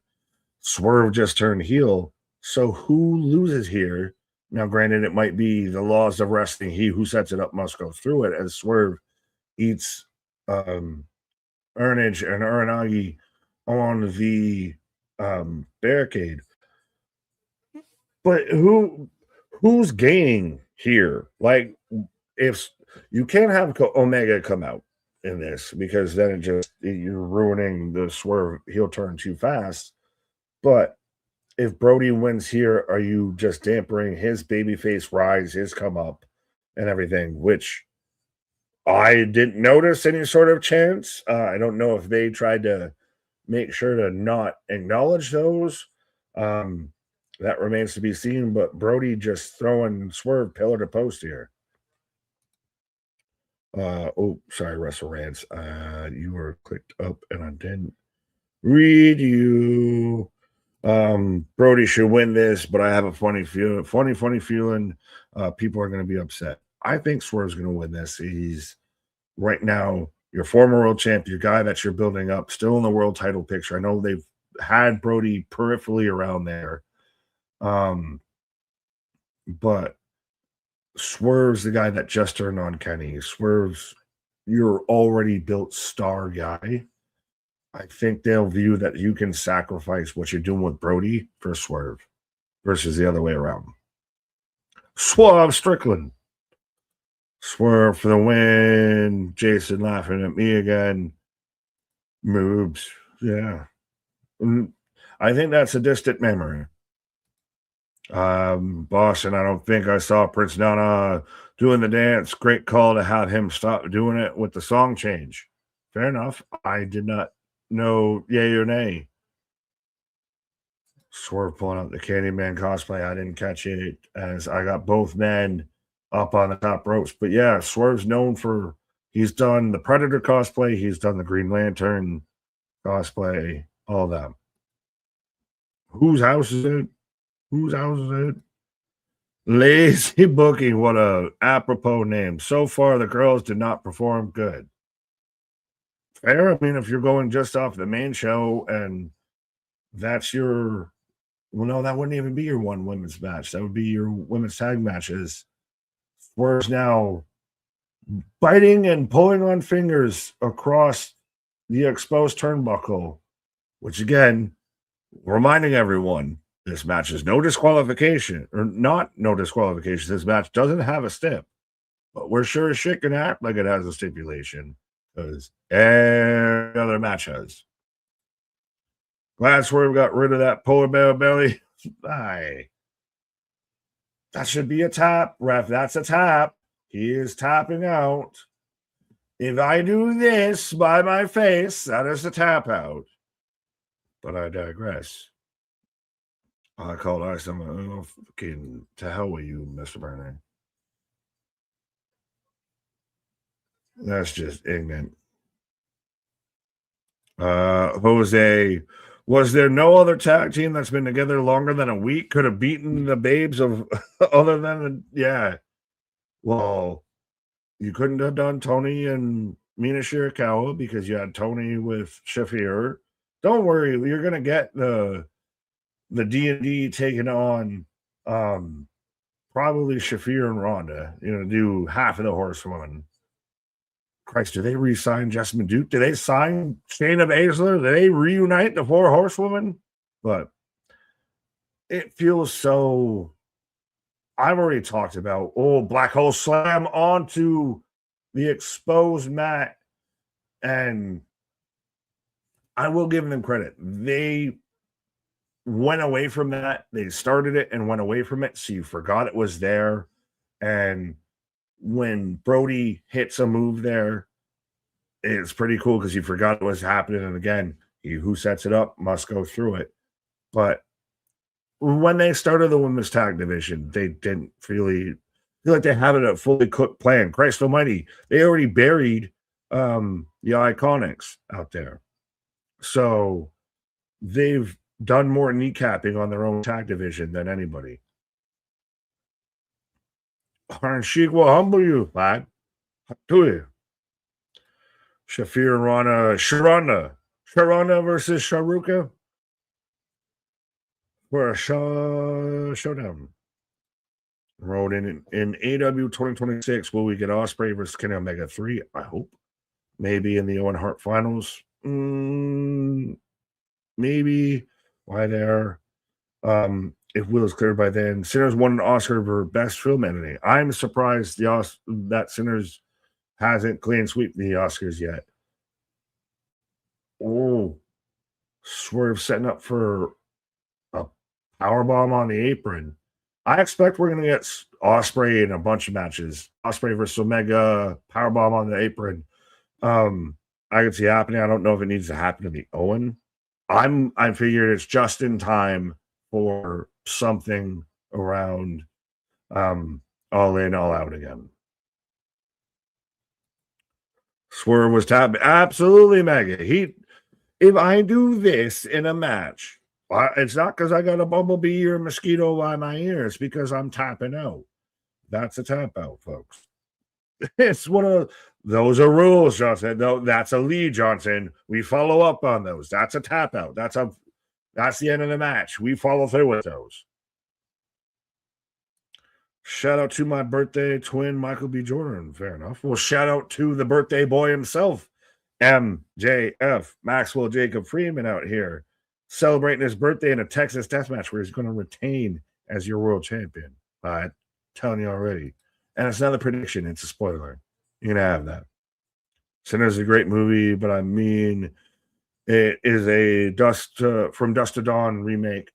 Swerve just turned heel. So who loses here? Now, granted, it might be the laws of wrestling. He who sets it up must go through it, as Swerve eats Ernage and Uranagi on the barricade. But who's gaining here? Like, if you can't have Omega come out in this, because then you're ruining the Swerve heel turn too fast. But if Brody wins here, are you just dampening his babyface rise, his come up, and everything, which I didn't notice any sort of chance. I don't know if they tried to make sure to not acknowledge those. That remains to be seen, but Brody just throwing Swerve pillar to post here. Sorry, Russell Rance. You were clicked up and I didn't read you. Brody should win this, but I have a funny feeling people are going to be upset. I think Swerve's going to win this. He's right now your former world champ, your guy that you're building up, still in the world title picture. I know they've had Brody peripherally around there. But Swerve's the guy that just turned on Kenny. Swerve's your already built star guy. I think they'll view that you can sacrifice what you're doing with Brody for Swerve versus the other way around. Swerve Strickland. Swerve for the win. Jason laughing at me again. Moves. Yeah. I think that's a distant memory. Boston, I don't think I saw Prince Nana doing the dance. Great call to have him stop doing it with the song change. Fair enough. I did not know yay or nay. Swerve pulling out the Candyman cosplay. I didn't catch it as I got both men up on the top ropes. But yeah, Swerve's known for, he's done the Predator cosplay. He's done the Green Lantern cosplay, all of them. Whose house is it? Whose house is it? Lazy Booking. What a apropos name. So far, the girls did not perform good. Fair. I mean, if you're going just off the main show and that's your, well, no, that wouldn't even be your one women's match. That would be your women's tag matches. Whereas now biting and pulling on fingers across the exposed turnbuckle, which again, reminding everyone, this match is no disqualification, or not no disqualification. This match doesn't have a stip, but we're sure as shit can act like it has a stipulation because every other match has. Glad Swerve got rid of that polar bear belly. Aye. That should be a tap, ref. That's a tap. He is tapping out. If I do this by my face, that is a tap out. But I digress. I called ice. I'm fucking to hell with you, Mr. Burnett. That's just ignorant. Jose, was there no other tag team that's been together longer than a week could have beaten the babes of other than yeah? Well, you couldn't have done Tony and Mina Shirakawa because you had Tony with Shafir. Don't worry, you're gonna get the D&D taking on probably Shafir and Ronda, do half of the Horsewomen. Christ, do they re-sign Jessamine Duke? Do they sign Shayna Baszler? Do they reunite the 4 Horsewomen? But it feels so, I've already talked about, Black Hole Slam onto the exposed mat, and I will give them credit. They went away from that. They started it and went away from it, so you forgot it was there. And when Brody hits a move there, it's pretty cool because you forgot what's happening. And again, he who sets it up must go through it. But when they started the women's tag division, they didn't really feel like they had a fully cooked plan. Christ almighty, they already buried the Iconics out there. So they've done more kneecapping on their own tag division than anybody. Iron Sheik will humble you, lad. Do you? Shafir Sharana versus Sharuka for a showdown. Rolled in AEW 2026. Will we get Ospreay versus Kenny Omega 3? I hope. Maybe in the Owen Hart finals. Maybe. Why there? If Will is cleared by then. Sinners won an Oscar for Best Film Editing. I'm surprised that Sinners hasn't clean sweep the Oscars yet. Oh, Swerve setting up for a powerbomb on the apron. I expect we're going to get Ospreay in a bunch of matches. Ospreay versus Omega, powerbomb on the apron. I can see happening. I don't know if it needs to happen to the Owen. I figured it's just in time for something around All In, All Out again. Swerve was tapped. Absolutely, Mega. If I do this in a match, it's not because I got a bumblebee or a mosquito by my ear. It's because I'm tapping out. That's a tap out, folks. It's one of those are rules, Johnson. No, that's a lead, Johnson. We follow up on those. That's a tap out. That's the end of the match. We follow through with those. Shout out to my birthday twin, Michael B. Jordan. Fair enough. Well, shout out to the birthday boy himself, MJF, Maxwell Jacob Freeman out here, celebrating his birthday in a Texas death match where he's going to retain as your world champion. I'm telling you already. And it's not a prediction. It's a spoiler. You're going to have that. Sinners is a great movie, but I mean, it is a From Dusk to Dawn remake.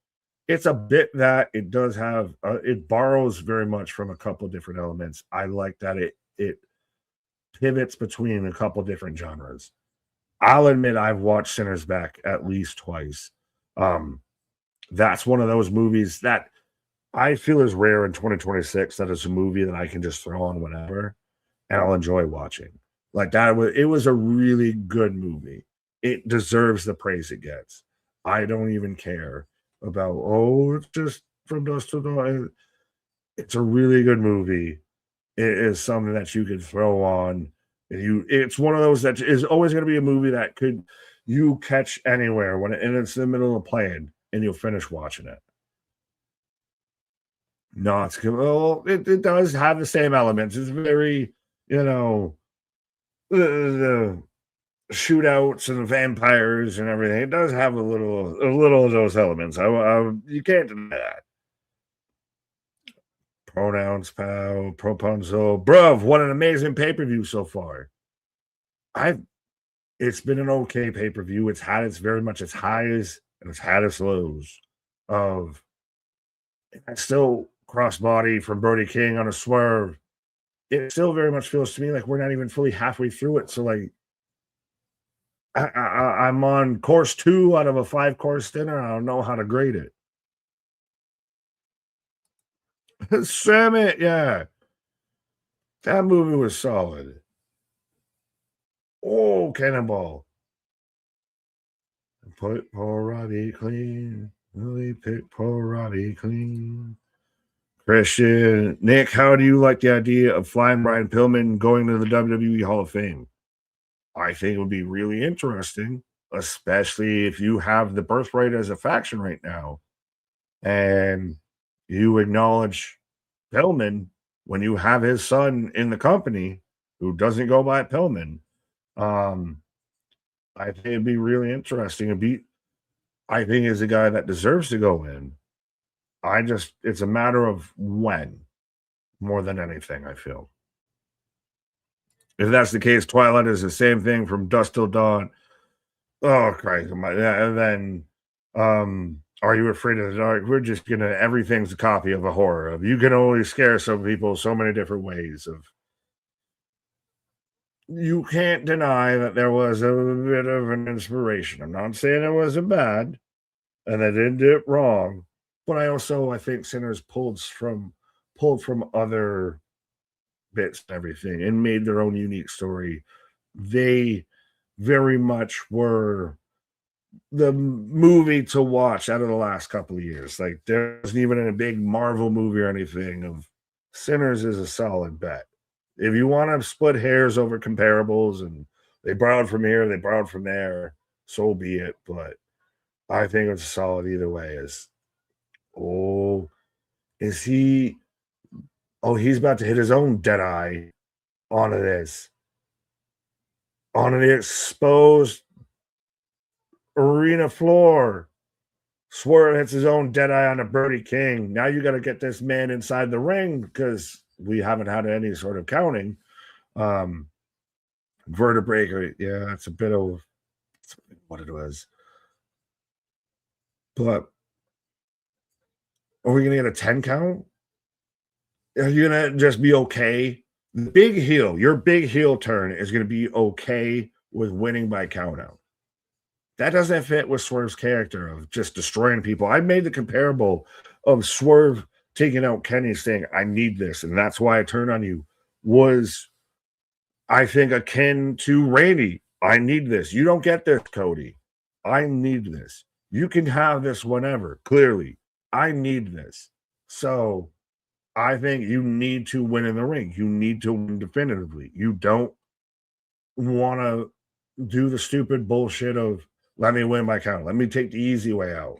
It's a bit that it does have, it borrows very much from a couple different elements. I like that it pivots between a couple different genres. I'll admit I've watched Sinners back at least twice. That's one of those movies that I feel is rare in 2026. That is a movie that I can just throw on whenever and I'll enjoy watching. Like that, it was a really good movie. It deserves the praise it gets. I don't even care about, it's just From Dusk to Dawn. It's a really good movie. It is something that you could throw on. It's one of those that is always going to be a movie that you catch anywhere and it's in the middle of playing and you'll finish watching it. No, it's good. Well, it does have the same elements. It's very, the shootouts and vampires and everything. It does have a little of those elements. You can't deny that. Pronouns, pal, Proponzo. Bruv, what an amazing pay-per-view so far. It's been an okay pay-per-view. It's had very much its highs and it's had its lows of still crossbody from Brody King on a swerve. It still very much feels to me like we're not even fully halfway through it. So like I'm on course 2 out of a 5-course dinner. I don't know how to grade it. Summit, yeah. That movie was solid. Oh, Cannonball. Put poor Robbie clean. Really pick poor Robbie clean. Christian, Nick, how do you like the idea of Flying Brian Pillman going to the WWE Hall of Fame? I think it would be really interesting, especially if you have the birthright as a faction right now and you acknowledge Pillman when you have his son in the company who doesn't go by Pillman. I think it'd be really interesting. I think he's a guy that deserves to go in. It's a matter of when more than anything, I feel. If that's the case, Twilight is the same thing From Dusk Till Dawn. Oh, Christ. And then, Are You Afraid of the Dark? We're just everything's a copy of a horror. You can only scare some people so many different ways. you can't deny that there was a bit of an inspiration. I'm not saying it wasn't bad, and they didn't do it wrong, but I think Sinners pulled from other bits and everything and made their own unique story. They very much were the movie to watch out of the last couple of years. Like, there wasn't even a big Marvel movie or anything. Of Sinners is a solid bet. If you want to split hairs over comparables and they borrowed from here, they borrowed from there, so be it. But I think it's solid either way. Is he? Oh, he's about to hit his own dead eye onto this. Onto the exposed arena floor. Swerve hits his own dead eye on a Brody King. Now you got to get this man inside the ring because we haven't had any sort of counting. Vertebrae, yeah, that's a bit of what it was. But are we going to get a 10 count? Are you going to just be okay? The big heel, your big heel turn is going to be okay with winning by count out. That doesn't fit with Swerve's character of just destroying people. I made the comparable of Swerve taking out Kenny saying, I need this, and that's why I turned on you, was, I think, akin to Randy. I need this. You don't get this, Cody. I need this. You can have this whenever. Clearly, I need this. So I think you need to win in the ring. You need to win definitively. You don't want to do the stupid bullshit of, let me win by count. Let me take the easy way out.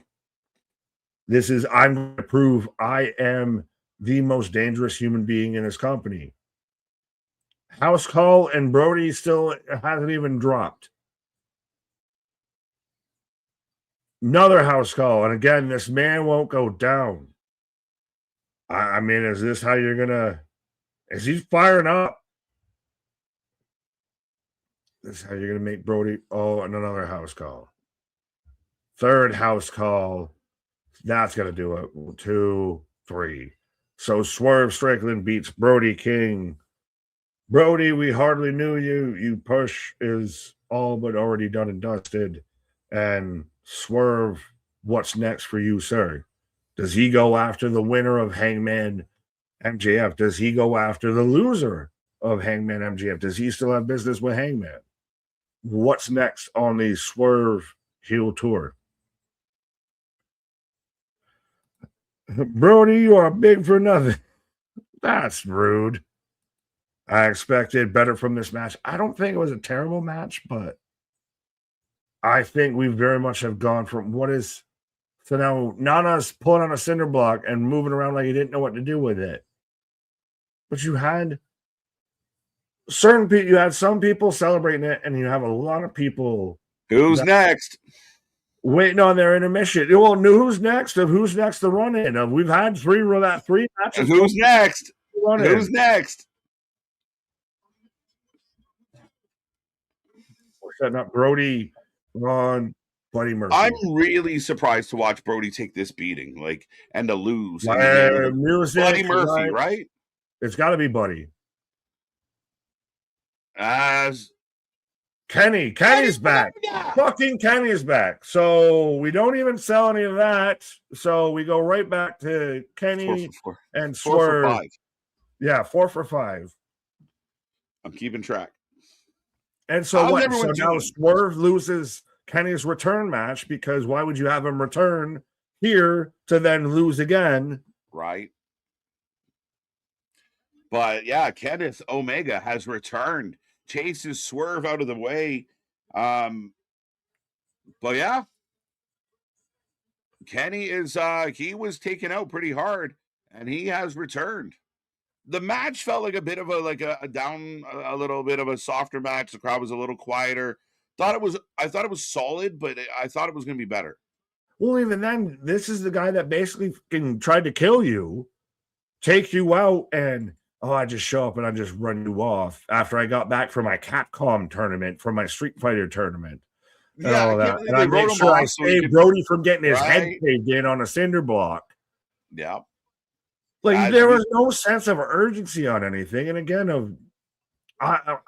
This is, I'm going to prove I am the most dangerous human being in this company. House call, and Brody still hasn't even dropped. Another house call, and again, this man won't go down. I mean, is this how you're going to, is he firing up? This is how you're going to make Brody, and another house call. Third house call. That's going to do it. 2, 3. So Swerve Strickland beats Brody King. Brody, we hardly knew you. You push is all but already done and dusted. And Swerve, what's next for you, sir? Does he go after the winner of Hangman MJF? Does he go after the loser of Hangman MJF? Does he still have business with Hangman? What's next on the Swerve heel tour? Brody, you are big for nothing. That's rude. I expected better from this match. I don't think it was a terrible match, but I think we very much have gone from so now Nana's pulling on a cinder block and moving around like he didn't know what to do with it. But you had some people celebrating it, and you have a lot of people. Who's next? Waiting on their intermission. Well, who's next? Who's next to run in? We've had three matches. Who's next? Who's next? We're setting up Brody, Ron, Buddy Murphy. I'm really surprised to watch Brody take this beating, and to lose. Music, Buddy Murphy, right? It's got to be Buddy. As Kenny's back. Fucking Kenny's back. So we don't even sell any of that. So we go right back to Kenny and Swerve. 4 for 5. Yeah, 4 for 5. I'm keeping track. And so what? So now Swerve loses Kenny's return match, because why would you have him return here to then lose again? Right. But yeah, Kenneth Omega has returned. Chases Swerve out of the way. But yeah, Kenny is he was taken out pretty hard, and he has returned. The match felt like a bit of a little bit of a softer match. The crowd was a little quieter. I thought it was solid, but I thought it was going to be better. Well, even then, this is the guy that basically tried to kill you, take you out, and I just show up and I just run you off after I got back from my Capcom tournament, from my Street Fighter tournament. Yeah, all that. And I made sure I saved Brody from getting his head caved in on a cinder block. Yeah. There was no sense of urgency on anything. And again,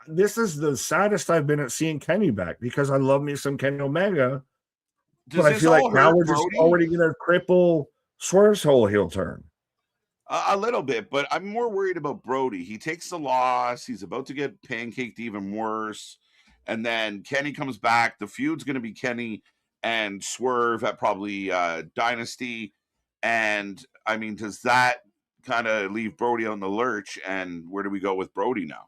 This is the saddest I've been at seeing Kenny back, because I love me some Kenny Omega, Does but I this feel like all now hurt we're just Brody? already going to cripple Swerve's whole heel turn. A little bit, but I'm more worried about Brody. He takes the loss. He's about to get pancaked even worse. And then Kenny comes back. The feud's going to be Kenny and Swerve at probably Dynasty. And I mean, does that kind of leave Brody on the lurch? And where do we go with Brody now?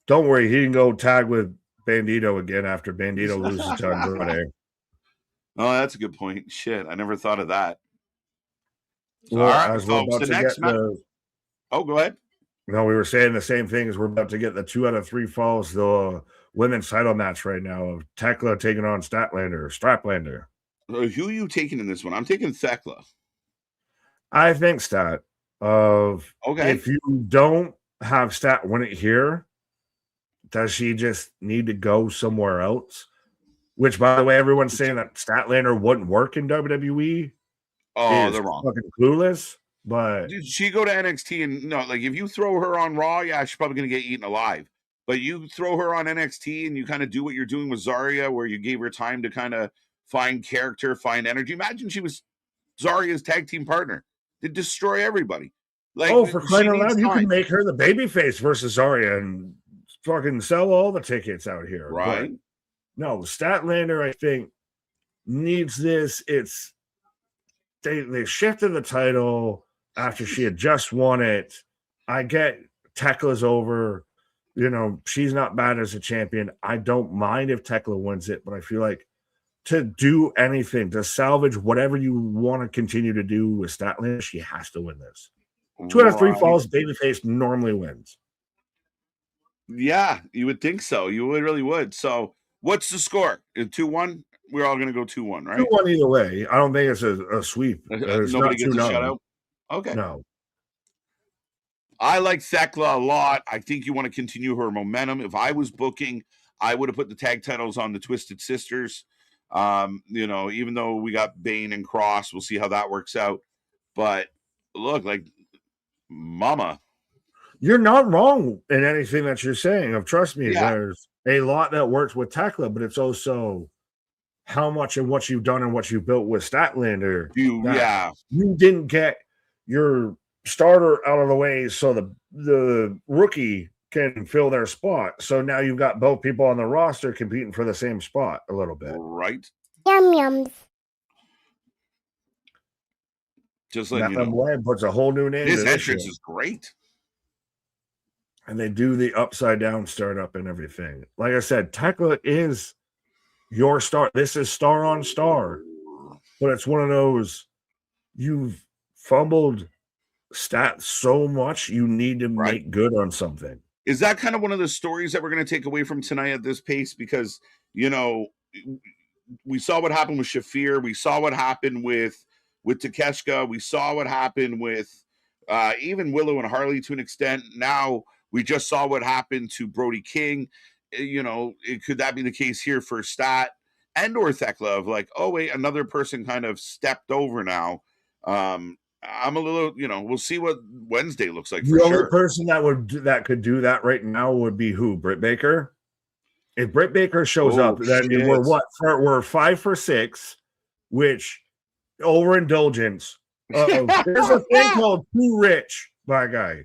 Don't worry, he can go tag with Bandito again after Bandito loses to Andrade. Oh, that's a good point. Shit, I never thought of that. So, Well, all right, as we're folks, about the to next get match. the Oh, go ahead. No, we were saying the same thing as we're about to get the 2 out of 3 falls, the women's title match right now of Tekla taking on Straplander. Who are you taking in this one? I'm taking Thekla. I think Stat of if you don't have Stat win it here, does she just need to go somewhere else? Which, by the way, everyone's saying that Statlander wouldn't work in WWE. Oh, they're wrong. Fucking clueless. But did she go to NXT and no, like if you throw her on Raw, yeah, she's probably gonna get eaten alive. But you throw her on NXT and you kind of do what you're doing with Zarya, where you gave her time to kind of find character, find energy. Imagine she was Zarya's tag team partner. They'd destroy everybody. Like, for crying out loud, you can make her the babyface versus Zarya and fucking sell all the tickets out here. Right. But no, Statlander, I think, needs this. It's they shifted the title after she had just won it. I get Tekla's over. You know, she's not bad as a champion. I don't mind if Tekla wins it, but I feel like to do anything, to salvage whatever you want to continue to do with Statlander, she has to win this. 2 out of 3 falls, babyface normally wins. Yeah, you would think so. You really would. So what's the score? 2-1? We're all going to go 2-1, right? 2-1 either way. I don't think it's a sweep. Nobody gets a shutout? Okay. No. I like Thekla a lot. I think you want to continue her momentum. If I was booking, I would have put the tag titles on the Twisted Sisters. You know, even though we got Bane and Cross, we'll see how that works out. But look, like, mama. You're not wrong in anything that you're saying. Trust me, Yeah. There's a lot that works with Tekla, but it's also how much and what you've done and what you built with Statlander. You didn't get your starter out of the way so the rookie can fill their spot. So now you've got both people on the roster competing for the same spot a little bit. Right. Yum yums. Just like, you know, puts a whole new name. This entrance is great. And they do the upside down startup and everything. Like I said, Tekla is your star. This is star on star. But it's one of those, you've fumbled stats so much, you need to make good on something. Is that kind of one of the stories that we're going to take away from tonight at this pace? Because, you know, we saw what happened with Shafir. We saw what happened with Takeshka. We saw what happened with even Willow and Harley to an extent. Now we just saw what happened to Brody King. You know, could that be the case here for Stat and or Thekla of like, oh, wait, another person kind of stepped over now. I'm a little, you know, we'll see what Wednesday looks like. The only person that could do that right now would be who? Britt Baker. If Britt Baker shows up, then we're 5 for 6, which overindulgence. There's a thing called too rich, my guy.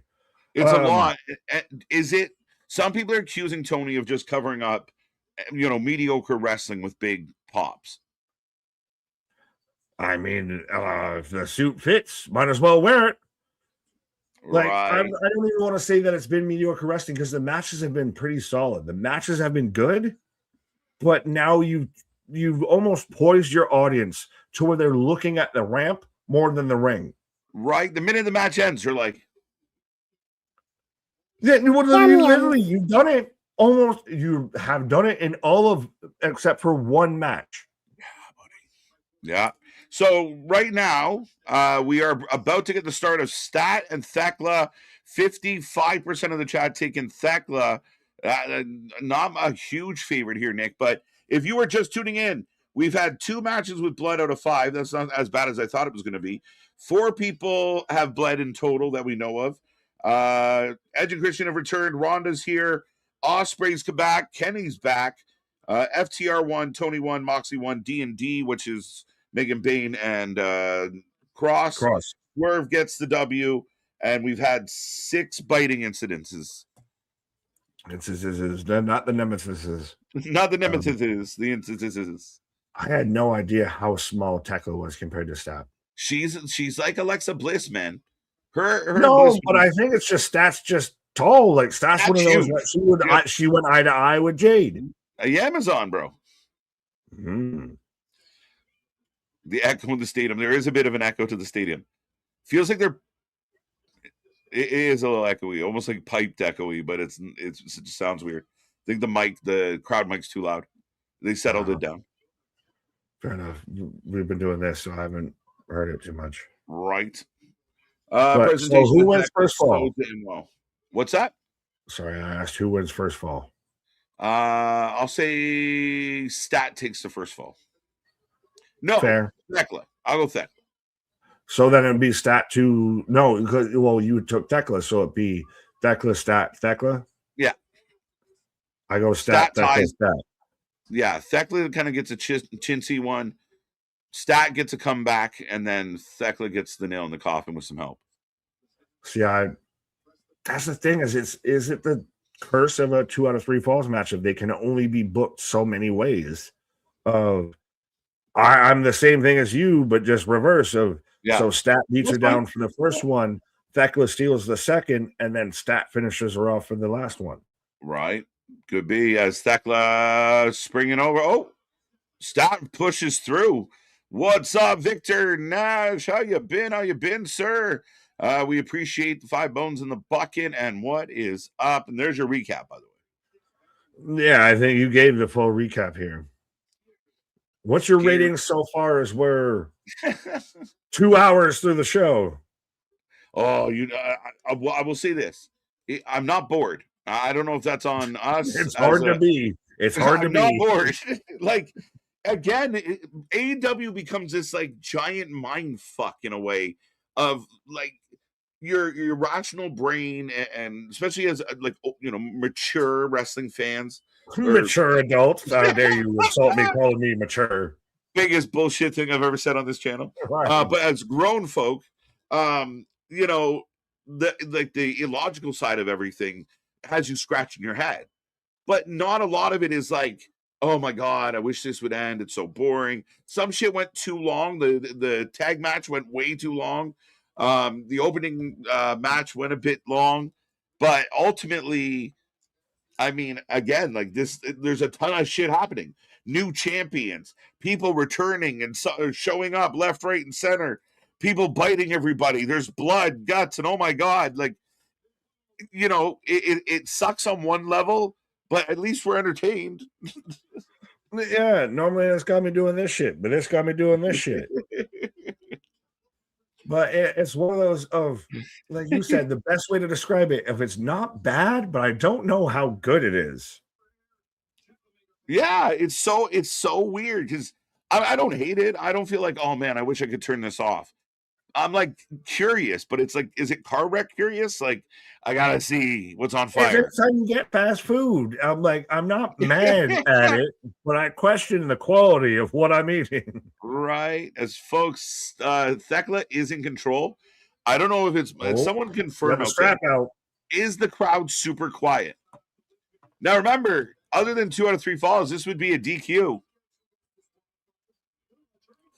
It's a lot. Is it? Some people are accusing Tony of just covering up, you know, mediocre wrestling with big pops. I mean, if the suit fits, might as well wear it. Like, I don't even want to say that it's been mediocre wrestling because the matches have been pretty solid. The matches have been good, but now you've almost poised your audience to where they're looking at the ramp more than the ring. Right. The minute the match ends, you're like, literally, you've done it almost. You have done it in all of except for one match. Yeah, buddy. Yeah. So right now, we are about to get the start of Stat and Thekla. 55% of the chat taking Thekla. Not a huge favorite here, Nick. But if you were just tuning in, we've had 2 matches with blood out of 5. That's not as bad as I thought it was going to be. 4 people have bled in total that we know of. Edge and Christian have returned. Rhonda's here. Osprey's back. Kenny's back. FTR won. Tony won. Moxley won. D&D, which is Megan Bain and Cross. Swerve gets the W. And we've had 6 biting incidences. It's not the nemesis. Not the nemesis. The incidences. I had no idea how small Tekla was compared to Stat. She's like Alexa Bliss, man. Her no, Bliss but I think it's just Stat's just tall. Like Stat's one of those that she went eye to eye with Jade. A Amazon, bro. Mm. The echo in the stadium. There is a bit of an echo to the stadium. Feels like it is a little echoey, almost like piped echoey, but it just sounds weird. I think the crowd mic's too loud. They settled it down. Fair enough. We've been doing this, so I haven't heard it too much. Right. So who wins first fall? What's that? Sorry, I asked who wins first fall. I'll say Stat takes the first fall. No, fair. Thekla. I'll go Thekla. So then it'd be Stat 2. No, because you took Thekla, so it'd be Thekla, Stat, Thekla. Yeah. I go Stat, Thekla, Stat. Yeah, Thekla kind of gets a chintzy one. Stat gets a comeback, and then Thekla gets the nail in the coffin with some help. See, that's the thing is it the curse of a 2 out of 3 falls match if they can only be booked so many ways. I'm the same thing as you, but just reverse of so Stat beats her down for the first one, Thekla steals the second, and then Stat finishes her off for the last one. Right. Could be as Thekla springing over. Oh, Stat pushes through. What's up, Victor Nash? How you been, sir? We appreciate the 5 bones in the bucket. And what is up? And there's your recap, by the way. Yeah, I think you gave the full recap here. What's your rating so far as we're 2 hours through the show? Oh, I will say this. I'm not bored. I don't know if that's on us. It's hard to be. It's hard to be. I'm not bored. Like, again, AEW becomes this like giant mind fuck in a way of like your rational brain and especially as like mature wrestling fans, mature adults. How dare you insult me calling me mature? Biggest bullshit thing I've ever said on this channel. Right. But as grown folk, the illogical side of everything has you scratching your head, but not a lot of it is like, oh my god, I wish this would end. It's so boring. Some shit went too long. The tag match went way too long. The opening match went a bit long, but ultimately, I mean, again, like this, there's a ton of shit happening. New champions, people returning and showing up left, right, and center. People biting everybody. There's blood, guts, and oh my god, like. It sucks on one level, but at least we're entertained. Yeah, normally it's got me doing this shit, but it's got me doing this shit. But it's one of those of, like you said, the best way to describe it, if it's not bad, but I don't know how good it is. Yeah, it's so weird because I don't hate it. I don't feel like, oh man, I wish I could turn this off. I'm like curious, but it's like, is it car wreck curious? Like, I gotta see what's on fire. Every time you get fast food, I'm like, I'm not mad at it, but I question the quality of what I'm eating. Right. As folks, Thekla is in control. I don't know if it's someone confirm. Strap out. Is the crowd super quiet? Now remember, other than 2 out of 3 falls, this would be a DQ.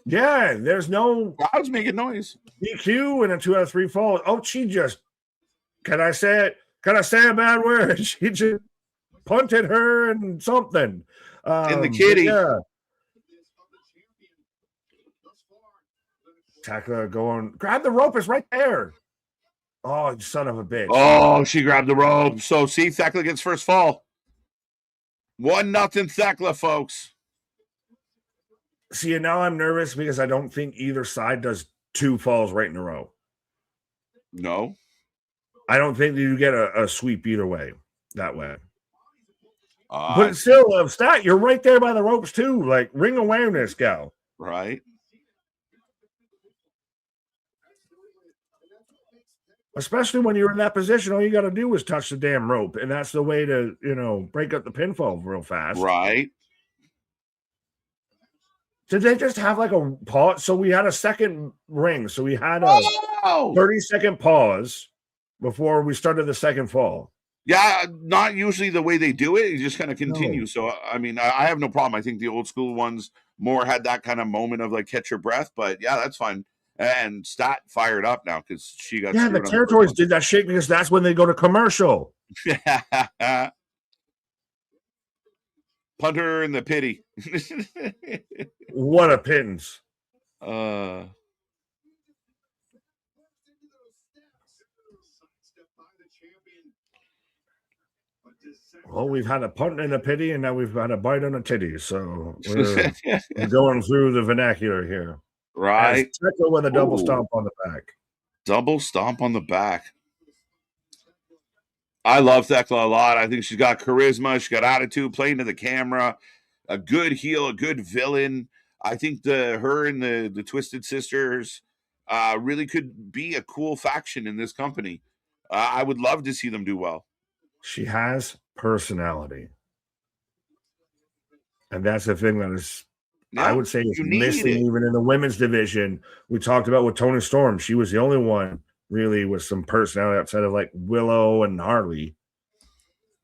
Yeah, there's no crowd's making noise. DQ and a 2 out of 3 falls. Oh, she just can I say it? Can I say a bad word? She just punted her and something. In the kitty. Yeah. Tekla going, grab the rope, it's right there. Oh, you son of a bitch. Oh, she grabbed the rope. So see, Thekla gets first fall. 1-0 Thekla, folks. See, and now I'm nervous because I don't think either side does 2 falls right in a row. No. I don't think that you get a sweep either way, that way. But it's still a stat. You're right there by the ropes, too. Like, ring awareness, gal. Right. Especially when you're in that position, all you got to do is touch the damn rope, and that's the way to, break up the pinfall real fast. Right. Did they just have like a pause? So we had a second ring. So we had a 30-second pause before we started the second fall. Yeah, not usually the way they do it. You just kind of continue. No. So, I mean, I have no problem. I think the old school ones more had that kind of moment of like catch your breath. But yeah, that's fine. And Stat fired up now because she got. Yeah, the territories did that shit because that's when they go to commercial. Punter in the pity. What a pittance. Well, we've had a punt in a pity, and now we've had a bite on a titty. So we're going through the vernacular here. Right. Tekla with a double stomp on the back. Double stomp on the back. I love Tekla a lot. I think she's got charisma. She's got attitude, playing to the camera. A good heel, a good villain. I think her and the Twisted Sisters really could be a cool faction in this company. I would love to see them do well. She has personality. And that's the thing that is, I would say, is missing even in the women's division. We talked about with Toni Storm. She was the only one really with some personality outside of like Willow and Harley.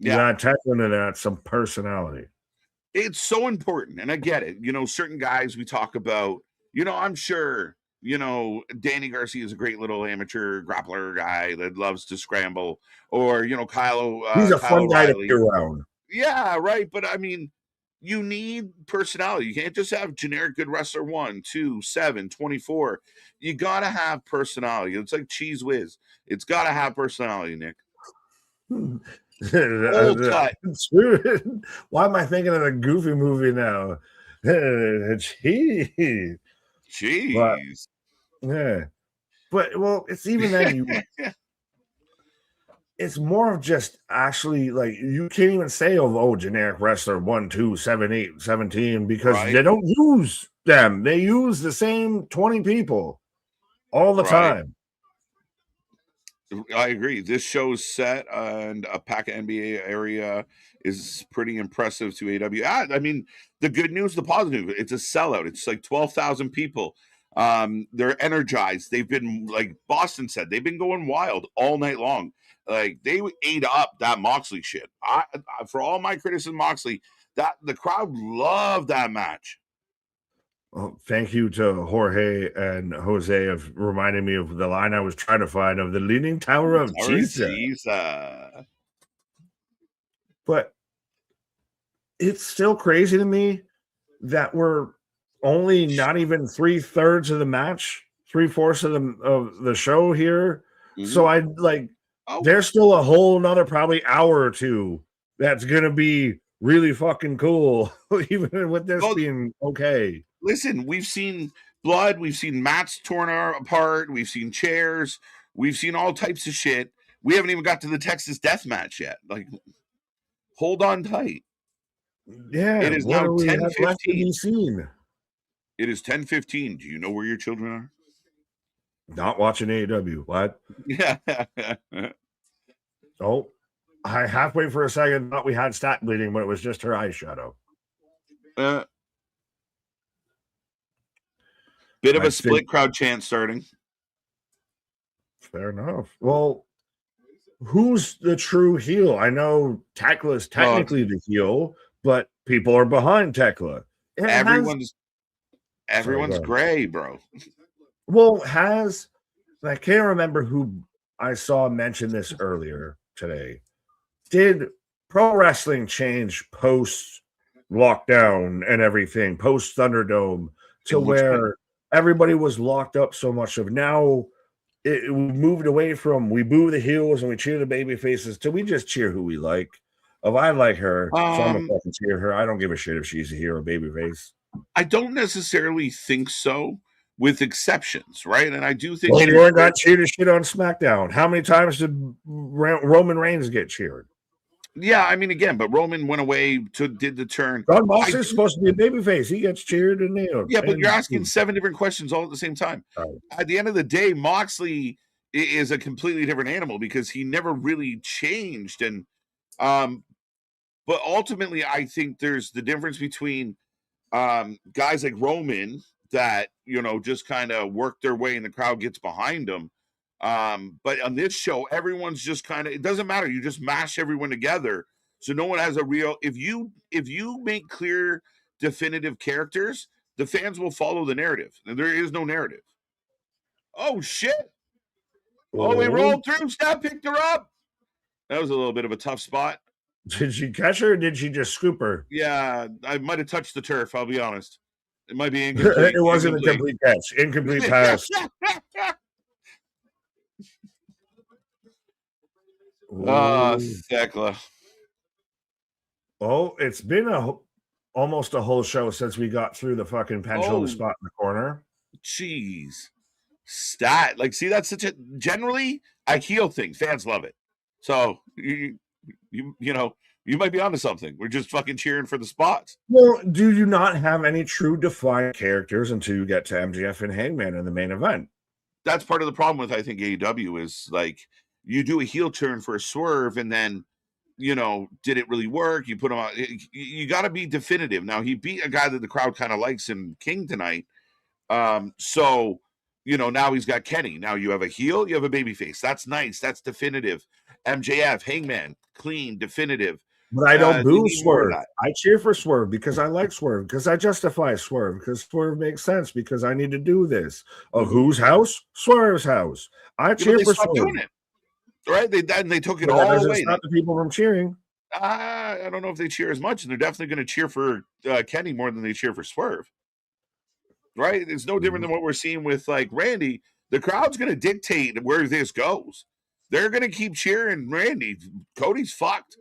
Yeah, Tekla and that some personality. It's so important, and I get it. Certain guys we talk about, I'm sure, Danny Garcia is a great little amateur grappler guy that loves to scramble, or, Kyle. He's a Kyle fun guy to be around. Yeah, right. But I mean, you need personality. You can't just have generic good wrestler 1, 2, 7, 24. You got to have personality. It's like Cheese Whiz. It's got to have personality, Nick. Old cut. Why am I thinking of a Goofy movie now? Jeez. But well, it's even then. It's more of just actually like you can't even say generic wrestler 1, 2, 7, 8, 17 because they don't use them. They use the same 20 people all the time. I agree. This show's set and a pack of NBA area is pretty impressive to AEW. I mean, the good news, the positive, it's a sellout. It's like 12,000 people. They're energized. They've been, like Boston said, they've been going wild all night long. Like they ate up that Moxley shit. For all my criticism, Moxley, that the crowd loved that match. Well, thank you to Jorge and Jose of reminding me of the line I was trying to find of the Leaning Tower of Jesus. But it's still crazy to me that we're only not even 3/3 of the match, 3/4 of the show here. Mm-hmm. So I like there's still a whole nother probably hour or two that's gonna be really fucking cool, even with this being okay. Listen, we've seen blood, we've seen mats torn apart, we've seen chairs, we've seen all types of shit. We haven't even got to the Texas death match yet. Like, hold on tight. Yeah, it is now 10:15. It is 10:15. Do you know where your children are? Not watching AEW. What? Yeah. Oh, I halfway for a second thought we had Stat bleeding, but it was just her eyeshadow. Bit of a split crowd chant starting. Fair enough. Well, who's the true heel? I know Tekla is technically the heel, but people are behind Tekla. Everyone's gray, bro. Well, I can't remember who I saw mention this earlier today. Did pro wrestling change post lockdown and everything, post Thunderdome, to where everybody was locked up so much of now it moved away from we boo the heels and we cheer the baby faces to we just cheer who we like. If I like her, so I'm gonna fucking cheer her. I don't give a shit if she's a hero baby face. I don't necessarily think so, with exceptions, right? And I do think Roman got cheered shit on SmackDown. How many times did Roman Reigns get cheered? Yeah, I mean, again, but Roman went away did the turn. John Moxley's supposed to be a babyface. He gets cheered and nailed. Yeah, but you're asking 7 different questions all at the same time. Right. At the end of the day, Moxley is a completely different animal because he never really changed. And but ultimately, I think there's the difference between guys like Roman that just kind of work their way and the crowd gets behind them. But on this show, everyone's just kind of, it doesn't matter. You just mash everyone together. So no one has a real, if you make clear, definitive characters, the fans will follow the narrative. And there is no narrative. Oh shit. Oh, we rolled through. Stab picked her up. That was a little bit of a tough spot. Did she catch her or did she just scoop her? Yeah, I might have touched the turf, I'll be honest. It might be incomplete. It wasn't a complete catch. Incomplete pass. Thekla. Oh, it's been almost a whole show since we got through the fucking pendulum spot in the corner. Jeez. Stat. Like, see, that's such a generally a heel thing. Fans love it. So you might be onto something. We're just fucking cheering for the spots. Well, do you not have any true defined characters until you get to MJF and Hangman in the main event? That's part of the problem with, I think, AEW is like you do a heel turn for a swerve and then, did it really work? You put him on. You got to be definitive. Now, he beat a guy that the crowd kind of likes in King tonight. So, now he's got Kenny. Now you have a heel, you have a babyface. That's nice. That's definitive. MJF, Hangman, clean, definitive. But I don't boo Swerve. I cheer for Swerve because I like Swerve, because I justify Swerve, because Swerve makes sense, because I need to do this. Of whose house? Swerve's house. I cheer for Swerve. Doing it. Right? They took it all away. Stop the people from cheering. I don't know if they cheer as much, and they're definitely going to cheer for Kenny more than they cheer for Swerve. Right? It's no different than what we're seeing with like Randy. The crowd's going to dictate where this goes. They're going to keep cheering Randy. Cody's fucked.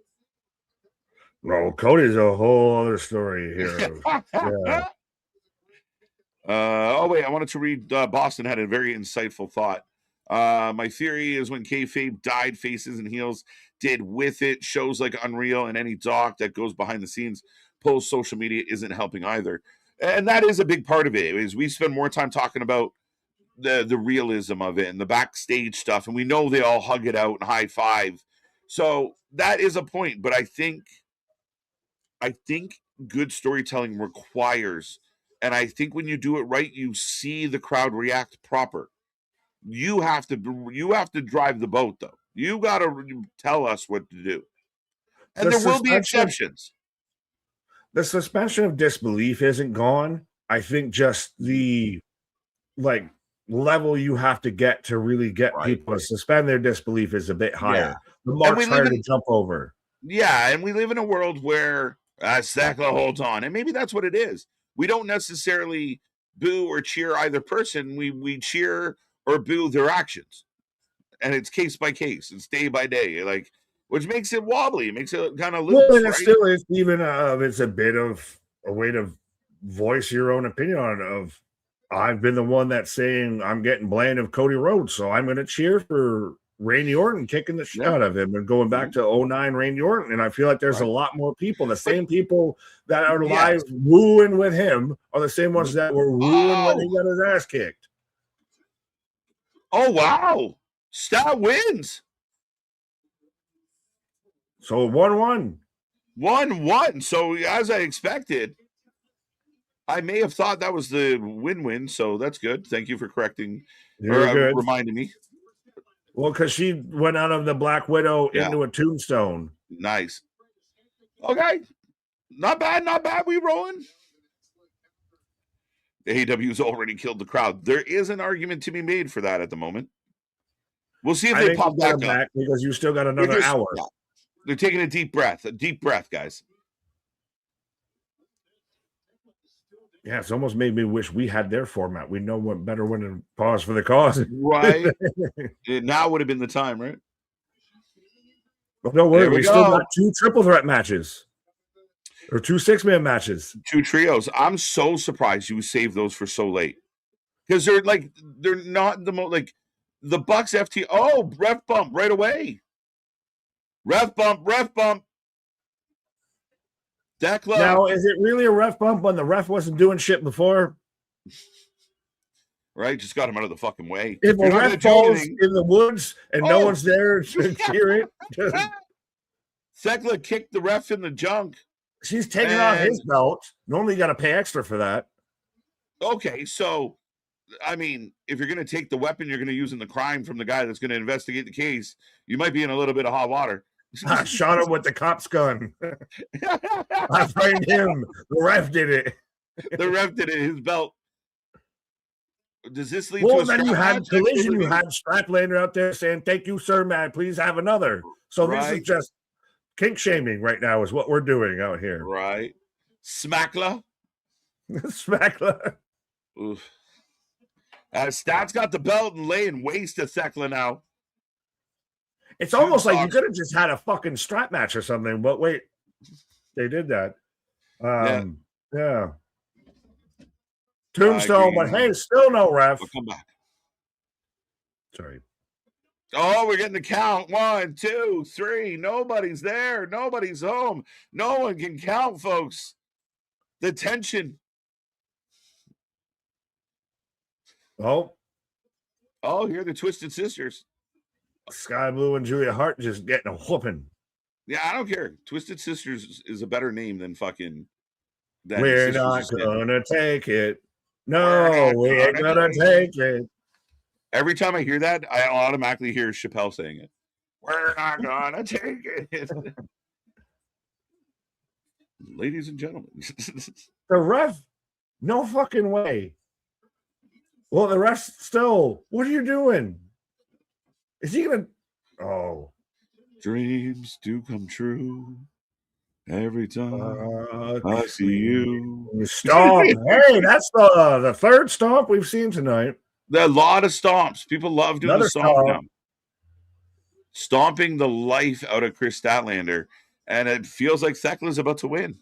No, Cody's a whole other story here. Yeah. Oh, wait. I wanted to read Boston had a very insightful thought. My theory is when kayfabe died, faces and heels did with it. Shows like Unreal and any doc that goes behind the scenes, post social media isn't helping either. And that is a big part of it. Is we spend more time talking about the realism of it and the backstage stuff, and we know they all hug it out and high five. So that is a point. But I think good storytelling requires, and I think when you do it right, you see the crowd react proper. You have to drive the boat, though. You got to tell us what to do, and there will be exceptions. The suspension of disbelief isn't gone. I think just the level you have to get to really get people to suspend their disbelief is a bit higher. Yeah. The mark's harder to jump over. Yeah, and we live in a world where Thekla holds on, and maybe that's what it is. We don't necessarily boo or cheer either person. We cheer or boo their actions, and it's case by case. It's day by day, which makes it wobbly. It makes it kind of loose. Well, and it still is even it's a bit of a way to voice your own opinion on it. Of I've been the one that's saying I'm getting bland of Cody Rhodes, so I'm going to cheer for Randy Orton kicking the shit out of him and going back to 09 Randy Orton. And I feel like there's a lot more people. The same people that are live wooing with him are the same ones that were wooing when he got his ass kicked. Oh, wow. Stat wins. So 1-1. 1-1. So as I expected, I may have thought that was the win-win. So that's good. Thank you for correcting or reminding me. Well, because she went out of the Black Widow into a tombstone. Nice. Okay. Not bad. Not bad. We rolling. AEW's already killed the crowd. There is an argument to be made for that at the moment. We'll see if they pop back up. Because you still got another hour. They're taking a deep breath, guys. Yeah, it's almost made me wish we had their format. We know what better when to pause for the cause. Right. Now would have been the time, right? Well, don't worry. We still got 2 triple threat matches. Or 2 6-man matches. 2 trios. I'm so surprised you saved those for so late. Because they're not the most the Bucks FT. Oh, ref bump right away. Ref bump. Now, is it really a ref bump when the ref wasn't doing shit before? Right? Just got him out of the fucking way. If a ref falls in the woods and no one's there to cheer it, Thekla kicked the ref in the junk. She's taking off his belt. Normally, you got to pay extra for that. Okay, so, I mean, if you're going to take the weapon you're going to use in the crime from the guy that's going to investigate the case, you might be in a little bit of hot water. I shot him with the cop's gun. I framed him. The ref did it. The ref did it. His belt. Does this lead to a then you had collision? You had Statlander out there saying, "Thank you, sir, man. Please have another." So this is just kink shaming right now, is what we're doing out here. Right. Smackla. Smackla. Oof. Stat's got the belt and laying waste to Thekla now. It's almost like you could have just had a fucking strap match or something, but wait, they did that. Yeah. Tombstone, but hey, still no ref. We'll come back. Sorry. Oh, we're getting the count. 1, 2, 3. Nobody's there. Nobody's home. No one can count, folks. The tension. Oh, here are the Twisted Sisters. Sky Blue and Julia Hart just getting a whooping. Yeah, I don't care. Twisted Sisters is a better name than fucking. We're not gonna take it. No, we ain't gonna take it. Every time I hear that, I automatically hear Chappelle saying it. We're not gonna take it. Ladies and gentlemen. The ref, no fucking way. Well, the ref still, what are you doing? Is he gonna? Oh, dreams do come true every time I see you. Stomp. Hey, that's the third stomp we've seen tonight. A lot of stomps. People love doing the stomp now. Stomping the life out of Chris Statlander, and it feels like Thekla's about to win.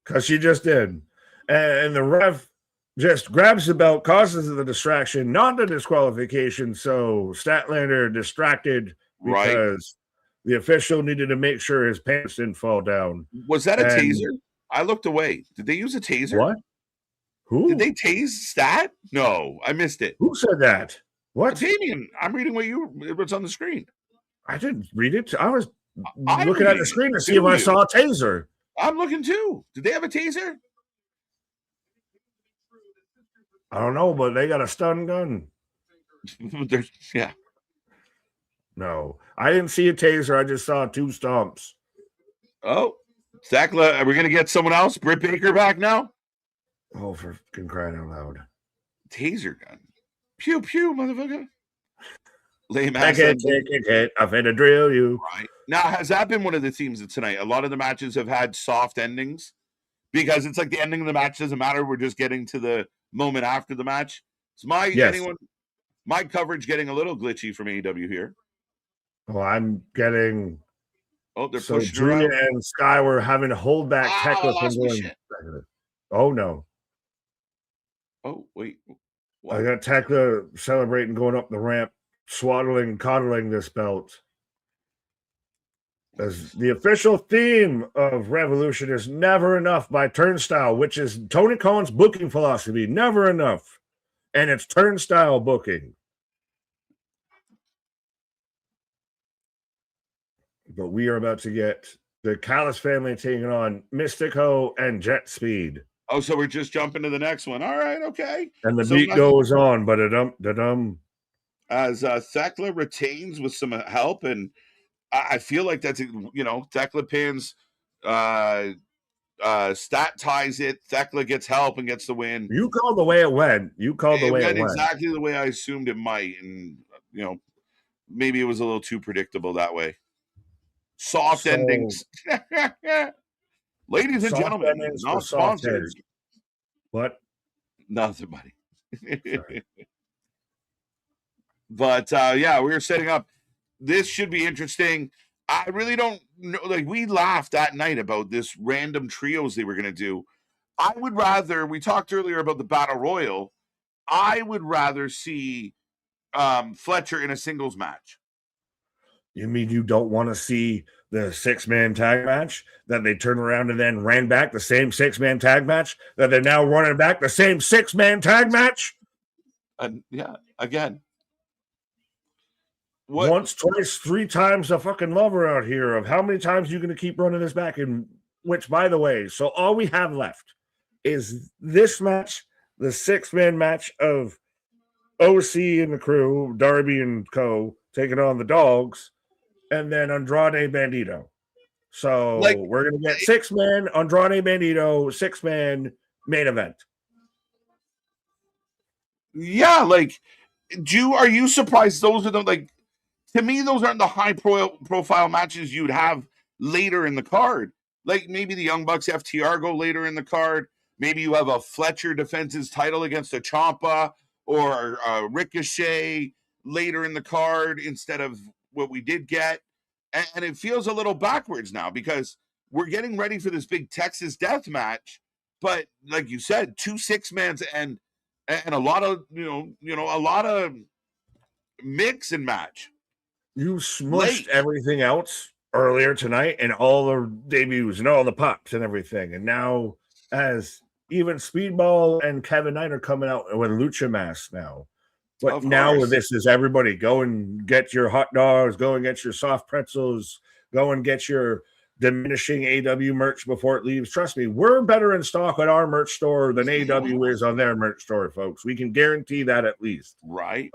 Because she just did. And the ref just grabs the belt, causes the distraction, not the disqualification. So Statlander distracted because the official needed to make sure his pants didn't fall down. Was that a taser? I looked away. Did they use a taser? What? Who? Did they tase Stat? No, I missed it. Who said that? What? Damien, I'm reading what's on the screen. I didn't read it. I was looking at the screen to see if I saw a taser. I'm looking too. Did they have a taser? I don't know, but they got a stun gun. Yeah. No, I didn't see a taser. I just saw 2 stomps. Oh, Thekla, are we going to get someone else? Britt Baker back now? Oh, for fucking crying out loud. Taser gun. Pew, pew, motherfucker. Lame ass. I've had to drill you. Right. Now, has that been one of the themes of tonight? A lot of the matches have had soft endings because it's like the ending of the match doesn't matter. We're just getting to the moment after the match. Is my coverage getting a little glitchy from AEW here? Well, I'm getting. Oh, they're pushing Julia and Sky were having to hold back Tekla from going. Oh no! Oh wait! What? I got Tekla celebrating going up the ramp, swaddling, coddling this belt. As the official theme of Revolution is "Never Enough" by Turnstile, which is Tony Khan's booking philosophy. Never enough, and it's Turnstile booking. But we are about to get the Callis family taking on Mystico and Jet Speed. Oh, so we're just jumping to the next one. All right, okay. And the beat goes on, but da-dum. As Thekla retains with some help, and I feel like that's, Thekla pins, Stat ties it, Thekla gets help and gets the win. You called the way it went. It went exactly the way I assumed it might, and, maybe it was a little too predictable that way. Soft endings. Ladies and gentlemen, not sponsored. What? Nothing, buddy. But, we were setting up. This should be interesting. I really don't know. Like, we laughed that night about this random trios they were going to do. I would rather, we talked earlier about the Battle Royal. I would rather see Fletcher in a singles match. You mean you don't want to see the 6-man tag match that they turned around and then ran back the same 6-man tag match that they're now running back the same 6-man tag match? And yeah, again. What? Once, twice, 3 times a fucking lover out here of how many times you're going to keep running this back. And which, by the way, so all we have left is this match, the 6-man match of OC and the crew, Darby and co, taking on the Dogs, and then Andrade Bandito. So we're going to get 6-man, Andrade Bandito, 6-man main event. Yeah, are you surprised those are the, to me, those aren't the high profile matches you'd have later in the card. Like maybe the Young Bucks FTR go later in the card. Maybe you have a Fletcher defends his title against a Ciampa or a Ricochet later in the card instead of what we did get. And it feels a little backwards now because we're getting ready for this big Texas death match. But like you said, 2 6-mans and a lot of, a lot of mix and match. You smushed everything else earlier tonight and all the debuts and all the pops and everything. And now as even Speedball and Kevin Knight are coming out with lucha masks now. But now this is everybody. Go and get your hot dogs. Go and get your soft pretzels. Go and get your diminishing AEW merch before it leaves. Trust me, we're better in stock at our merch store than AEW is on their merch store, folks. We can guarantee that at least. Right.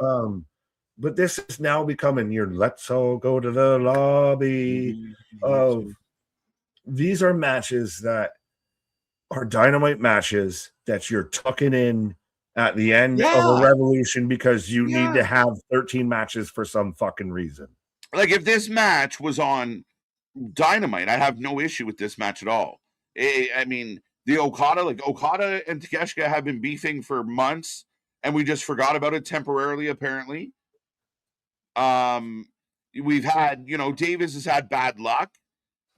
But this is now becoming your let's all go to the lobby of these are matches that are dynamite matches that you're tucking in at the end of a revolution because you need to have 13 matches for some fucking reason. Like if this match was on Dynamite, I have no issue with this match at all. I mean, the Okada and Takeshita have been beefing for months and we just forgot about it temporarily, apparently. We've had, Davis has had bad luck,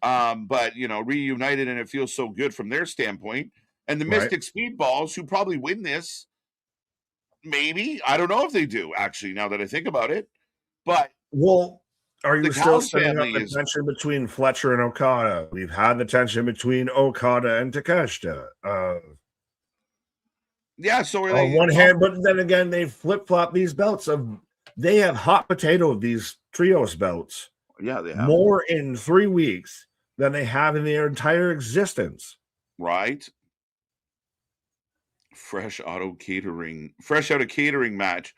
but, reunited and it feels so good from their standpoint. And the Mystic Speedballs, who probably win this, maybe. I don't know if they do, actually, now that I think about it. But, are you still setting up the tension between Fletcher and Okada? We've had the tension between Okada and Takeshita. So are on one hand, but then again, they flip-flop these belts they have hot potato these trios belts. Yeah, they have more in 3 weeks than they have in their entire existence. Right. Fresh out of catering match.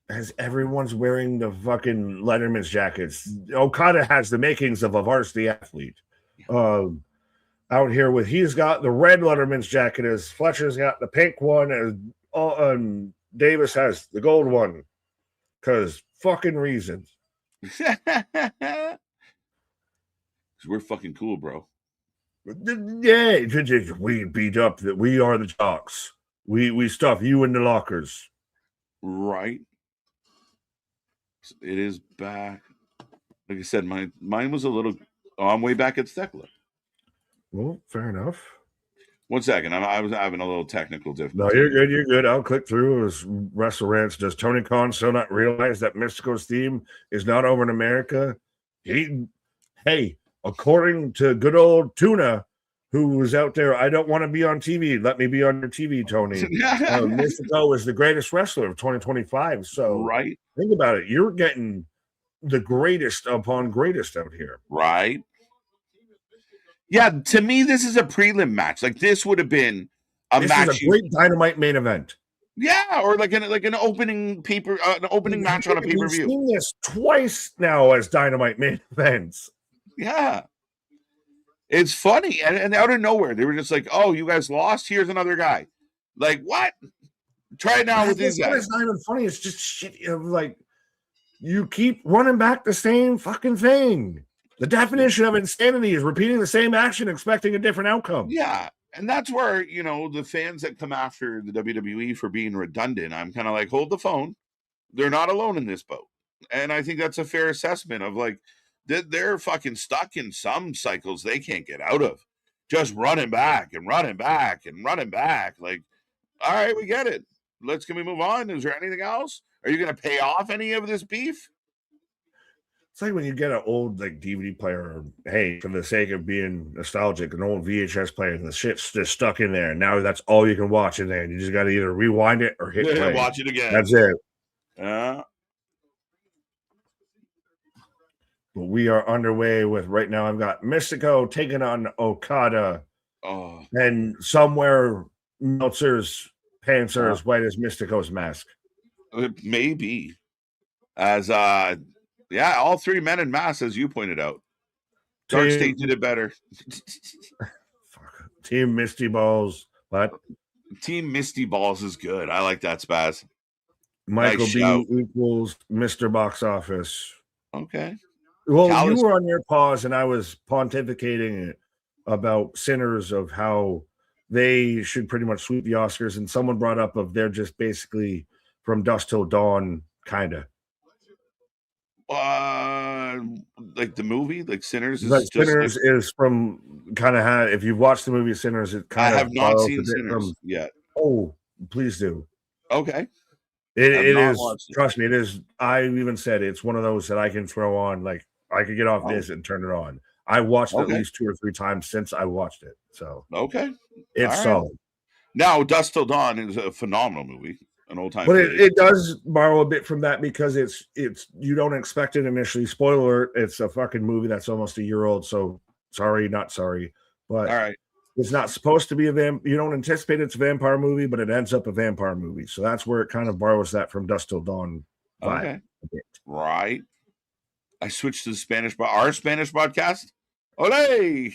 As everyone's wearing the fucking Letterman's jackets. Okada has the makings of a varsity athlete. Out here with he's got the red Letterman's jacket, as Fletcher's got the pink one, and Davis has the gold one. Because fucking reasons. Because we're fucking cool, bro. Yeah, we beat up that we are the jocks. We stuff you in the lockers. Right. It is back. Like I said, mine was a little. I'm way back at Thekla. Well, fair enough. 1 second. I was having a little technical difficulty. No, you're good. You're good. I'll click through. As Wrestle Rants, does Tony Khan still not realize that Mystico's theme is not over in America? Hey, according to good old Tuna, who was out there, I don't want to be on TV. Let me be on your TV, Tony. Mystico is the greatest wrestler of 2025. So think about it. You're getting the greatest upon greatest out here. Right. Yeah, to me, this is a prelim match. Like this would have been this match. This is a great Dynamite main event. Yeah, or like an opening match on a pay-per-view. We've seen this twice now as Dynamite main events. Yeah. It's funny. And out of nowhere, they were just like, oh, you guys lost? Here's another guy. Like, what? Try it now with these guys. It's not even funny. It's just shit. Like, you keep running back the same fucking thing. The definition of insanity is repeating the same action, expecting a different outcome. Yeah. And that's where, the fans that come after the WWE for being redundant, I'm kind of like, hold the phone. They're not alone in this boat. And I think that's a fair assessment of like, they're fucking stuck in some cycles they can't get out of. Just running back and running back and running back. Like, all right, we get it. Can we move on? Is there anything else? Are you going to pay off any of this beef? It's like when you get an old like DVD player, or, hey, for the sake of being nostalgic, an old VHS player, and the shit's just stuck in there. And now that's all you can watch in there. And you just got to either rewind it or hit play. Watch it again. That's it. But we are underway with right now. I've got Mystico taking on Okada. Oh. And somewhere Meltzer's pants are as white as Mystico's mask. It may be. As all three men in masks, as you pointed out. Dark State did it better. Team Misty Balls. What? Team Misty Balls is good. I like that, Spaz. Michael nice B equals Mr. Box Office. Okay. Well, you were on your pause, and I was pontificating about Sinners, of how they should pretty much sweep the Oscars, and someone brought up of they're just basically from dusk till dawn, kind of. Like the movie, like Sinners is like just Sinners like, is from kind of if you've watched the movie Sinners, it kind of I have not seen Sinners yet. Oh, please do. Okay. It is, trust me, it is. I even said it's one of those that I can throw on, like I could get off this and turn it on. I watched it at least 2 or 3 times since I watched it. So it's solid. Now, Dusk Till Dawn is a phenomenal movie. An old time, but it does borrow a bit from that because it's you don't expect it initially. Spoiler alert, it's a fucking movie that's almost a year old. So sorry, not sorry, but all right, it's not supposed to be you don't anticipate it's a vampire movie, but it ends up a vampire movie. So that's where it kind of borrows that from Dusk Till Dawn vibe. Okay, right. I switched to the Spanish, but our Spanish podcast. Olé!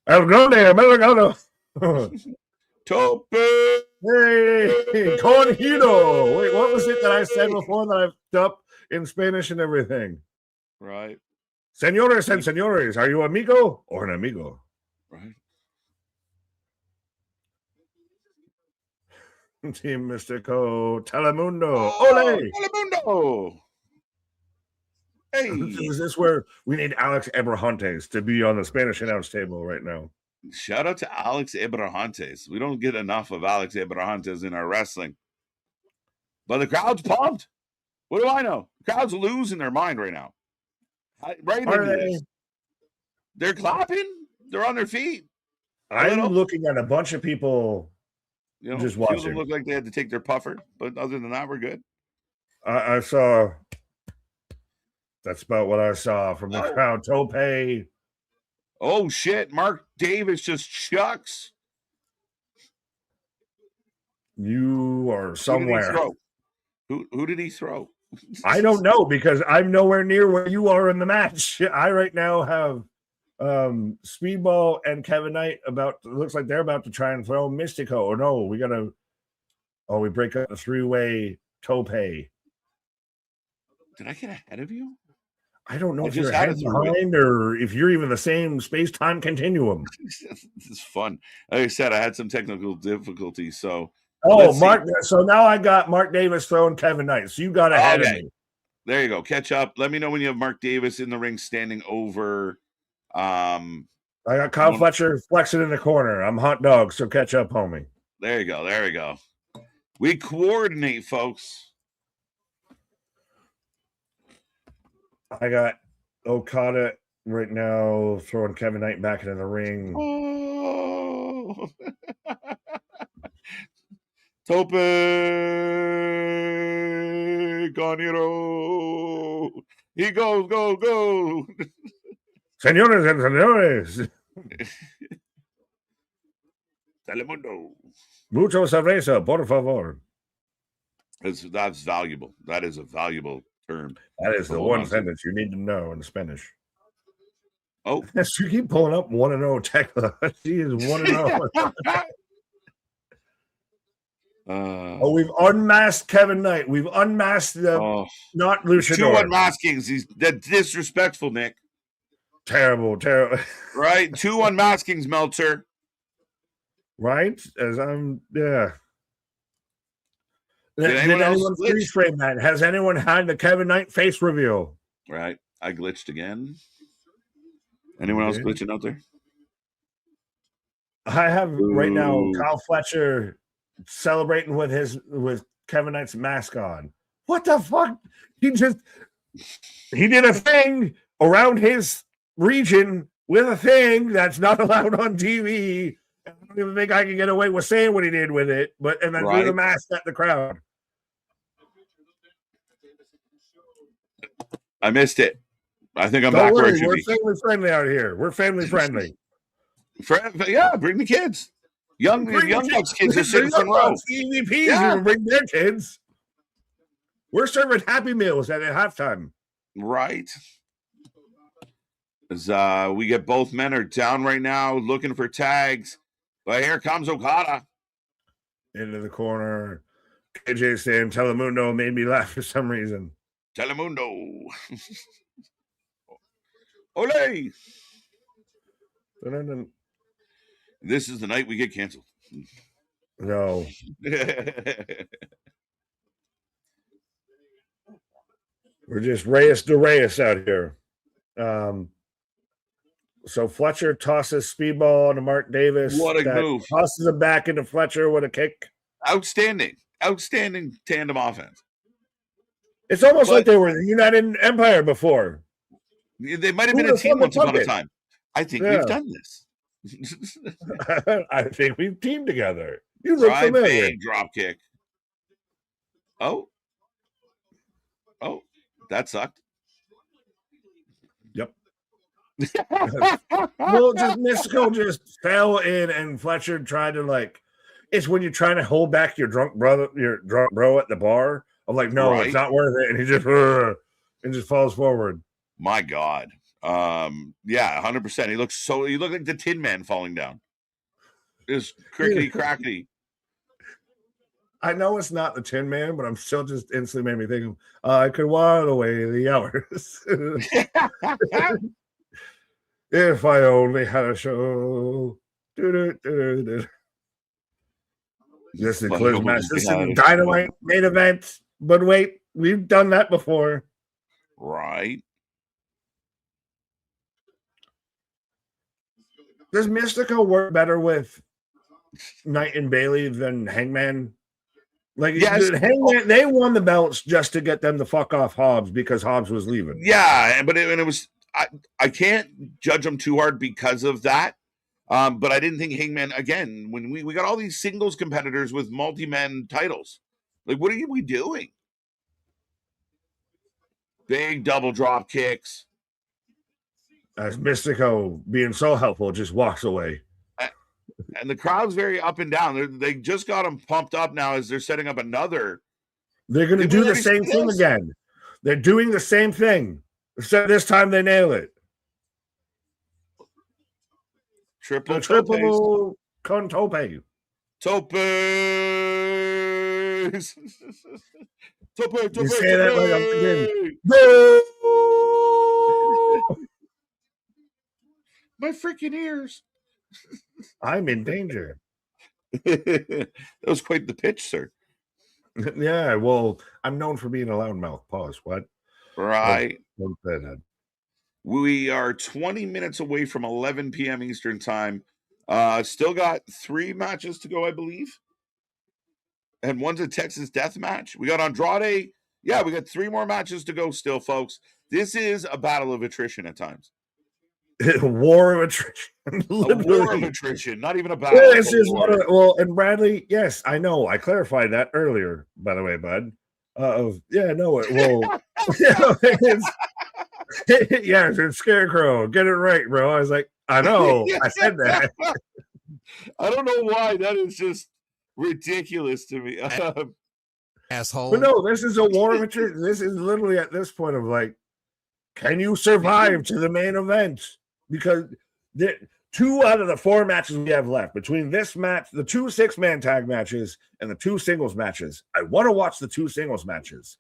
El Grande Americano. Tope! Hey, Cornito! Wait, what was it that I said before that I've up in Spanish and everything? Right. Señores and señores, are you amigo or an amigo? Right. Team Mystico, Telemundo. Ole! Telemundo! Hey! Is this where we need Alex Abrahantes to be on the Spanish announce table right now? Shout out to Alex Abrahantes. We don't get enough of Alex Abrahantes in our wrestling. But the crowd's pumped. What do I know? The crowd's losing their mind right now. Right into this. They're clapping. They're on their feet. I'm looking at a bunch of people just watching. Them look like they had to take their puffer. But other than that, we're good. I saw. That's about what I saw from the crowd. Tope. Oh, shit. Mark Davis just chucks. You are somewhere. Who did he throw? I don't know because I'm nowhere near where you are in the match. I right now have Speedball and Kevin Knight looks like they're about to try and throw Mystico. Or no, we break up the 3-way Tope. Did I get ahead of you? I don't know if you're ahead behind or if you're even the same space-time continuum. This is fun. Like I said, I had some technical difficulties, so. Mark. So now I got Mark Davis throwing Kevin Knight. So you got ahead of me. There you go. Catch up. Let me know when you have Mark Davis in the ring standing over. I got Kyle Fletcher flexing in the corner. I'm hot dog, so catch up, homie. There you go. There we go. We coordinate, folks. I got Okada right now throwing Kevin Knight back into the ring. Oh. Tope Ganiro. He goes, go. Señores and señores. Telemundo. Mucho cerveza, por favor. That's valuable. That is a valuable term. That is the one sentence you need to know in Spanish. Oh. Yes, you keep pulling up 1-0 Tekla. She is 1-0. We've unmasked Kevin Knight. We've unmasked the not luchador. 2 unmaskings. He's disrespectful, Nick. Terrible. Right? 2 unmaskings, Meltzer. Right? As I'm, yeah. Did anyone freeze frame that? Has anyone had the Kevin Knight face reveal? Right. I glitched again. Anyone else glitching out there? I have right now Kyle Fletcher celebrating with Kevin Knight's mask on. What the fuck? He did a thing around his region with a thing that's not allowed on TV. I don't even think I can get away with saying what he did with it, and then threw the mask at the crowd. I missed it. I think I'm back where I should We're be. family friendly out here. We're family friendly. Yeah, bring the kids. Young Bucks kids are sitting front row. EVPs, yeah. Bring their kids. We're serving Happy Meals at halftime. Right. As we get both men are down right now looking for tags. But here comes Okada. Into the corner. KJ saying Telemundo made me laugh for some reason. Telemundo. Ole. This is the night we get canceled. No. We're just Reyes to Reyes out here. So Fletcher tosses Speedball to Mark Davis. What a move. Tosses him back into Fletcher with a kick. Outstanding tandem offense. It's almost like they were the United Empire before. They might have been a team once upon a time. I think we've done this. I think we've teamed together. You look familiar. Big drop kick. Oh, that sucked. Yep. Well, Mystico just fell in, and Fletcher tried to it's when you're trying to hold back your drunk bro at the bar. I'm like, no, It's not worth it, and he just falls forward. My God. Yeah, 100%. He looked like the Tin Man falling down. Just crickety crackety. I know it's not the Tin Man, but I'm still just instantly made me think I could while away the hours. If I only had a show. This includes This is Dynamite main event. But wait, we've done that before. Right. Does Mystico work better with Knight and Bailey than Hangman? Hangman, they won the belts just to get them to fuck off Hobbs because Hobbs was leaving. Yeah, but it was I can't judge them too hard because of that. But I didn't think Hangman, again, when we got all these singles competitors with multi-man titles. What are we doing? Big double drop kicks. As Mystico, being so helpful, just walks away. And the crowd's very up and down. They just got them pumped up now as they're setting up another. They're going to do the same thing again. They're doing the same thing. Except this time they nail it. Triple contope. Topes. Tope. You say that like I'm thinking. My freaking ears. I'm in danger. That was quite the pitch, sir. Yeah, well, I'm known for being a loudmouth. Pause. What? Right. Don't say that. We are 20 minutes away from 11 p.m. Eastern time. Still got 3 matches to go, I believe. And one's a Texas death match. We got Andrade. Yeah, we got 3 more matches to go still, folks. This is a battle of attrition at times. War of attrition. A war of attrition, not even a battle. Yeah, this is and Bradley, yes, I know. I clarified that earlier, by the way, bud. It's Scarecrow. Get it right, bro. I was like, I know. I said that. I don't know why. That is just ridiculous to me. Asshole. But no, this is a war of attrition. This is literally at this point of can you survive to the main event? Because 2 out of the 4 matches we have left, between this match, the 2 6-man tag matches, and the 2 singles matches, I want to watch the 2 singles matches.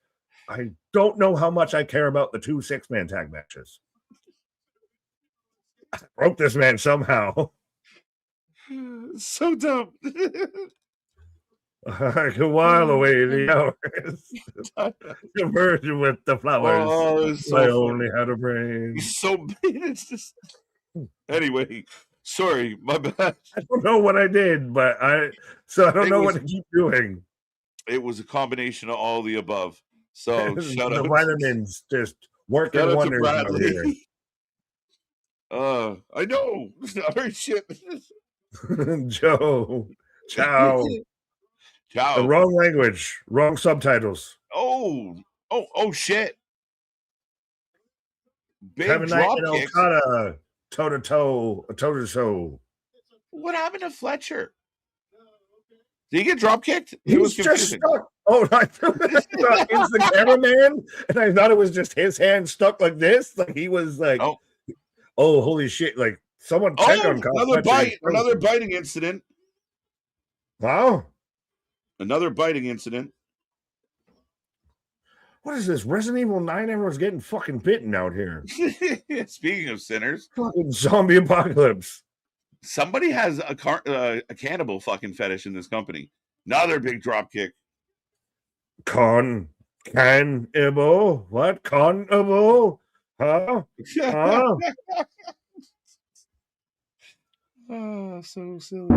I don't know how much I care about the 2 6-man tag matches. I broke this man somehow. So dumb. I can while away the hours. Conversion with the flowers. Oh, so I only had a brain. So it's just. Anyway, sorry, my bad. I don't know what I did, but I don't know what to keep doing. It was a combination of all the above. So shout The out. vitamins just working Shout out to wonders out here. Bradley. I know. Other shit. Joe, ciao. The Ciao. wrong language, wrong subtitles. Oh, shit. Big Kevin Knight drop and kicks. Okada, toe to toe. What happened to Fletcher? Did he get drop kicked? He was just stuck. Oh, I thought it was the cameraman, and I thought it was just his hand stuck like this. Like he was like, oh holy shit! Like someone check on another bite, another biting incident. Wow, another biting incident. What is this? Resident Evil 9? Everyone's getting fucking bitten out here. Speaking of sinners, fucking zombie apocalypse. Somebody has a cannibal fucking fetish in this company. Another big drop kick. Cannibal? What? Cannibal? Huh? Oh, so silly.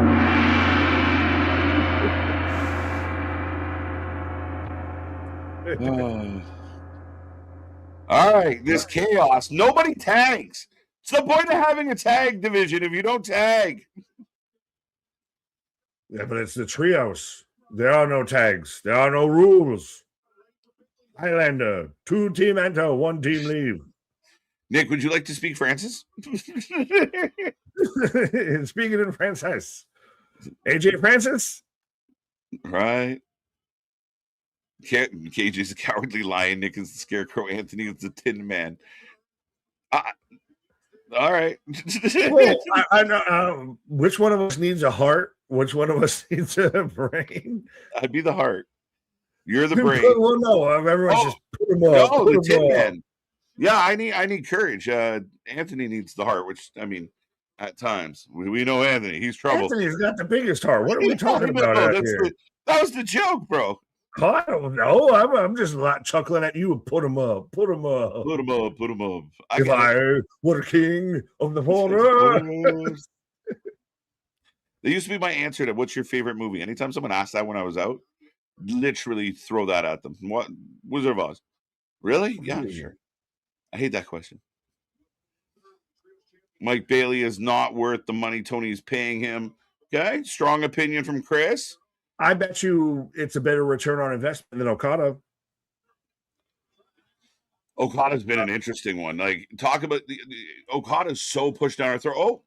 All right, this chaos. Nobody tags. It's the point of having a tag division if you don't tag. Yeah, but it's the trios. There are no tags. There are no rules. Highlander, 2 team enter, 1 team leave. Nick, would you like to speak Francis? Speaking in Francis. AJ Francis? Right. KJ's a cowardly lion. Nick is the scarecrow. Anthony is the tin man. All right. Well, I know. Which one of us needs a heart? Which one of us needs a brain? I'd be the heart. You're the brain. Well, no, everyone's just put him up. No, the tin man. Yeah, I need courage. Anthony needs the heart, which I mean, at times we know Anthony. He's trouble. Anthony's got the biggest heart. What are we talking about out here? That was the joke, bro. I don't know. I'm just chuckling at you. Put him up. Put him up. Put him up. Put him up. If I were king of the forest. That used to be my answer to what's your favorite movie. Anytime someone asked that when I was out, literally throw that at them. What? Wizard of Oz. Really? Yeah, sure. I hate that question. Mike Bailey is not worth the money Tony's paying him. Okay. Strong opinion from Chris. I bet you it's a better return on investment than Okada. Okada's been an interesting one. Like, talk about Okada's so pushed down our throat. Oh,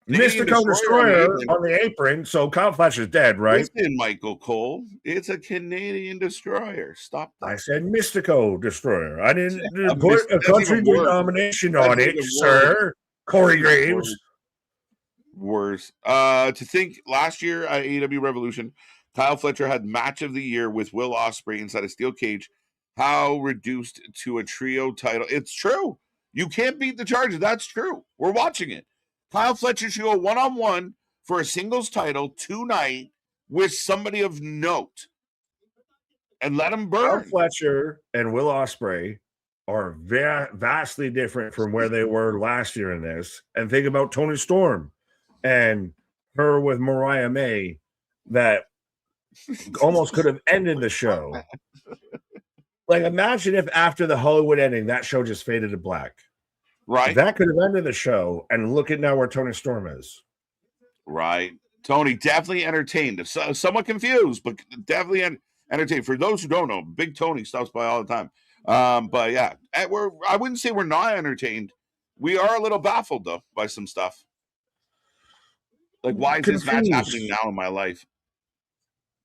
Mystico Destroyer on the apron. So Kyle Fletcher's dead, right? Listen, Michael Cole. It's a Canadian destroyer. Stop that. I said Mystico Destroyer. I didn't put a country denomination on it, sir. Corey Graves. Worse. To think last year at AEW Revolution, Kyle Fletcher had match of the year with Will Ospreay inside a steel cage. How reduced to a trio title? It's true. You can't beat the Chargers. That's true. We're watching it. Kyle Fletcher should go one-on-one for a singles title tonight with somebody of note and let him burn. Kyle Fletcher and Will Ospreay are vastly different from where they were last year in this. And think about Toni Storm and her with Mariah May that almost could have ended the show. Like, imagine if after the Hollywood ending, that show just faded to black. Right. That could have ended the show, and look at now where Toni Storm is. Right. Tony, definitely entertained. Somewhat confused, but definitely entertained. For those who don't know, Big Tony stops by all the time. But yeah, I wouldn't say we're not entertained. We are a little baffled, though, by some stuff. Like, why is this match happening now in my life?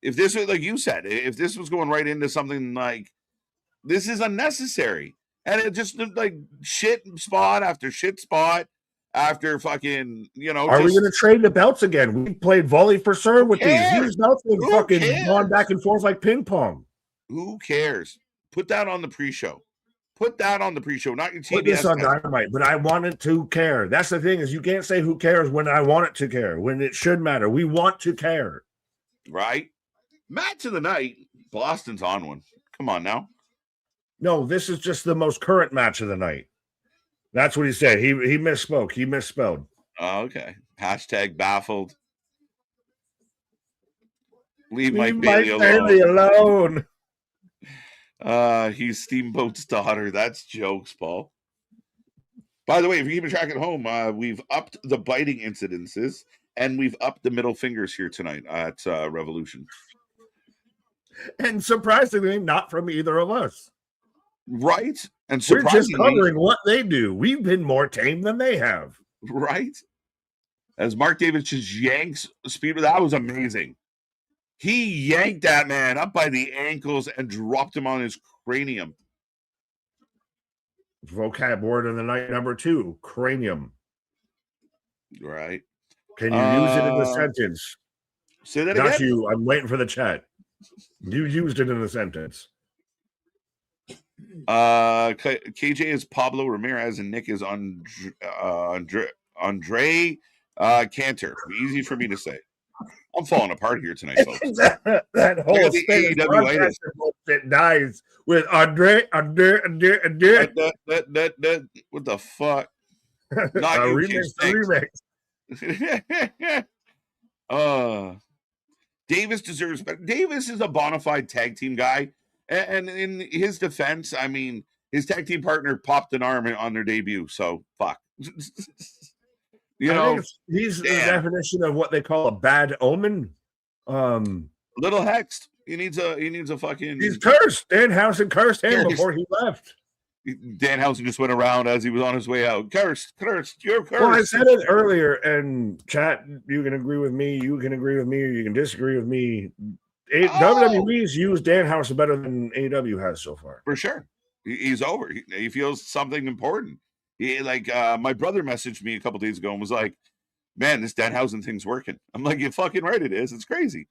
If this was, like you said, if this was going right into something like, this is unnecessary. And it just like shit spot after shit spot after fucking, Are we going to trade the belts again? We played volley for serve with these belts have fucking gone back and forth like ping pong. Who cares? Put that on the pre-show. Put that on the pre-show, not your TBS. Put this on Dynamite, but I want it to care. That's the thing is you can't say who cares when I want it to care, when it should matter. We want to care. Right? Match of the night. Boston's on one. Come on now. No, this is just the most current match of the night. That's what he said. He misspoke. He misspelled. Oh, okay. Hashtag baffled. Leave Mike Bailey alone. He's Steamboat's daughter. That's jokes, Paul. By the way, if you're keeping track at home, we've upped the biting incidences and we've upped the middle fingers here tonight at Revolution. And surprisingly, not from either of us. Right? And we're just surprisingly, covering what they do. We've been more tame than they have. Right? As Mark Davis just yanks Speedway, that was amazing. He yanked that man up by the ankles and dropped him on his cranium. Vocab word of the night number 2, cranium. Right. Can you use it in the sentence? Say that Not again? you. I'm waiting for the chat. You used it in the sentence. KJ is Pablo Ramirez and Nick is Andre Cantor. Easy for me to say. I'm falling apart here tonight, folks. that whole AEW that dies with Andre. What the fuck? Not you, remix. Davis deserves better. Davis is a bona fide tag team guy. And in his defense, I mean, his tag team partner popped an arm on their debut. So, fuck. He's the definition of what they call a bad omen. Little hexed. He needs a fucking. He's cursed. Danhausen cursed him before he left. Danhausen just went around as he was on his way out. Cursed. You're cursed. Well, I said it earlier, and chat. You can agree with me. You can agree with me, or you can disagree with me. WWE's used Danhausen better than AEW has so far. For sure. He's over. He feels something important. My brother messaged me a couple days ago and was like, man, this Danhausen thing's working. I'm like, you're fucking right, it is. It's crazy.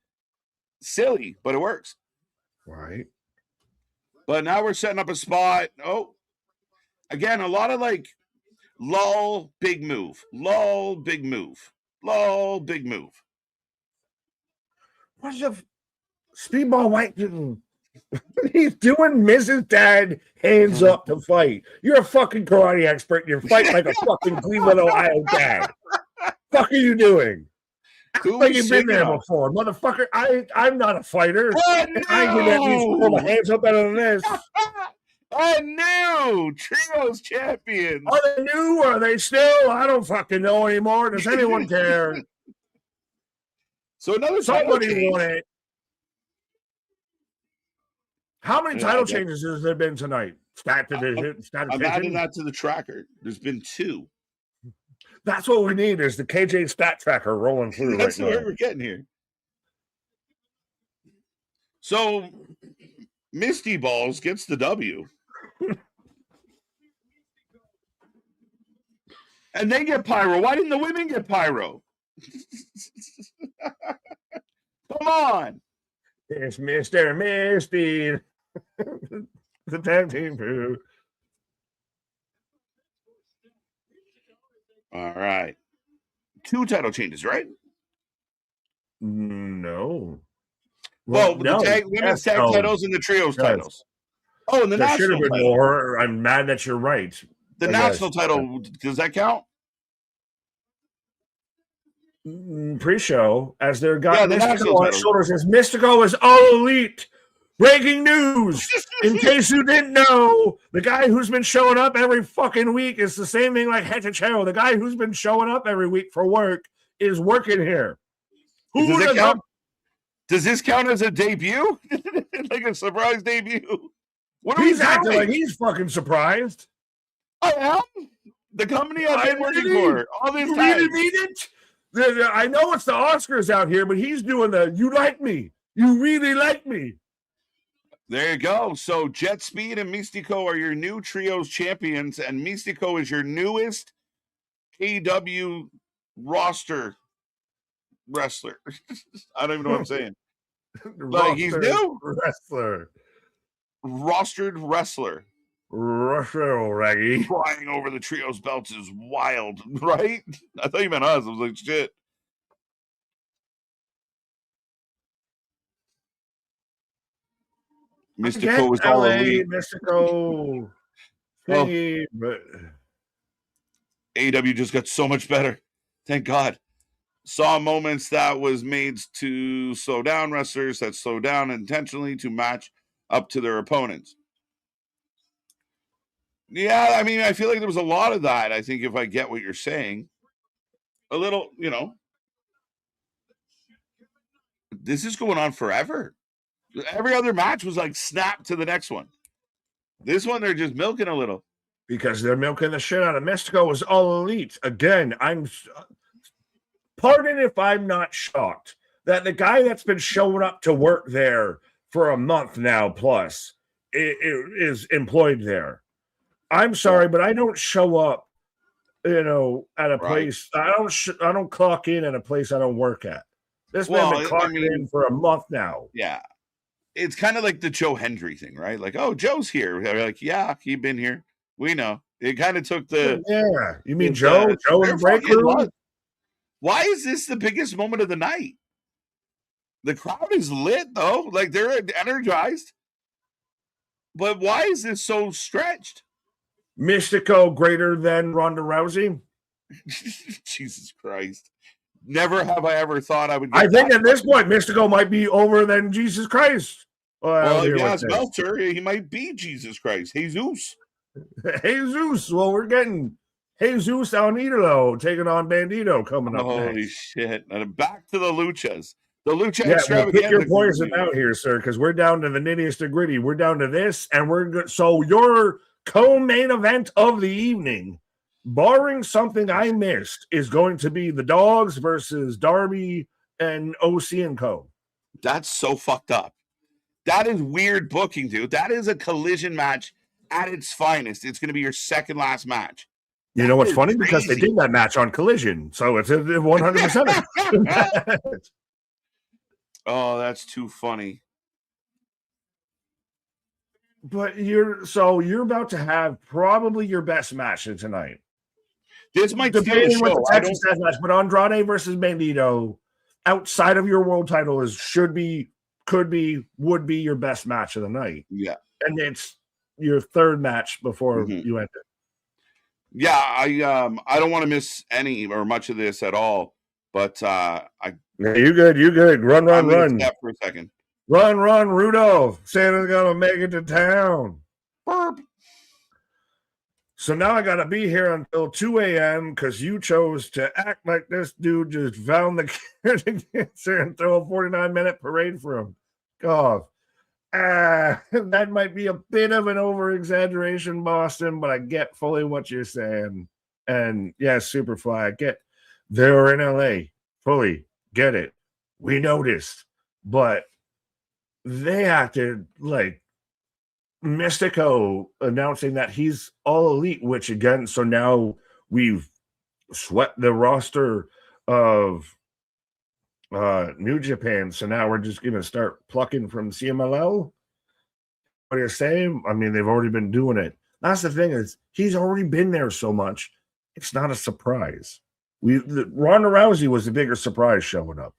Silly, but it works. Right. But now we're setting up a spot. Oh, again, a lot of lull, big move. Lull, big move. Lull, big move. What's the Speedball White doing? He's doing Mrs. Dad hands up to fight. You're a fucking karate expert. You're fighting like a fucking Cleveland, Ohio dad. Fuck are you doing? Like you've been there before, motherfucker. I'm not a fighter. Oh, no! I can at least pull my hands up better than this. Oh no! Trios champions. Are they new? Are they still? I don't fucking know anymore. Does anyone care? So somebody won it. How many title changes has there been tonight? I'm adding that to the tracker. There's been 2. That's what we need is the KJ stat tracker rolling through. That's where we're getting here. So Misty Balls gets the W. And they get pyro. Why didn't the women get pyro? Come on. It's Mr. Misty. The tag team crew. All right. 2 title changes, right? No. Well, the women's tag titles and the trios titles. Oh, and the national should have been more. I'm mad that you're right. The national title, does that count? Pre-show, as they're got Mystico on his shoulders, as Mystico is all elite. Breaking news! In case you didn't know, the guy who's been showing up every fucking week is the same thing like Hechicero. The guy who's been showing up every week for work is working here. Does this count as a debut? Like a surprise debut? What are he's acting like he's fucking surprised. I am. The company I've been working for all this time. Really mean it? I know it's the Oscars out here, but he's doing the "you like me, you really like me." There you go. So Jet Speed and Mystico are your new trios champions, and Mystico is your newest AEW roster wrestler. I don't even know what I'm saying. Like he's new rostered wrestler. Russell Raggy flying over the trios belts is wild, right? I thought you meant us. I was like, shit. Mystico was all elite. Mystico. Thingy, but AEW just got so much better. Thank God. Saw moments that was made to slow down wrestlers that slow down intentionally to match up to their opponents. Yeah, I mean, I feel like there was a lot of that. I think if I get what you're saying, a little, this is going on forever. Every other match was like snap to the next one. This one, they're just milking a little. Because they're milking the shit out of Mystico was All Elite. Again, pardon if I'm not shocked that the guy that's been showing up to work there for a month now plus is employed there. I'm sorry, but I don't show up, at a place. I don't clock in at a place I don't work at. This man been clocking in for a month now. Yeah. It's kind of like the Joe Hendry thing, right? Like, oh, Joe's here. They're like, yeah, he's been here. We know. It kind of took the... Yeah. You mean Joe? Joe in the break room? Why is this the biggest moment of the night? The crowd is lit, though. Like, they're energized. But why is this so stretched? Mystico greater than Ronda Rousey? Jesus Christ. Never have I ever thought I would. I think at this point, Mystico might be over than Jesus Christ. Well, if you ask Meltzer, he might be Jesus Christ. Jesus. Jesus. Well, we're getting Jesus Al Nidolo taking on Bandito coming up next. Holy shit. And back to the Luchas. The Lucha extravaganza. Pick your poison out here, sir, because we're down to the nittiest to gritty. We're down to this, and we're good. So your co-main event of the evening, barring something I missed, is going to be the Dogs versus Darby and OC and Co. That's so fucked up. That is weird booking, dude. That is a collision match at its finest. It's going to be your second last match. You know what's funny? Crazy. Because they did that match on Collision, so it's 100%. Oh, that's too funny. But you're about to have probably your best match tonight. This might steal the show. The Texas match, but Andrade versus Bandito, outside of your world title, would be your best match of the night. Yeah, and it's your third match before you end it. Yeah, I don't want to miss any or much of this at all. But you good. Run. Step for a second. Run, Rudolph. Santa's gonna make it to town. Burp. So now I gotta be here until 2 a.m. because you chose to act like this dude just found the cancer and throw a 49-minute parade for him. God. That might be a bit of an over-exaggeration, Boston, but I get fully what you're saying. And yeah, Superfly, I get they're in LA. Fully get it. We noticed. But they acted like Mystico announcing that he's All Elite, which again, so now we've swept the roster of New Japan. So now we're just going to start plucking from CMLL. What you're saying? I mean, they've already been doing it. That's the thing is he's already been there so much. It's not a surprise. Ronda Rousey was a bigger surprise showing up.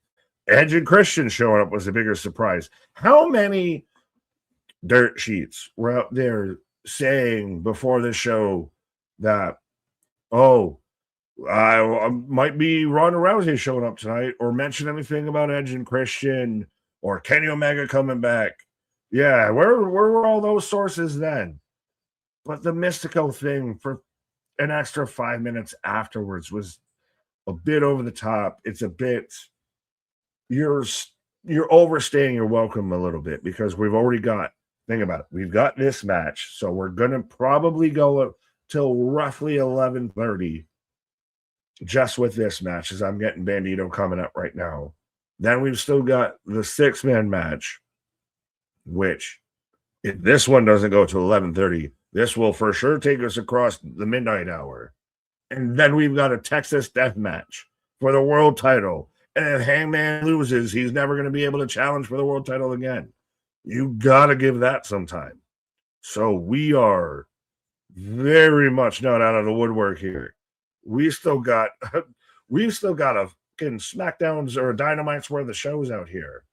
Edge and Christian showing up was a bigger surprise. How many dirt sheets were out there saying before the show that, I might be Ronda Rousey showing up tonight, or mention anything about Edge and Christian or Kenny Omega coming back? Yeah, where were all those sources then? But the Mystico thing for an extra 5 minutes afterwards was a bit over the top. It's a bit you're overstaying your welcome a little bit because we've already got. Think about it. We've got this match, so we're gonna probably go till roughly 11:30. Just with this match, as I'm getting Bandito coming up right now. Then we've still got the 6-man match, which if this one doesn't go to 11:30, this will for sure take us across the midnight hour. And then we've got a Texas death match for the world title. And if Hangman loses, he's never going to be able to challenge for the world title again. You got to give that some time. So we are very much not out of the woodwork here. We've still got a fucking SmackDowns or Dynamites where the show's out here.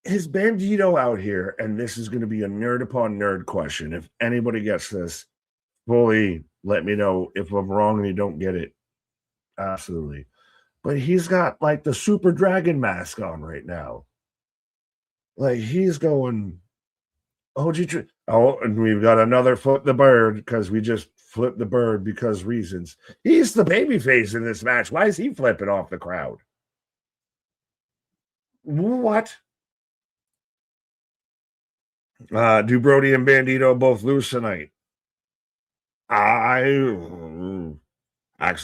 Is Bandito out here? And this is going to be a nerd upon nerd question. If anybody gets this, fully let me know. If I'm wrong and you don't get it, absolutely. But he's got like the Super Dragon mask on right now. Like he's going Oh, and we've got another flip the bird because we just flipped the bird because reasons. He's the babyface in this match. Why is he flipping off the crowd? What? Do Brody and Bandito both lose tonight? Actually,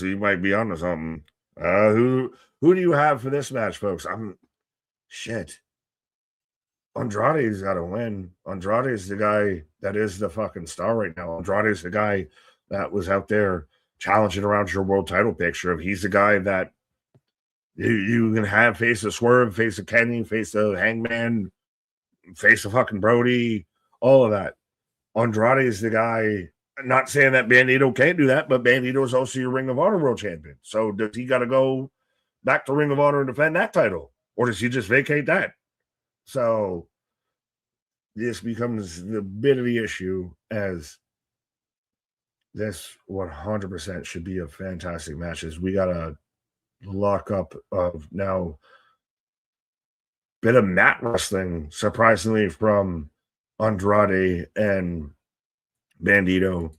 you might be onto something. Who do you have for this match, folks? Shit. Andrade's got to win. Andrade's the guy that is the fucking star right now. Andrade's the guy that was out there challenging around your world title picture. He's the guy that you can have face a Swerve, face a Kenny, face a Hangman, face a fucking Brody, all of that. Andrade is the guy. Not saying that Bandito can't do that, but Bandito is also your Ring of Honor world champion. So does he got to go back to Ring of Honor and defend that title? Or does he just vacate that? So this becomes a bit of the issue, as this 100% should be a fantastic match. As we got to lock up of now bit of mat wrestling, surprisingly, from Andrade and Bandito.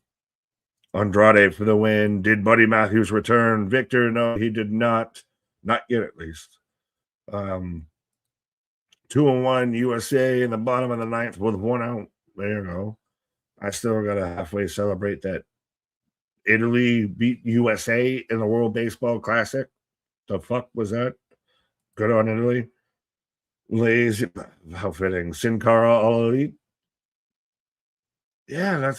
Andrade for the win. Did Buddy Matthews return? Victor, no, he did not. Not yet, at least. 2-1 USA in the bottom of the ninth with 1 out. There you go. I still got to halfway celebrate that Italy beat USA in the World Baseball Classic. The fuck was that? Good on Italy. Lazy, how fitting. Sin Cara All Elite. Yeah,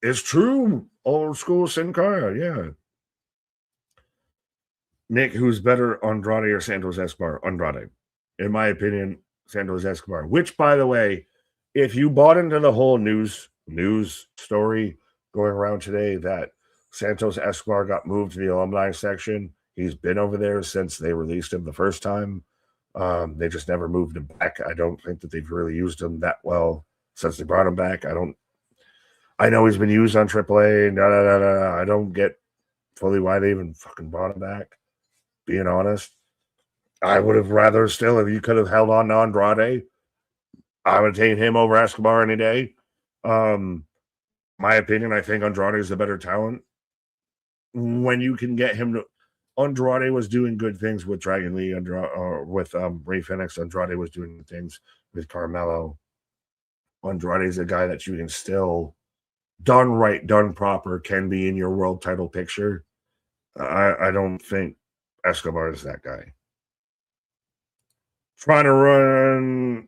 it's true. Old school Sin Cara, yeah. Nick, who's better, Andrade or Santos Escobar? Andrade. In my opinion, Santos Escobar. Which, by the way, if you bought into the whole news story going around today that Santos Escobar got moved to the alumni section, he's been over there since they released him the first time. They just never moved him back. I don't think that they've really used him that well since they brought him back. I know he's been used on AAA. I don't get fully why they even fucking brought him back, being honest. I would have rather still, if you could have held on to Andrade, I would take him over Escobar any day. My opinion, I think Andrade is the better talent. When you can get him to, Andrade was doing good things with Dragon Lee, with Rey Fenix. Andrade was doing good things with Carmelo. Andrade is a guy that you can still, done right, done proper, can be in your world title picture. I don't think Escobar is that guy. Trying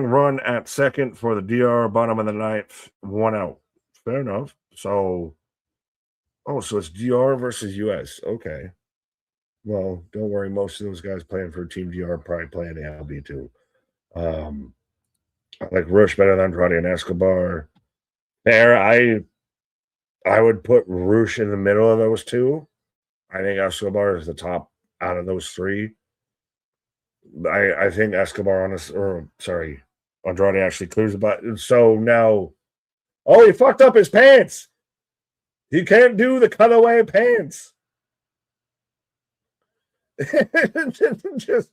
run at second for the DR, bottom of the ninth, 1 out. Fair enough. So it's DR versus US. Okay. Well, don't worry. Most of those guys playing for Team DR probably playing the LB too. I like Rush better than Andrade and Escobar. There, I would put Rush in the middle of those two. I think Escobar is the top out of those three. I think Escobar Andrade actually clears the button. So now, he fucked up his pants. He can't do the cutaway pants. Just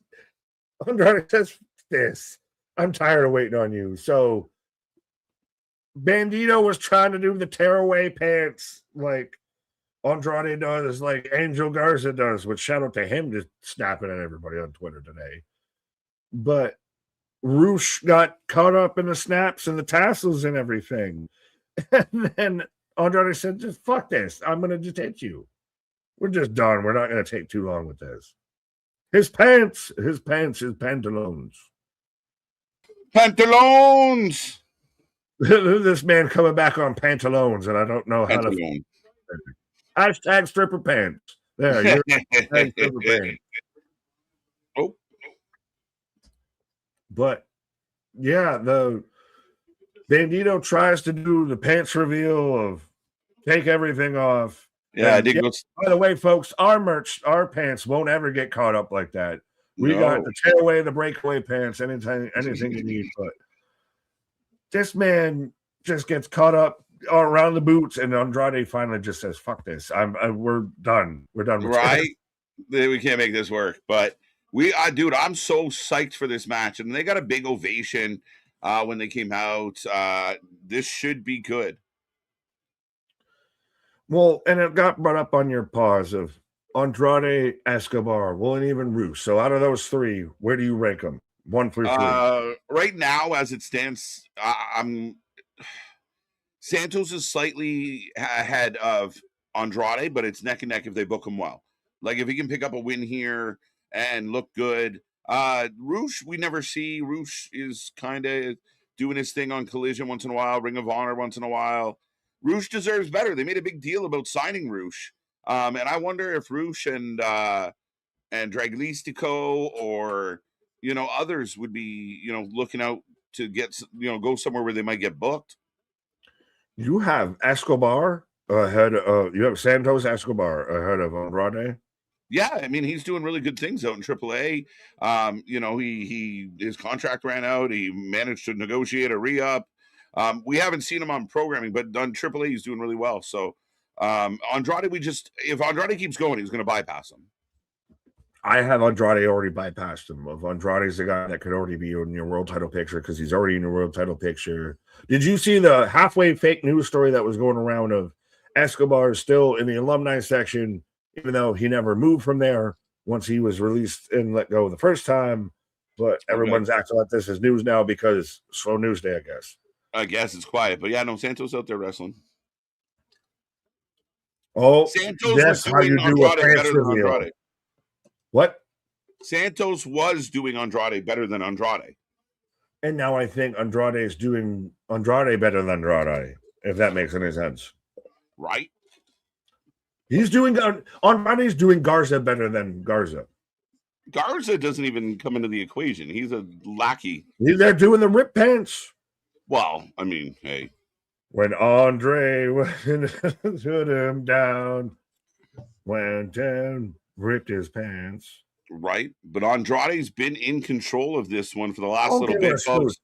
Andrade says this. I'm tired of waiting on you. So Bandito was trying to do the tearaway pants like Andrade does, like Angel Garza does, which shout out to him just snapping at everybody on Twitter today. But Rush got caught up in the snaps and the tassels and everything. And then Andrade said, just fuck this. I'm going to just hit you. We're just done. We're not going to take too long with this. His pants, his pantaloons. Pantaloons! This man coming back on pantaloons, and I don't know how to. Hashtag stripper pants. There, you're hashtag stripper pants. Oh. But, yeah, the Bandito tries to do the pants reveal of take everything off. Yeah, I did go. By the way, folks, our merch, our pants won't ever get caught up like that. We got the tearaway, the breakaway pants, anything you need. But this man just gets caught up around the boots, and Andrade finally just says, "Fuck this! We're done. We're done." Right? We can't make this work. But dude, I'm so psyched for this match, and they got a big ovation. when they came out. This should be good. Well, and it got brought up on your pause of Andrade, Escobar, well, and even Roos. So out of those three, where do you rank them? 1 through 3. Right now, as it stands, Santos is slightly ahead of Andrade, but it's neck and neck if they book him well. Like if he can pick up a win here and look good. Roosh, we never see. Roosh is kind of doing his thing on Collision once in a while, Ring of Honor once in a while. Roosh deserves better. They made a big deal about signing Roosh. And I wonder if Roosh and Draglistico or others would be looking out to get go somewhere where they might get booked. You have Escobar ahead of you have Santos Escobar ahead of Andrade. Yeah, I mean he's doing really good things out in AAA. He his contract ran out. He managed to negotiate a re-up. We haven't seen him on programming, but on AAA he's doing really well. So Andrade, if Andrade keeps going, he's going to bypass him. I have Andrade already bypassed him. If Andrade's the guy that could already be in your world title picture because he's already in your world title picture. Did you see the halfway fake news story that was going around of Escobar still in the alumni section, even though he never moved from there once he was released and let go the first time? But everyone's acting like this is news now because slow news day, I guess. I guess it's quiet, but yeah, no, Santos out there wrestling. Oh, Santos that's how you do a better than Andrade. What? Santos was doing Andrade better than Andrade. And now I think Andrade is doing Andrade better than Andrade, if that makes any sense. Right? He's doing Andrade's doing Garza better than Garza. Garza doesn't even come into the equation. He's a lackey. They're doing the rip pants. Well, I mean, hey. When Andre went him down, went down, ripped his pants. Right, but Andrade's been in control of this one for the last little bit, folks.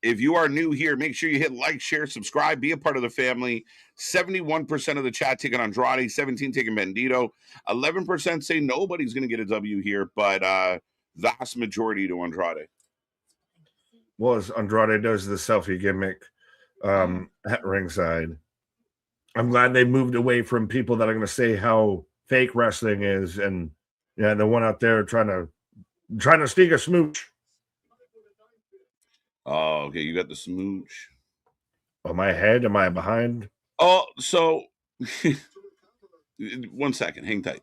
If you are new here, make sure you hit like, share, subscribe, be a part of the family. 71% of the chat taking Andrade, 17 taking Bandito, 11% say nobody's going to get a W here, but vast majority to Andrade. Well, as Andrade does the selfie gimmick at ringside, I'm glad they moved away from people that are going to say how fake wrestling is, and yeah, the one out there trying to sneak a smooch. Oh, okay, you got the smooch. On my head, am I behind? Oh, so 1 second, hang tight.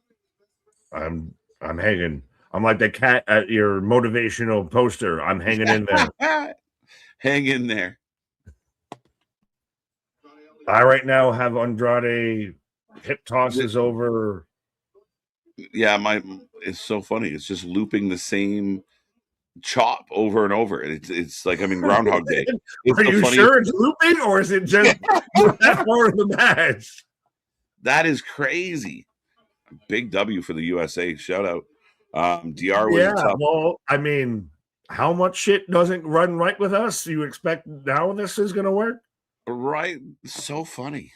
I'm hanging. I'm like the cat at your motivational poster. I'm hanging in there. Hang in there. I right now have Andrade hip tosses over. Yeah, it's so funny. It's just looping the same chop over and over. It's like I'm in Groundhog Day. Are you sure it's looping, or is it just that part of the match? That is crazy. Big W for the USA. Shout out. DR was tough. Well, I mean, how much shit doesn't run right with us? You expect now this is gonna work? Right. So funny.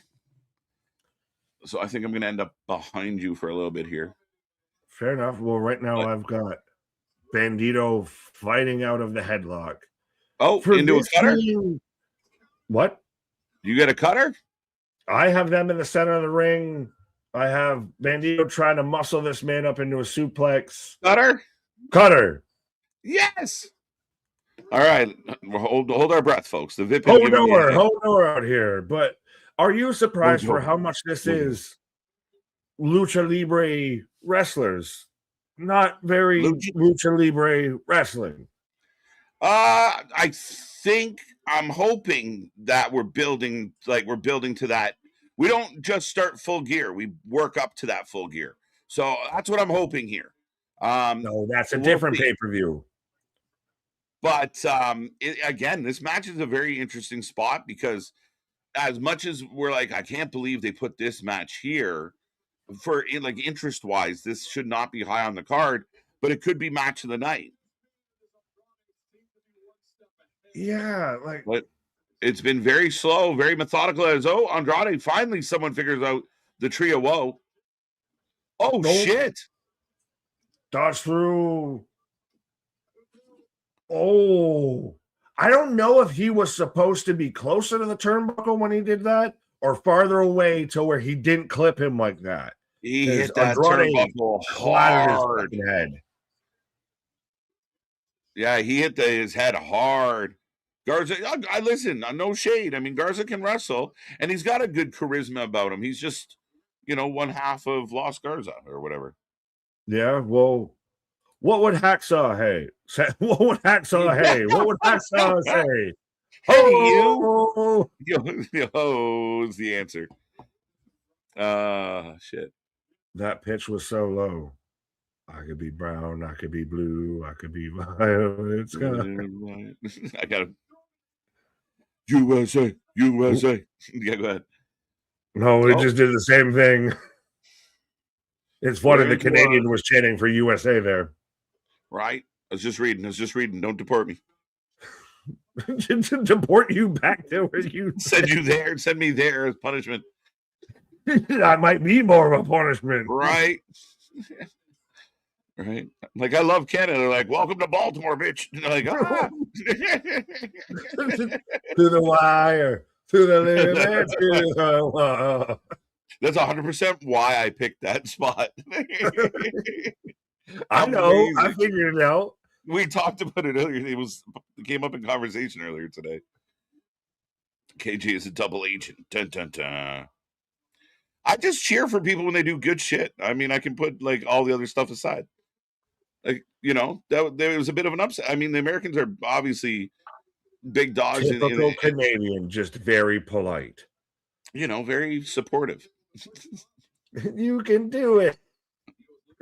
So I think I'm gonna end up behind you for a little bit here. Fair enough. Well, right now I've got Bandito fighting out of the headlock. Oh, into a cutter? What? You got a cutter? I have them in the center of the ring. I have Bandito trying to muscle this man up into a suplex. Cutter. Yes. All right. Hold our breath, folks. The VIP. Hold nowhere out here. But are you surprised for how much this is lucha libre wrestlers? Not very lucha libre wrestling. I think I'm hoping that we're building to that. We don't just start full gear. We work up to that full gear. So that's what I'm hoping here. No, that's a different pay-per-view. But again, this match is a very interesting spot because as much as we're like, I can't believe they put this match here for like interest wise, this should not be high on the card, but it could be match of the night. Yeah, but it's been very slow, very methodical. As Andrade finally someone figures out the trio woe. Oh shit! Dodge through. Oh, I don't know if he was supposed to be closer to the turnbuckle when he did that or farther away to where he didn't clip him like that. He hit that Andrade turnbuckle clattered his hard. fucking head. Yeah, he hit his head hard. Garza, I listen, no shade. I mean, Garza can wrestle, and he's got a good charisma about him. He's just, one half of Lost Garza or whatever. Yeah, well, what would Hacksaw say? What would Hacksaw say? What would Hacksaw say? Hey, oh! you! Oh, is the answer. Shit. That pitch was so low. I could be brown, I could be blue, I could be violet. I got him. USA. Yeah, go ahead. No, we just did the same thing. It's funny the Canadian was chanting for USA there. Right? I was just reading. Don't deport me. Deport you back there where you send you there. Send me there as punishment. That might be more of a punishment. Right? Right? Like, I love Canada. They're like, welcome to Baltimore, bitch. And they're like, ah. To the wire. To the limit. That's 100% why I picked that spot. I know. Amazing. I figured it out. We talked about it earlier. It came up in conversation earlier today. KJ is a double agent. Dun, dun, dun. I just cheer for people when they do good shit. I mean, I can put like all the other stuff aside. Like, there was a bit of an upset. I mean, the Americans are obviously big dogs. Typical Canadian, just very polite. Very supportive. You can do it.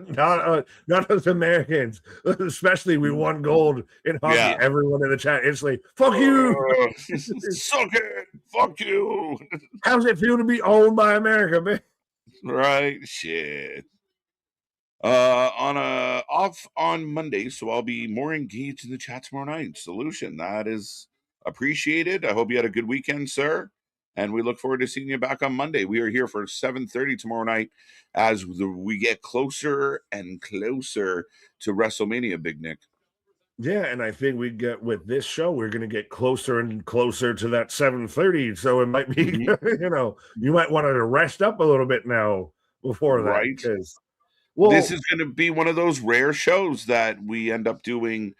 Not as Americans, especially we won gold in hockey. Yeah. Everyone in the chat instantly, fuck you. Suck it. Fuck you. How's it feel to be owned by America, man? Right. Shit. Off on Monday, so I'll be more engaged in the chat tomorrow night. Solution. That is appreciated. I hope you had a good weekend, sir. And we look forward to seeing you back on Monday. We are here for 7:30 tomorrow night as we get closer and closer to WrestleMania, Big Nick. Yeah, and I think with this show, we're going to get closer and closer to that 7:30. So it might be, you might want to rest up a little bit now before that. Right. Because, this is going to be one of those rare shows that we end up doing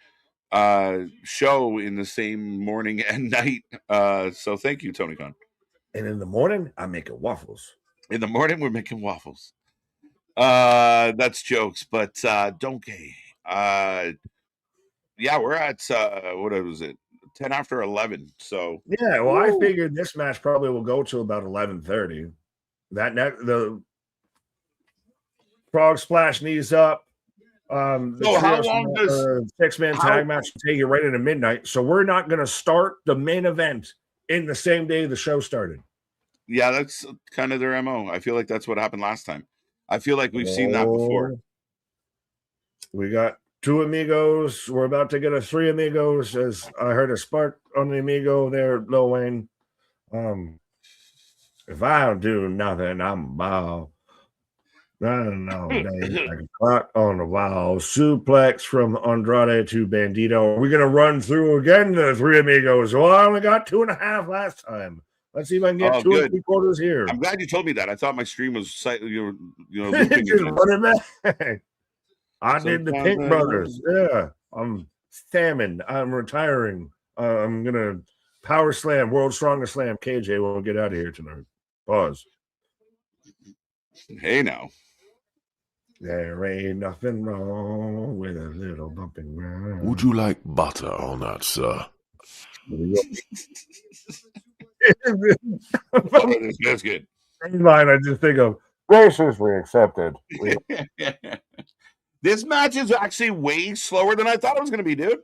show in the same morning and night. So thank you, Tony Khan. And in the morning, I'm making waffles. In the morning, we're making waffles. That's jokes, but don't gay. Yeah, we're at what was it? 10 after 11. So yeah, well, I figured this match probably will go to about 11:30. The Frog Splash knees up. So how long does 6-man tag match take you right into midnight? So we're not going to start the main event in the same day the show started. Yeah, that's kind of their MO. I feel like that's what happened last time. I feel like we've seen that before. We got 2 amigos. We're about to get a 3 amigos, as I heard a spark on the amigo there, Lil Wayne. If I don't do nothing, I'm ball. Running all day like a clock on the wall. Suplex from Andrade to Bandito. Are we going to run through again the 3 amigos? Well, I only got 2.5 last time. Let's see if I can get 2 3/4 here. I'm glad you told me that. I thought my stream was looping. Just run it back. I did the Pink Brothers. Yeah. I'm Salmon. I'm retiring. I'm going to power slam, world's strongest slam. KJ won't get out of here tonight. Pause. Hey, now. There ain't nothing wrong with a little bumping ground. Would you like butter on that, sir? That's good. In line, I just think of graciously accepted. This match is actually way slower than I thought it was going to be, dude.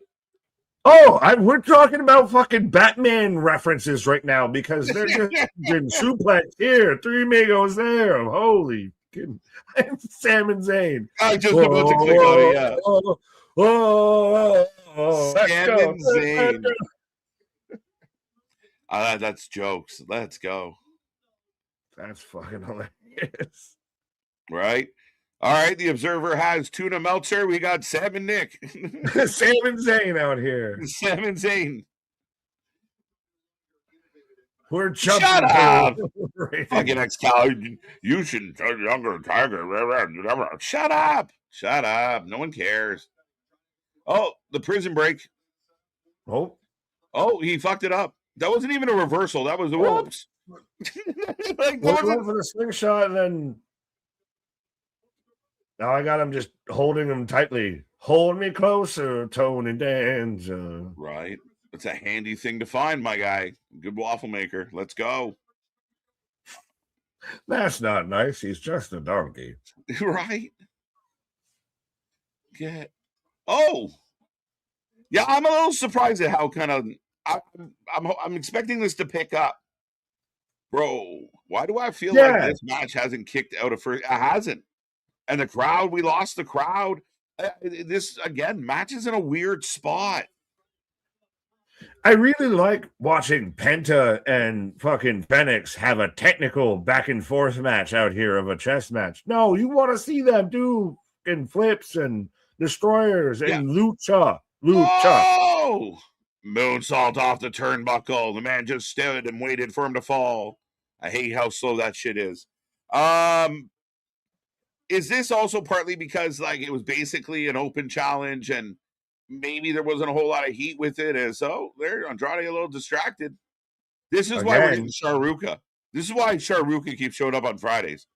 Oh, we're talking about fucking Batman references right now because they're just getting suplex here, 3 amigos there. Holy Salmon Zane. I just about to click on it, yeah. Salmon Zane. That's jokes. Let's go. That's fucking hilarious. Right? All right, the Observer has Tuna Meltzer. We got Salmon Nick. Salmon Zane out here. Salmon Zane. We're jumping. Shut up. Right. Fucking Excalibur. You should tell younger Tiger. Shut up. Shut up. No one cares. Oh, the prison break. Oh, he fucked it up. That wasn't even a reversal. That was a whoops. Like, well, went for the slingshot, and then now I got him just holding him tightly. Hold me closer, Tony Danza. Right. It's a handy thing to find, my guy. Good waffle maker. Let's go. That's not nice. He's just a donkey. Right. Get. Oh. Yeah, I'm a little surprised at how kind of I'm expecting this to pick up. Bro, why do I feel like this match hasn't kicked out of first? It hasn't. And the crowd, we lost the crowd. This, again, match is in a weird spot. I really like watching Penta and fucking Phoenix have a technical back and forth match out here of a chess match. No, you want to see them do fucking flips and destroyers and lucha. Oh! Moonsault off the turnbuckle. The man just stood and waited for him to fall. I hate how slow that shit is. Is this also partly because like it was basically an open challenge and maybe there wasn't a whole lot of heat with it? And so there, Andrade a little distracted. This is why we're getting Sharuka. This is why Sharuka keeps showing up on Fridays.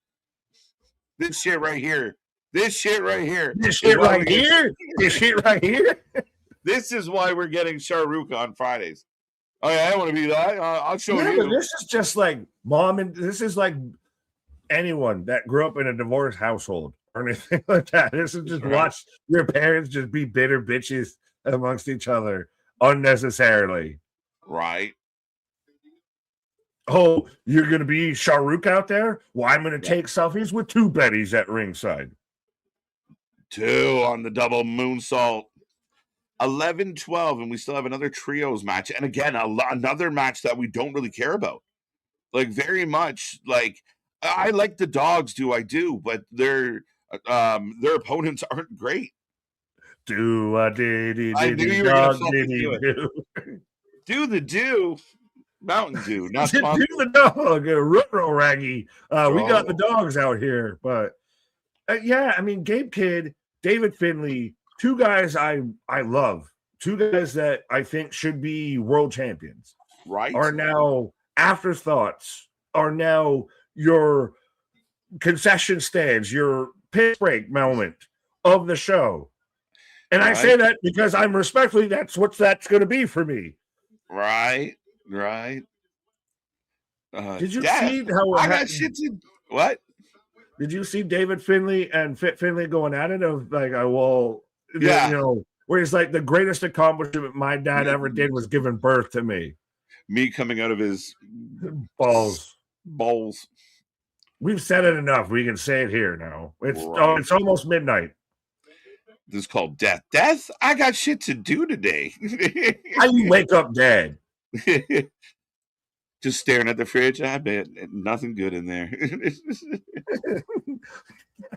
This shit right here. This shit right here. This shit right here. This shit right here. This is why we're getting Sharuka on Fridays. Oh yeah, I want to be that. I'll show you. But this is just like mom, and this is like anyone that grew up in a divorced household or anything like that. This is just watch your parents just be bitter bitches amongst each other unnecessarily. Right. Oh, you're gonna be Shahrukh out there? Well, I'm gonna take selfies with two Bettys at ringside. 2 on the double moonsault. 11-12, and we still have another trios match. And again, another match that we don't really care about. Like, very much, like, I like the dogs, I do, but their opponents aren't great. I knew you were going to fucking do the do. Mountain Dew, not sponsored. Do the dog, ruh raggy. We got the dogs out here, but yeah, I mean, Gabe Kidd, David Finlay, two guys I love, two guys that I think should be world champions, right? Are now afterthoughts, are now your concession stands, your piss break moment of the show. And I say that because I'm respectfully, that's going to be for me. Right. Did you see how I got shit to what? Did you see David Finlay and Fit Finlay going at it of like, where he's like, the greatest accomplishment my dad ever did was giving birth to me. Me coming out of his balls. We've said it enough. We can say it here now. It's almost midnight. This is called death. Death? I got shit to do today. How you wake up dead? Just staring at the fridge. I bet nothing good in there.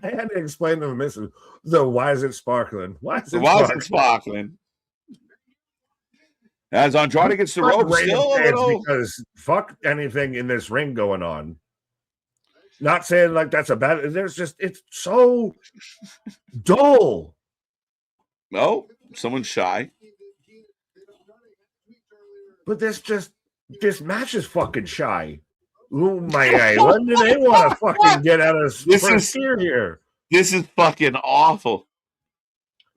I had to explain to the missus, why is it sparkling? Why is it sparkling? As Andrade gets the rope, still because fuck anything in this ring going on. Not saying like that's a bad. It's so dull. No, someone's shy. But this match is fucking shy. Oh my god! When do they want to fucking get out of here? This is fucking awful.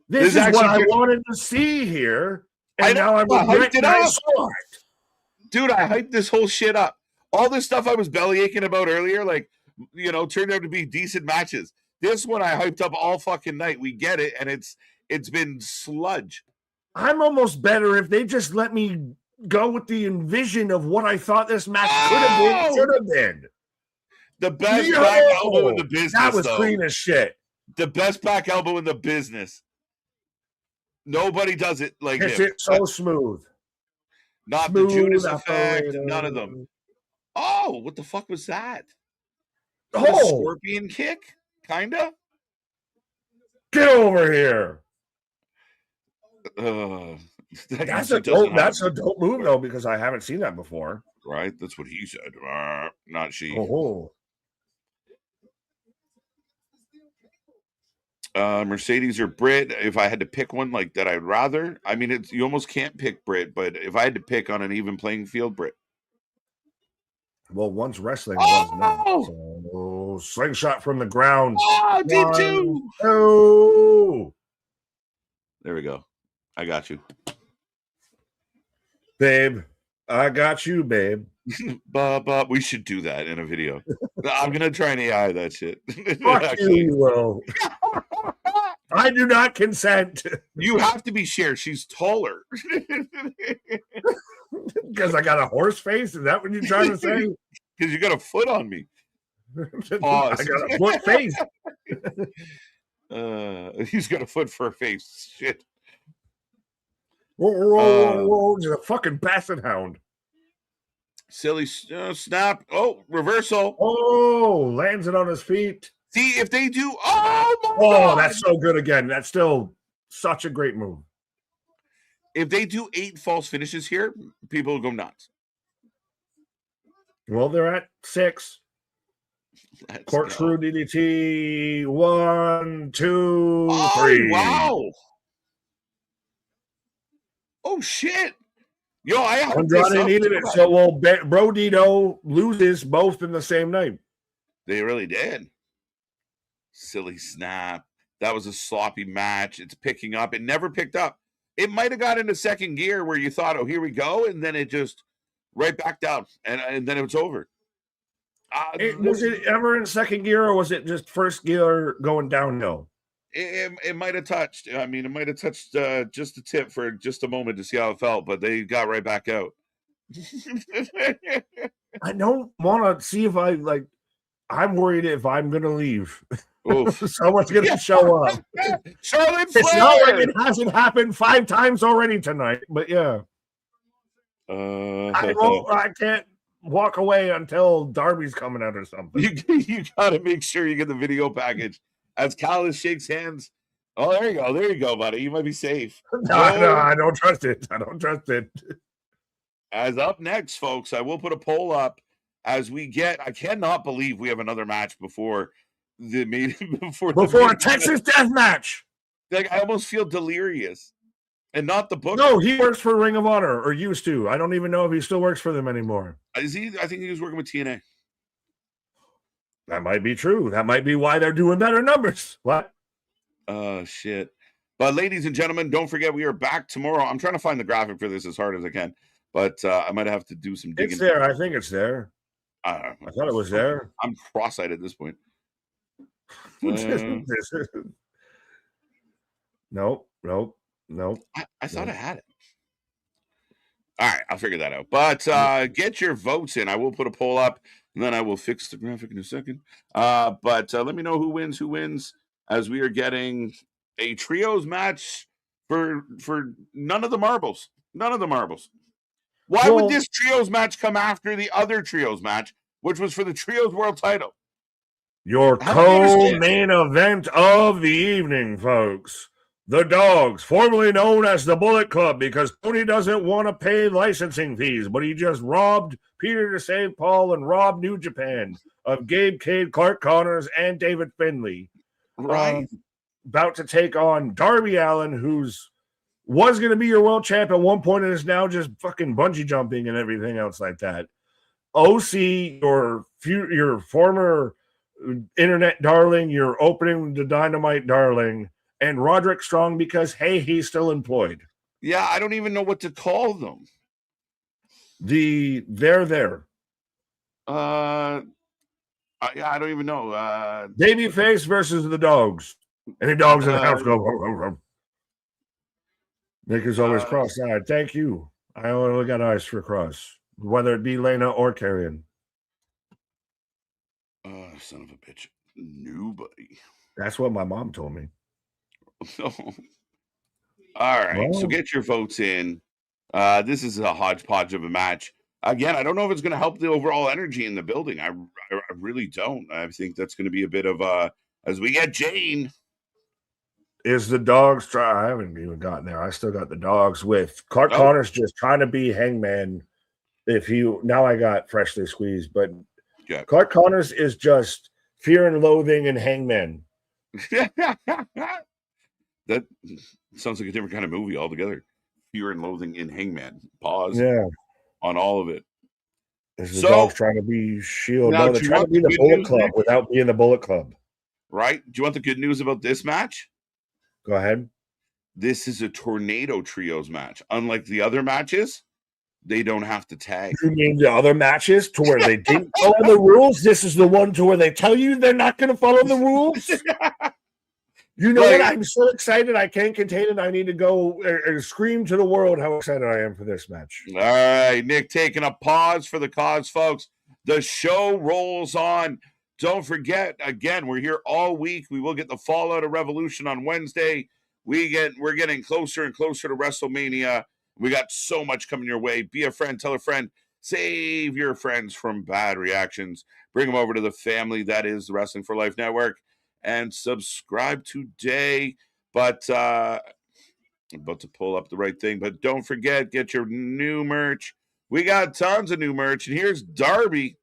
This is what I wanted to see here, and now I'm hyped it up. Dude, I hyped this whole shit up. All this stuff I was belly aching about earlier, like, turned out to be decent matches. This one I hyped up all fucking night. We get it, and it's been sludge. I'm almost better if they just let me go with the envision of what I thought this match should have been. The best back elbow in the business. That was clean as shit. The best back elbow in the business. Nobody does it like him. It's so smooth. Not the Judas effect. None of them. Oh, what the fuck was that? Scorpion kick? Kinda? Get over here. That's a dope move though, because I haven't seen that before. right? That's what he said. Not she. Oh. Mercedes or Brit, if I had to pick one like that, I'd rather. I mean, you almost can't pick Brit, but if I had to pick on an even playing field, Brit. Well, one's wrestling, one's not. So, slingshot from the ground. Oh, did too. Oh. There we go. I got you. Babe, I got you, babe. But we should do that in a video. I'm going to try and AI that shit. Fuck you will. I do not consent. You have to be shared. She's taller. Because I got a horse face? Is that what you're trying to say? Because you got a foot on me. I got a foot face. He's got a foot for a face. Shit. Whoa, just a fucking basset hound. Silly snap. Oh, reversal. Oh, lands it on his feet. See, if they do. Oh, my God. That's so good again. That's still such a great move. If they do 8 false finishes here, people will go nuts. Well, they're at 6. Corkscrew DDT. 1, 2, 3. Wow. Oh, shit. Yo, Andrade needed it. So, well, Brodito loses both in the same night. They really did. Silly snap. That was a sloppy match. It's picking up. It never picked up. It might have got into second gear where you thought, oh, here we go. And then it just right back down. And then it was over. Was it ever in second gear or was it just first gear going downhill? It might have touched. I mean, it might have touched just a tip for just a moment to see how it felt, but they got right back out. I don't want to see if I'm worried if I'm going to leave. Someone's going to show up. Charlotte Flair! It's not like it hasn't happened 5 times already tonight, but yeah. I can't walk away until Darby's coming out or something. You got to make sure you get the video package. As Callis shakes hands. Oh, there you go, buddy. You might be safe. No, I don't trust it. As up next, folks, I will put a poll up as we get. I cannot believe we have another match before the meeting. Before a Texas death match. Like, I almost feel delirious. And not the book. No, he works for Ring of Honor, or used to. I don't even know if he still works for them anymore. Is he? I think he was working with TNA. That might be true. That might be why they're doing better numbers. What? Shit. But ladies and gentlemen, don't forget we are back tomorrow. I'm trying to find the graphic for this as hard as I can, but I might have to do some digging. It's there. I think it's there. I thought it was there. I'm cross-eyed at this point. Nope. I thought I had it. All right, I'll figure that out. But get your votes in. I will put a poll up, and then I will fix the graphic in a second. But let me know who wins, as we are getting a trios match for none of the marbles. None of the marbles. Why would this trios match come after the other trios match, which was for the trios world title? Your co-main event of the evening, folks. The Dogs, formerly known as the Bullet Club, because Tony doesn't want to pay licensing fees, but he just robbed Peter to Save Paul and robbed New Japan of Gabe Cade, Clark Connors, and David Finlay. Right. About to take on Darby Allin, was going to be your world champ at one point and is now just fucking bungee jumping and everything else like that. OC, your former internet darling, your opening the Dynamite darling, and Roderick Strong because, hey, he's still employed. Yeah, I don't even know what to call them. They're there. I don't even know. Babyface versus the Dogs. Any dogs in the house go. Nick is always cross-eyed. Thank you. I only got eyes for cross, whether it be Lena or Carrion. Son of a bitch. Nobody. That's what my mom told me. All right, so get your votes in. This is a hodgepodge of a match. Again, I don't know if it's going to help the overall energy in the building. I really don't. I think that's going to be a bit of as we get Jane. Is the Dogs I haven't even gotten there. I still got the Dogs with Clark Connors just trying to be Hangman Now I got freshly squeezed, but Yeah. Clark Connors is just Fear and Loathing and Hangman. That sounds like a different kind of movie altogether. Fear and Loathing in Hangman. Pause. Yeah. On all of it. Is the dogs trying to be Shield? Now, No, they're trying to be the Bullet Club without being the Bullet Club. Right? Do you want the good news about this match? Go ahead. This is a Tornado Trios match. Unlike the other matches, they don't have to tag. You mean the other matches to where they didn't follow the rules? This is the one to where they tell you they're not going to follow the rules? You know what? I'm so excited. I can't contain it. I need to go and scream to the world how excited I am for this match. All right, Nick taking a pause for the cause, folks. The show rolls on. Don't forget, again, we're here all week. We will get the Fallout of Revolution on Wednesday. We're getting closer and closer to WrestleMania. We got so much coming your way. Be a friend, tell a friend, save your friends from bad reactions. Bring them over to the family that is the Wrestling for Life Network. And subscribe today. But I'm about to pull up the right thing. But don't forget, get your new merch. We got tons of new merch. And here's Darby.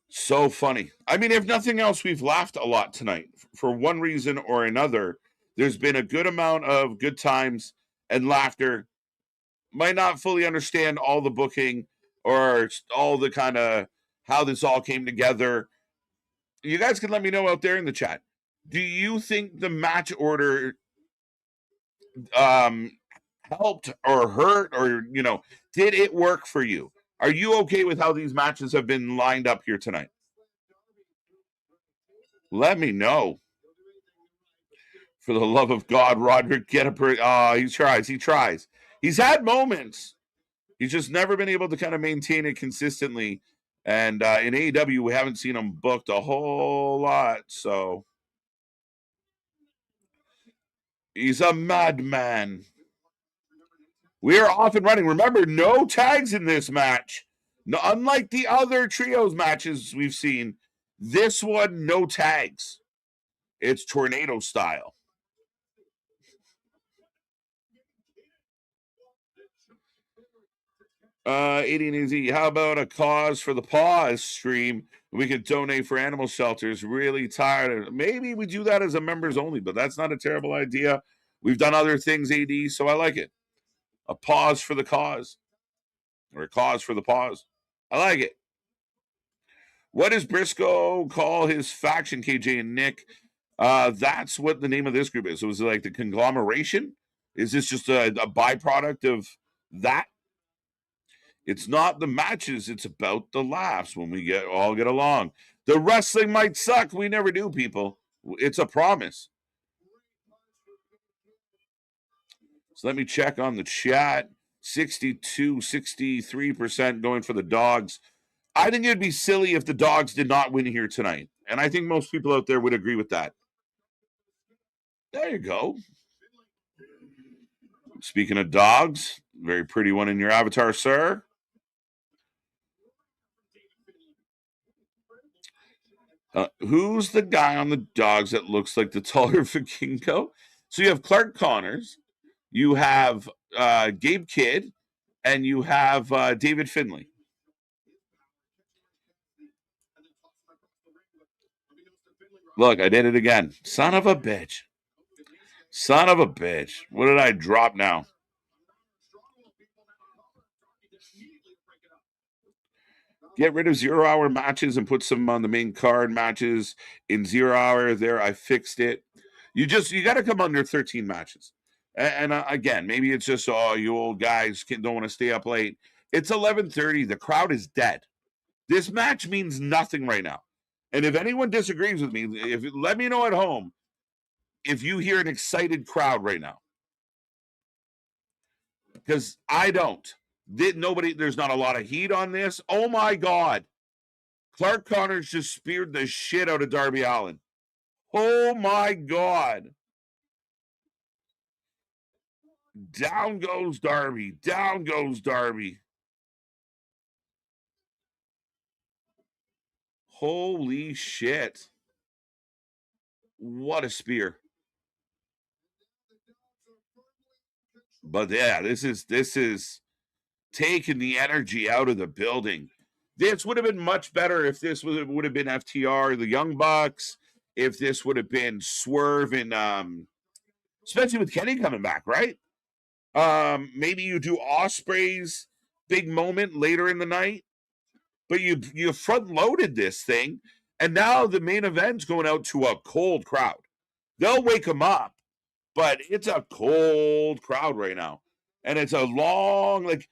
So funny. I mean, if nothing else, we've laughed a lot tonight. For one reason or another, there's been a good amount of good times and laughter. Might not fully understand all the booking or all the kind of how this all came together. You guys can let me know out there in the chat. Do you think the match order helped or hurt, or, did it work for you? Are you okay with how these matches have been lined up here tonight? Let me know. For the love of God, Roderick, get a he tries. He's had moments. He's just never been able to kind of maintain it consistently. And in AEW, we haven't seen him booked a whole lot. So he's a madman. We are off and running. Remember, no tags in this match. No, unlike the other trios matches we've seen, this one, no tags. It's tornado style. AD&Z, how about a cause for the pause stream? We could donate for animal shelters. Really tired. Maybe we do that as a members only, but that's not a terrible idea. We've done other things, AD, so I like it. A pause for the cause. Or a cause for the pause. I like it. What does Briscoe call his faction, KJ and Nick? That's what the name of this group is. So is it like the conglomeration? Is this just a byproduct of that? It's not the matches, it's about the laughs when we all get along. The wrestling might suck. We never do, people. It's a promise. So let me check on the chat. 63% going for the dogs. I think it'd be silly if the dogs did not win here tonight. And I think most people out there would agree with that. There you go. Speaking of dogs, very pretty one in your avatar, sir. Who's the guy on the dogs that looks like the taller Vikingo? So you have Clark Connors, you have Gabe Kidd, and you have David Finlay. Look, I did it again. Son of a bitch. Son of a bitch. What did I drop now? Get rid of 0 hour matches and put some on the main card matches in 0 hour. There, I fixed it. You got to come under 13 matches. And again, maybe it's just, you old guys don't want to stay up late. It's 11:30. The crowd is dead. This match means nothing right now. And if anyone disagrees with me, let me know at home if you hear an excited crowd right now. Because I don't. There's not a lot of heat on this. Oh my God. Clark Connors just speared the shit out of Darby Allin. Oh my God. Down goes Darby. Down goes Darby. Holy shit. What a spear. But yeah, this is taking the energy out of the building. This would have been much better if this would have been FTR, the Young Bucks, if this would have been Swerve and especially with Kenny coming back, right? Maybe you do Osprey's big moment later in the night, but you front loaded this thing, and now the main event's going out to a cold crowd. They'll wake them up, but it's a cold crowd right now, and it's a long, like,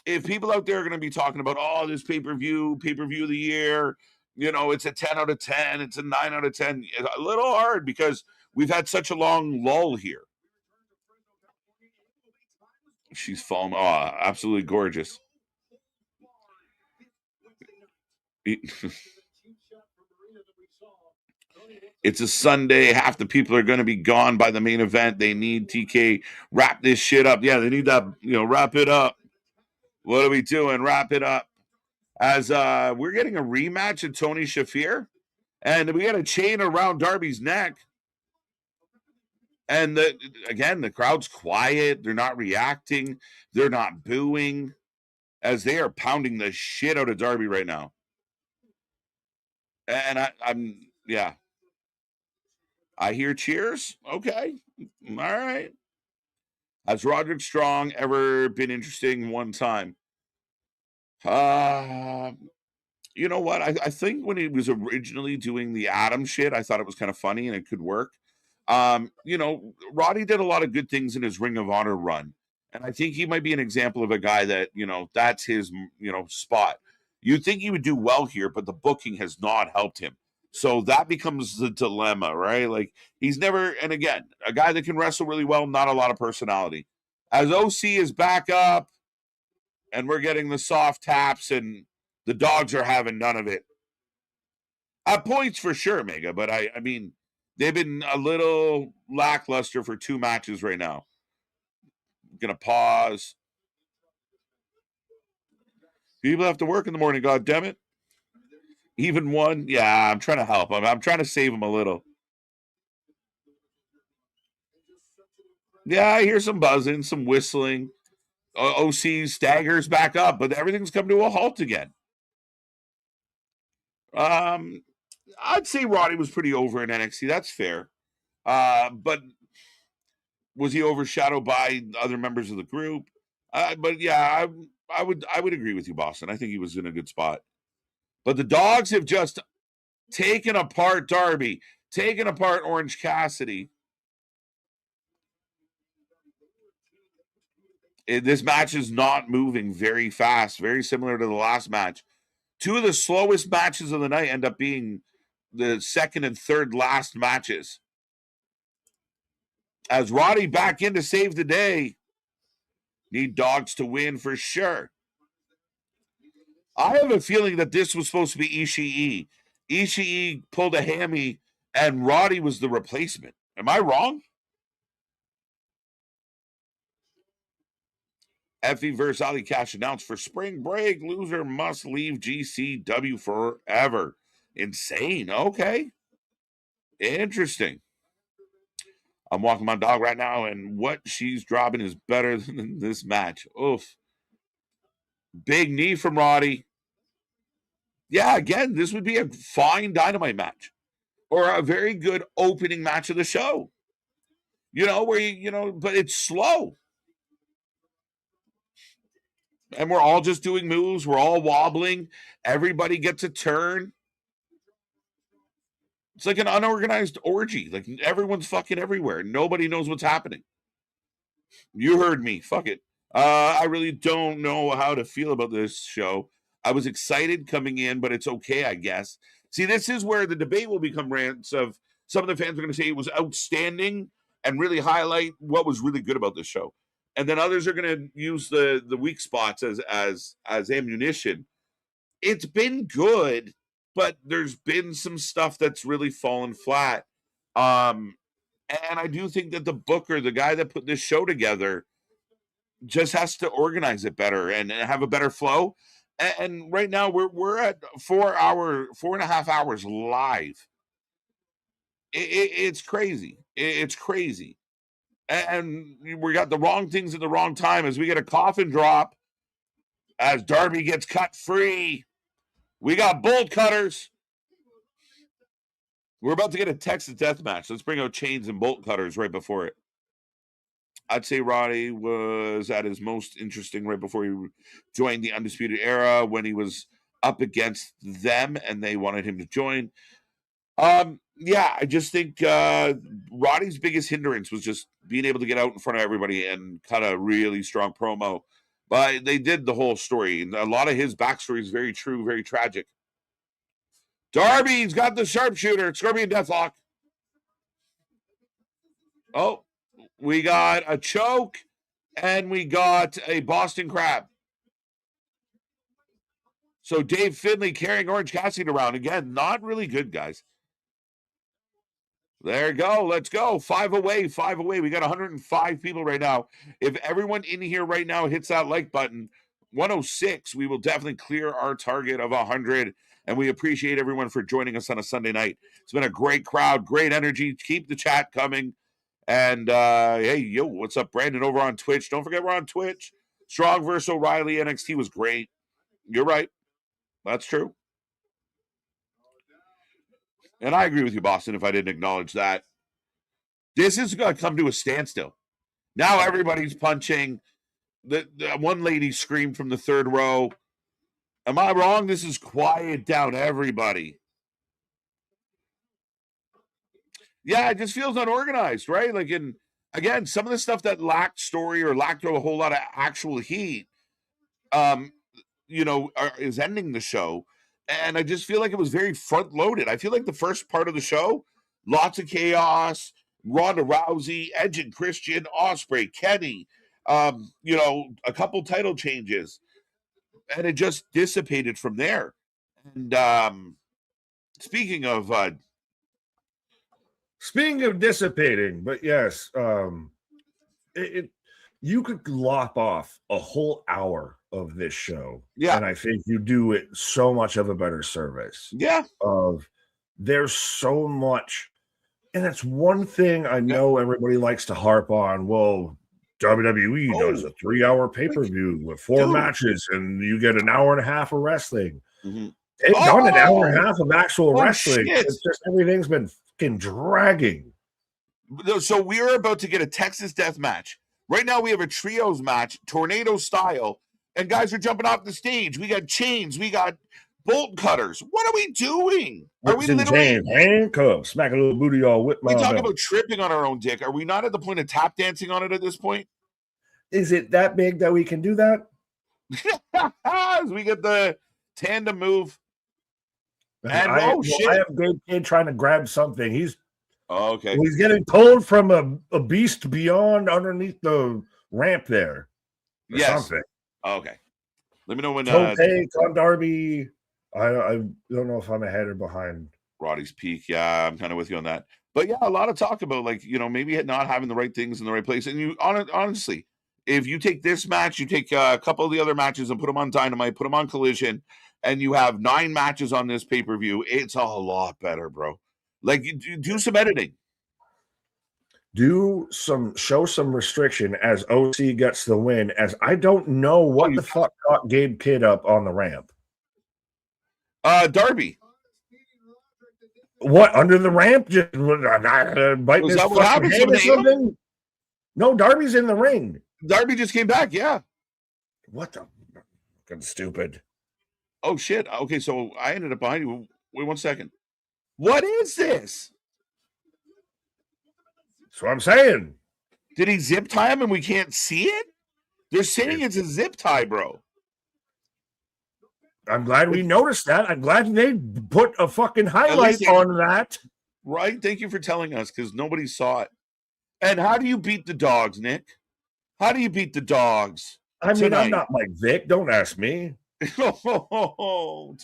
if people out there are going to be talking about, oh, this pay-per-view of the year, it's a 10 out of 10, it's a 9 out of 10, it's a little hard because we've had such a long lull here. She's fallen. Oh, absolutely gorgeous. It's a Sunday. Half the people are going to be gone by the main event. They need TK wrap this shit up. Yeah, they need that, wrap it up. What are we doing? Wrap it up. As we're getting a rematch of Tony Shafir, and we got a chain around Darby's neck. And the crowd's quiet. They're not reacting. They're not booing, as they are pounding the shit out of Darby right now. And I hear cheers. Okay. All right. Has Roderick Strong ever been interesting one time? You know what? I think when he was originally doing the Adam shit, I thought it was kind of funny and it could work. Roddy did a lot of good things in his Ring of Honor run. And I think he might be an example of a guy that, that's his, spot. You'd think he would do well here, but the booking has not helped him. So that becomes the dilemma, right? Like, he's never, and again, a guy that can wrestle really well, not a lot of personality. As OC is back up, and we're getting the soft taps, and the dogs are having none of it. At points for sure, Mega, but I mean, they've been a little lackluster for 2 matches right now. I'm gonna pause. People have to work in the morning, God damn it. Even one? Yeah, I'm trying to help him. I'm trying to save him a little. Yeah, I hear some buzzing, some whistling. OC staggers back up, but everything's come to a halt again. I'd say Roddy was pretty over in NXT. That's fair. But was he overshadowed by other members of the group? But yeah, I would agree with you, Boston. I think he was in a good spot. But the dogs have just taken apart Darby, taken apart Orange Cassidy. This match is not moving very fast, very similar to the last match. 2 of the slowest matches of the night end up being the second and third last matches. As Roddy back in to save the day. Need dogs to win for sure. I have a feeling that this was supposed to be Ishii. Ishii pulled a hammy and Roddy was the replacement. Am I wrong? Effie versus Ali Cash announced for spring break. Loser must leave GCW forever. Insane. Okay. Interesting. I'm walking my dog right now, and what she's dropping is better than this match. Oof. Big knee from Roddy. Yeah, again, this would be a fine Dynamite match. Or a very good opening match of the show. But it's slow. And we're all just doing moves. We're all wobbling. Everybody gets a turn. It's like an unorganized orgy. Like, everyone's fucking everywhere. Nobody knows what's happening. You heard me. Fuck it. I really don't know how to feel about this show. I was excited coming in, but it's okay, I guess. See, this is where the debate will become rants of some of the fans are going to say it was outstanding and really highlight what was really good about this show. And then others are going to use the weak spots as ammunition. It's been good, but there's been some stuff that's really fallen flat. And I do think that the booker, the guy that put this show together, just has to organize it better and have a better flow. And right now we're at 4.5 hours live. It's crazy. It's crazy. And we got the wrong things at the wrong time as we get a coffin drop as Darby gets cut free. We got bolt cutters. We're about to get a Texas death match. Let's bring out chains and bolt cutters right before it. I'd say Roddy was at his most interesting right before he joined the Undisputed Era, when he was up against them and they wanted him to join. Yeah, I just think Roddy's biggest hindrance was just being able to get out in front of everybody and cut a really strong promo. But they did the whole story, and a lot of his backstory is very true, very tragic. Darby's got the sharpshooter, Scorpion Deathlock. Oh, we got a choke, and we got a Boston Crab. So Dave Finlay carrying Orange Cassidy around. Again, not really good, guys. There you go. Let's go. 5 away, 5 away. We got 105 people right now. If everyone in here right now hits that like button, 106, we will definitely clear our target of 100. And we appreciate everyone for joining us on a Sunday night. It's been a great crowd, great energy. Keep the chat coming. And, hey, yo, what's up, Brandon, over on Twitch? Don't forget we're on Twitch. Strong versus O'Reilly. NXT was great. You're right. That's true. And I agree with you, Boston, if I didn't acknowledge that. This is going to come to a standstill. Now everybody's punching. The one lady screamed from the third row. Am I wrong? This is quiet down everybody. Yeah, it just feels unorganized, right? Like, again, some of the stuff that lacked story or lacked a whole lot of actual heat, is ending the show. And I just feel like it was very front-loaded. I feel like the first part of the show, lots of chaos, Ronda Rousey, Edge and Christian, Ospreay, Kenny, a couple title changes. And it just dissipated from there. And speaking of dissipating, but yes, you could lop off a whole hour of this show. Yeah. And I think you do it so much of a better service. Yeah. There's so much. And that's one thing I know everybody likes to harp on. Well, WWE does a 3-hour pay-per-view with 4 matches, and you get an hour and a half of wrestling. Mm-hmm. They've done an hour and a half of actual wrestling. Shit. It's just everything's been fucking dragging. So we're about to get a Texas death match. Right now we have a trios match, tornado style, and guys are jumping off the stage. We got chains. We got bolt cutters. What are we doing? Are we literally handcuffs? Smack a little booty all whip my We talk belt. about tripping on our own dick. Are we not at the point of tap dancing on it at this point? Is it that big that we can do that? As we get the tandem move. And I have Great Kid trying to grab something. He's okay. He's getting pulled from a beast beyond underneath the ramp there. Yes. Something. Okay. Let me know when. Hey, Tom Darby. I don't know if I'm ahead or behind Roddy's peak. Yeah, I'm kind of with you on that. But yeah, a lot of talk about maybe not having the right things in the right place. And you honestly, if you take this match, you take a couple of the other matches and put them on Dynamite, put them on Collision, and you have 9 matches on this pay-per-view, it's a lot better, bro. Like, do some editing. Show some restriction as OC gets the win, as I don't know what the fuck caught Gabe Kidd up on the ramp. Darby. What, under the ramp? Just biting his fucking hand or something? No, Darby's in the ring. Darby just came back, yeah. What the fucking stupid. Oh, shit. Okay, so I ended up behind you. Wait 1 second. What is this? That's what I'm saying. Did he zip tie him and we can't see it? They're saying it's a zip tie, bro. I'm glad we noticed that. I'm glad they put a fucking highlight on that. Right? Thank you for telling us, because nobody saw it. And how do you beat the dogs, Nick? How do you beat the dogs? I mean, I'm not Mike Vick. Don't ask me. Who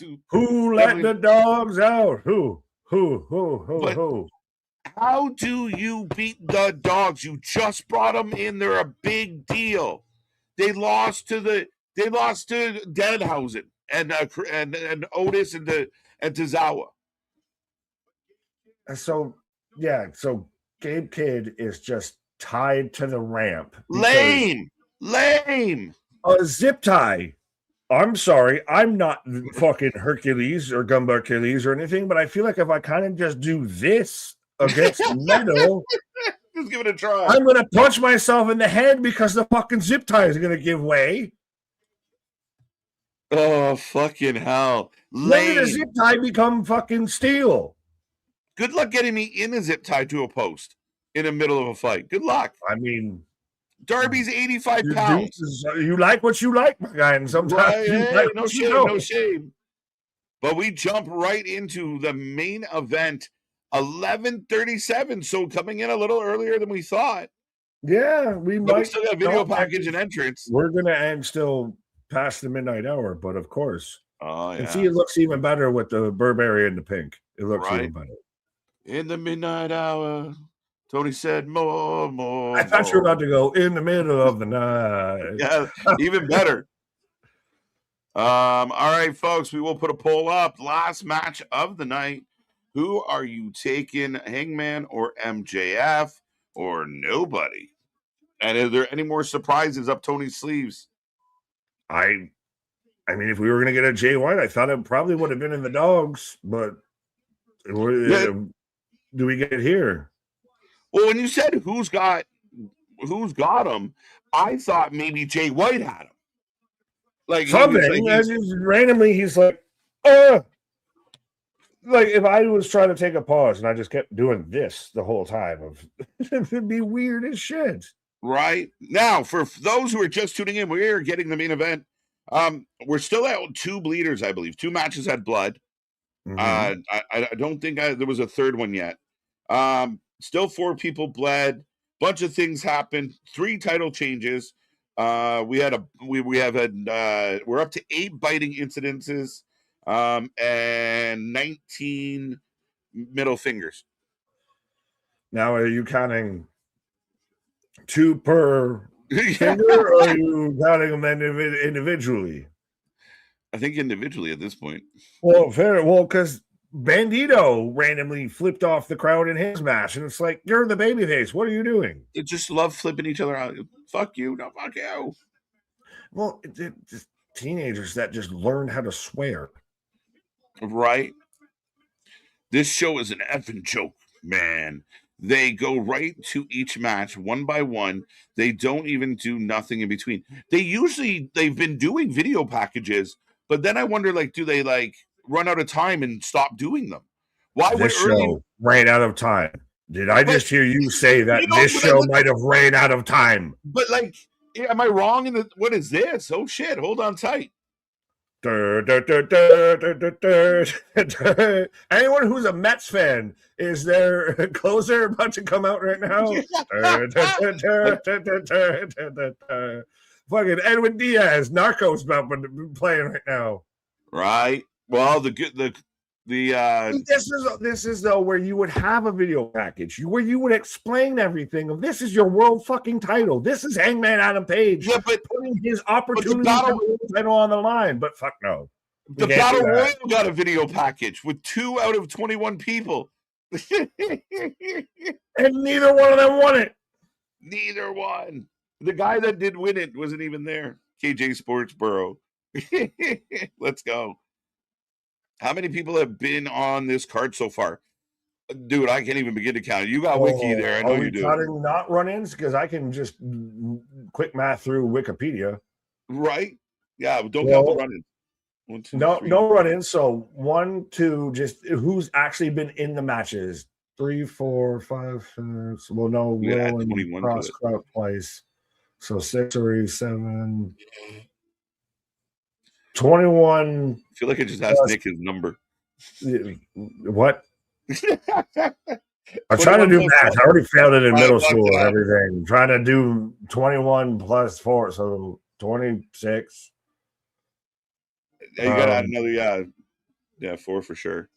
let the dogs out? Who? How do you beat the dogs? You just brought them in. They're a big deal. They lost to Danhausen and Otis and to Zawa. So Gabe Kidd is just tied to the ramp. Lame. A zip tie. I'm sorry, I'm not fucking Hercules or Gumbo Achilles or anything, but I feel like if I kind of just do this against metal, just give it a try. I'm gonna punch myself in the head because the fucking zip tie is gonna give way. Oh, fucking hell. When did a zip tie become fucking steel? Good luck getting me in a zip tie to a post in the middle of a fight. Good luck. I mean, Darby's 85 pounds. You like what you like, my guy, and sometimes right, you hey, like no what shame, you don't. no shame. But we jump right into the main event, 11:37. So coming in a little earlier than we thought. Yeah, we But might we still got a video package and entrance. We're gonna end still past the midnight hour, but of course. Oh, yeah. And see, it looks even better with the Burberry and the pink. It looks even better. In the midnight hour, Tony said more. I thought you were about to go in the middle of the night. Yeah, even better. All right, folks, we will put a poll up. Last match of the night. Who are you taking, Hangman or MJF or nobody? And are there any more surprises up Tony's sleeves? I mean, if we were going to get a Jay White, I thought it probably would have been in the dogs, but do we get it here? Well, when you said who's got him, I thought maybe Jay White had him. Like something, just randomly, he's like, like if I was trying to take a pause and I just kept doing this the whole time, it'd be weird as shit. Right now, for those who are just tuning in, we're getting the main event. We're still at 2 bleeders, I believe. 2 matches had blood. Mm-hmm. I don't think there was a third one yet. Still 4 people bled. Bunch of things happened. 3 title changes. We're up to 8 biting incidences, and 19 middle fingers. Now, are you counting 2 per finger, or are you counting them individually? I think individually at this point. Well, fair. Well, because Bandito randomly flipped off the crowd in his match, and it's like, you're the babyface. What are you doing? They just love flipping each other out. Fuck you, no, fuck you. Well, just teenagers that just learn how to swear. Right? This show is an effing joke, man. They go right to each match one by one. They don't even do nothing in between. They've been doing video packages, but then I wonder, like, do they like run out of time and stop doing them? Why would this show ran out of time? Did I just hear you say that this show might have ran out of time? But like, am I wrong in the what is this? Oh shit, hold on tight. Anyone who's a Mets fan, is their closer about to come out right now? Fucking Edwin Diaz, Narcos about to be playing right now. Right. Well, this is though where you would have a video package where you would explain everything of this is your world fucking title. This is Hangman Adam Page. Yeah, but putting his opportunity title on the line. But fuck no. The Battle Royal got a video package with 2 out of 21 people. And neither one of them won it. Neither one. The guy that did win it wasn't even there. KJ Sportsboro. Let's go. How many people have been on this card so far? Dude, I can't even begin to count. You got Wiki there. I know you do. Counting not run-ins? Because I can just quick math through Wikipedia. Right? Yeah, don't count the run-ins. 1, 2, no, 3. no run-ins. So 1, 2, just who's actually been in the matches. 3, 4, 5, 6. Well, no, Will and Cross twice. So 6 or 7. 21. I feel like I just asked Nick his number. What? I'm trying to do math. I already failed it in middle school and everything. I'm trying to do 21 plus 4, so 26. Yeah, you gotta add another, 4 for sure.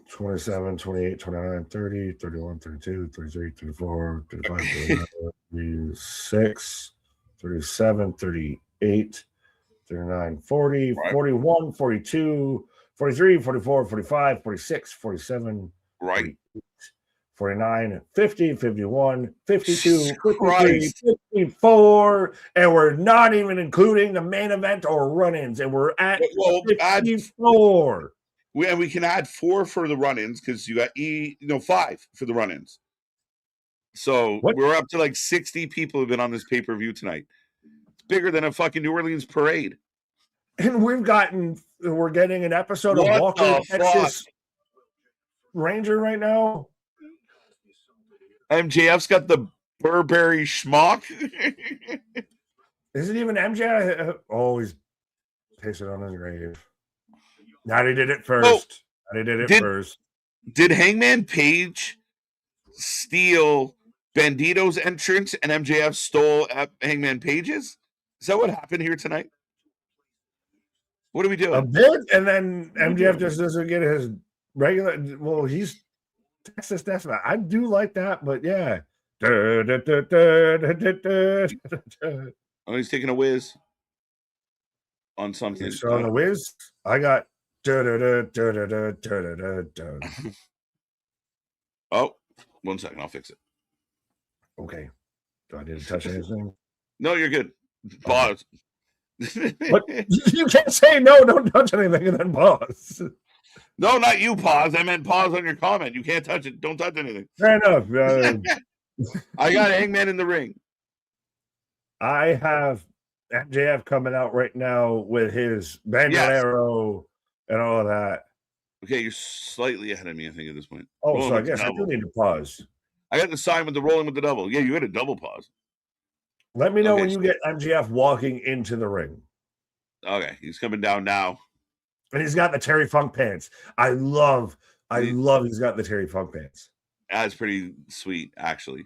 27, 28, 29, 30, 31, 32, 33, 34, 35, 39, 36, 37, 38, 39, 40, 41, 42, 43, 44, 45, 46, 47, right, 49, 50, 51, 52, Jesus 53, Christ. 54, and we're not even including the main event or run-ins, and we're at Well, 54. We can add 4 for the run-ins because you got 5 for the run-ins. So What? we're up to like 60 people who've been on this pay-per-view tonight. It's bigger than a fucking New Orleans parade. And we're getting an episode of What Walker, the Texas Ranger right now. MJF's got the Burberry schmuck. Is it even MJF? Oh, he's pissing on his grave. Now they did it first. Did Hangman Page steal Bandito's entrance and MJF stole Hangman Page's? Is that what happened here tonight? What are we doing? A bit, and then MJF just doesn't get his regular. Well, he's Texas Deathmatch. I do like that, but yeah. Oh, he's taking a whiz on something. So on the whiz, I got. Oh, 1 second. I'll fix it. Okay. Do I need to touch anything? No, you're good. Pause. What? You can't say no, don't touch anything, and then pause. No, not you pause. I meant pause on your comment. You can't touch it. Don't touch anything. Fair enough. I got Hangman in the ring. I have MJF coming out right now with his bandolero and all of that. Okay, you're slightly ahead of me, I think, at this point. Oh, rolling so I guess I do need to pause. I got the sign with the rolling with the double. Yeah, you had a double pause. Let me know when you get MJF walking into the ring. Okay, he's coming down now. And he's got the Terry Funk pants. I love he's got the Terry Funk pants. That's pretty sweet, actually.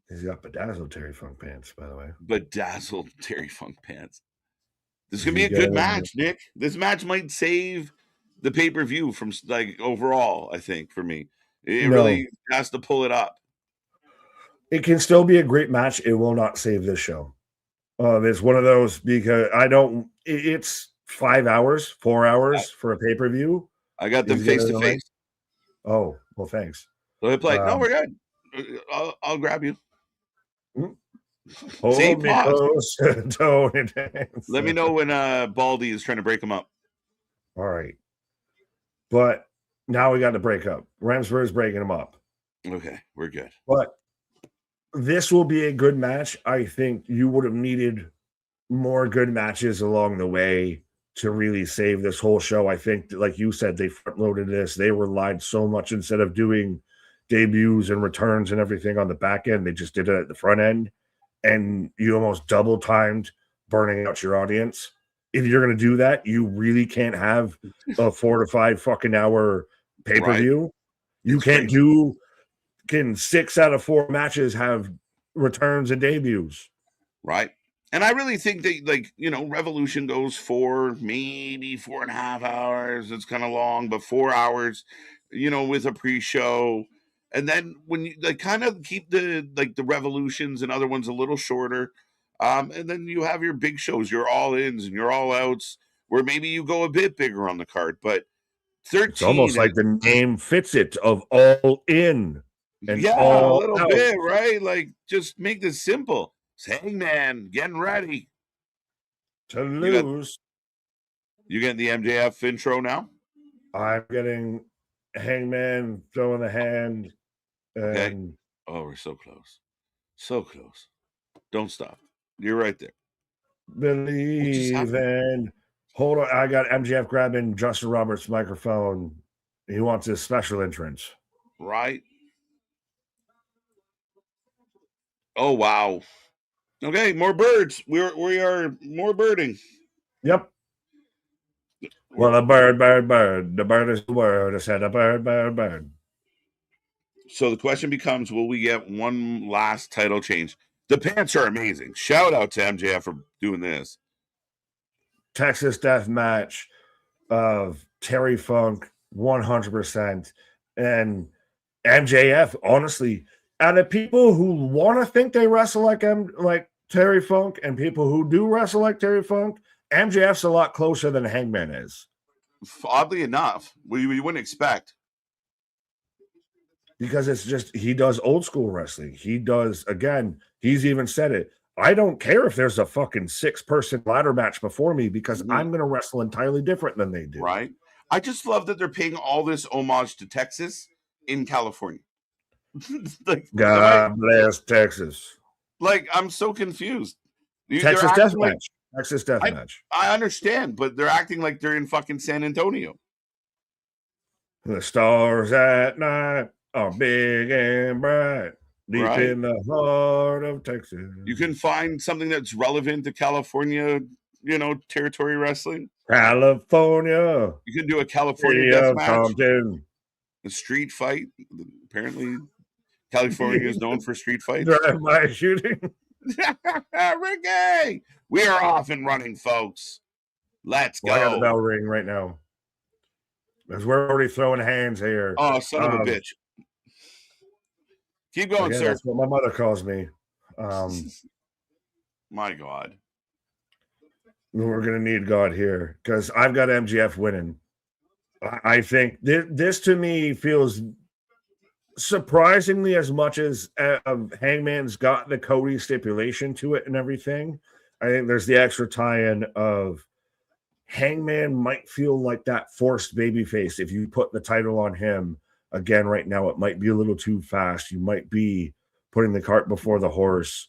He's got bedazzled Terry Funk pants, by the way. Bedazzled Terry Funk pants. This is going to be a good match, Nick. This match might save the pay-per-view from, like, overall, I think, for me. It really has to pull it up. It can still be a great match. It will not save this show. It's one of those because it's 5 hours, 4 hours for a pay-per-view. I got them face-to-face. Oh, well, thanks. So I played. No, we're good. I'll grab you. Hold me close. Don't dance. Let me know when Baldy is trying to break him up. All right. But now we got to break up. Ramsburg's breaking him up. Okay, we're good. But this will be a good match. I think you would have needed more good matches along the way to really save this whole show. I think, like you said, they front-loaded this. They relied so much instead of doing debuts and returns and everything on the back end. They just did it at the front end. And you almost double-timed burning out your audience. If you're going to do that, you really can't have a 4 to 5 fucking hour pay-per-view. Right. You can't do... Can 6 out of 4 matches have returns and debuts? Right. And I really think that, Revolution goes for maybe 4.5 hours. It's kind of long, but 4 hours, with a pre-show. And then when you kind of keep the Revolutions and other ones a little shorter. And then you have your big shows, your all-ins and your all-outs, where maybe you go a bit bigger on the card. But 13. It's almost like the name fits it, of all in. And a little bit, right? Like, just make this simple. It's Hangman getting ready to lose. You getting the MJF intro now? I'm getting Hangman throwing the hand. And... Okay. Oh, we're so close. So close. Don't stop. You're right there. Believe and hold on. I got MJF grabbing Justin Roberts' microphone. He wants his special entrance. Right. Oh, wow. Okay, more birds. We are more birding. Yep. Well, a bird. The bird is the word. I said a bird. So the question becomes, will we get one last title change? The pants are amazing. Shout out to MJF for doing this. Texas Death Match of Terry Funk, 100%. And MJF, honestly... Out of people who want to think they wrestle like Terry Funk and people who do wrestle like Terry Funk, MJF's a lot closer than Hangman is. Oddly enough, we wouldn't expect. Because it's just, he does old school wrestling. He does, again, he's even said it. I don't care if there's a fucking 6-person ladder match before me because I'm going to wrestle entirely different than they do. Right. I just love that they're paying all this homage to Texas in California. Like, God bless Texas. Like, I'm so confused. Texas Deathmatch. Texas Deathmatch. I understand, but they're acting like they're in fucking San Antonio. The stars at night are big and bright, deep in the heart of Texas. You can find something that's relevant to California, territory wrestling. California. You can do a California deathmatch. A street fight. Apparently, California is known for street fights. Drive-by shooting. Ricky! We are off and running, folks. Let's go. I got the bell ring right now. Because we're already throwing hands here. Oh, son of a bitch. Keep going, sir. That's what my mother calls me. My God. We're going to need God here because I've got MGF winning. I think this to me feels surprisingly as much as Hangman's got the Cody stipulation to it and everything. I think there's the extra tie-in of Hangman might feel like that forced babyface if you put the title on him again right now. It might be a little too fast. You might be putting the cart before the horse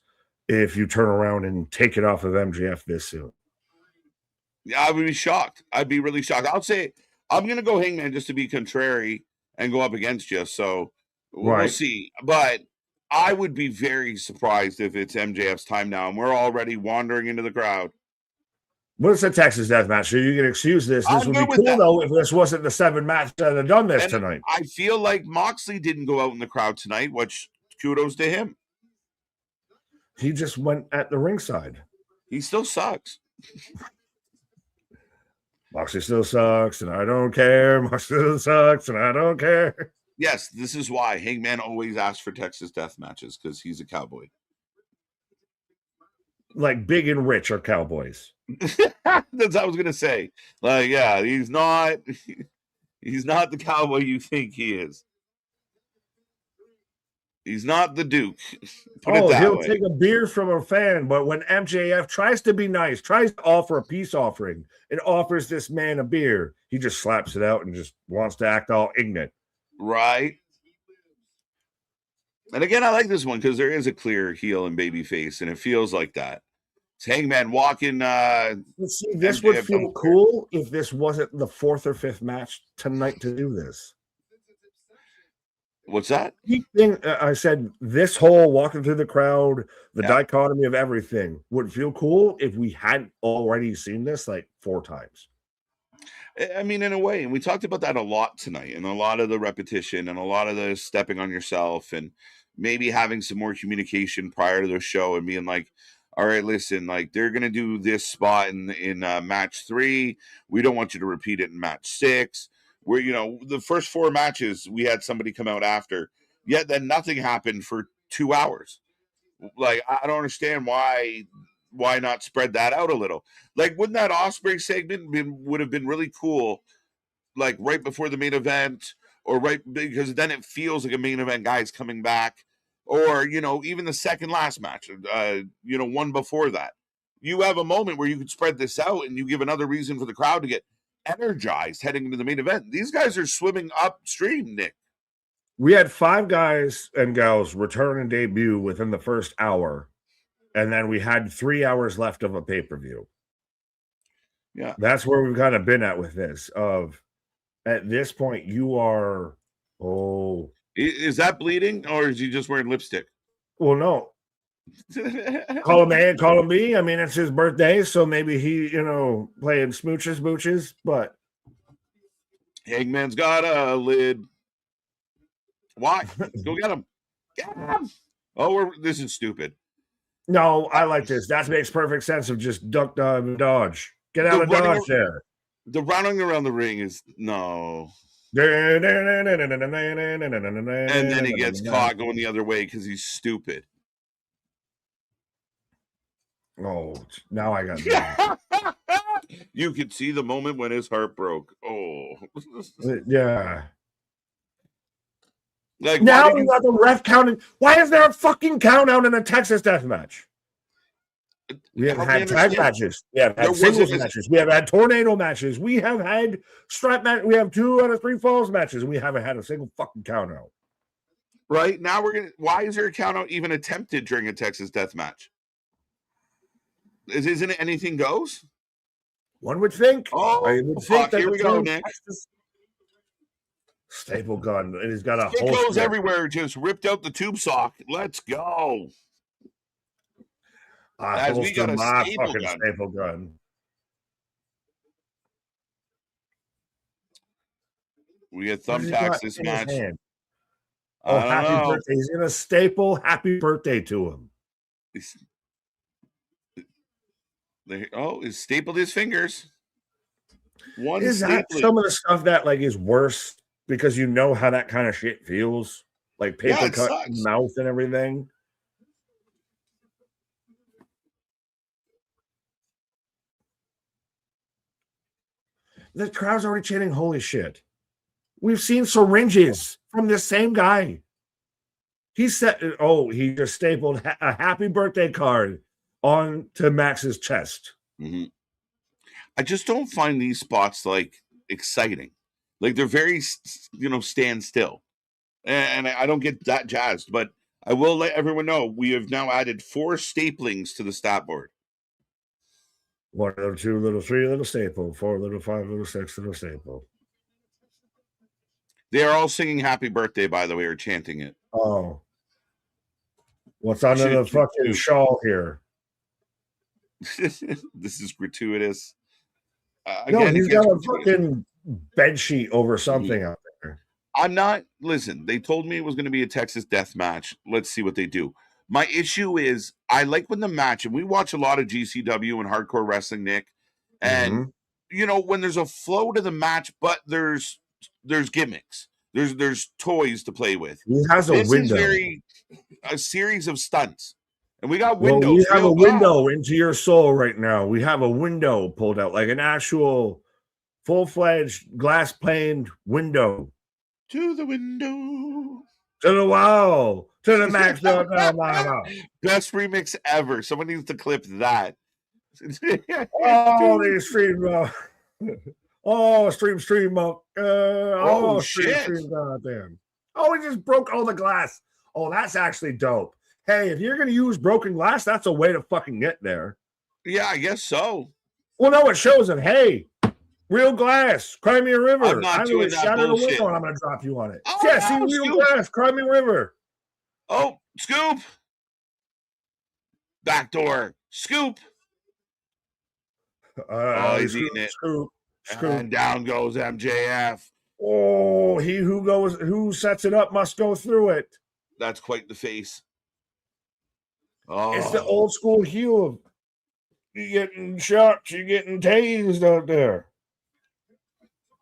if you turn around and take it off of MJF this soon. Yeah, I would be shocked. I'd be really shocked. I'll say I'm going to go Hangman just to be contrary and go up against you. So we'll see. But I would be very surprised if it's MJF's time now and we're already wandering into the crowd. Well, it's a Texas death match, so you can excuse this. This would be cool, though, if this wasn't the 7 match that had done this tonight. I feel like Moxley didn't go out in the crowd tonight, which kudos to him. He just went at the ringside. He still sucks. Moxley still sucks, and I don't care. Moxley still sucks, and I don't care. Yes, this is why Hangman always asks for Texas death matches, because he's a cowboy. Like Big and Rich are cowboys. That's what I was gonna say. Like, yeah, he's not the cowboy you think he is. He's not the Duke. He'll take a beer from a fan, but when MJF tries to be nice, tries to offer a peace offering, and offers this man a beer, he just slaps it out and just wants to act all ignorant. Right. And again, I like this one because there is a clear heel and baby face, and it feels like that. It's Hangman walking. See, this would feel cool if this wasn't the 4th or 5th match tonight to do this. What's that? I said this whole walking through the crowd, the dichotomy of everything would feel cool if we hadn't already seen this like 4 times. I mean, in a way, and we talked about that a lot tonight, and a lot of the repetition and a lot of the stepping on yourself and maybe having some more communication prior to the show and being like, all right, listen, like they're going to do this spot in match 3. We don't want you to repeat it in match 6. Where, the first 4 matches, we had somebody come out after, yet then nothing happened for 2 hours. Like, I don't understand why not spread that out a little? Like, wouldn't that Ospreay segment would have been really cool, like right before the main event, or because then it feels like a main event guy's coming back, or even the second last match, one before that. You have a moment where you could spread this out and you give another reason for the crowd to get energized heading into the main event. These guys are swimming upstream, Nick. We had 5 guys and gals return and debut within the first hour. And then we had 3 hours left of a pay-per-view. Yeah. That's where we've kind of been at with this. At this point, you are, Is that bleeding, or is he just wearing lipstick? Well, no. Call him A, call him B. I mean, it's his birthday, so maybe he, playing smooches, but. Hangman's got a lid. Why? Go get him. Get him. Oh, this is stupid. No, I like this. That makes perfect sense of just duck, dive, and dodge. Get out of dodge there. The running around the ring is no. And then he gets caught going the other way because he's stupid. Oh, now I got You could see the moment when his heart broke. Oh, Yeah. like Now we got the ref counting. Why is there a fucking count out in a Texas death match? We have had tag matches. We have had singles matches. We have had tornado matches. We have had strap match. We have 2 out of 3 falls matches. And we haven't had a single fucking count out. Right now, why is there a count out even attempted during a Texas death match? Isn't it anything goes? One would think. Oh, I would think that here we go, Nick. Staple gun, and he's got a it goes everywhere. Just ripped out the tube sock. Let's go. As we got a staple gun. We get thumbtacks this match. Oh, happy birthday. He's going to staple happy birthday to him. He's stapled his fingers. Is that some of the stuff that like is worse because you know how that kind of shit feels? Like paper cut mouth and everything. The crowd's already chanting, holy shit. We've seen syringes from this same guy. He said, he just stapled a happy birthday card onto Max's chest. Mm-hmm. I just don't find these spots like exciting. Like they're very, stand still. And I don't get that jazzed, but I will let everyone know we have now added 4 staplings to the stat board. 1 little, 2 little, 3 little staple, 4 little, 5 little, 6 little staple. They are all singing happy birthday, by the way, or chanting it. Oh. What's under the fucking shawl here? This is gratuitous. Again, he's got a fucking bed sheet over something out there. Listen, they told me it was going to be a Texas death match. Let's see what they do. My issue is I like when the match, and we watch a lot of GCW and hardcore wrestling, Nick, and when there's a flow to the match, but there's gimmicks. There's toys to play with. He has a window. A series of stunts. And we got windows. Well, we have a window into your soul right now. We have a window pulled out, like an actual full-fledged glass-paned window. To the window. To the wall. To the max. No. Best remix ever. Someone needs to clip that. They stream up. Stream up. Stream goddamn. He just broke all the glass. Oh, that's actually dope. Hey, if you're going to use broken glass, that's a way to fucking get there. Yeah, I guess so. Well, no, it shows him, hey, real glass, Cry Me a River. I'm not doing that bullshit. Window and I'm going to drop you on it. Real glass, Cry Me a River. Oh, scoop. Backdoor. Scoop. He's eating it. Scoop. And down goes MJF. Oh, he who sets it up must go through it. That's quite the face. It's the old school heel of you getting shot, you getting tased out there.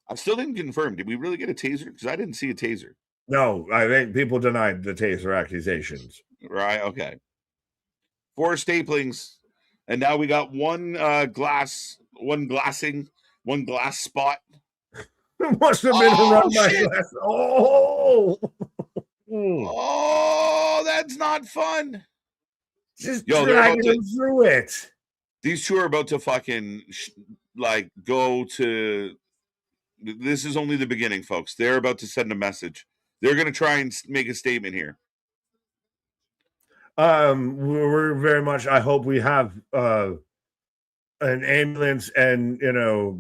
I still didn't confirm. Did we really get a taser? Because I didn't see a taser. No, I think people denied the taser accusations. Right, okay. 4 staplings. And now we got one glass spot. It must have been around my glass. Oh, that's not fun. Just dragging him through it. These 2 are about to fucking go to. This is only the beginning, folks. They're about to send a message. They're going to try and make a statement here. We're very much. I hope we have an ambulance and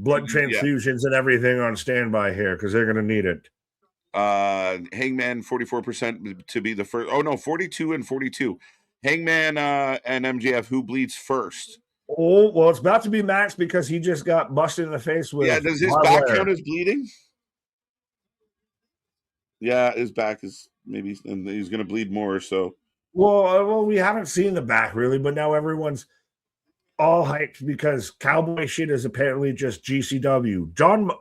blood transfusions and everything on standby here because they're going to need it. Hangman 44% to be the first. Oh no, 42 and 42. Hangman and MJF, who bleeds first? Oh well, it's about to be Max because he just got busted in the face with. Yeah, does his back count as bleeding? Yeah, his back is maybe, and he's going to bleed more. So. Well, we haven't seen the back really, but now everyone's all hyped because cowboy shit is apparently just GCW.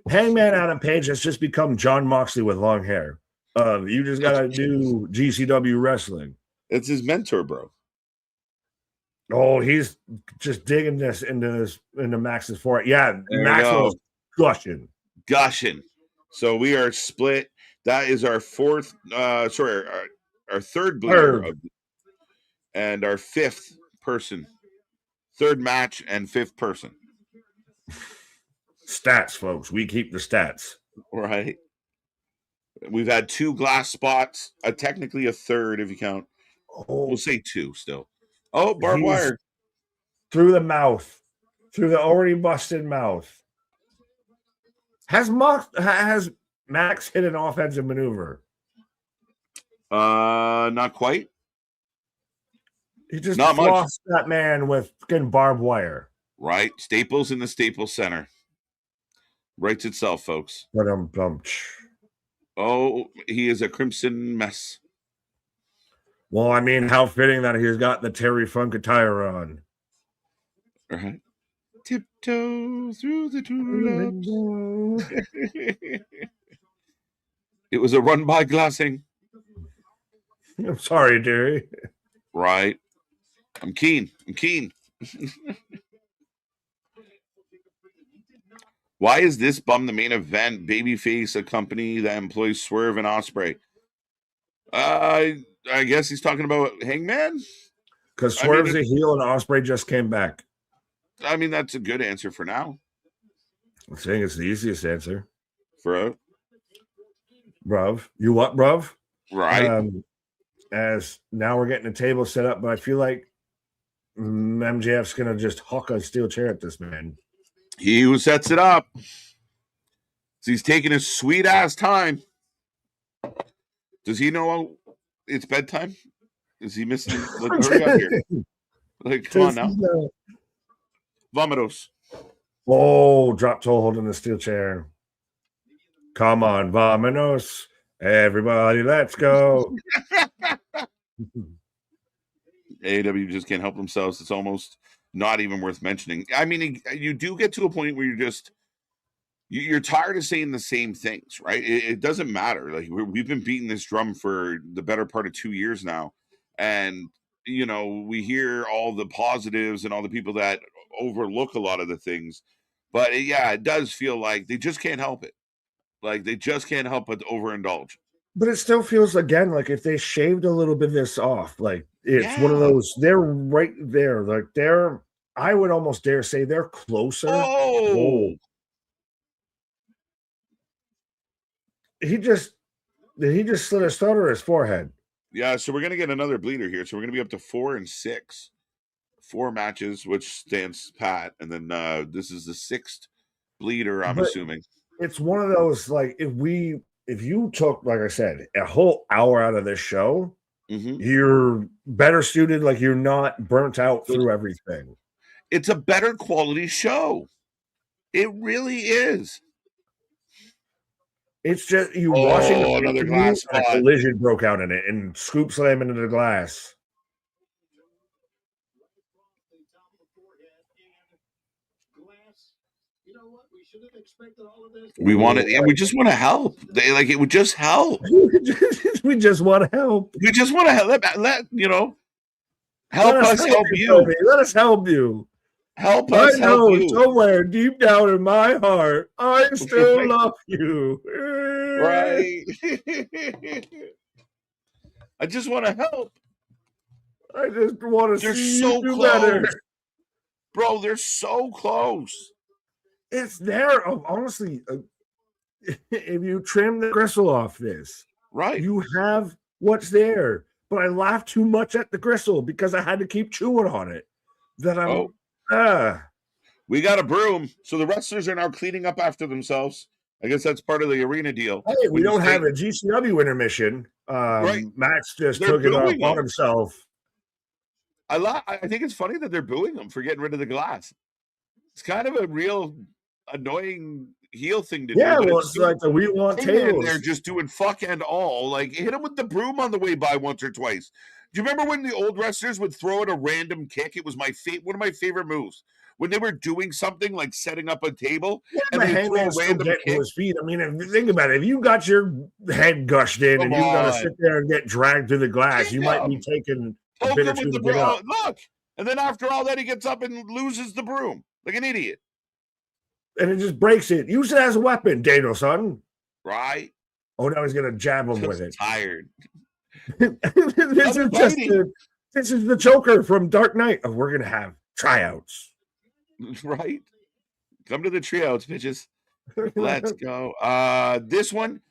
Hangman Adam Page has just become John Moxley with long hair. You just gotta do GCW wrestling. It's his mentor, bro. Oh, he's just digging this into Max's forehead. Yeah, There Max you go. was gushing. So we are split. That is our fourth. Our third bleeder and our fifth person. Third match and fifth person. Stats, folks. We keep the stats. Right. We've had 2 glass spots. Technically a third if you count. Oh, we'll say 2 still. Oh, barbed wire. Through the mouth. Through the already busted mouth. Has Max hit an offensive maneuver? Not quite. He just flossed that man with fucking barbed wire. Right. Staples in the Staples Center. Writes itself, folks. Oh, he is a crimson mess. Well, I mean, how fitting that he's got the Terry Funk attire on. All right. Tiptoe through the tulips. It was a run by glassing. I'm sorry, dearie. Right. I'm keen. Why is this bum the main event? Babyface, a company that employs Swerve and Ospreay. I guess he's talking about Hangman? Because Swerve's a heel and Ospreay just came back. I mean, that's a good answer for now. I'm saying it's the easiest answer. Bruv. You what, bruv? Right. As now we're getting a table set up, but I feel like MJF's going to just huck a steel chair at this man. He who sets it up. So he's taking his sweet ass time. Does he know it's bedtime? Is he missing? Hurry up here. Come on now. Vomitos. Oh, drop toe holding the steel chair. Come on, Vominos. Everybody, let's go. AEW just can't help themselves. It's almost not even worth mentioning. I mean, you do get to a point where you're tired of saying the same things, right? It doesn't matter. Like we've been beating this drum for the better part of 2 years now, and we hear all the positives and all the people that overlook a lot of the things, but it does feel like they just can't help it. Like they just can't help but overindulge. But it still feels again like if they shaved a little bit of this off, like it's one of those. They're right there, like they're. I would almost dare say they're closer. Oh. He just slit his throat or his forehead. Yeah, so we're gonna get another bleeder here. So we're gonna be up to 4 and 6. 4 matches, which stands pat, and then this is the 6th bleeder. I'm assuming it's one of those like if you took, like I said, a whole hour out of this show, you're better suited. Like you're not burnt out through everything. It's a better quality show. It really is. It's just you watching another glass and a collision broke out in it and scoop slam into the glass. We want it, and we just want to help. It would just help. We just want to help. We just want to help. Help us help you. Let us help you. Help us help you. Somewhere deep down in my heart, I still love you. Right. I just want to help. I just want to see so you do close. better. Bro, they're so close. It's there. Honestly, if you trim the gristle off this, right, you have what's there. But I laughed too much at the gristle because I had to keep chewing on it. We got a broom, so the wrestlers are now cleaning up after themselves. I guess that's part of the arena deal. Hey, we don't have a GCW intermission. Right. Max just took it on himself. I think it's funny that they're booing him for getting rid of the glass. It's kind of a real annoying heel thing to do. Yeah, well, it's like the we want tables. They're just doing fuck and all. Like hit him with the broom on the way by once or twice. Do you remember when the old wrestlers would throw it a random kick? It was one of my favorite moves. When they were doing something like setting up a table, and they throw a random kick. To his feet. I mean, if you think about it, if you got your head gushed in and you got to sit there and get dragged through the glass, you might be taking a bit or two to get up. Look, And then after all that, he gets up and loses the broom like an idiot. And it just breaks it. Use it as a weapon, Danielson. Right? Oh, now he's going to jab him with it. Tired. This is the Joker from Dark Knight. Oh, we're going to have tryouts. Right? Come to the tryouts, bitches. Let's go. This one,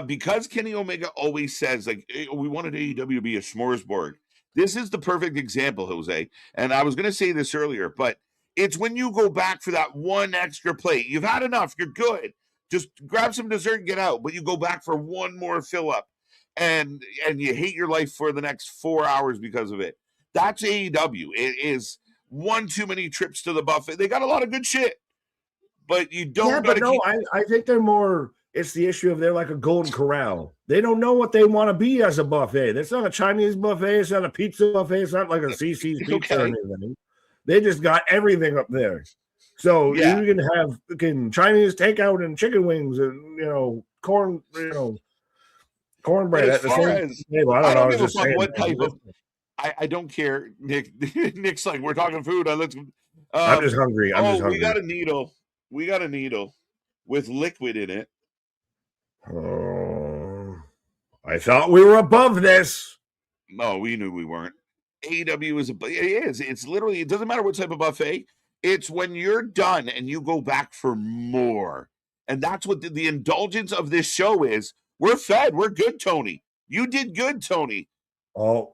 because Kenny Omega always says, like, hey, we wanted AEW to be a smorgasbord. This is the perfect example, Jose. And I was going to say this earlier, but it's when you go back for that one extra plate. You've had enough. You're good. Just grab some dessert and get out. But you go back for one more fill up. And you hate your life for the next 4 hours because of it. That's AEW. It is one too many trips to the buffet. They got a lot of good shit. But you don't. Yeah, but no, I think they're more. It's the issue of they're like a Golden Corral. They don't know what they want to be as a buffet. It's not a Chinese buffet. It's not a pizza buffet. It's not like a CC's pizza or anything. They just got everything up there. So you can have Chinese takeout and chicken wings and cornbread at the same table. I don't know. What type of. I don't care, Nick. Nick's like, we're talking food. I'm just hungry. We got a needle. We got a needle with liquid in it. Oh, I thought we were above this. No, we knew we weren't. AEW is It's literally, it doesn't matter what type of buffet. It's when you're done and you go back for more. And that's what the indulgence of this show is. We're fed. We're good, Tony. You did good, Tony. Oh.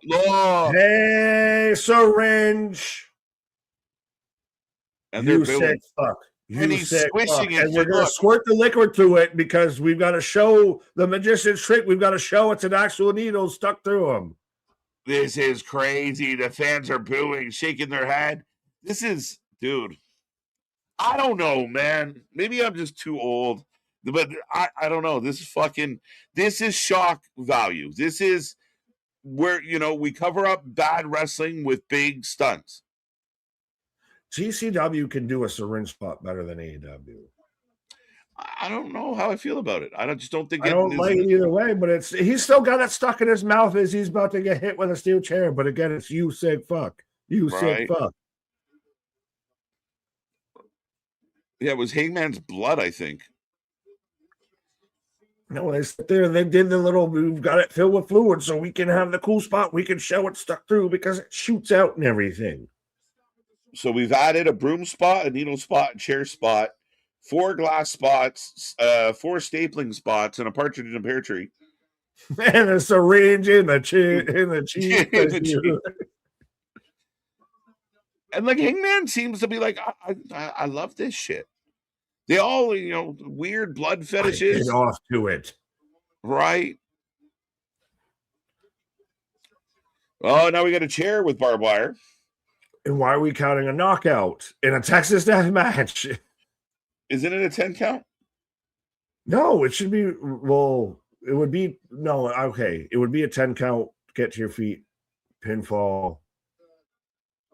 Hey, syringe. And you sick fuck. And he's squishing it. And we're going to squirt the liquid through it because we've got to show the magician's trick. We've got to show it's an actual needle stuck through him. This is crazy. The fans are booing, shaking their head. This is, dude, I don't know, man. Maybe I'm just too old. But I don't know. This is shock value. This is where, we cover up bad wrestling with big stunts. GCW can do a syringe spot better than AEW. I don't know how I feel about it. I don't think I don't like it either way, but he's still got it stuck in his mouth as he's about to get hit with a steel chair. But again, it's you sick fuck. You sick fuck. Yeah, it was Hangman's blood, I think. No, they sit there and they did we've got it filled with fluid so we can have the cool spot. We can show it stuck through because it shoots out and everything. So we've added a broom spot, a needle spot, a chair spot, 4 glass spots, 4 stapling spots, and a partridge in a pear tree. And a syringe in the cheese. And like Hangman seems to be like, I love this shit. They all, weird blood fetishes. Get off to it. Right. Oh, now we got a chair with barbed wire. And why are we counting a knockout in a Texas death match? Isn't it a 10 count? No, it should be. Well, it would be. No, okay. It would be a 10 count, get to your feet, pinfall.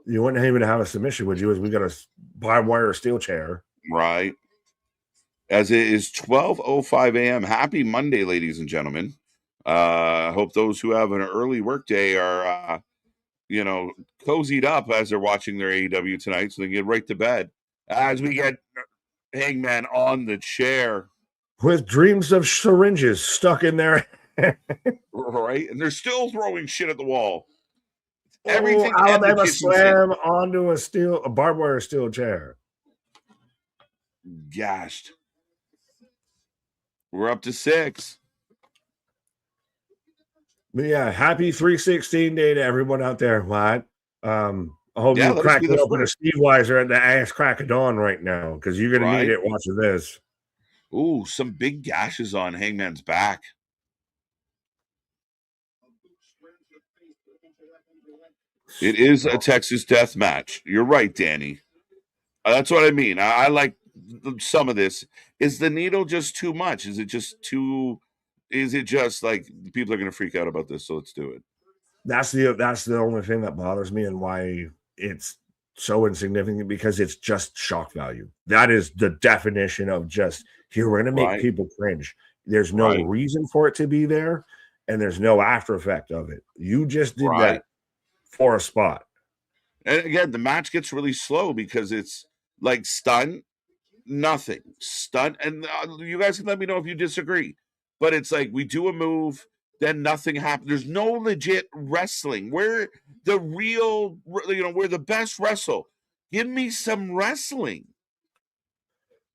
You wouldn't even have a submission, would you? As we got a barbed wire steel chair. Right. As it is 12:05 a.m. Happy Monday, ladies and gentlemen. Hope those who have an early work day are, cozied up as they're watching their AEW tonight so they can get right to bed. As we get Hangman on the chair. With dreams of syringes stuck in there. Right? And they're still throwing shit at the wall. Everything Alabama slam onto a barbed wire steel chair. Gashed. We're up to 6. But yeah, happy 316 day to everyone out there. What? I hope you crack it open a Steve Weiser at the ass crack of dawn right now because you're going to need it watching this. Ooh, some big gashes on Hangman's back. It is a Texas death match. You're right, Danny. That's what I mean. I like some of this. Is the needle just too much? Is it just like people are going to freak out about this? So let's do it. That's the only thing that bothers me and why it's so insignificant because it's just shock value. That is the definition of just here. We're going to make people cringe. There's no reason for it to be there, and there's no after effect of it. You just did that for a spot. And again, the match gets really slow because it's like stun, nothing, stun, and you guys can let me know if you disagree. But it's like we do a move, then nothing happens. There's no legit wrestling. We're the real, we're the best wrestle. Give me some wrestling.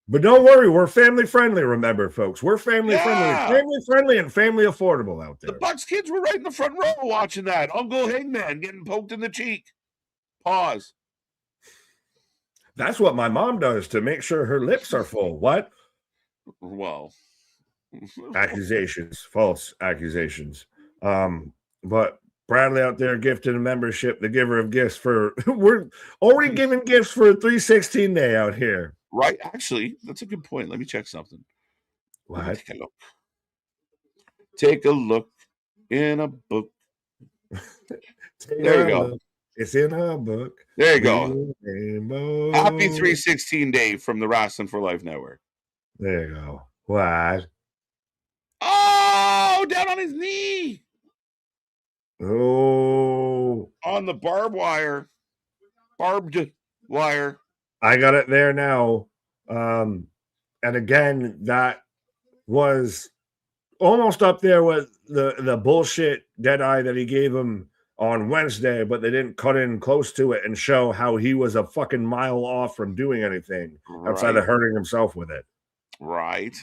But don't worry, we're family friendly. Remember, folks, we're family friendly and family affordable out there. The Bucks kids were right in the front row watching that. Uncle Hangman getting poked in the cheek. Pause. That's what my mom does to make sure her lips are full. What? Well, accusations, false accusations. But Bradley out there gifting a membership, the giver of gifts for we're already giving gifts for a 316 day out here. Right. Actually, that's a good point. Let me check something. What? Take a look. Take a look in a book. There you go. Look. It's in a book. There you go. Happy 316 day from the Wrestling for Life Network. There you go. What? Oh, down on his knee. Oh. On the barbed wire. I got it there now. And again, that was almost up there with the bullshit dead eye that he gave him on Wednesday, but they didn't cut in close to it and show how he was a fucking mile off from doing anything outside of hurting himself with it. Right.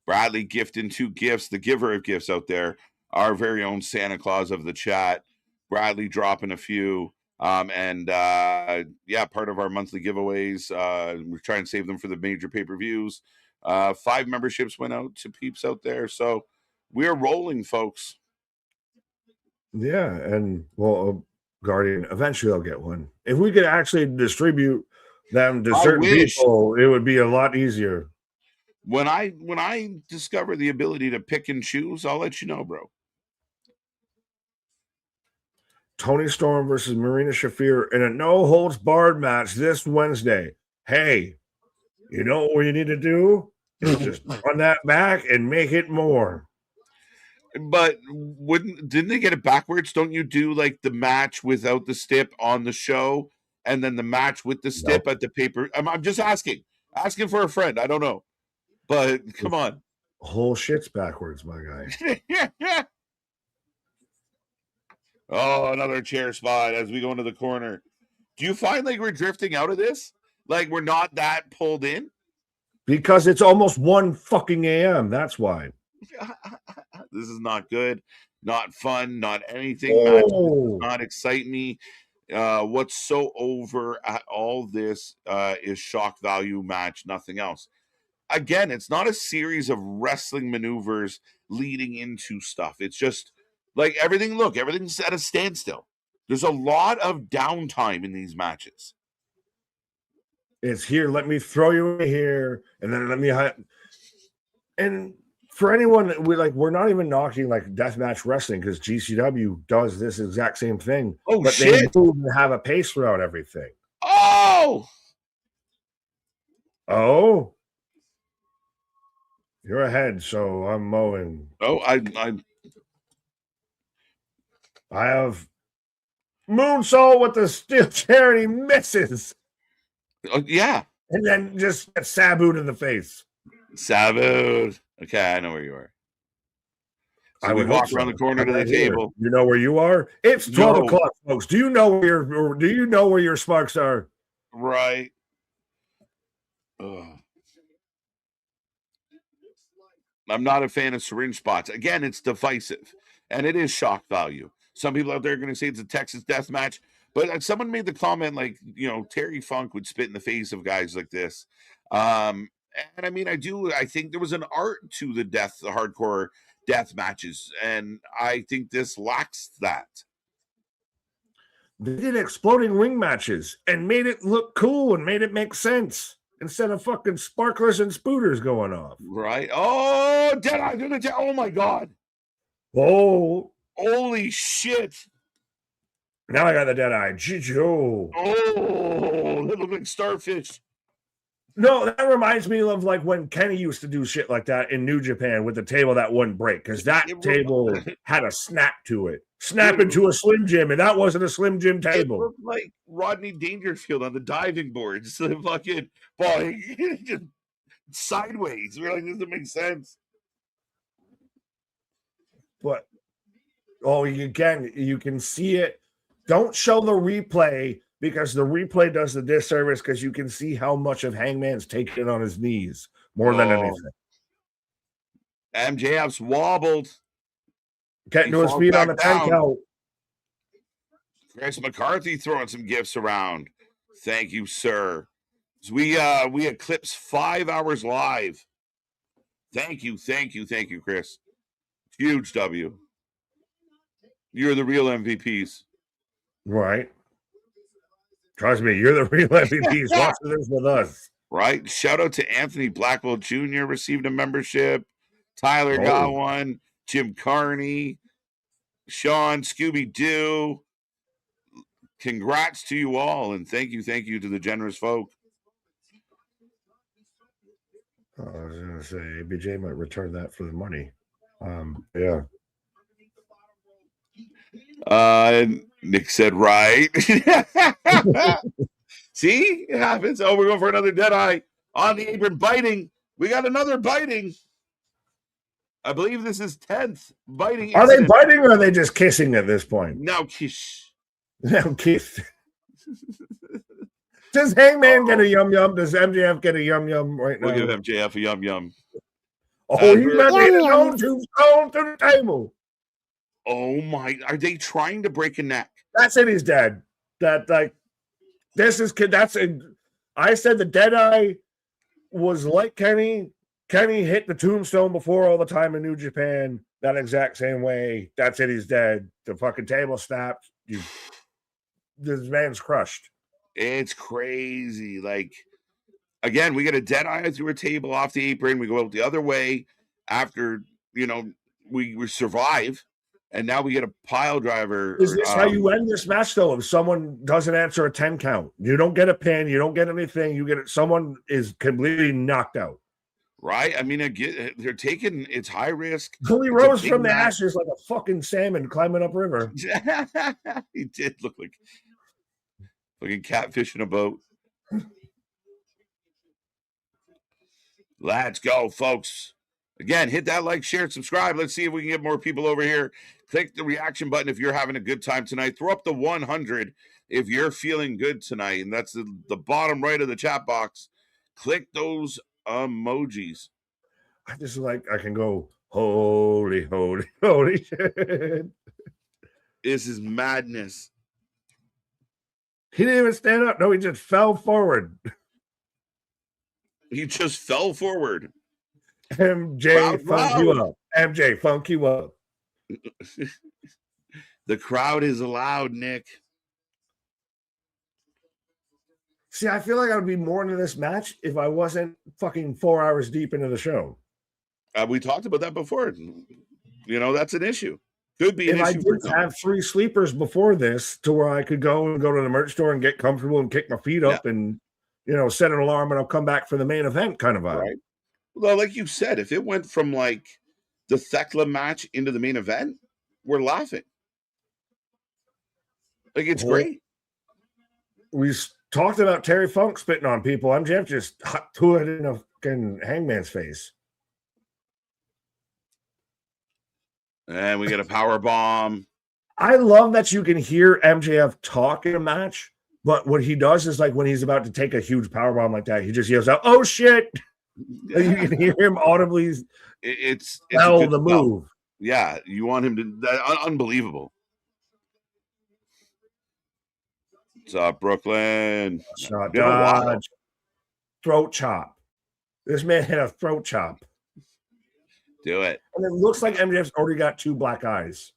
Bradley gifting 2 gifts, the giver of gifts out there, our very own Santa Claus of the chat. Bradley dropping a few. Part of our monthly giveaways. We're trying to save them for the major pay-per-views. 5 memberships went out to peeps out there. So we're rolling, folks. Yeah, and Guardian, eventually I'll get one. If we could actually distribute them to certain people, it would be a lot easier. When I discover the ability to pick and choose, I'll let you know, bro. Tony Storm versus Marina Shafir in a no-holds-barred match this Wednesday. Hey, you know what you need to do? Is just run that back and make it more. But didn't they get it backwards? Don't you do like the match without the stip on the show and then the match with the stip at the paper? I'm just asking for a friend. I don't know, but come on. Whole shit's backwards, my guy. Oh, another chair spot as we go into the corner. Do you find like we're drifting out of this? Like we're not that pulled in? Because it's almost 1 fucking a.m. That's why. This is not good, not fun, not anything. Matches does not excite me. What's so over at all this is shock value match, nothing else. Again, it's not a series of wrestling maneuvers leading into stuff. It's just like everything's at a standstill. There's a lot of downtime in these matches. It's here. Let me throw you in here, and then let me. And for anyone, we're not even knocking like deathmatch wrestling because GCW does this exact same thing. Oh, but shit. They move and have a pace throughout everything. Oh, you're ahead, so I'm mowing. Oh, I have moonsault with the steel chair, and he misses. Yeah. And then just gets Sabu'd in the face. Sabu'd. Okay, I know where you are. So I we would walk hope around so. the corner to the table. You know where you are? It's 12 o'clock, folks. Do you know where your sparks are? Right. Ugh. I'm not a fan of syringe spots. Again, it's divisive, and it is shock value. Some people out there are going to say it's a Texas death match, but someone made the comment like, Terry Funk would spit in the face of guys like this. And I mean, I think there was an art to the hardcore death matches, and I think this lacks that. They did exploding ring matches and made it look cool and made it make sense instead of fucking sparklers and spooters going off. Right. Oh, Deadeye. Oh, my God. Oh. Holy shit. Now I got the Deadeye. Jijo. Oh, that looked like starfish. No, that reminds me of like when Kenny used to do shit like that in New Japan with the table that wouldn't break, because that table had a snap to it. Snap into a Slim Jim, and that wasn't a Slim Jim It table. looked like Rodney Dangerfield on the diving boards. The fucking ball just sideways. We're like, this doesn't make sense. But you can see it. Don't show the replay, because the replay does the disservice, because you can see how much of Hangman's taking it on his knees more than anything. MJF's wobbled. Getting to his feet on the 10 count. Chris McCarthy throwing some gifts around. Thank you, sir. We eclipse 5 hours live. Thank you, Chris. Huge W. You're the real MVPs. Right. Trust me, you're the real MVPs. Watch this with us. Right. Shout out to Anthony Blackwell Jr. received a membership. Tyler got one. Jim Carney. Sean, Scooby-Doo. Congrats to you all, and thank you to the generous folk. I was going to say, ABJ might return that for the money. Yeah. Nick said right. See, it happens. Oh, we're going for another Deadeye on the apron biting. We got another biting. I believe this is 10th biting. Are they biting, or are they just kissing at this point? Now kiss. Now kiss. Does Hangman get a yum yum? Does MJF get a yum yum right now? We'll give MJF a yum yum. Oh, he's not being known to the table. Oh my! Are they trying to break a neck? That's it. He's dead. I said the Deadeye was like Kenny. Kenny hit the tombstone before all the time in New Japan that exact same way. That's it. He's dead. The fucking table snapped. This man's crushed. It's crazy. Like, again, we get a Deadeye through a table off the apron. We go out the other way after, we survive. And now we get a pile driver. Is this how you end this match, though? If someone doesn't answer a 10 count, you don't get a pin, you don't get anything. You get it. Someone is completely knocked out. Right? I mean, they're taking it's high risk. He rose from the ashes like a fucking salmon climbing up river. He did look like a catfish in a boat. Let's go, folks. Again, hit that like, share, subscribe. Let's see if we can get more people over here. Click the reaction button if you're having a good time tonight. Throw up the 100 if you're feeling good tonight. And that's the bottom right of the chat box. Click those emojis. I can go, holy, holy, holy shit. This is madness. He didn't even stand up. No, he just fell forward. He just fell forward. MJ, funk you up. MJ, funk you up. The crowd is loud, Nick. See, I feel like I would be more into this match if I wasn't fucking 4 hours deep into the show. We talked about that before. That's an issue. Could be an issue. If I did have 3 sleepers before this to where I could go to the merch store and get comfortable and kick my feet up and, set an alarm and I'll come back for the main event kind of vibe. Right. Well, like you said, if it went from like the Thekla match into the main event, we're laughing. Like, it's great. We talked about Terry Funk spitting on people. MJF just threw it in a fucking Hangman's face. And we get a power bomb. I love that you can hear MJF talk in a match, but what he does is like when he's about to take a huge power bomb like that, he just yells out, "Oh shit!" You can hear him audibly. It's the move. Yeah, you want him to. Unbelievable. What's up, Brooklyn? Shot dodge. Throat chop. This man had a throat chop. Do it. And it looks like MJF's already got 2 black eyes.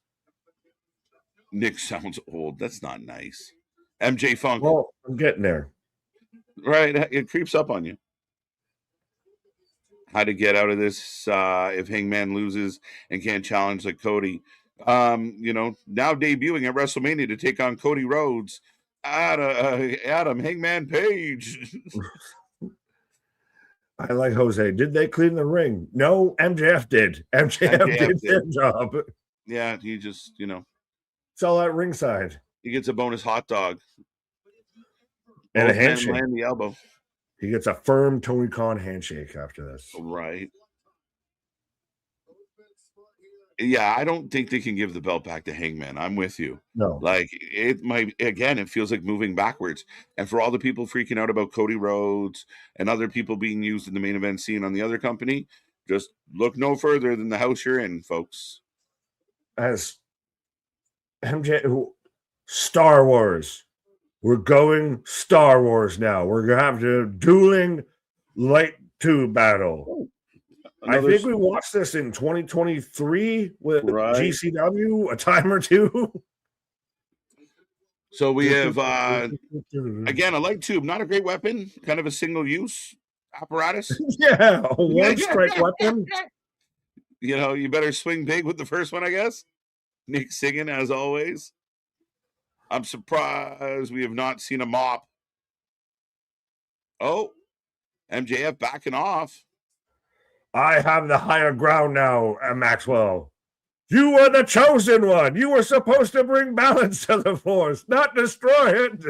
Nick sounds old. That's not nice. MJ Funk. Well, I'm getting there. Right. It creeps up on you. How to get out of this if Hangman loses and can't challenge like Cody. Now debuting at WrestleMania to take on Cody Rhodes. Adam Hangman Page. I like Jose. Did they clean the ring? No, MJF did. MJF did their job. Yeah, he just, It's all at ringside. he gets a bonus hot dog. And Both a men handshake. land the elbow. He gets a firm Tony Khan handshake after this. Right. Yeah, I don't think they can give the belt back to Hangman. I'm with you. No. Like, it might, again, it feels like moving backwards. And for all the people freaking out about Cody Rhodes and other people being used in the main event scene on the other company, just look no further than the house you're in, folks. As MJ, Star Wars. We're going Star Wars now. We're going to have a dueling light tube battle. I think we watched this in 2023 with GCW a time or two. So we have, again, a light tube, not a great weapon, kind of a single-use apparatus. Yeah, a one-strike weapon. You better swing big with the first one, I guess. Nick singing, as always. I'm surprised we have not seen a mop. Oh, MJF backing off. I have the higher ground now, Maxwell. You were the chosen one. You were supposed to bring balance to the force, not destroy it.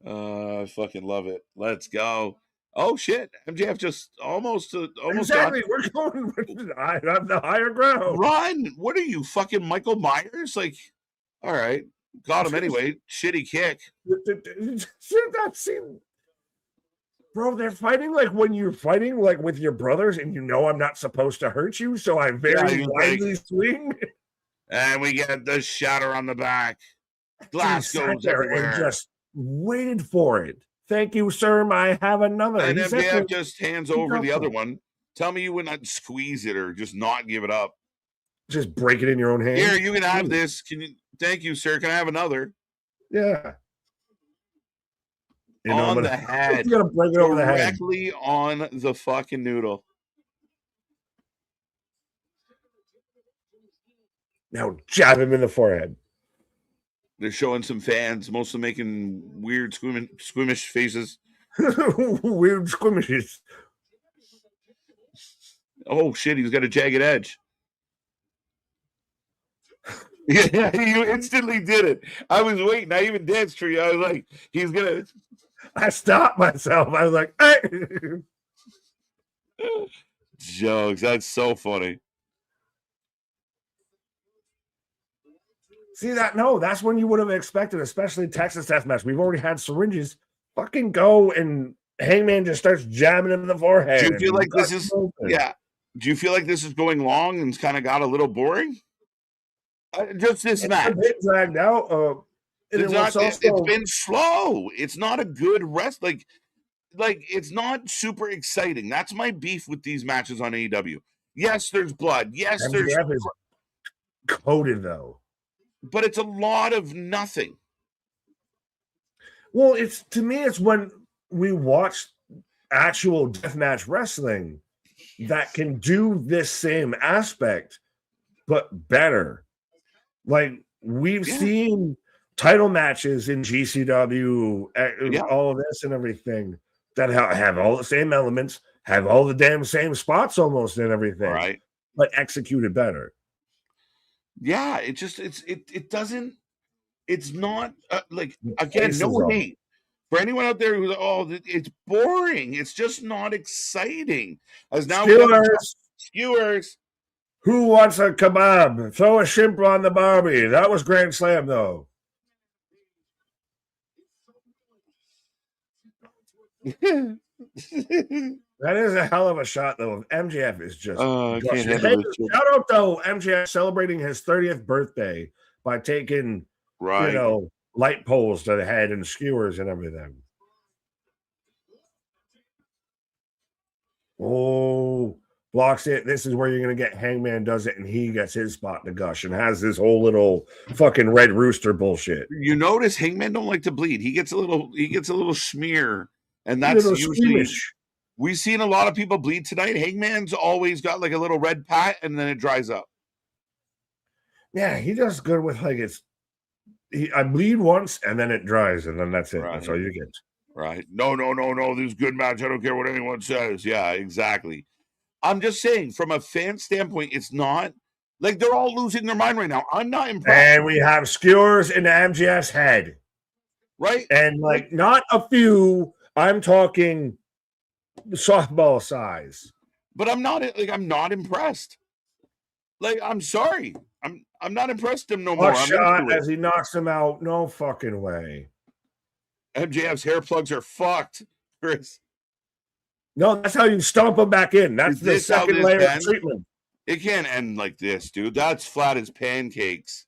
I fucking love it. Let's go. Oh, shit. MJF just almost exactly. We're going. I have the higher ground. Run. What are you, fucking Michael Myers? Like, all right. Got him anyway. Shitty kick. That scene. Bro, they're fighting like when you're fighting like with your brothers and I'm not supposed to hurt you, so I very widely swing. And we get the shatter on the back. Glass goes everywhere. And just waited for it. Thank you, sir. I have another. And MJF just hands over the other one. Tell me you would not squeeze it or just not give it up. Just break it in your own hand. Here, you can have this. Thank you, sir. Can I have another? Yeah. On the head. You're gonna break it over the head. Directly on the fucking noodle. Now jab him in the forehead. They're showing some fans, mostly making weird squeamish faces. Weird squeamishes. Oh shit, he's got a jagged edge. Yeah, you instantly did it. I was waiting. I even danced for you. I was like, he's gonna. I stopped myself. I was like, hey. Jokes. That's so funny. See that? No, that's when you would have expected, especially Texas Deathmatch. We've already had syringes. Fucking go, and Hangman just starts jabbing him in the forehead. Do you feel like this is? Yeah. Do you feel like this is going long and it's kind of got a little boring? Just this match. A bit dragged out. It's been slow. It's not a good rest. Like it's not super exciting. That's my beef with these matches on AEW. Yes, there's blood. Yes, there's coated though. But it's a lot of nothing. Well, to me, it's when we watch actual deathmatch wrestling that can do this same aspect, but better. Like we've seen title matches in GCW, all of this and everything that have all the same elements, have all the damn same spots almost and everything, right? But executed better. Yeah, it doesn't. It's not like again, no hate for anyone out there who's it's boring. It's just not exciting. As now skewers. Who wants a kebab? Throw a shrimp on the Barbie. That was Grand Slam, though. That is a hell of a shot, though. MJF is just. Shout out, though, MJF celebrating his 30th birthday by taking, light poles to the head and skewers and everything. Oh. Blocks it. This is where you're going to get Hangman does it, and he gets his spot to gush and has this whole little fucking Red Rooster bullshit. You notice Hangman don't like to bleed. He gets a little smear, and that's usually we've seen a lot of people bleed tonight. Hangman's always got like a little red pat, and then it dries up. Yeah, he does good with I bleed once, and then it dries, and then that's it. Right. That's all you get. Right? No. This is a good match. I don't care what anyone says. Yeah, exactly. I'm just saying, from a fan standpoint, it's not like they're all losing their mind right now. I'm not impressed. And we have skewers in the MGF's head. Right? And like not a few, I'm talking softball size. But I'm not impressed. Like, I'm sorry. I'm not impressed him no more. I'm Shot as he knocks him out. No fucking way. MJF's hair plugs are fucked, Chris. No, that's how you stomp him back in. That's the second layer of treatment. It can't end like this, dude. That's flat as pancakes.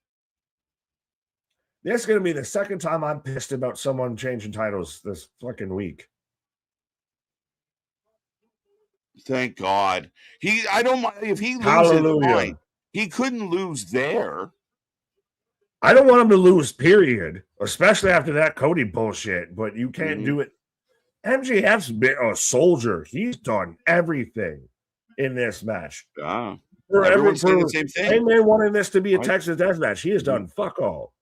This is going to be the second time I'm pissed about someone changing titles this fucking week. Thank God. I don't mind if he loses. Fine. He couldn't lose there. I don't want him to lose, period. Especially after that Cody bullshit. But you can't do it. MJF's been a soldier. He's done everything in this match. Yeah. Everyone's saying the same thing. Hangman wanting this to be a Texas death match. He has done fuck all.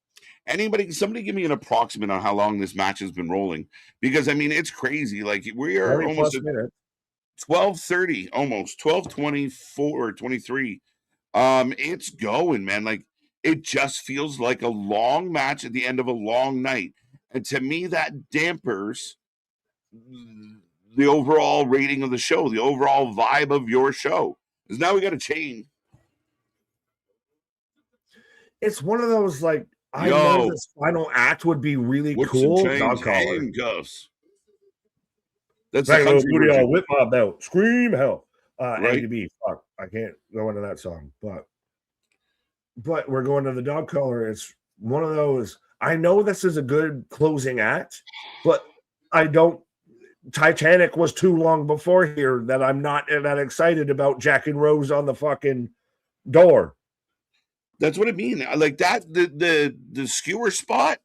Somebody give me an approximate on how long this match has been rolling. Because, I mean, it's crazy. Like, we are almost at 12:30, almost 12:24 or 23. It's going, man. Like, it just feels like a long match at the end of a long night. And to me, that dampers the overall rating of the show, the overall vibe of your show. Because now we got to change. It's one of those, like, I know this final act would be really cool. Handcuffs. That's right, the booty all whip my belt. Scream hell. Right. AEW, fuck. I can't go into that song. But we're going to the dog collar. It's one of those. I know this is a good closing act, but I don't. Titanic was too long before here that I'm not that excited about Jack and Rose on the fucking door. That's what I mean. Like that, the skewer spot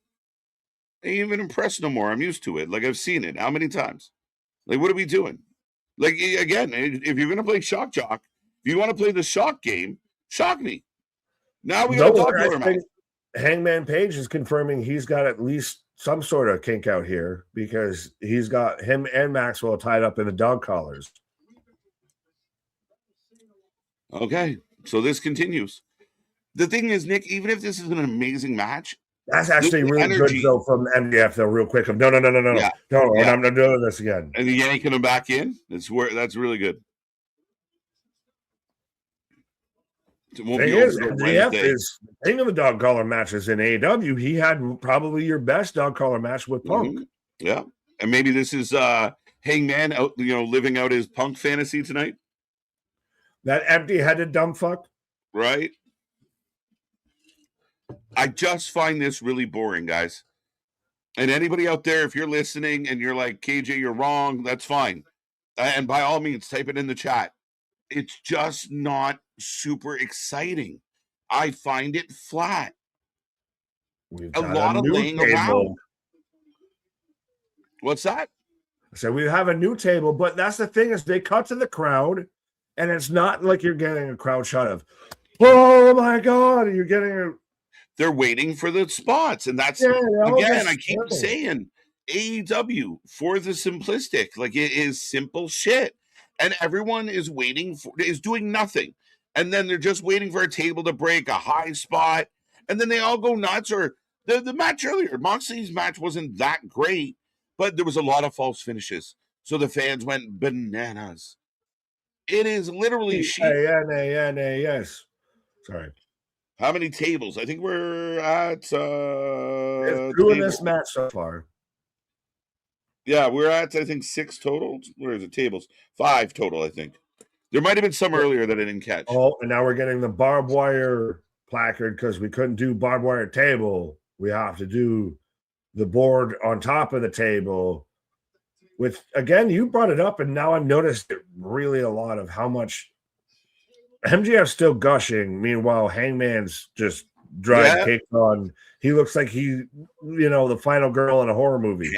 ain't even impressed no more. I'm used to it. Like, I've seen it. How many times? Like, what are we doing? Like, again, if you're going to play shock jock, if you want to play the shock game, shock me. Now we got to talk to him. Hangman Page is confirming he's got at least some sort of kink out here because he's got him and Maxwell tied up in the dog collars. Okay, so this continues. The thing is, Nick, even if this is an amazing match, that's actually really good though from MJF though. Real quick, no, I'm not doing this again. And yanking him back in. That's really good. MJF is king of the dog collar matches in AEW. He had probably your best dog collar match with Punk. Yeah, and maybe this is Hangman out, living out his Punk fantasy tonight. That empty-headed dumb fuck, right? I just find this really boring, guys. And anybody out there, if you're listening and you're like, KJ, you're wrong, that's fine. And by all means, type it in the chat. It's just not super exciting. I find it flat. A lot of laying around. What's that? So we have a new table, but that's the thing is they cut to the crowd, and it's not like you're getting a crowd shot of, oh my God, you're getting They're waiting for the spots, and that's again. I keep saying AEW for the simplistic, like it is simple shit, and everyone is doing nothing, and then they're just waiting for a table to break, a high spot, and then they all go nuts. Or the match earlier, Moxley's match wasn't that great, but there was a lot of false finishes, so the fans went bananas. It is literally yes. Sorry. How many tables? I think we're at two in this match so far. Yeah, we're at I think 6 total. Where is it? Tables 5 total. I think there might have been some earlier that I didn't catch. Oh, and now we're getting the barbed wire placard because we couldn't do barbed wire table. We have to do the board on top of the table. With again, you brought it up, and now I've noticed it really a lot of how much. MJF's still gushing. Meanwhile, Hangman's just dry caked on. He looks like the final girl in a horror movie.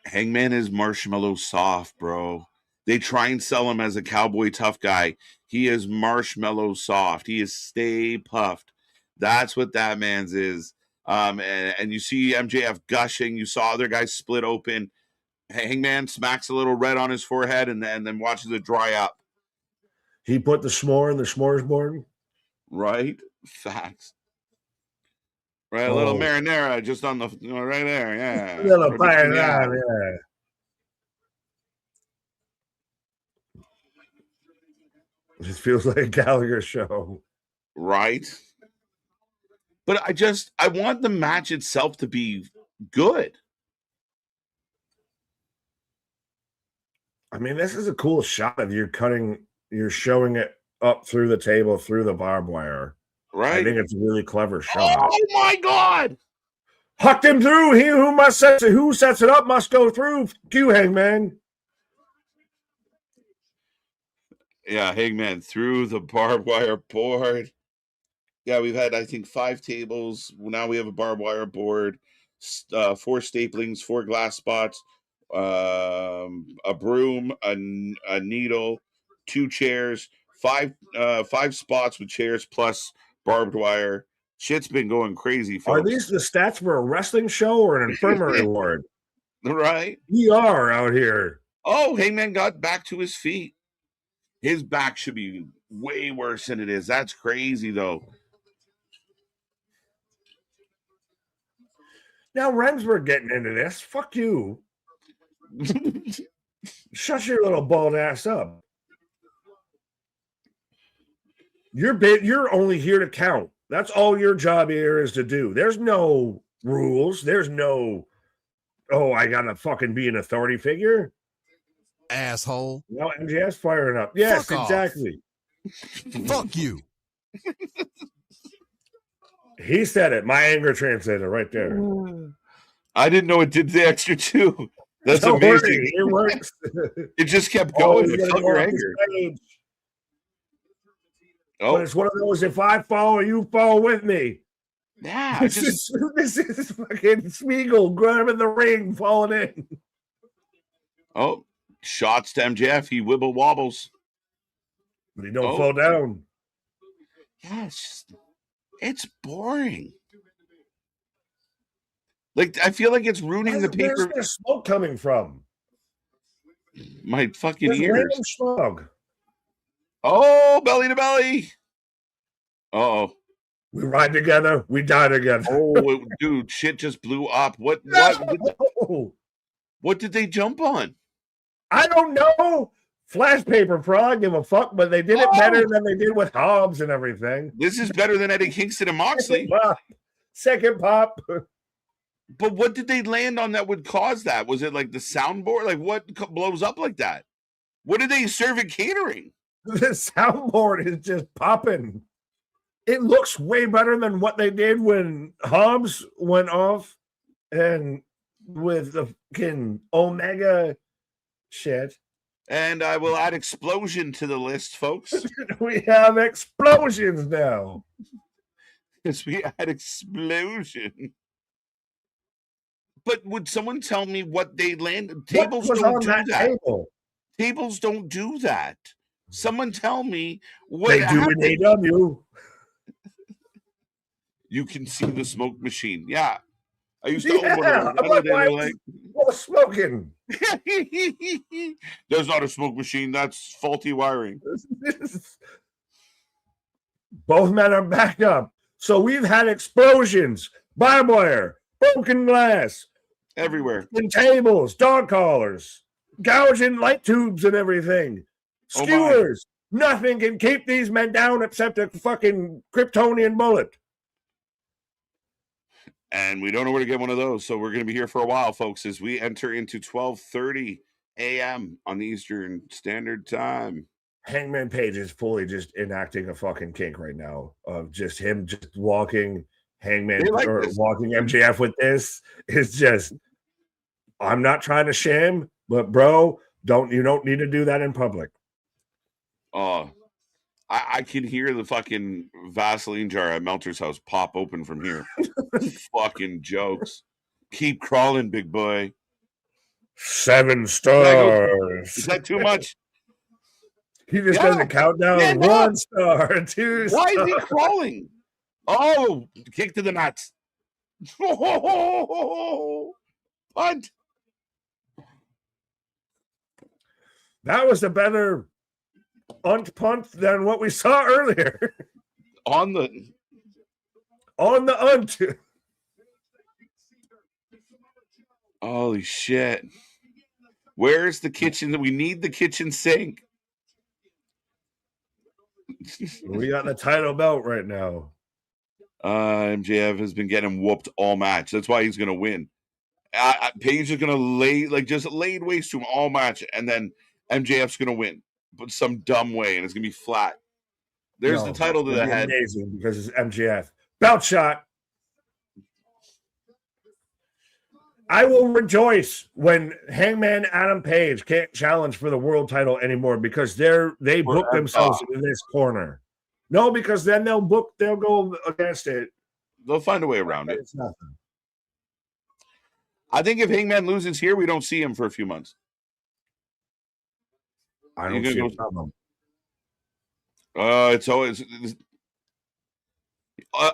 Hangman is marshmallow soft, bro. They try and sell him as a cowboy tough guy. He is marshmallow soft. He is stay puffed. That's what that man's is. And you see MJF gushing. You saw other guys split open. Hangman smacks a little red on his forehead and then watches it dry up. He put the s'more in the smorgasbord. Right? Facts. Right, a little marinara just on the right there. Yeah. A little marinara, yeah. It feels like a Gallagher show. Right? But I want the match itself to be good. I mean, this is a cool shot of you're showing it up through the table, through the barbed wire. Right? I think it's a really clever shot. Oh my God! Hucked him through. He who sets it up must go through. Cue Hangman. Yeah, Hangman through the barbed wire board. Yeah, we've had, I think, 5 tables. Now we have a barbed wire board, 4 staplings, 4 glass spots, a broom, a needle, 2 chairs, 5 spots with chairs plus barbed wire. Shit's been going crazy, folks. Are these the stats for a wrestling show or an infirmary ward? Right? ER out here. Oh, Hangman got back to his feet. His back should be way worse than it is. That's crazy, though. Now, Remsburg getting into this. Fuck you. Shut your little bald ass up. You're only here to count. That's all your job here is to do. There's no rules. There's no, I gotta fucking be an authority figure. Asshole. No, MJF's firing up. Yes, Fuck exactly. Fuck you. He said it. My anger translator right there. I didn't know it did the extra 2. That's Don't amazing. worry, it works. It just kept going. You It gotta felt go your off the anger. stage. Oh, But it's one of those, if I fall, you fall with me. yeah. This is fucking Smeagol grabbing the ring, falling in. Oh, shots to MJF. He wibble wobbles. But he don't fall down. Yeah, it's boring. Like, I feel like it's ruining the paper. Where's the smoke coming from? My fucking There's ears. random smoke. Oh, belly to belly. Uh-oh. We ride together, we die together. Oh, dude, shit just blew up. What did they jump on? I don't know. Flash paper, pro, give a fuck, but they did it better than they did with Hobbs and everything. This is better than Eddie Kingston and Moxley. Second pop. But what did they land on that would cause that? Was it like the soundboard? Like, what blows up like that? What did they serve at catering? The soundboard is just popping. It looks way better than what they did when Hobbs went off and with the fucking Omega shit. And I will add explosion to the list, folks. We have explosions now. Yes, we add explosion. But would someone tell me what they landed? Tables don't do that. Table? Tables don't do that. Someone tell me what they happened. do in AEW. You can see the smoke machine. Yeah. I used to own one of those. I'm like, why was smoking? There's not a smoke machine. That's faulty wiring. Both men are back up. So we've had explosions, barbed wire, broken glass, everywhere, in tables, dog collars, gouging light tubes and everything, skewers. Nothing can keep these men down except a fucking Kryptonian bullet. And we don't know where to get one of those, so we're going to be here for a while, folks, as we enter into 12:30 a.m. on the Eastern Standard Time. Hangman Page is fully just enacting a fucking kink right now of just him just walking Hangman or walking MJF with this. It's just, I'm not trying to shame, but bro, you don't need to do that in public. Oh, I can hear the fucking Vaseline jar at Melter's house pop open from here. Fucking jokes. Keep crawling, big boy. 7 stars. Is that too much? He just does a countdown. Yeah, 1 star, 2 stars. Why is he crawling? Oh, kick to the nuts. Punt. That was a better punt than what we saw earlier. On the unt. Holy shit. Where's the kitchen? We need the kitchen sink. We got the title belt right now. MJF has been getting whooped all match. That's why he's going to win. Paige is going to laid waste to him all match, and then MJF's going to win, but some dumb way, and it's going to be flat. There's the title to the head. Amazing because it's MJF. Belt shot. I will rejoice when Hangman Adam Page can't challenge for the world title anymore because they book themselves in this corner. No, because then they'll go against it. They'll find a way around it. It's nothing. I think if Hangman loses here, we don't see him for a few months. I don't see a problem. It's always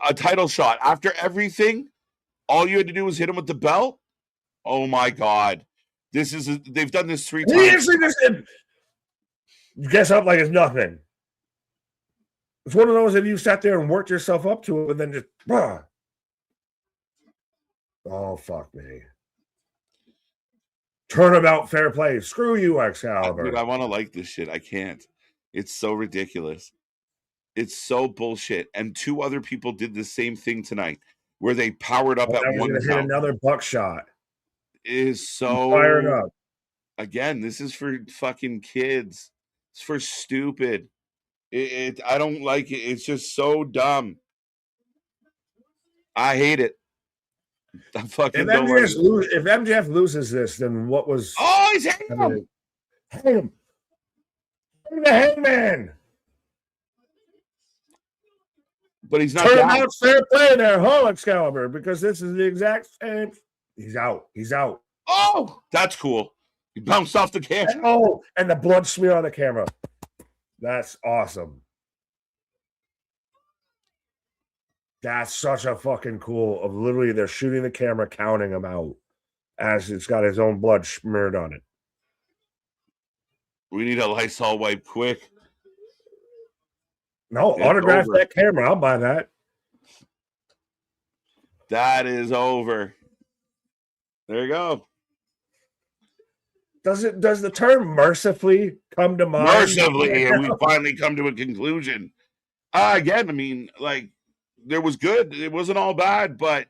a title shot. After everything, all you had to do was hit him with the belt. Oh my God. They've done this 3 times. Gets up like it's nothing. It's one of those that you sat there and worked yourself up to it and then just oh fuck me. Turnabout fair play. Screw you, Excalibur. Dude, I want to like this shit. I can't. It's so ridiculous. It's so bullshit. And 2 other people did the same thing tonight where they powered up at one hit another buckshot. Is so fired up. Again, this is for fucking kids. It's for stupid. I don't like it. It's just so dumb. I hate it. I fucking don't like it. If MJF loses this, then what was? Oh, he's hanging him. Hang him. Hang the Hangman. But he's not. Turn out fair play there, Excalibur, because this is the exact same. He's out. He's out. Oh, that's cool. He bounced off the camera. And the blood smear on the camera. That's awesome. That's such a fucking cool of literally they're shooting the camera, counting him out as it's got his own blood smeared on it. We need a Lysol wipe quick. No, autograph that camera. I'll buy that. That is over. There you go. Does the term mercifully come to mind? Mercifully, and we finally come to a conclusion. Again, I mean, like, there was good. It wasn't all bad, but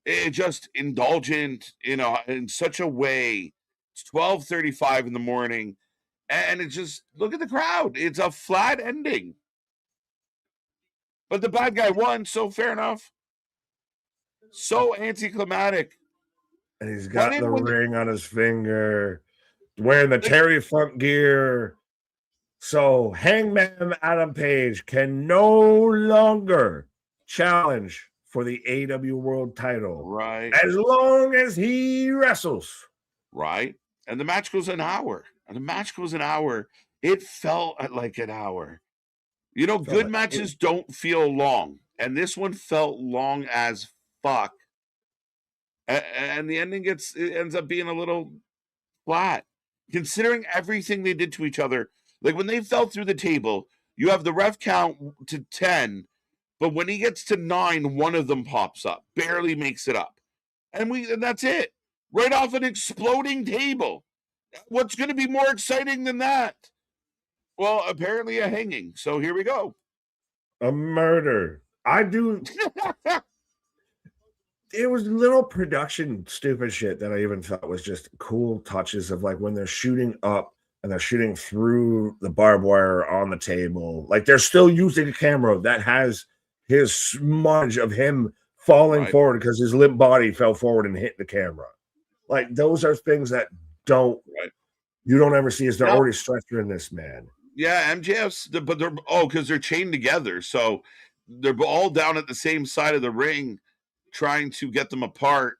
it just indulgent, in such a way. It's 12:35 in the morning, and it just, look at the crowd. It's a flat ending. But the bad guy won, so fair enough. So anticlimactic. And he's got the ring on his finger, wearing the Terry Funk gear. So Hangman Adam Page can no longer challenge for the AEW World title. Right. As long as he wrestles. Right. And the match goes an hour. It felt like an hour. Good matches don't feel long. And this one felt long as fuck. And the ending ends up being a little flat, considering everything they did to each other. Like when they fell through the table, you have the ref count to 10, but when he gets to 9, one of them pops up, barely makes it up, and that's it, right off an exploding table. What's going to be more exciting than that? Well, apparently a hanging. So here we go. A murder. I do. It was little production stupid shit that I even thought was just cool touches of like when they're shooting up and they're shooting through the barbed wire on the table. Like they're still using a camera that has his smudge of him falling forward because his limp body fell forward and hit the camera. Like those are things that you don't ever see as they're already stretching this man. Yeah, MJF's, but because they're chained together. So they're all down at the same side of the ring, trying to get them apart.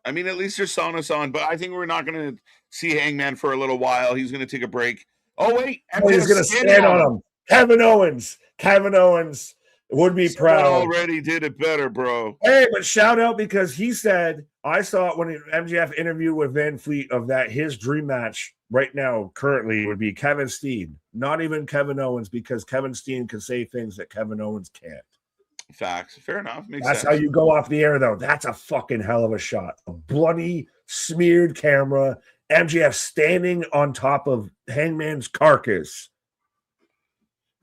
I mean, at least they're sawing us on, but I think we're not going to see Hangman for a little while. He's going to take a break. Oh, wait. He's going to stand on him. Kevin Owens would be proud. Already did it better, bro. Hey, but shout out because he said, I saw it when MJF interviewed with Van Fleet of that his dream match right now, currently, would be Kevin Steen, not even Kevin Owens, because Kevin Steen can say things that Kevin Owens can't. Facts. Fair enough. Makes That's sense. how you go off the air, though. That's a fucking hell of a shot. A bloody, smeared camera. MJF standing on top of Hangman's carcass,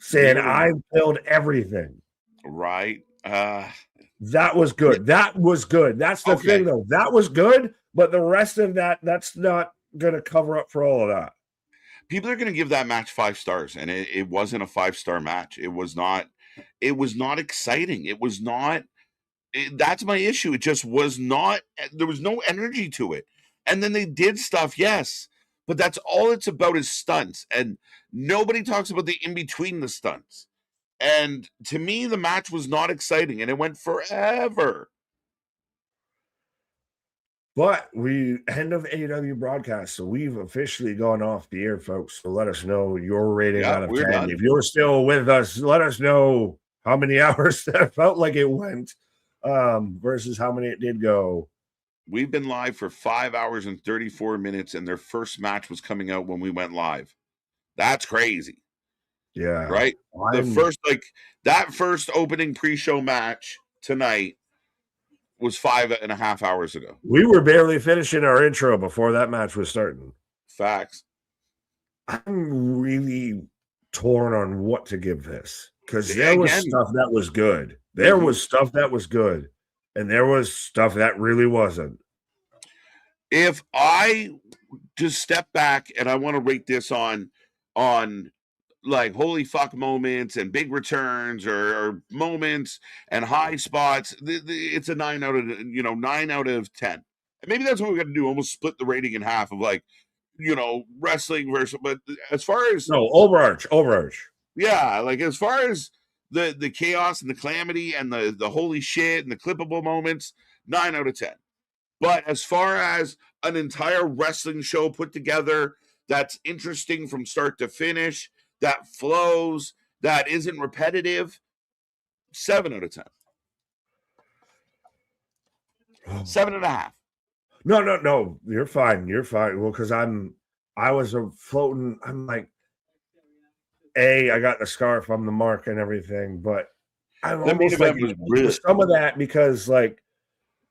saying, "I killed everything." Right. That was good. That was good. That's the thing, though. That was good, but the rest of that's not going to cover up for all of that. People are going to give that match 5 stars, and it wasn't a 5-star match. It was not exciting. It was not. That's my issue. It just was not. There was no energy to it. And then they did stuff, yes, but that's all it's about is stunts, and nobody talks about the in between the stunts. And to me, the match was not exciting, and it went forever. But we end of AEW broadcast, so we've officially gone off the air, folks. So let us know your rating out of 10. Done. If you're still with us, let us know how many hours that felt like it went versus how many it did go. We've been live for 5 hours and 34 minutes, and their first match was coming out when we went live. That's crazy. Yeah. Right? That first opening pre-show match tonight was 5.5 hours ago. We were barely finishing our intro before that match was starting. Facts. I'm really torn on what to give this, because there was stuff that was good. There was stuff that was good, and there was stuff that really wasn't. If I just step back and I want to rate this on like holy fuck moments and big returns or moments and high spots, it's a 9 out of 10. And maybe that's what we got to do, almost split the rating in half of like, wrestling versus, but as far as overarch. Yeah, like as far as the chaos and the calamity and the holy shit and the clippable moments, 9 out of 10. But as far as an entire wrestling show put together that's interesting from start to finish, that flows, that isn't repetitive, 7 out of 10. 7.5. No. You're fine. Well, because I was floating. I'm like, I got the scarf. I'm the mark and everything, but I'm almost like some of that, because like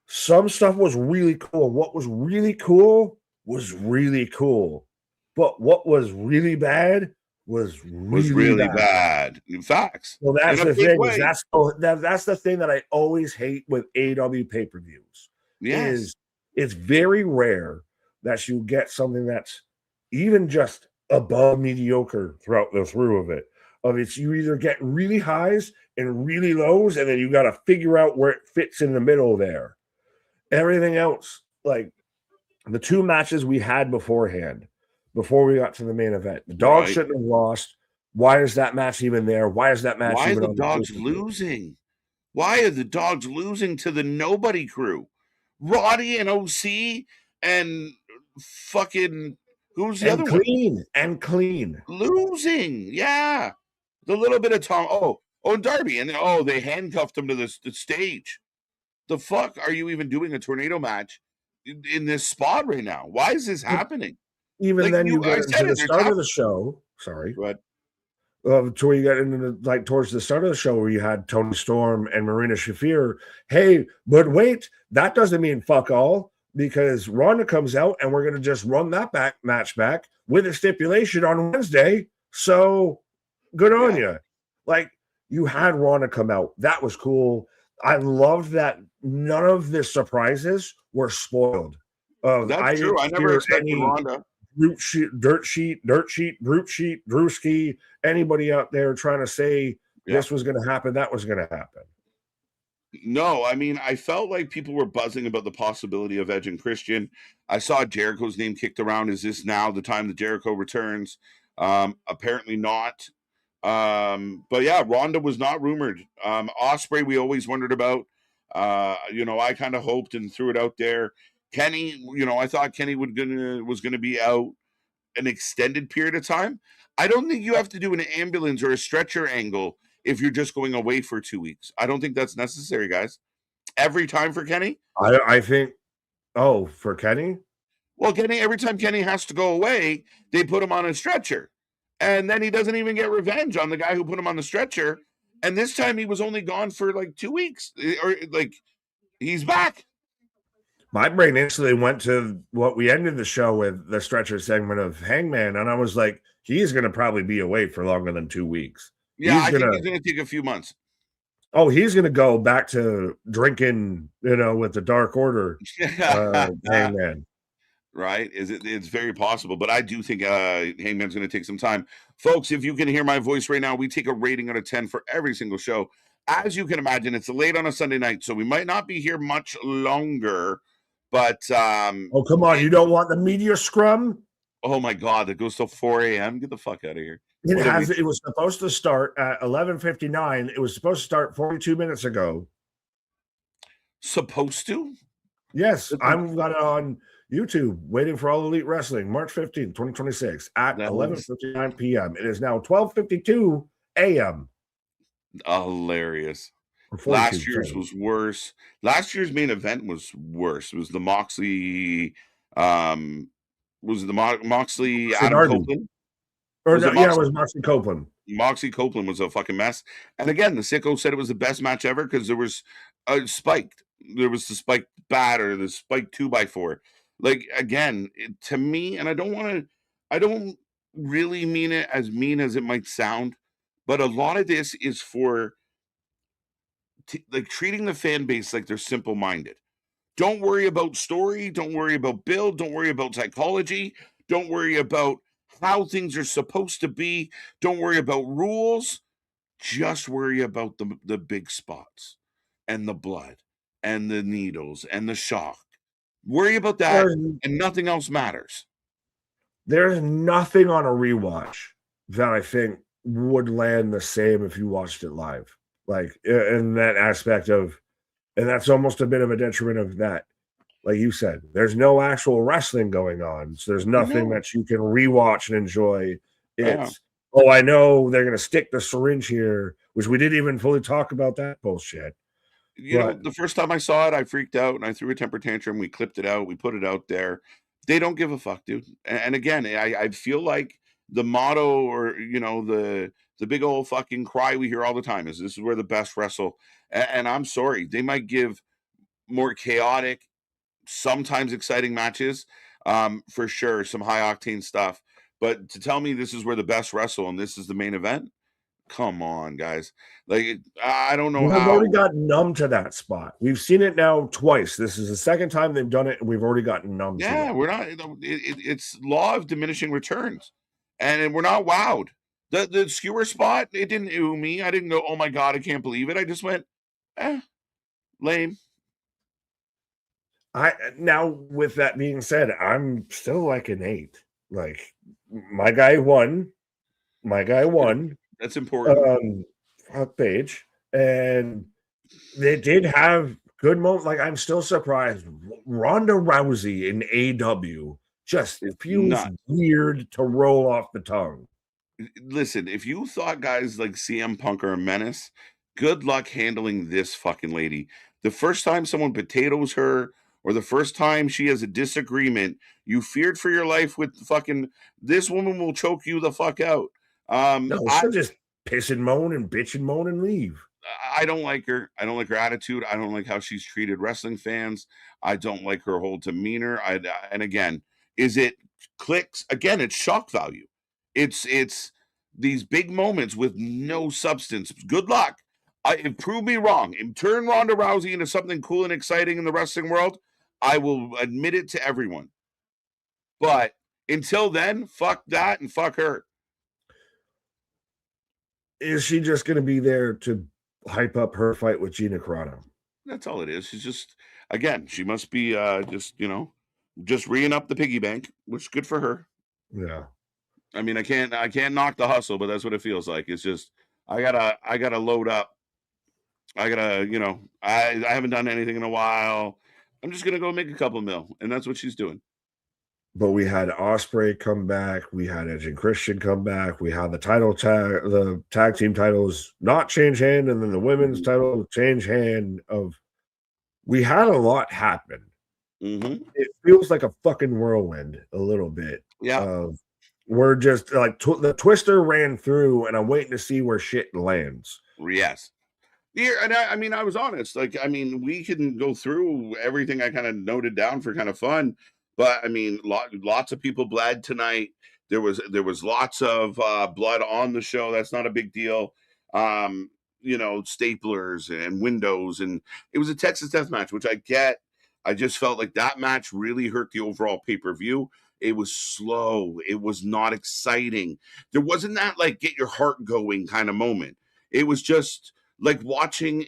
some stuff was really cool. What was really cool was really cool, but what was really bad was really bad. Facts. Well, that's the thing. That's the thing that I always hate with AEW pay-per-views. Yes. It's very rare that you get something that's even just above mediocre throughout the through of it. You either get really highs and really lows, and then you got to figure out where it fits in the middle there. Everything else, like the 2 matches we had beforehand, before we got to the main event, the dogs shouldn't have lost. Why is that match even there? Why is that match Why even are the dogs losing? Why are the dogs losing to the Nobody Crew? Roddy and OC and fucking who's the other one? And clean. Losing. Yeah. The little bit of Tom. And Darby. And they handcuffed him to the stage. The fuck are you even doing a tornado match in this spot right now? Why is this happening? Even like then you got into the start of the show. Sorry. Go ahead. Where you got into towards the start of the show where you had Toni Storm and Marina Shafir. Hey, but wait, that doesn't mean fuck all, because Ronda comes out and we're going to just run that match back with a stipulation on Wednesday. So good on you. Like, you had Ronda come out. That was cool. I loved that none of the surprises were spoiled. That's true. I never expected Ronda. Dirt sheet, Drewski, anybody out there trying to say this was going to happen, that was going to happen. No, I mean, I felt like people were buzzing about the possibility of Edge and Christian. I saw Jericho's name kicked around. Is this now the time that Jericho returns? Apparently not. But yeah, Ronda was not rumored. Ospreay, we always wondered about. I kind of hoped and threw it out there. Kenny, I thought Kenny was gonna be out an extended period of time. I don't think you have to do an ambulance or a stretcher angle if you're just going away for 2 weeks. I don't think that's necessary, guys. Every time for Kenny? I think, for Kenny? Well, Kenny, every time Kenny has to go away, they put him on a stretcher. And then he doesn't even get revenge on the guy who put him on the stretcher. And this time he was only gone for like 2 weeks. Or like he's back. My brain instantly went to what we ended the show with, the stretcher segment of Hangman, and I was like, he's going to probably be away for longer than 2 weeks. Yeah, I think he's going to take a few months. Oh, he's going to go back to drinking, with the Dark Order, Hangman. Right? It's very possible, but I do think Hangman's going to take some time. Folks, if you can hear my voice right now, we take a rating out of 10 for every single show. As you can imagine, it's late on a Sunday night, so we might not be here much longer, but oh, come on, you don't want the media scrum? Oh my God, that goes till 4 a.m. Get the fuck out of here. It was supposed to start at 11:59. It was supposed to start 42 minutes ago. Supposed to? Yes, I've got it on YouTube, waiting for All Elite Wrestling, March 15th, 2026, at 11:59 p.m. It is now 12:52 a.m. Hilarious. Last year's was worse. Last year's main event was worse. It was the Moxley, Moxley Adam Copeland? It was Moxley Copeland. Moxley Copeland was a fucking mess. And again, the sicko said it was the best match ever because there was spiked. There was the spiked bat or the spiked 2x4. Like, again, to me, and I don't really mean it as mean as it might sound, but a lot of this is for like treating the fan base like they're simple-minded. Don't worry about story. Don't worry about build. Don't worry about psychology. Don't worry about how things are supposed to be. Don't worry about rules. Just worry about the big spots and the blood and the needles and the shock. Worry about that, and nothing else matters. There's nothing on a rewatch that I think would land the same if you watched it live. Like, in that aspect of, and that's almost a bit of a detriment of that. Like you said, there's no actual wrestling going on. So there's nothing that you can rewatch and enjoy. It's, I know they're going to stick the syringe here, which we didn't even fully talk about that bullshit. You know, the first time I saw it, I freaked out and I threw a temper tantrum. We clipped it out. We put it out there. They don't give a fuck, dude. And again, I feel like the motto or, the big old fucking cry we hear all the time is this is where the best wrestle. And I'm sorry, they might give more chaotic, sometimes exciting matches, for sure, some high octane stuff. But to tell me this is where the best wrestle and this is the main event, come on, guys. Like, I don't know how. We've already gotten numb to that spot. We've seen it now twice. This is the second time they've done it, and we've already gotten numb to it. Yeah, we're not. It's law of diminishing returns, and we're not wowed. The skewer spot, it didn't ew me. I didn't go, oh my God, I can't believe it. I just went, lame. Now, with that being said, I'm still like an 8. Like, my guy won. That's important. Front page, and they did have good moments. Like, I'm still surprised. Ronda Rousey in AEW just feels weird to roll off the tongue. Listen, if you thought guys like CM Punk are a menace, good luck handling this fucking lady. The first time someone potatoes her, or the first time she has a disagreement, you feared for your life with fucking, this woman will choke you the fuck out. No, she'll just piss and moan and bitch and moan and leave. I don't like her. I don't like her attitude. I don't like how she's treated wrestling fans. I don't like her whole demeanor. And again, is it clicks? Again, it's shock value. It's these big moments with no substance. Good luck. Prove me wrong. And turn Ronda Rousey into something cool and exciting in the wrestling world. I will admit it to everyone. But until then, fuck that and fuck her. Is she just going to be there to hype up her fight with Gina Carano? That's all it is. She's just, again, she must be just reeing up the piggy bank, which is good for her. Yeah. I mean, I can't knock the hustle, but that's what it feels like. It's just, I gotta load up. I gotta, I haven't done anything in a while. I'm just gonna go make a couple mil, and that's what she's doing. But we had Ospreay come back. We had Edge and Christian come back. We had the tag team titles not change hand, and then the women's title change hand. We had a lot happen. It feels like a fucking whirlwind a little bit. Yeah. We're just like the twister ran through, and I'm waiting to see where shit lands. Yes. Yeah, and I mean, I was honest. Like, I mean, we can go through everything I kind of noted down for kind of fun, but I mean, lots of people bled tonight. There was lots of blood on the show. That's not a big deal. Staplers and windows, and it was a Texas death match, which I get. I just felt like that match really hurt the overall pay-per-view. It was slow. It was not exciting. There wasn't that like get your heart going kind of moment. It was just like watching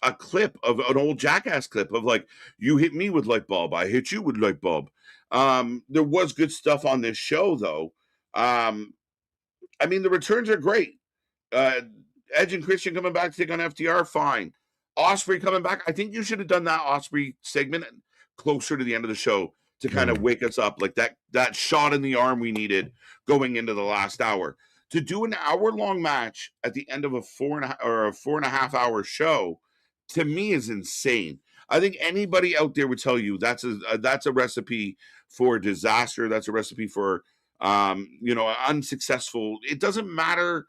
a clip of an old Jackass clip of like, you hit me with light bulb, I hit you with light bulb. There was good stuff on this show though. I mean, the returns are great. Edge and Christian coming back to take on FTR, fine. Osprey coming back. I think you should have done that Osprey segment closer to the end of the show to kind of wake us up, like that shot in the arm we needed going into the last hour. To do an hour-long match at the end of a 4.5 hour show, to me, is insane. I think anybody out there would tell you that's a recipe for disaster. That's a recipe for unsuccessful. It doesn't matter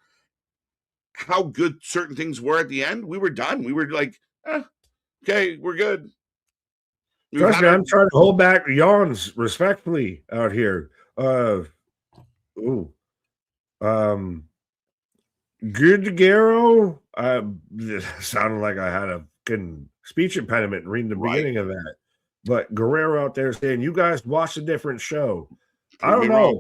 how good certain things were at the end. We were done. We were like, okay, we're good. Trust me, I'm trying to hold back yawns respectfully out here. Good Guerrero. Sounded like I had a fucking speech impediment reading the beginning of that. But Guerrero out there saying, you guys watched a different show. I don't know.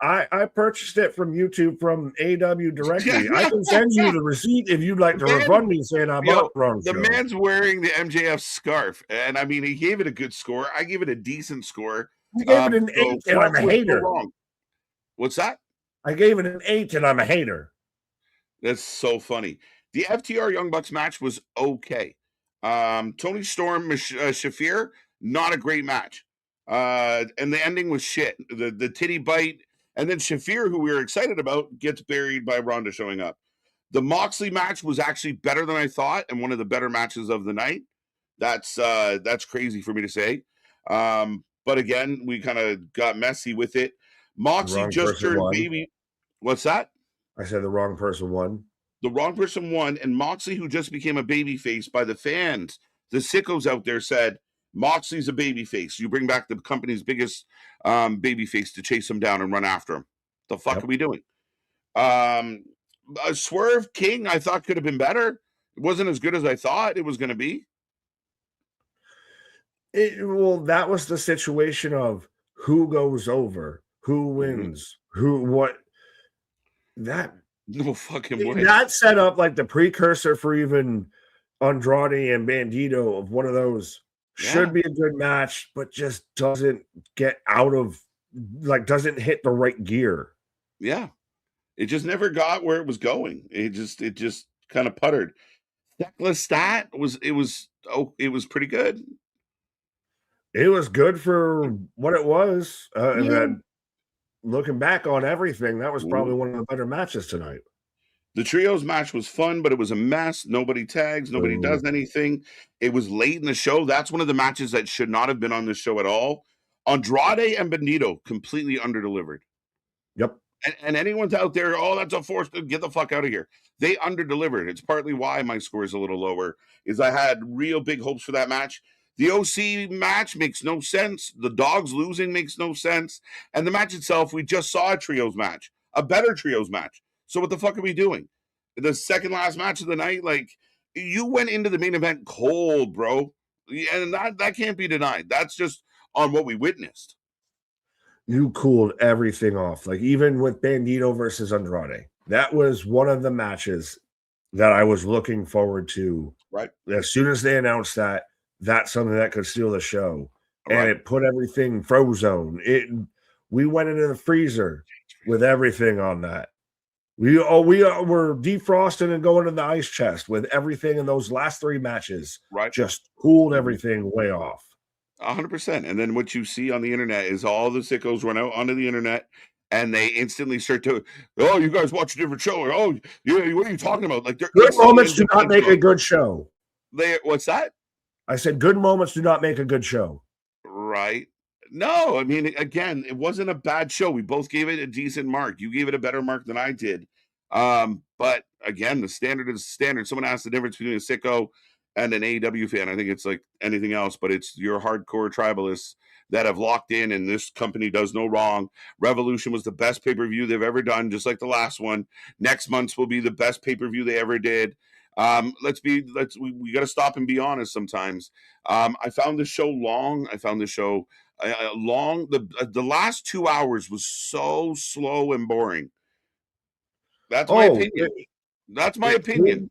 I purchased it from YouTube from AEW directly. I can send you the receipt if you'd like to refund me saying I bought the wrong show. The man's wearing the MJF scarf, and I mean, he gave it a good score. I gave it a decent score. You gave it an 8, and I'm a hater. What's that? I gave it an 8, and I'm a hater. That's so funny. The FTR Young Bucks match was okay. Tony Storm, Shafir, not a great match. And the ending was shit. The titty bite. And then Shafir, who we were excited about, gets buried by Ronda showing up. The Moxley match was actually better than I thought, and one of the better matches of the night. That's crazy for me to say. But again, we kind of got messy with it. Moxley just turned baby. What's that? I said the wrong person won. The wrong person won, and Moxley, who just became a babyface by the fans, the sickos out there said, Moxley's a babyface. You bring back the company's biggest babyface to chase him down and run after him. The fuck are we doing? Swerve King, I thought could have been better. It wasn't as good as I thought it was going to be. That was the situation of who goes over, who wins, what. That no fucking way. That set up like the precursor for even Andrade and Bandito of one of those. Should be a good match, but just doesn't get out of, like, doesn't hit the right gear. Yeah. It just never got where it was going. It just kind of puttered. Stat was pretty good. It was good for what it was. And then looking back on everything, that was probably one of the better matches tonight. The trios match was fun, but it was a mess. Nobody tags. Nobody does anything. It was late in the show. That's one of the matches that should not have been on the show at all. Andrade and Bandito completely underdelivered. Yep. And anyone's out there, that's a force. Get the fuck out of here. They underdelivered. It's partly why my score is a little lower, is I had real big hopes for that match. The OC match makes no sense. The Dogs losing makes no sense. And the match itself, we just saw a trios match, a better trios match. So what the fuck are we doing? The second last match of the night, like, you went into the main event cold, bro. And that can't be denied. That's just on what we witnessed. You cooled everything off. Like, even with Bandito versus Andrade, that was one of the matches that I was looking forward to. Right. As soon as they announced that, that's something that could steal the show. Right. And it put everything frozone. We went into the freezer with everything on that. We were defrosting and going to the ice chest with everything in those last 3 matches. Right. Just cooled everything way off. 100%. And then what you see on the internet is all the sickos run out onto the internet and they instantly start to, you guys watch a different show. Or, what are you talking about? Like, good moments do not make a good show. What's that? I said good moments do not make a good show. Right. No, I mean, again, it wasn't a bad show. We both gave it a decent mark. You gave it a better mark than I did. But again, the standard is standard. Someone asked the difference between a sicko and an AEW fan. I think it's like anything else, but it's your hardcore tribalists that have locked in, and this company does no wrong. Revolution was the best pay-per-view they've ever done, just like the last one. Next month's will be the best pay-per-view they ever did. We got to stop and be honest sometimes. I found this show long. I found this show long. The last 2 hours was so slow and boring. That's my opinion. That's my opinion.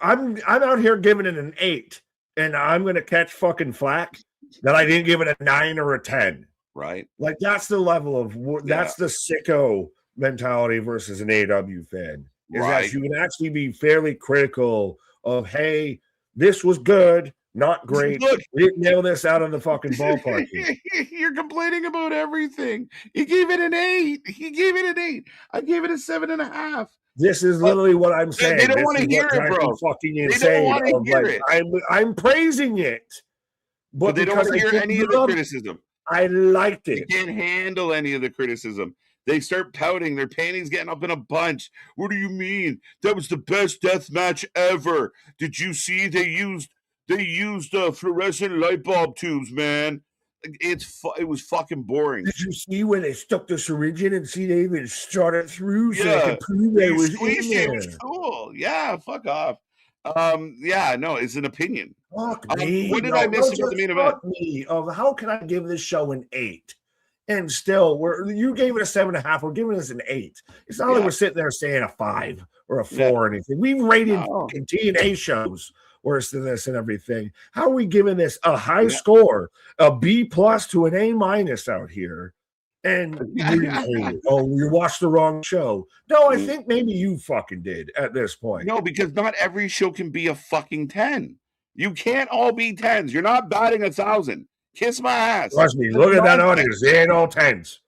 I'm out here giving it an 8, and I'm gonna catch fucking flack that I didn't give it a 9 or a 10. Right. Like that's the level of that's the sicko mentality versus an AEW fan. Is that you can actually be fairly critical of, hey, this was good, not great. We didn't nail this out of the fucking ballpark. You're complaining about everything. He gave it an 8. He gave it an 8. I gave it a 7.5. This is literally what I'm saying. They don't want to hear it, bro. Fucking insane. They don't want to hear it. I'm praising it, but they don't want to hear any of the criticism. I liked it. They can't handle any of the criticism. They start pouting. Their panties getting up in a bunch. What do you mean? That was the best death match ever. Did you see they used fluorescent light bulb tubes, man? It was fucking boring. Did you see when they stuck the syringe in and see they even shot it through so they could prove they was in there? It was cool. Yeah, fuck off. Yeah, no, it's an opinion. Fuck me. What did I miss about the main event? How can I give this show an 8? And still, you gave it a 7.5. We're giving this an 8. It's not like we're sitting there saying a 5 or a 4 or anything. We've rated TNA shows worse than this and everything. How are we giving this a high score, a B+ to an A- out here? And you watched the wrong show. No, I think maybe you fucking did at this point. No, because not every show can be a fucking 10. You can't all be 10s. You're not batting 1,000. Kiss my ass. Trust me, look at that audience. They ain't all 10s.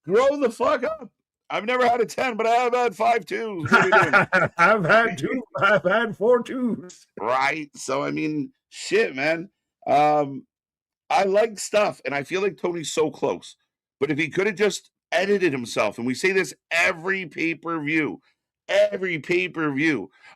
Grow the fuck up. I've never had a 10, but I have had 5 2s. I've had 2. I've had 4 2s. Right. So, I mean, shit, man. I like stuff, and I feel like Tony's so close. But if he could have just edited himself, and we say this every pay-per-view.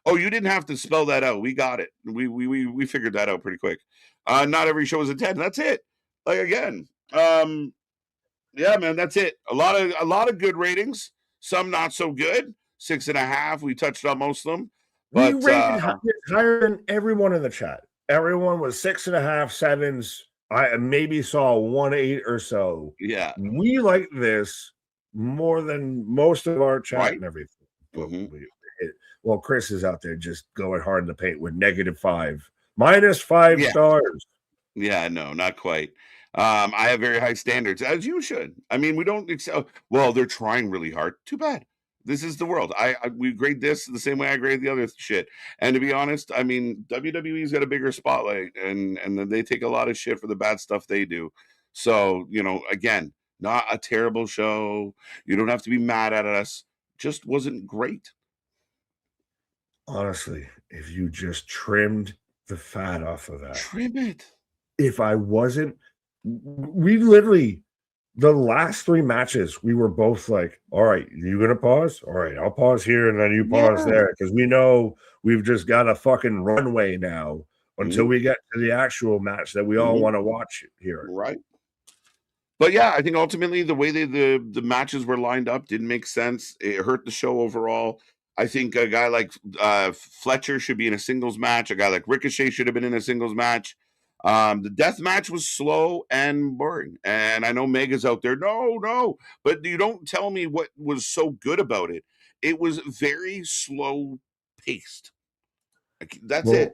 Oh, you didn't have to spell that out. We got it. We figured that out pretty quick. Not every show is a 10. That's it. Like again, yeah, man, that's it. A lot of good ratings. Some not so good. 6.5. We touched on most of them. But, we rated higher than everyone in the chat. Everyone was 6.5, 7s. I maybe saw 1.8 or so. Yeah, we like this more than most of our chat and everything. Well, Chris is out there just going hard in the paint with -5, -5 stars. Yeah, no, not quite. I have very high standards, as you should. I mean, we don't excel. Well, they're trying really hard. Too bad. This is the world. We grade this the same way I grade the other shit. And to be honest, I mean, WWE's got a bigger spotlight, and they take a lot of shit for the bad stuff they do. So, again, not a terrible show. You don't have to be mad at us. Just wasn't great. Honestly, if you just trimmed the fat off of that. Trim it. If I wasn't, we literally, the last 3 matches, we were both like, all right, you going to pause? All right, I'll pause here and then you pause there. Because we know we've just got a fucking runway now until we get to the actual match that we all want to watch here. Right. But yeah, I think ultimately the way the matches were lined up didn't make sense. It hurt the show overall. I think a guy like Fletcher should be in a singles match. A guy like Ricochet should have been in a singles match. The death match was slow and boring. And I know Mega's out there. No. But you don't tell me what was so good about it. It was very slow paced. That's it.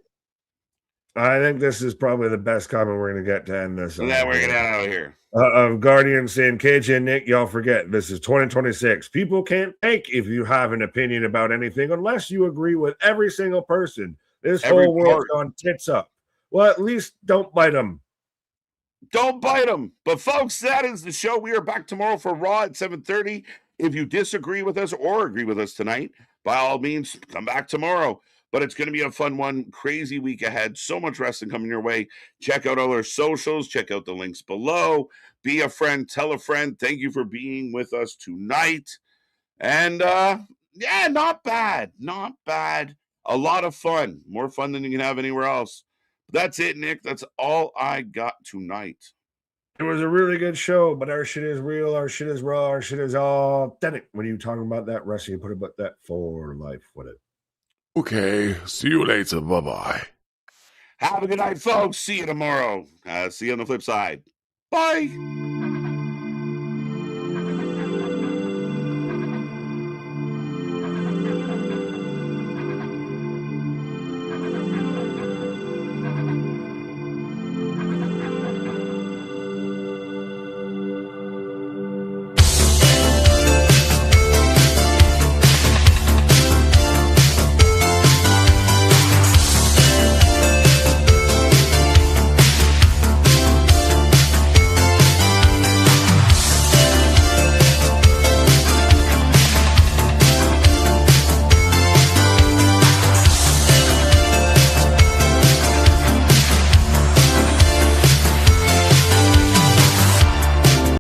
I think this is probably the best comment we're going to get to end this. And then we're going to get out of here. Guardian saying, KJ and Nick, y'all forget, this is 2026. People can't take if you have an opinion about anything unless you agree with every single person. This whole world's gone tits up. Well, at least don't bite them. Don't bite them. But folks, that is the show. We are back tomorrow for Raw at 7:30. If you disagree with us or agree with us tonight, by all means, come back tomorrow. but it's going to be a fun one. Crazy week ahead. So much wrestling coming your way. Check out all our socials. Check out the links below. Be a friend. Tell a friend. Thank you for being with us tonight. And yeah, not bad. Not bad. A lot of fun. More fun than you can have anywhere else. That's it, Nick. That's all I got tonight. It was a really good show, but our shit is real, our shit is raw, our shit is authentic. When you talking about that wrestling, you put about that for life with it. Okay, see you later. Bye-bye. Have a good night, folks. See you tomorrow. See you on the flip side. Bye.